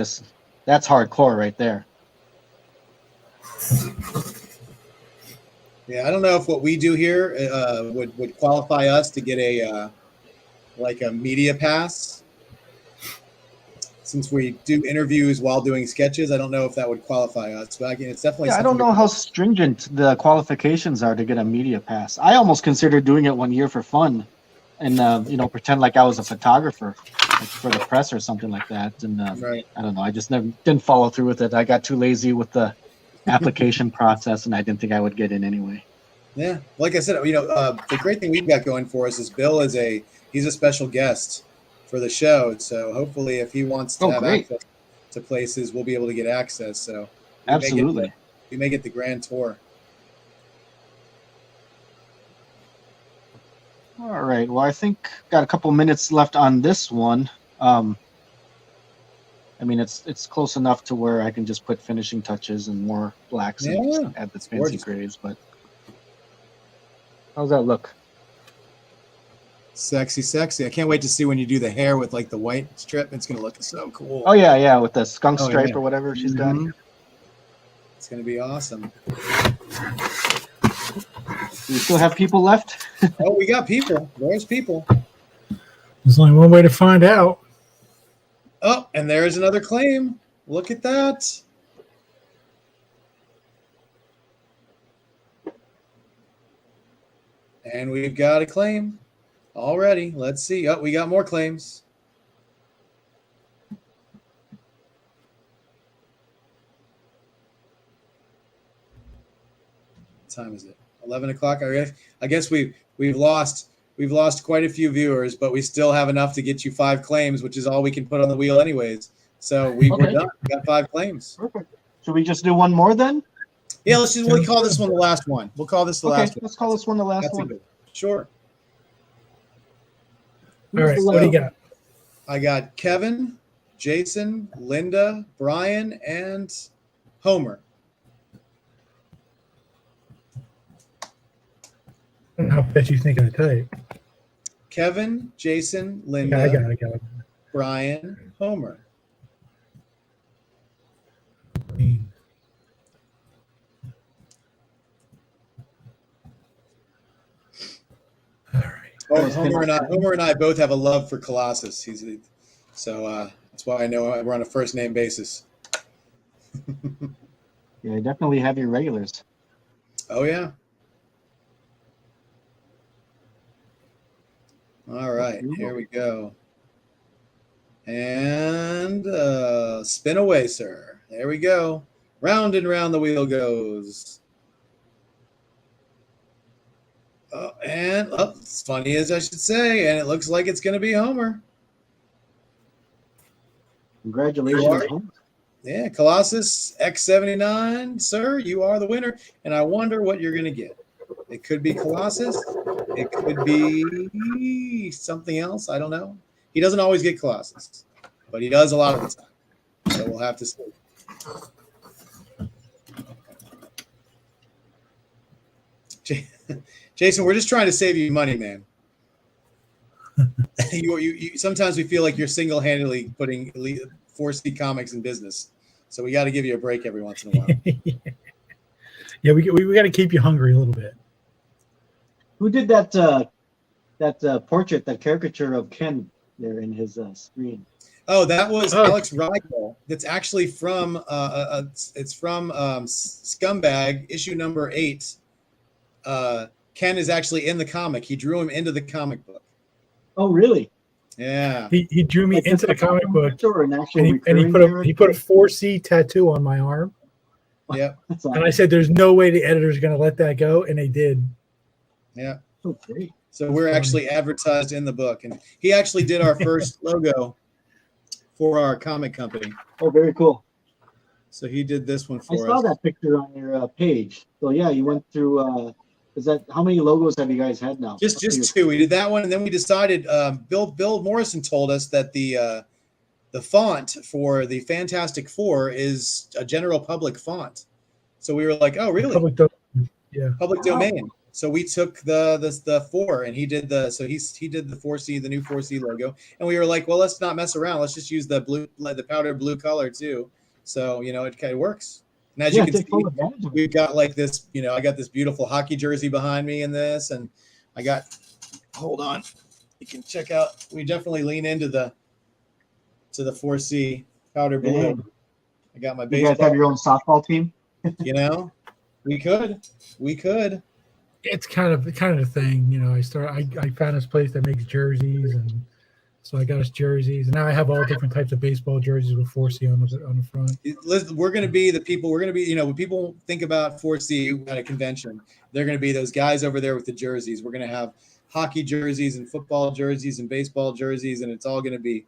hardcore right there. Yeah, I don't know if what we do here would qualify us to get a media pass. Since we do interviews while doing sketches, I don't know if that would qualify us. But it's definitely. Yeah, I don't know how stringent the qualifications are to get a media pass. I almost considered doing it 1 year for fun, and pretend like I was a photographer, like for the press or something like that. And right. I don't know. I just didn't follow through with it. I got too lazy with the application process, and I didn't think I would get in anyway. Yeah, like I said, the great thing we've got going for us is Bill he's a special guest for the show. So hopefully, if he wants to have great. access to places, we'll be able to get access. So Absolutely. we may get the grand tour. All right. Well, I think got a couple minutes left on this one. I mean, it's close enough to where I can just put finishing touches and more blacks and just add the fancy gorgeous. grays. But how's that look? Sexy, sexy. I can't wait to see when you do the hair with like the white strip. It's going to look so cool. Oh, yeah, with the skunk Oh, stripe yeah. or whatever she's got. It's going to be awesome. Do we still have people left? Oh, we got people. There's people. There's only one way to find out. Oh, and there's another claim. Look at that. And we've got a claim already. Let's see. Oh, we got more claims. What time is it? 11 o'clock. I guess we've lost quite a few viewers, but we still have enough to get you 5 claims, which is all we can put on the wheel anyways. So we're done. We got 5 claims. Perfect. Should we just do one more then? Yeah, we'll call this one the last one. We'll call this the last one. Let's call this one the last one. Good. Sure. All right, what do you got? I got Kevin, Jason, Linda, Brian, and Homer. I don't know how fast you think I type. Kevin, Jason, Linda, I got it. Brian, Homer. Oh, Homer and I both have a love for Colossus. So that's why I know we're on a first name basis. Yeah, definitely have your regulars. Oh yeah. All right, here we go. And spin away, sir. There we go. Round and round the wheel goes. It's funny as I should say, and it looks like it's going to be Homer. Congratulations, Homer. Yeah, Colossus X79, sir, you are the winner, and I wonder what you're going to get. It could be Colossus. It could be something else. I don't know. He doesn't always get Colossus, but he does a lot of the time. So we'll have to see. Jason, we're just trying to save you money, man. You sometimes we feel like you're single-handedly putting 4C Comics in business, so we got to give you a break every once in a while. Yeah, we got to keep you hungry a little bit. Who did that portrait, that caricature of Ken there in his screen? Oh, that was Alex Rigel. That's actually from it's from Scumbag issue number 8. Ken is actually in the comic. He drew him into the comic book. Oh, really? Yeah. He drew me into the comic book, and he put a 4C tattoo on my arm. Yep. And I said, "There's no way the editor's going to let that go," and they did. Yeah. Oh, great. So we're actually advertised in the book, and he actually did our first logo for our comic company. Oh, very cool. So he did this one for us. I saw that picture on your page. So yeah, you went through. How many logos have you guys had now? Just 2. We did that one, and then we decided. Bill Morrison told us that the font for the Fantastic Four is a general public font. So we were like, "Oh, really? Public domain." So we took the 4, and he did the 4C, the new 4C logo, and we were like, "Well, let's not mess around. Let's just use the powder blue color too." So it kind of works. And as you can see, we've got like this, I got this beautiful hockey jersey behind me in this, and hold on, you can check out, we definitely lean into the 4C powder blue. Yeah. I got my You baseball. guys have your own softball team? We could. It's kind of the thing, I found this place that makes jerseys, and so I got us jerseys, and now I have all different types of baseball jerseys with 4C on the front. Listen, we're going to be the people. We're going to be, when people think about 4C at a convention, they're going to be those guys over there with the jerseys. We're going to have hockey jerseys and football jerseys and baseball jerseys, and it's all going to be,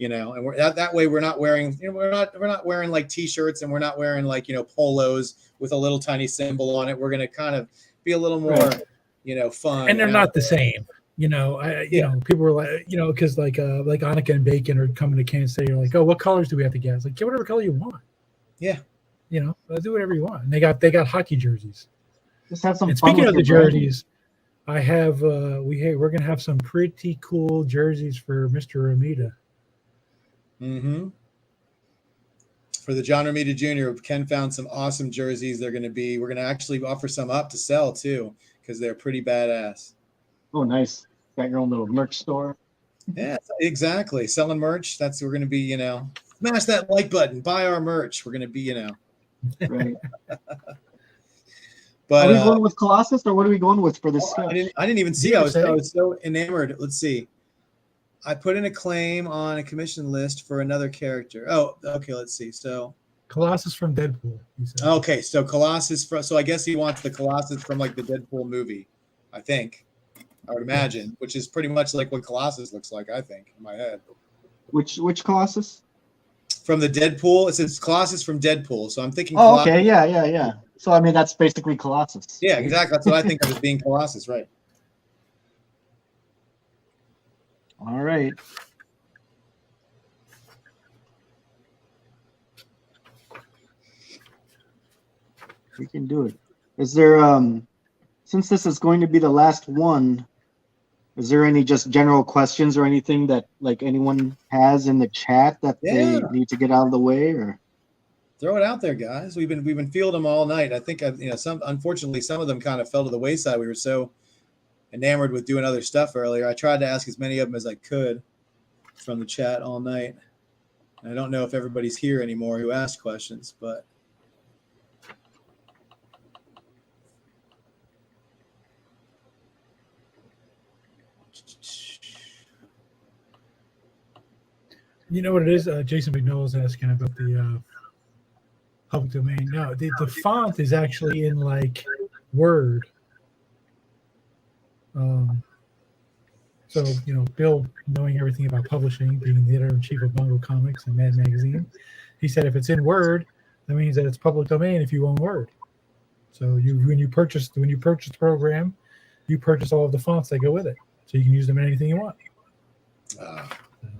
and we're that way we're not wearing, we're not wearing like t-shirts, and we're not wearing like, polos with a little tiny symbol on it. We're going to kind of be a little more, fun. And they're not the same. People were like, because like Annika and Bacon are coming to Kansas City. You're like, oh, what colors do we have to get? It's like, get whatever color you want. Yeah. Do whatever you want. And they got hockey jerseys. Just have some And fun speaking with of the your branding. jerseys, I have we're gonna have some pretty cool jerseys for Mr. Romita. Mm-hmm. For the John Romita Jr., Ken found some awesome jerseys. We're going to actually offer some up to sell too, because they're pretty badass. Oh, nice. Got your own little merch store. Yeah, exactly. Selling merch. We're going to be, smash that like button, buy our merch. We're going to be, Right. But are we going with Colossus, or what are we going with for this sketch? I didn't even see. I was so enamored. Let's see. I put in a claim on a commission list for another character. Oh, okay. Let's see. So Colossus from Deadpool. Okay, so Colossus. So I guess he wants the Colossus from like the Deadpool movie. I think. I would imagine, which is pretty much like what Colossus looks like. I think in my head. Which Colossus? From the Deadpool. It says Colossus from Deadpool. So I'm thinking. Oh, Colossus. okay. Yeah. So I mean, that's basically Colossus. Yeah, exactly. That's what I think of as being Colossus, right? All right. We can do it. Is there since this is going to be the last one, is there any just general questions or anything that like anyone has in the chat that they need to get out of the way, or throw it out there, guys? We've been fielding them all night. I think unfortunately some of them kind of fell to the wayside. We were so enamored with doing other stuff earlier. I tried to ask as many of them as I could from the chat all night. And I don't know if everybody's here anymore who asked questions, but you know what it is? Jason McNoll is asking about the public domain. No, the font is actually in like Word. So, Bill, knowing everything about publishing, being the editor-in-chief of Bungo Comics and Mad Magazine, he said if it's in Word, that means that it's public domain if you own Word. So when you purchase the program, you purchase all of the fonts that go with it. So you can use them in anything you want.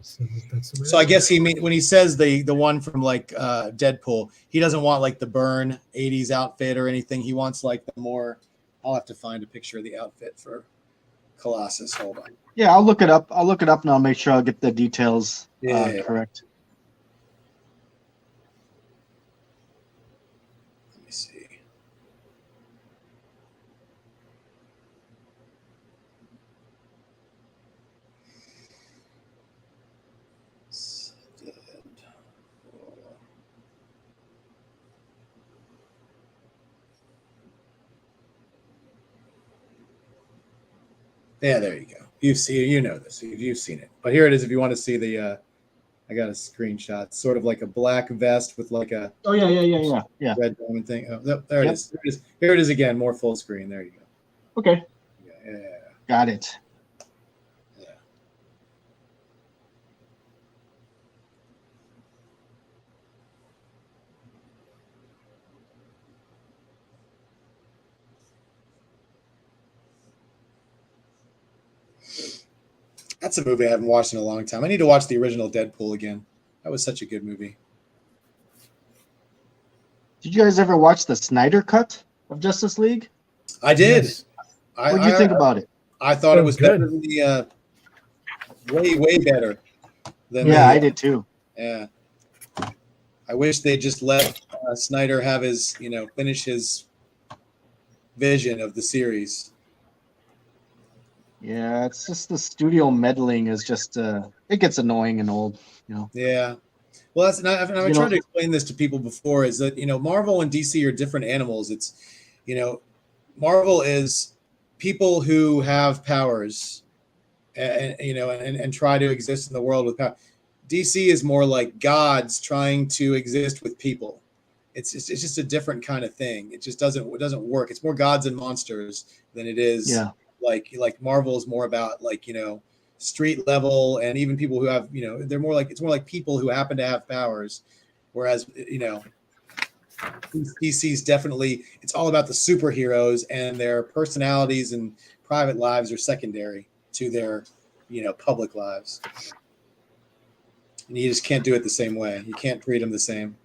So I guess when he says the one from like Deadpool, he doesn't want like the burn 80s outfit or anything. He wants like the more. I'll have to find a picture of the outfit for Colossus. Hold on. yeah, I'll look it up. And I'll make sure I'll get the details correct. Let me see. Yeah, there you go. You've this. You've seen it. But here it is. If you want to see the, I got a screenshot. It's sort of like a black vest with like a red diamond thing. Oh, there it is. Here it is again. More full screen. There you go. Okay. Yeah. Got it. That's a movie I haven't watched in a long time. I need to watch the original Deadpool again. That was such a good movie. Did you guys ever watch the Snyder Cut of Justice League? I did. Yes. What did you think about it? I thought it was better than the way better than I did too. Yeah. I wish they just let Snyder have his, finish his vision of the series. Yeah, it's just the studio meddling is just it gets annoying and old, Yeah. Well, I've tried to explain this to people before, is that, Marvel and DC are different animals. It's, Marvel is people who have powers and try to exist in the world with power. DC is more like gods trying to exist with people. It's just a different kind of thing. It just doesn't work. It's more gods and monsters than it is Like Marvel is more about like, street level, and even people who have, they're more like, it's more like people who happen to have powers, whereas DC's definitely, it's all about the superheroes, and their personalities and private lives are secondary to their public lives, and you just can't do it the same way. You can't treat them the same.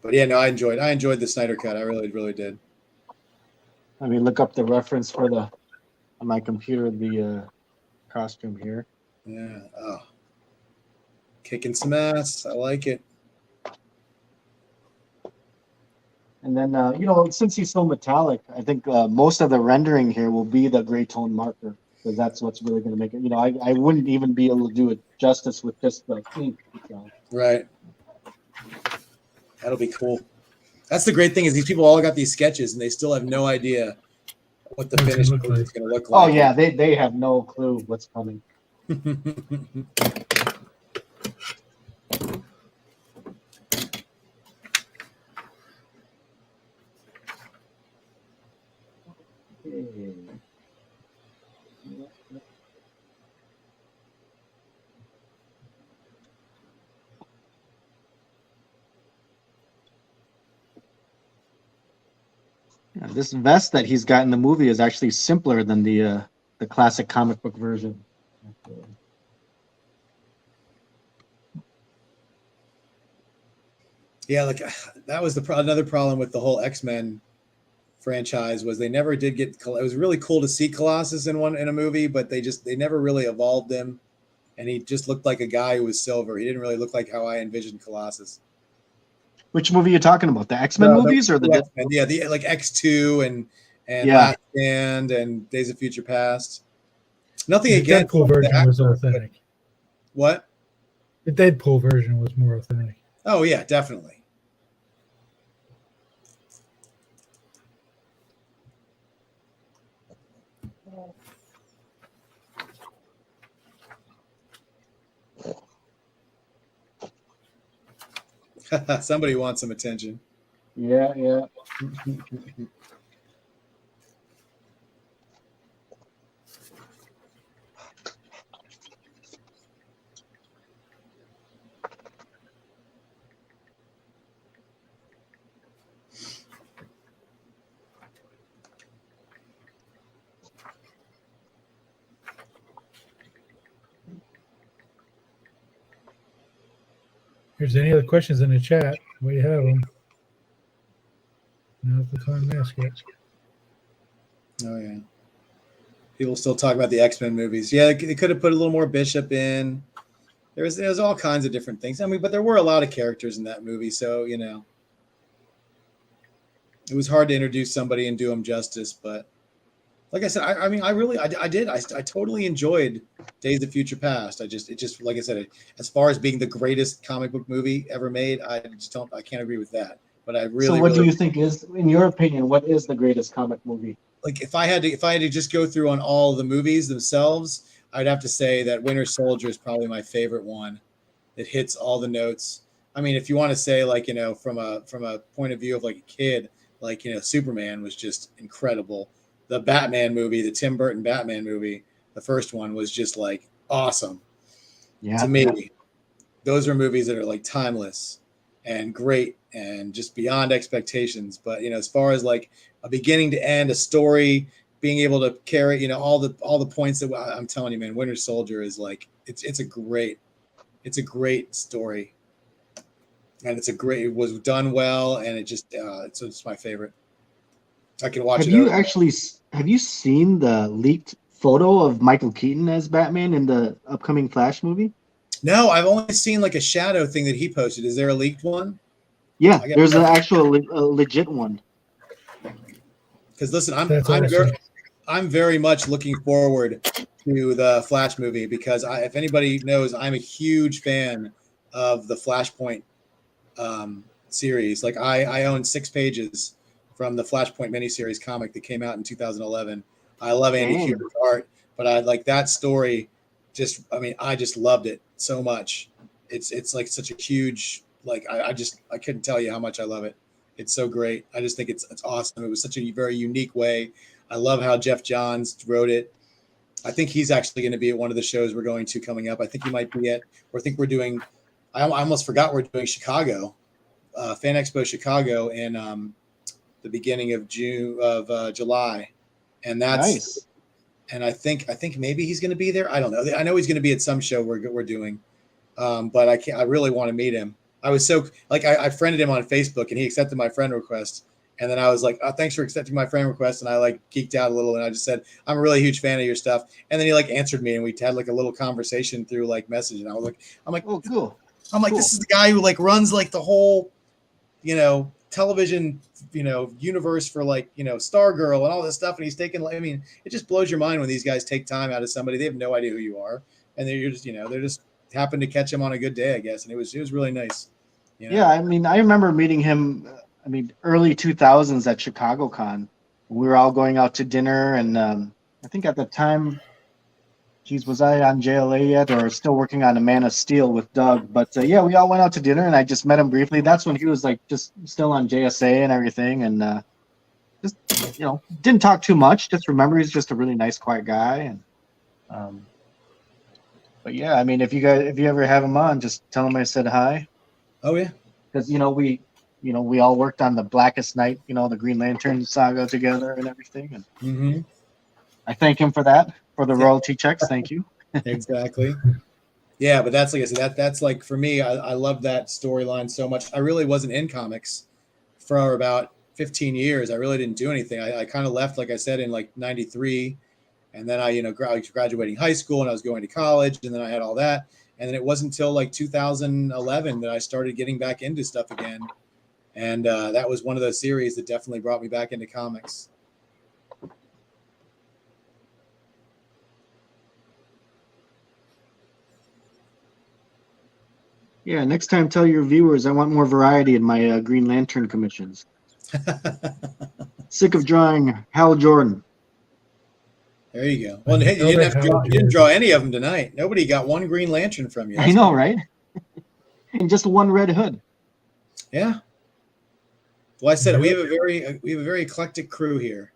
But yeah, no, I enjoyed the Snyder Cut. I really, really did. Let me look up the reference for on my computer, the costume here. Yeah. Oh, kicking some ass. I like it. And then, since he's so metallic, I think most of the rendering here will be the gray tone marker, because that's what's really going to make it. I wouldn't even be able to do it justice with just the ink. So. Right. That'll be cool. That's the great thing, is these people all got these sketches and they still have no idea what the finished movie is going to look like. Oh yeah, they have no clue what's coming. Yeah, this vest that he's got in the movie is actually simpler than the classic comic book version. Yeah, like that was another problem with the whole X-Men franchise, was they never did get. It was really cool to see Colossus in a movie, but they never really evolved him, and he just looked like a guy who was silver. He didn't really look like how I envisioned Colossus. Which movie are you talking about? The X-Men movies or the X-Men? Yeah, the like X2 and yeah. Last Stand and Days of Future Past. Nothing The against Deadpool version actor, was authentic. What? The Deadpool version was more authentic. Oh yeah, definitely. Somebody wants some attention. Yeah. If there's any other questions in the chat, we have them. Now's the time to ask it. Oh yeah. People still talk about the X-Men movies. Yeah, they could have put a little more Bishop in. There's all kinds of different things. I mean, but there were a lot of characters in that movie, so it was hard to introduce somebody and do them justice. But like I said, I totally enjoyed Days of Future Past. It just like I said, as far as being the greatest comic book movie ever made, I can't agree with that. But I really. So what do you think is, in your opinion, what is the greatest comic movie? Like if I had to just go through on all the movies themselves, I'd have to say that Winter Soldier is probably my favorite one. It hits all the notes. I mean, if you want to say like, from a point of view of like a kid, like, Superman was just incredible. The Batman movie, the Tim Burton Batman movie, the first one was just like awesome. Yeah. To me, those are movies that are like timeless and great and just beyond expectations. But, as far as like a beginning to end, a story, being able to carry, all the points that I'm telling you, man, Winter Soldier is like, it's a great story, and it was done well, and it's my favorite. I can watch it. Have you seen the leaked photo of Michael Keaton as Batman in the upcoming Flash movie? No, I've only seen like a shadow thing that he posted. Is there a leaked one? Yeah, there's an actual legit one. Because listen, I'm very much looking forward to the Flash movie, because if anybody knows, I'm a huge fan of the Flashpoint series. Like I own 6 pages from the Flashpoint miniseries comic that came out in 2011. I love Andy Kuber's art, but I like that story. I just loved it so much. It's like such a huge, like I couldn't tell you how much I love it. It's so great. I just think it's awesome. It was such a very unique way. I love how Jeff Johns wrote it. I think he's actually going to be at one of the shows we're going to coming up. I think he might be at, or I think we're doing, I almost forgot we're doing Chicago, Fan Expo Chicago in the beginning of July. And that's Nice. And I think maybe he's going to be there. I don't know. I know he's going to be at some show we're doing, but I really want to meet him. I was so like I friended him on Facebook and he accepted my friend request, and then I was like, oh, thanks for accepting my friend request, and I like geeked out a little and I just said I'm a really huge fan of your stuff, and then he like answered me and we had like a little conversation through like message, and I'm like, Oh, cool. I'm like, Cool. this is the guy who like runs like the whole, television, universe for like, Stargirl and all this stuff. And he's taking, I mean, it just blows your mind when these guys take time out of somebody. They have no idea who you are. And they're just happened to catch him on a good day, I guess. And it was really nice. Yeah. I mean, I remember meeting him, early 2000s at Chicago Con. We were all going out to dinner. And I think at the time, was I on JLA yet or still working on A Man of Steel with Doug? But yeah, we all went out to dinner and I just met him briefly. That's when he was like just still on JSA and everything. And just, didn't talk too much. Just remember he's just a really nice, quiet guy. And but yeah, I mean, if you ever have him on, just tell him I said hi. Oh yeah. Because, we all worked on the Blackest Night, the Green Lantern saga together and everything. And I thank him for that. For the royalty checks, thank you. Exactly. Yeah, but that's like I said, that's like for me, I love that storyline so much. I really wasn't in comics for about 15 years. I really didn't do anything. I kind of left, like I said, in like 93. And then I was graduating high school and I was going to college, and then I had all that. And then it wasn't until like 2011 that I started getting back into stuff again. And that was one of those series that definitely brought me back into comics. Yeah, next time tell your viewers I want more variety in my Green Lantern commissions. Sick of drawing Hal Jordan. There you go. Well, hey, you didn't draw any of them tonight. Nobody got one Green Lantern from you. I know, right? And just one Red Hood. Yeah. Well, I said we have a very eclectic crew here,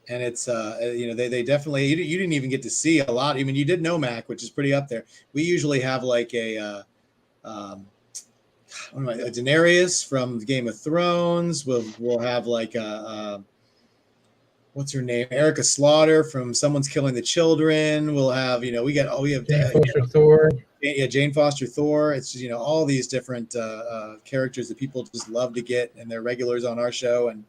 and it's they definitely you didn't even get to see a lot. I mean, you did know Mac, which is pretty up there. We usually have like a Daenerys from Game of Thrones. We'll have like what's her name? Erica Slaughter from Someone's Killing the Children. We'll have we have Jane Foster Thor. Yeah, Jane Foster Thor. It's just all these different characters that people just love to get, and they're regulars on our show, and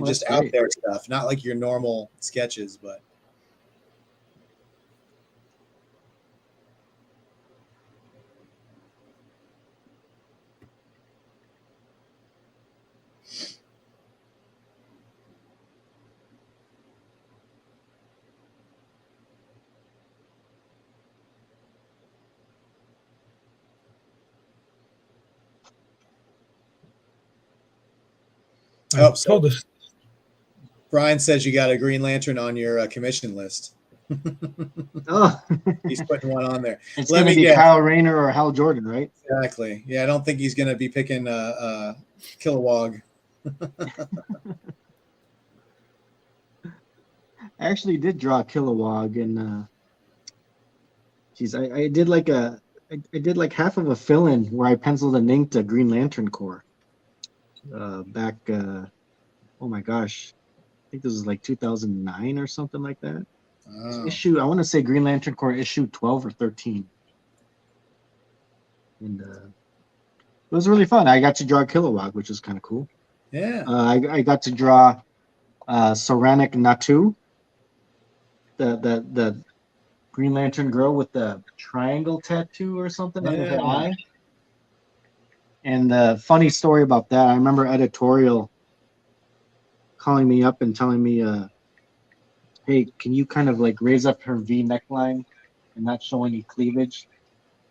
just out there stuff. Not like your normal sketches, but. Told us. Brian says you got a Green Lantern on your commission list. Oh, he's putting one on there. It's going to be Kyle Rayner or Hal Jordan, right? Exactly. Yeah, I don't think he's going to be picking Kilowog. I actually did draw Kilowog, and I did like half of a fill-in where I penciled and inked a Green Lantern Corps. Back, oh my gosh, I think this was like 2009 or something like that. Oh. I want to say Green Lantern Corps issue 12 or 13. And it was really fun. I got to draw Kilowog, which is kind of cool. Yeah. I got to draw Saranic Natu, the Green Lantern girl with the triangle tattoo or something under her eye. And the funny story about that, I remember editorial calling me up and telling me, hey, can you kind of like raise up her V neckline and not show any cleavage?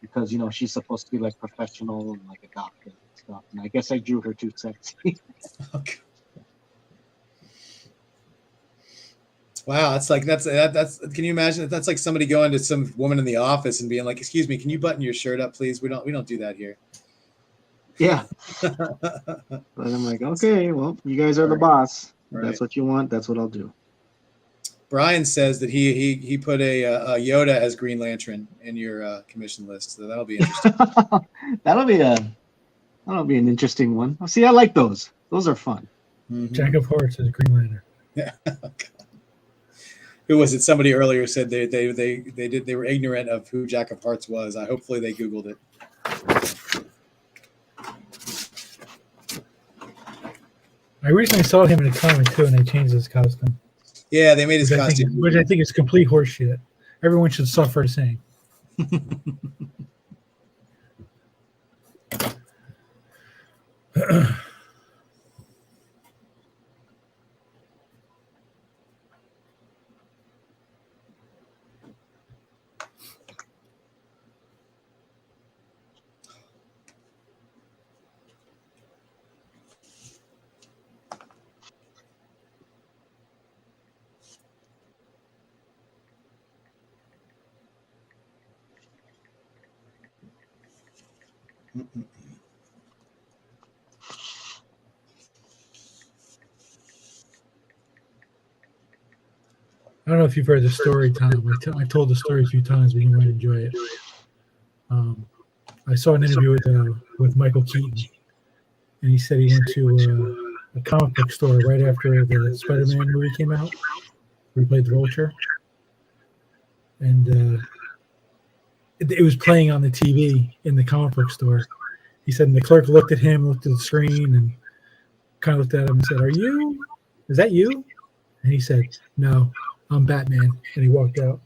Because, she's supposed to be like professional and like a doctor and stuff. And I guess I drew her too sexy. Okay. Wow, that's can you imagine? That's like somebody going to some woman in the office and being like, excuse me, can you button your shirt up, please? We don't do that here. Yeah. But I'm like, okay, well, you guys are the boss. If that's what you want. That's what I'll do. Brian says that he put a Yoda as Green Lantern in your commission list, so that'll be interesting. That'll be an interesting one. See, I like those. Those are fun. Mm-hmm. Jack of Hearts is Green Lantern. Yeah. Who was it? Somebody earlier said they were ignorant of who Jack of Hearts was. Hopefully they Googled it. I recently saw him in a comic too, and they changed his costume. Yeah, they made his costume. Which I think is complete horseshit. Everyone should suffer the same. I don't know if you've heard the story, Tom. I told the story a few times, but you might enjoy it. I saw an interview with Michael Keaton, and he said he went to a comic book store right after the Spider-Man movie came out, where he played the Vulture, and it was playing on the TV in the comic book store. He said, and the clerk looked at him, looked at the screen, and kind of looked at him and said, is that you? And he said, no, I'm Batman. And he walked out.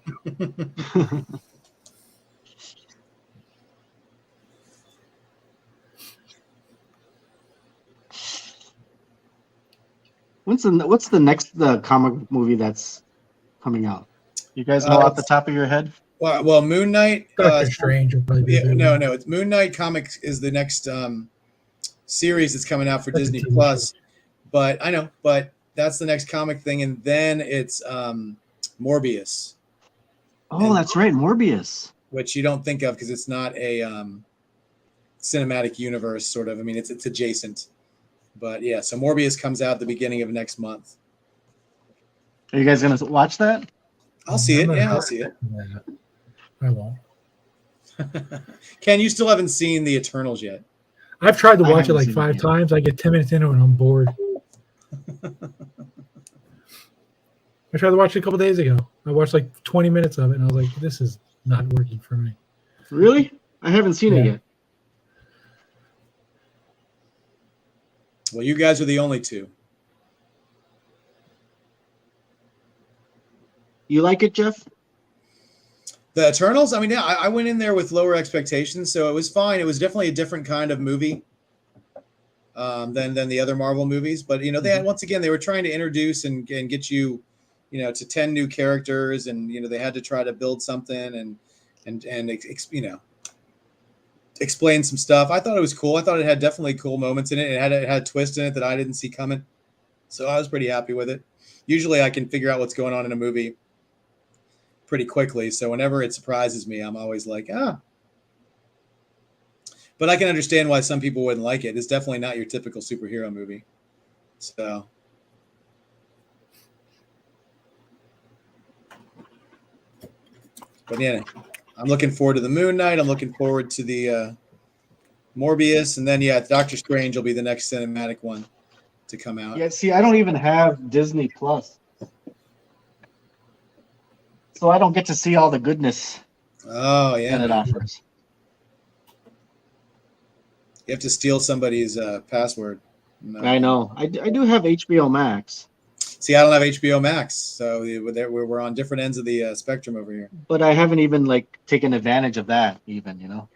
What's the next comic movie that's coming out? You guys know off the top of your head? Well, Moon Knight. Doctor Strange will probably be no. It's Moon Knight Comics is the next series that's coming out for Disney Plus. But I know, that's the next comic thing, and then it's Morbius. Oh, that's right, Morbius. Which you don't think of because it's not a cinematic universe, sort of. I mean, it's adjacent. But yeah, so Morbius comes out the beginning of next month. Are you guys gonna watch that? I'll see it. Yeah, I'll see it. Yeah, I won't. Ken, you still haven't seen the Eternals yet. I've tried to watch it like 5 times. I get 10 minutes into it and I'm bored. I tried to watch it a couple days ago. I watched like 20 minutes of it and I was like, this is not working for me. Really? I haven't seen it yet. Well, you guys are the only two. You like it, Jeff? The Eternals? I mean, yeah, I went in there with lower expectations, so it was fine. It was definitely a different kind of movie than the other Marvel movies. But, you know, they had, once again, they were trying to introduce and get you, you know, to 10 new characters, and, you know, they had to try to build something and you know, explain some stuff. I thought it was cool. I thought it had definitely cool moments in it. It had a twist in it that I didn't see coming. So I was pretty happy with it. Usually I can figure out what's going on in a movie pretty quickly. So whenever it surprises me, I'm always like, But I can understand why some people wouldn't like it. It's definitely not your typical superhero movie. So. But yeah, I'm looking forward to the Moon Knight. I'm looking forward to the Morbius. And then, yeah, Doctor Strange will be the next cinematic one to come out. Yeah, see, I don't even have Disney Plus. So I don't get to see all the goodness that it offers. You have to steal somebody's password. No. I know. I do have HBO Max. See, I don't have HBO Max, so we're on different ends of the spectrum over here. But I haven't even taken advantage of that, even, you know.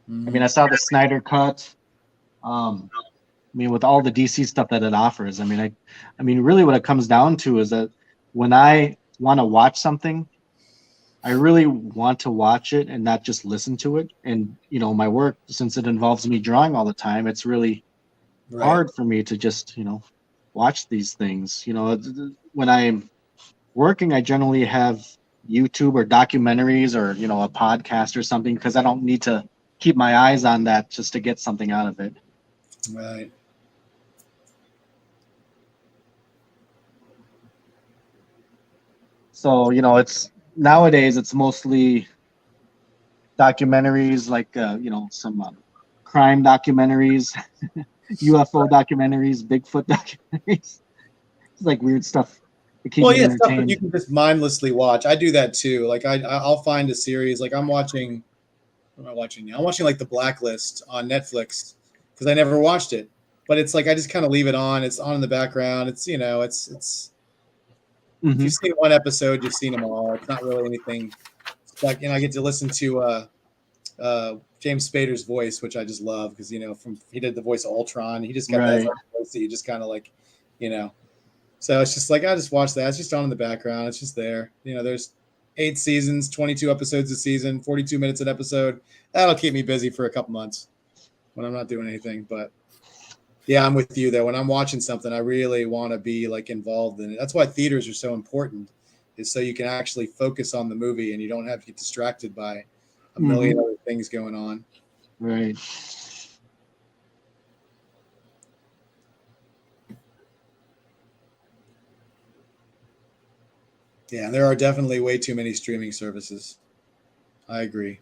I mean, I saw the Snyder Cut. I mean, with all the DC stuff that it offers, I mean, really, what it comes down to is that when I want to watch something, I really want to watch it and not just listen to it. And you know, my work, since it involves me drawing all the time, it's really hard for me to just, you know, watch these things. You know, when I'm working, I generally have YouTube or documentaries or, you know, a podcast or something, because I don't need to keep my eyes on that just to get something out of it. Right. So it's nowadays it's mostly documentaries like some crime documentaries, UFO documentaries, Bigfoot documentaries. It's like weird stuff to keep Well, me yeah, stuff that you entertained. can just mindlessly watch. I do that too. Like I'll find a series. Like I'm watching. What am I watching now? I'm watching like The Blacklist on Netflix because I never watched it. But it's like I just kind of leave it on. It's on in the background. It's it's. If Hmm. you've seen one episode, you've seen them all. It's not really anything. Like I get to listen to James Spader's voice, which I just love because from he did the voice of Ultron. He just got that Right. voice that you just kind of like, you know. So it's just like I just watch that. It's just on in the background. It's just there. There's 8 seasons, 22 episodes a season, 42 minutes an episode. That'll keep me busy for a couple months when I'm not doing anything. But yeah, I'm with you though. When I'm watching something, I really want to be like involved in it. That's why theaters are so important, is so you can actually focus on the movie and you don't have to get distracted by a million other things going on. Right. Yeah, there are definitely way too many streaming services. I agree.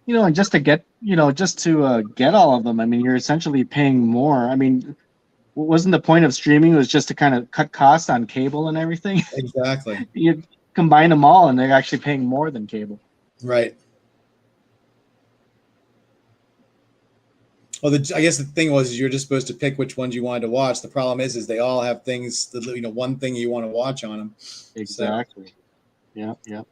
And just to get get all of them, I mean, you're essentially paying more. I mean, wasn't the point of streaming was just to kind of cut costs on cable and everything? Exactly. You combine them all, and they're actually paying more than cable. Right. Well, I guess the thing was is you're just supposed to pick which ones you wanted to watch. The problem is they all have things that one thing you want to watch on them. Exactly. So Yeah.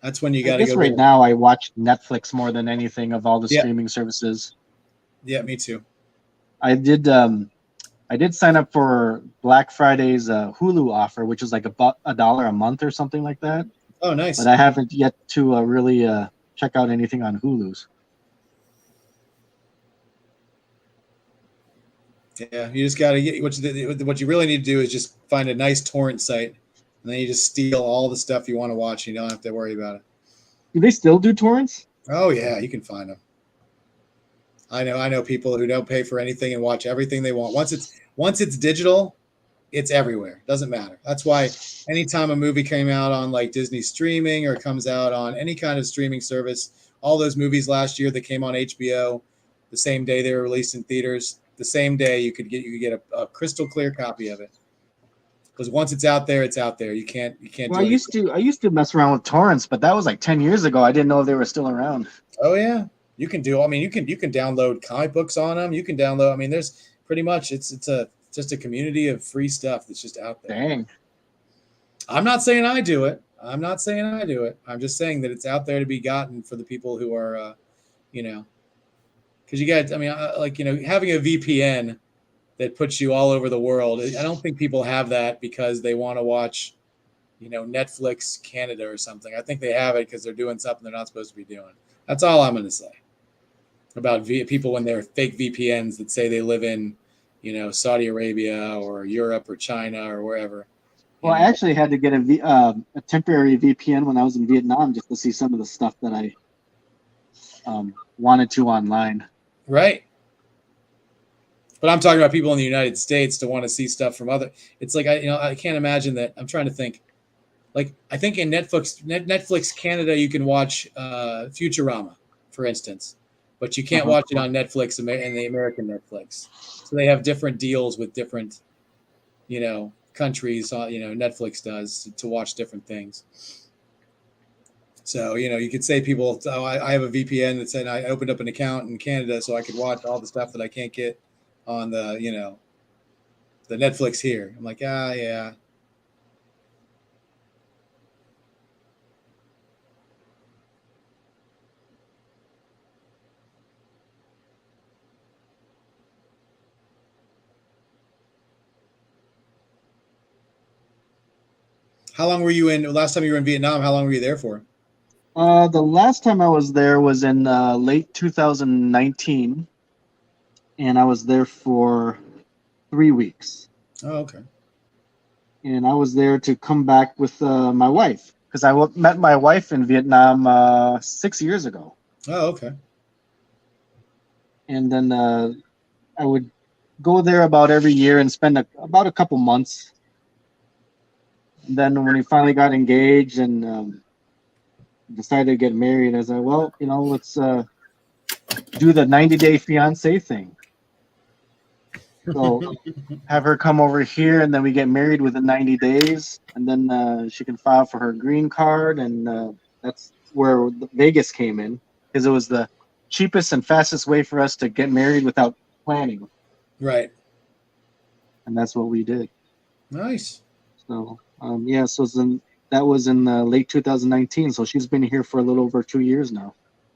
that's when you I got to guess go. right now I watch Netflix more than anything of all the Yeah. streaming services. Yeah, me too. I did sign up for Black Friday's Hulu offer, which is like $1 a month or something like that. Oh, nice. But I haven't yet to really check out anything on Hulu's. Yeah, you just got to get what you really need to do is just find a nice torrent site, and then you just steal all the stuff you want to watch. And you don't have to worry about it. Do they still do torrents? Oh yeah, you can find them. I know people who don't pay for anything and watch everything they want. Once it's digital, it's everywhere. Doesn't matter. That's why anytime a movie came out on like Disney streaming or comes out on any kind of streaming service, all those movies last year that came on HBO, the same day they were released in theaters, the same day you could get a crystal clear copy of it. Because once it's out there, it's out there. You can't. Well, I used to mess around with torrents, but that was like 10 years ago. I didn't know they were still around. Oh yeah, you can do. I mean, you can download comic books on them. You can download. I mean, there's pretty much it's just a community of free stuff that's just out there. Dang. I'm not saying I do it. I'm just saying that it's out there to be gotten for the people who are, because you got. I mean, having a VPN that puts you all over the world. I don't think people have that because they want to watch, Netflix Canada or something. I think they have it because they're doing something they're not supposed to be doing. That's all I'm going to say about people when they're fake VPNs that say they live in, Saudi Arabia or Europe or China or wherever. Well, I actually had to get a temporary VPN when I was in Vietnam just to see some of the stuff that I wanted to online. Right. But I'm talking about people in the United States to want to see stuff from other. It's like I can't imagine that. I'm trying to think. Like I think in Netflix Canada you can watch Futurama, for instance, but you can't watch it on Netflix and the American Netflix. So they have different deals with different, countries. Netflix does to watch different things. So you could say people. Oh, I have a VPN that said I opened up an account in Canada so I could watch all the stuff that I can't get on the the Netflix here. I'm like, yeah. How long were you in? Last time you were in Vietnam, how long were you there for? The last time I was there was in late 2019, and I was there for 3 weeks. Oh, okay. And I was there to come back with my wife because I met my wife in Vietnam 6 years ago. Oh, okay. And then I would go there about every year and spend about a couple months. And then when we finally got engaged and decided to get married, I was like, well, let's do the 90-day fiance thing. So have her come over here, and then we get married within 90 days, and then she can file for her green card, and that's where Vegas came in, because it was the cheapest and fastest way for us to get married without planning, Right. and that's what we did. Nice. So yeah, that was in late 2019. So she's been here for a little over 2 years now.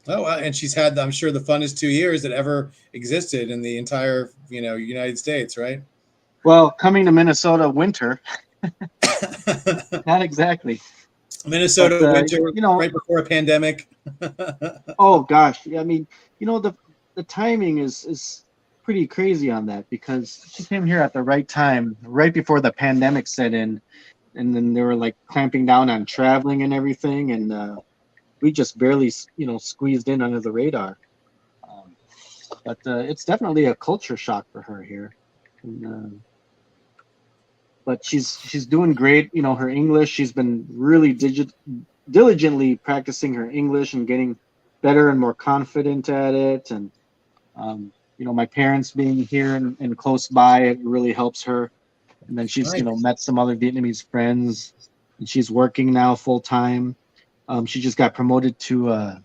Oh, and she's had, I'm sure, the funnest 2 years that ever existed in the entire, United States, right? Well, coming to Minnesota winter, not exactly. Minnesota But, winter, right before a pandemic. Oh gosh, I mean, the timing is pretty crazy on that, because she came here at the right time, right before the pandemic set in, and then they were like clamping down on traveling and everything, and we just barely, squeezed in under the radar. But it's definitely a culture shock for her here. And, but she's doing great. Her English, she's been really diligently practicing her English and getting better and more confident at it. And my parents being here and close by, it really helps her. And then she's Nice. met some other Vietnamese friends, and she's working now full time. She just got promoted to a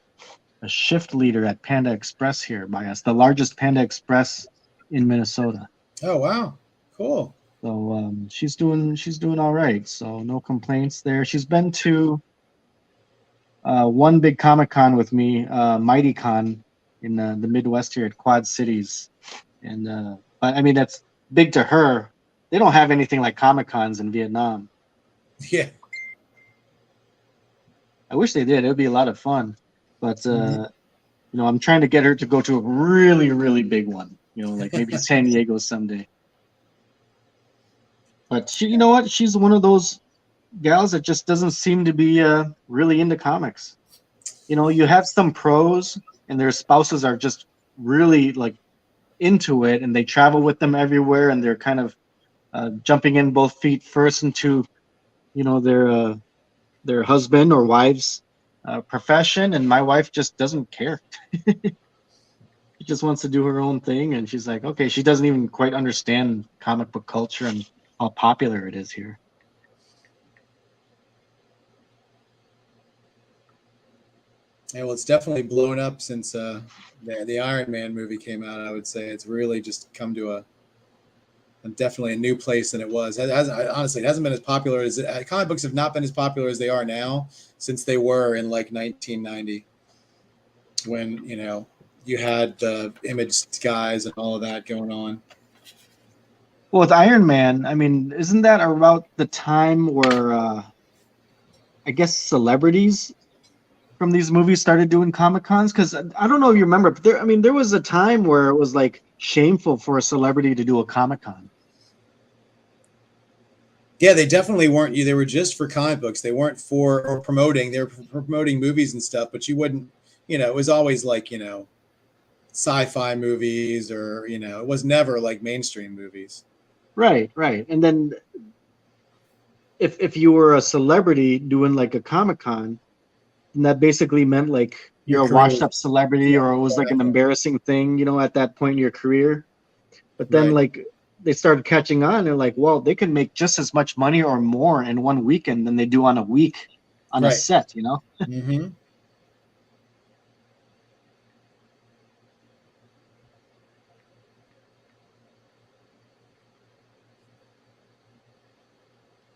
shift leader at Panda Express here by us, the largest Panda Express in Minnesota. Oh, wow. Cool. So she's doing all right. So no complaints there. She's been to one big Comic-Con with me, Mighty Con in the Midwest here at Quad Cities. And but I mean, that's big to her. They don't have anything like Comic-Cons in Vietnam. Yeah. I wish they did. It would be a lot of fun. But I'm trying to get her to go to a really, really big one. Like maybe San Diego someday. But you know what? She's one of those gals that just doesn't seem to be really into comics. You have some pros, and their spouses are just really like into it, and they travel with them everywhere, and they're kind of jumping in both feet first into their husband or wife's profession, and my wife just doesn't care. She just wants to do her own thing, and she's like, okay, she doesn't even quite understand comic book culture and how popular it is here. Yeah, well, it's definitely blown up since the Iron Man movie came out. I would say it's really just come to definitely a new place than it was. Honestly, it hasn't been as popular as comic books have not been as popular as they are now since they were in like 1990, when you had the Image guys and all of that going on. Well, with Iron Man, I mean, isn't that about the time where I guess celebrities from these movies started doing Comic-Cons? Because I don't know if you remember, but there was a time where it was like shameful for a celebrity to do a Comic-Con. Yeah, they definitely weren't. They were just for comic books. They weren't for or promoting. They were promoting movies and stuff, but you wouldn't. It was always like sci-fi movies, or it was never like mainstream movies. Right. And then if you were a celebrity doing like a Comic-Con, then that basically meant like you're a washed-up celebrity, or it was like an embarrassing thing, at that point in your career. But then like they started catching on. They're like, well, they can make just as much money or more in one weekend than they do on a week on a set, Mm-hmm.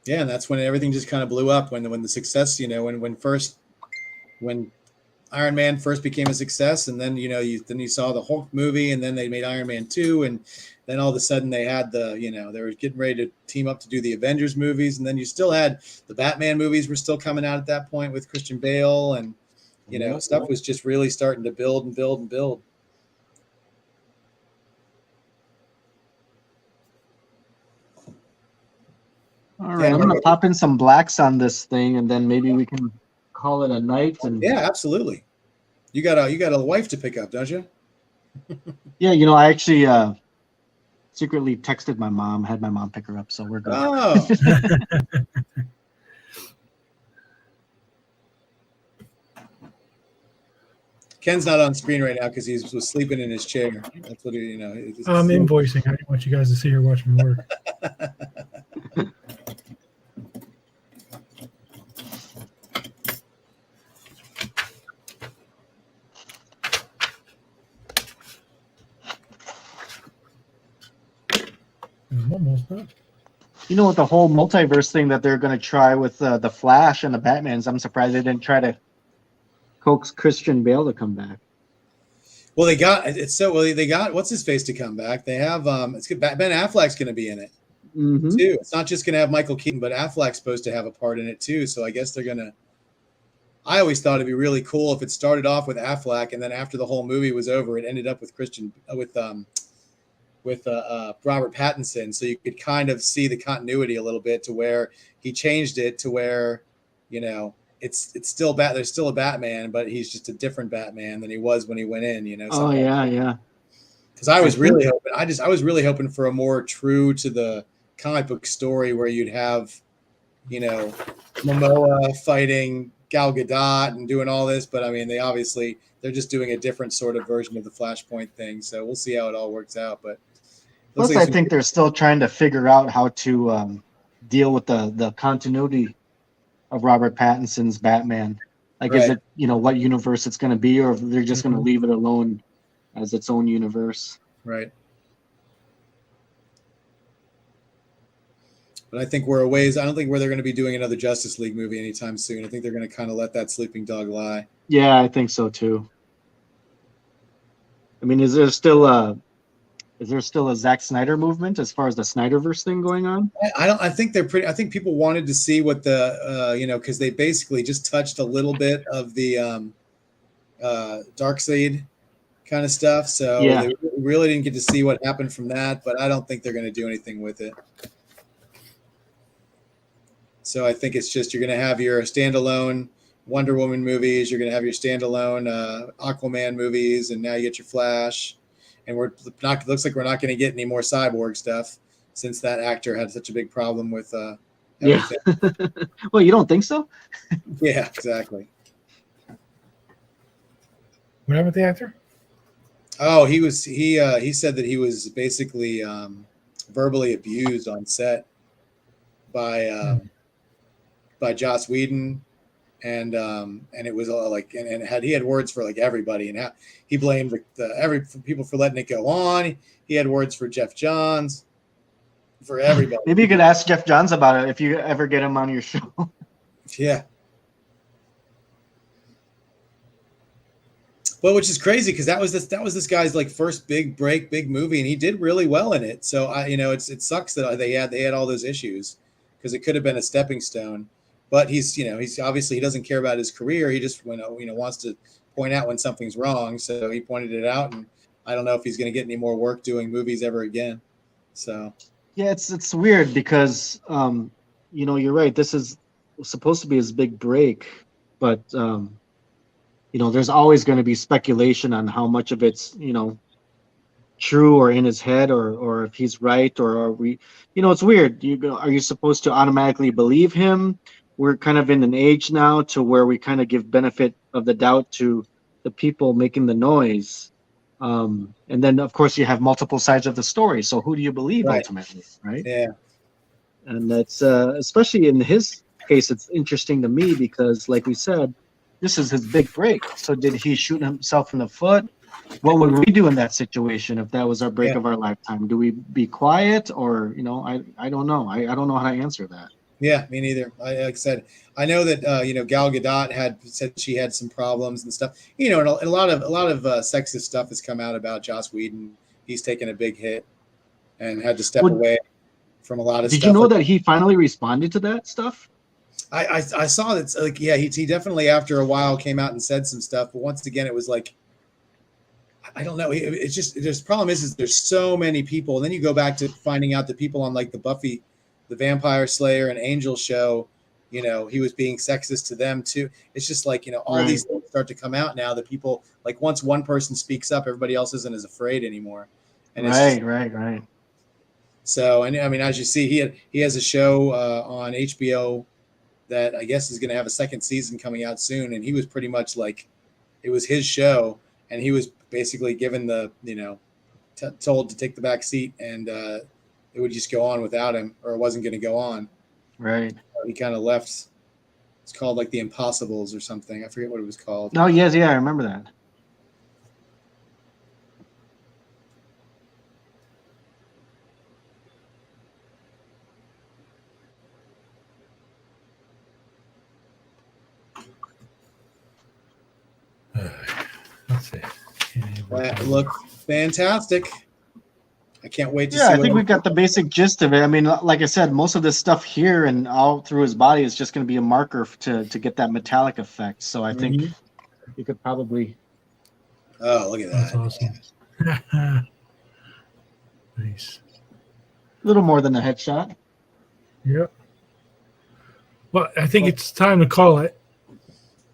Yeah, and that's when everything just kind of blew up. When the success, when Iron Man first became a success, and then you saw the Hulk movie, and then they made Iron Man 2, and then all of a sudden they had they were getting ready to team up to do the Avengers movies, and then you still had the Batman movies were still coming out at that point with Christian Bale, and stuff was just really starting to build and build and build. All right, I'm gonna pop in some blacks on this thing, and then maybe we can call it a night. And yeah, absolutely. You got a wife to pick up, don't you? Yeah, I actually secretly texted my mom, had my mom pick her up, so we're good. Oh, Ken's not on screen right now because he was sleeping in his chair. That's what he, I'm invoicing. I didn't want you guys to see her watch me work. I'm almost done. You know, with the whole multiverse thing that they're going to try with the Flash and the Batmans, I'm surprised they didn't try to coax Christian Bale to come back. Well, they got what's his face to come back. They have it's good. Ben Affleck's going to be in it too. It's not just going to have Michael Keaton, but Affleck's supposed to have a part in it too. So I guess they're going to. I always thought it'd be really cool if it started off with Affleck, and then after the whole movie was over, it ended up with Robert Pattinson, so you could kind of see the continuity a little bit to where he changed it to where, it's still there's still a Batman, but he's just a different Batman than he was when he went in, Oh yeah. Because I was really hoping for a more true to the comic book story where you'd have, Momoa fighting Gal Gadot and doing all this, but I mean they're just doing a different sort of version of the Flashpoint thing, so we'll see how it all works out. But plus, I think they're still trying to figure out how to deal with the continuity of Robert Pattinson's Batman. Like, is it what universe it's going to be, or if they're just going to leave it alone as its own universe? Right. But I think we're a ways. I don't think they're going to be doing another Justice League movie anytime soon. I think they're going to kind of let that sleeping dog lie. Yeah, I think so too. I mean, is there still a Zack Snyder movement as far as the Snyderverse thing going on? I think they're pretty. I think people wanted to see what the because they basically just touched a little bit of the Darkseid kind of stuff. So they really didn't get to see what happened from that. But I don't think they're going to do anything with it. So I think it's just you're going to have your standalone Wonder Woman movies. You're going to have your standalone Aquaman movies, and now you get your Flash. And looks like we're not going to get any more Cyborg stuff since that actor had such a big problem with everything. Well, you don't think so? Yeah, exactly. What happened with the actor? Oh, he said that he was basically verbally abused on set by Joss Whedon. And it was like he had words for like everybody, and he blamed every people for letting it go on. He had words for Jeff Johns, for everybody. Maybe you could ask Jeff Johns about it if you ever get him on your show. Yeah. Well, which is crazy because that was this guy's like first big break, big movie, and he did really well in it. So it sucks that they had all those issues because it could have been a stepping stone. But he's obviously he doesn't care about his career. He just wants to point out when something's wrong. So he pointed it out, and I don't know if he's going to get any more work doing movies ever again. So yeah, it's weird because you're right. This is supposed to be his big break, but there's always going to be speculation on how much of it's true or in his head or if he's right or are we. It's weird. Are you supposed to automatically believe him? We're kind of in an age now to where we kind of give benefit of the doubt to the people making the noise. And then, of course, you have multiple sides of the story. So who do you believe ultimately, right? Yeah. And that's, especially in his case, it's interesting to me because, like we said, this is his big break. So did he shoot himself in the foot? What would we do in that situation if that was our break of our lifetime? Do we be quiet or, I don't know. I don't know how to answer that. Yeah, me neither. Like I said, I know that Gal Gadot had said she had some problems and stuff. And a lot of sexist stuff has come out about Joss Whedon. He's taken a big hit and had to step away from a lot of stuff. Did you know that he finally responded to that stuff? I saw that. He definitely after a while came out and said some stuff. But once again, it was like I don't know. It's just the problem is there's so many people, and then you go back to finding out that people on like the Buffy the Vampire Slayer and Angel show, he was being sexist to them too. It's just like, all these things start to come out now that people like once one person speaks up, everybody else isn't as afraid anymore. And right. So, and I mean, as you see, he has a show on HBO that I guess is going to have a second season coming out soon. And he was pretty much like, it was his show, and he was basically given the, told to take the back seat, and it would just go on without him, or it wasn't going to go on. Right. He kind of left. It's called like The Impossibles or something. I forget what it was called. Oh, yes, yeah, I remember that. Let's see. That looked fantastic. I can't wait to see. Yeah, I think we've got the basic gist of it. I mean, like I said, most of this stuff here and all through his body is just going to be a marker to get that metallic effect. So I think you could probably. Oh, look at that! That's awesome. Nice. A little more than a headshot. Yep. Well, I think it's time to call it.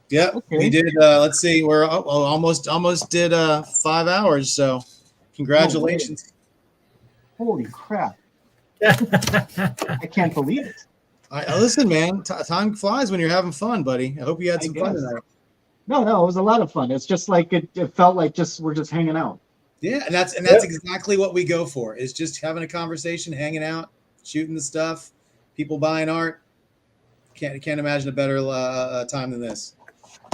Yep, Okay. we did. Let's see, we're almost did 5 hours. So, congratulations. Holy crap! I can't believe it. I listen, man. Time flies when you're having fun, buddy. I hope you had some fun guess. tonight. No, it was a lot of fun. It's just like it felt like we're just hanging out. Yeah, and that's exactly what we go for. Is just having a conversation, hanging out, shooting the stuff, people buying art. Can't imagine a better time than this.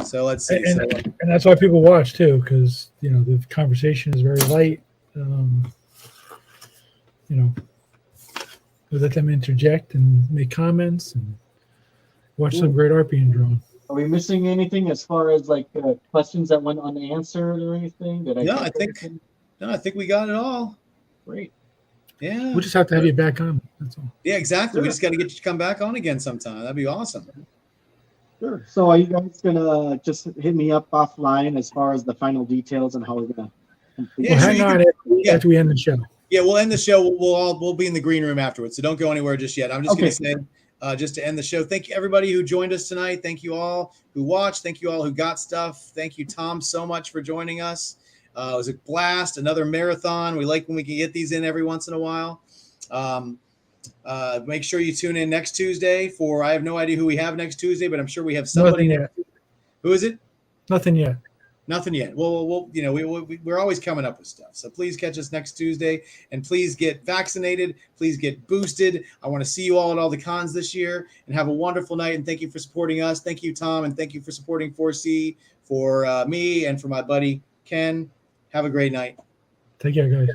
So let's see. And that's why people watch too, because the conversation is very light. We let them interject and make comments and watch some great art being drawn. Are we missing anything as far as like questions that went unanswered or anything? I think we got it all. Great. Yeah. We'll just have to have you back on. That's all. Yeah, exactly. Sure. We just got to get you to come back on again sometime. That'd be awesome. Sure. So are you guys gonna just hit me up offline as far as the final details and how we're gonna complete? Yeah, Well, so hang you on can- after we end the show. Yeah, we'll end the show. We'll be in the green room afterwards. So don't go anywhere just yet. I'm just Okay. going to say, just to end the show, thank you everybody who joined us tonight. Thank you all who watched. Thank you all who got stuff. Thank you, Tom, so much for joining us. It was a blast. Another marathon. We like when we can get these in every once in a while. Make sure you tune in next Tuesday for. I have no idea who we have next Tuesday, but I'm sure we have somebody. Nothing yet. Who is it? Nothing yet. Nothing yet. Well, we're always coming up with stuff. So please catch us next Tuesday, and please get vaccinated. Please get boosted. I want to see you all at all the cons this year, and have a wonderful night. And thank you for supporting us. Thank you, Tom, and thank you for supporting 4C for me and for my buddy Ken. Have a great night. Take care, guys.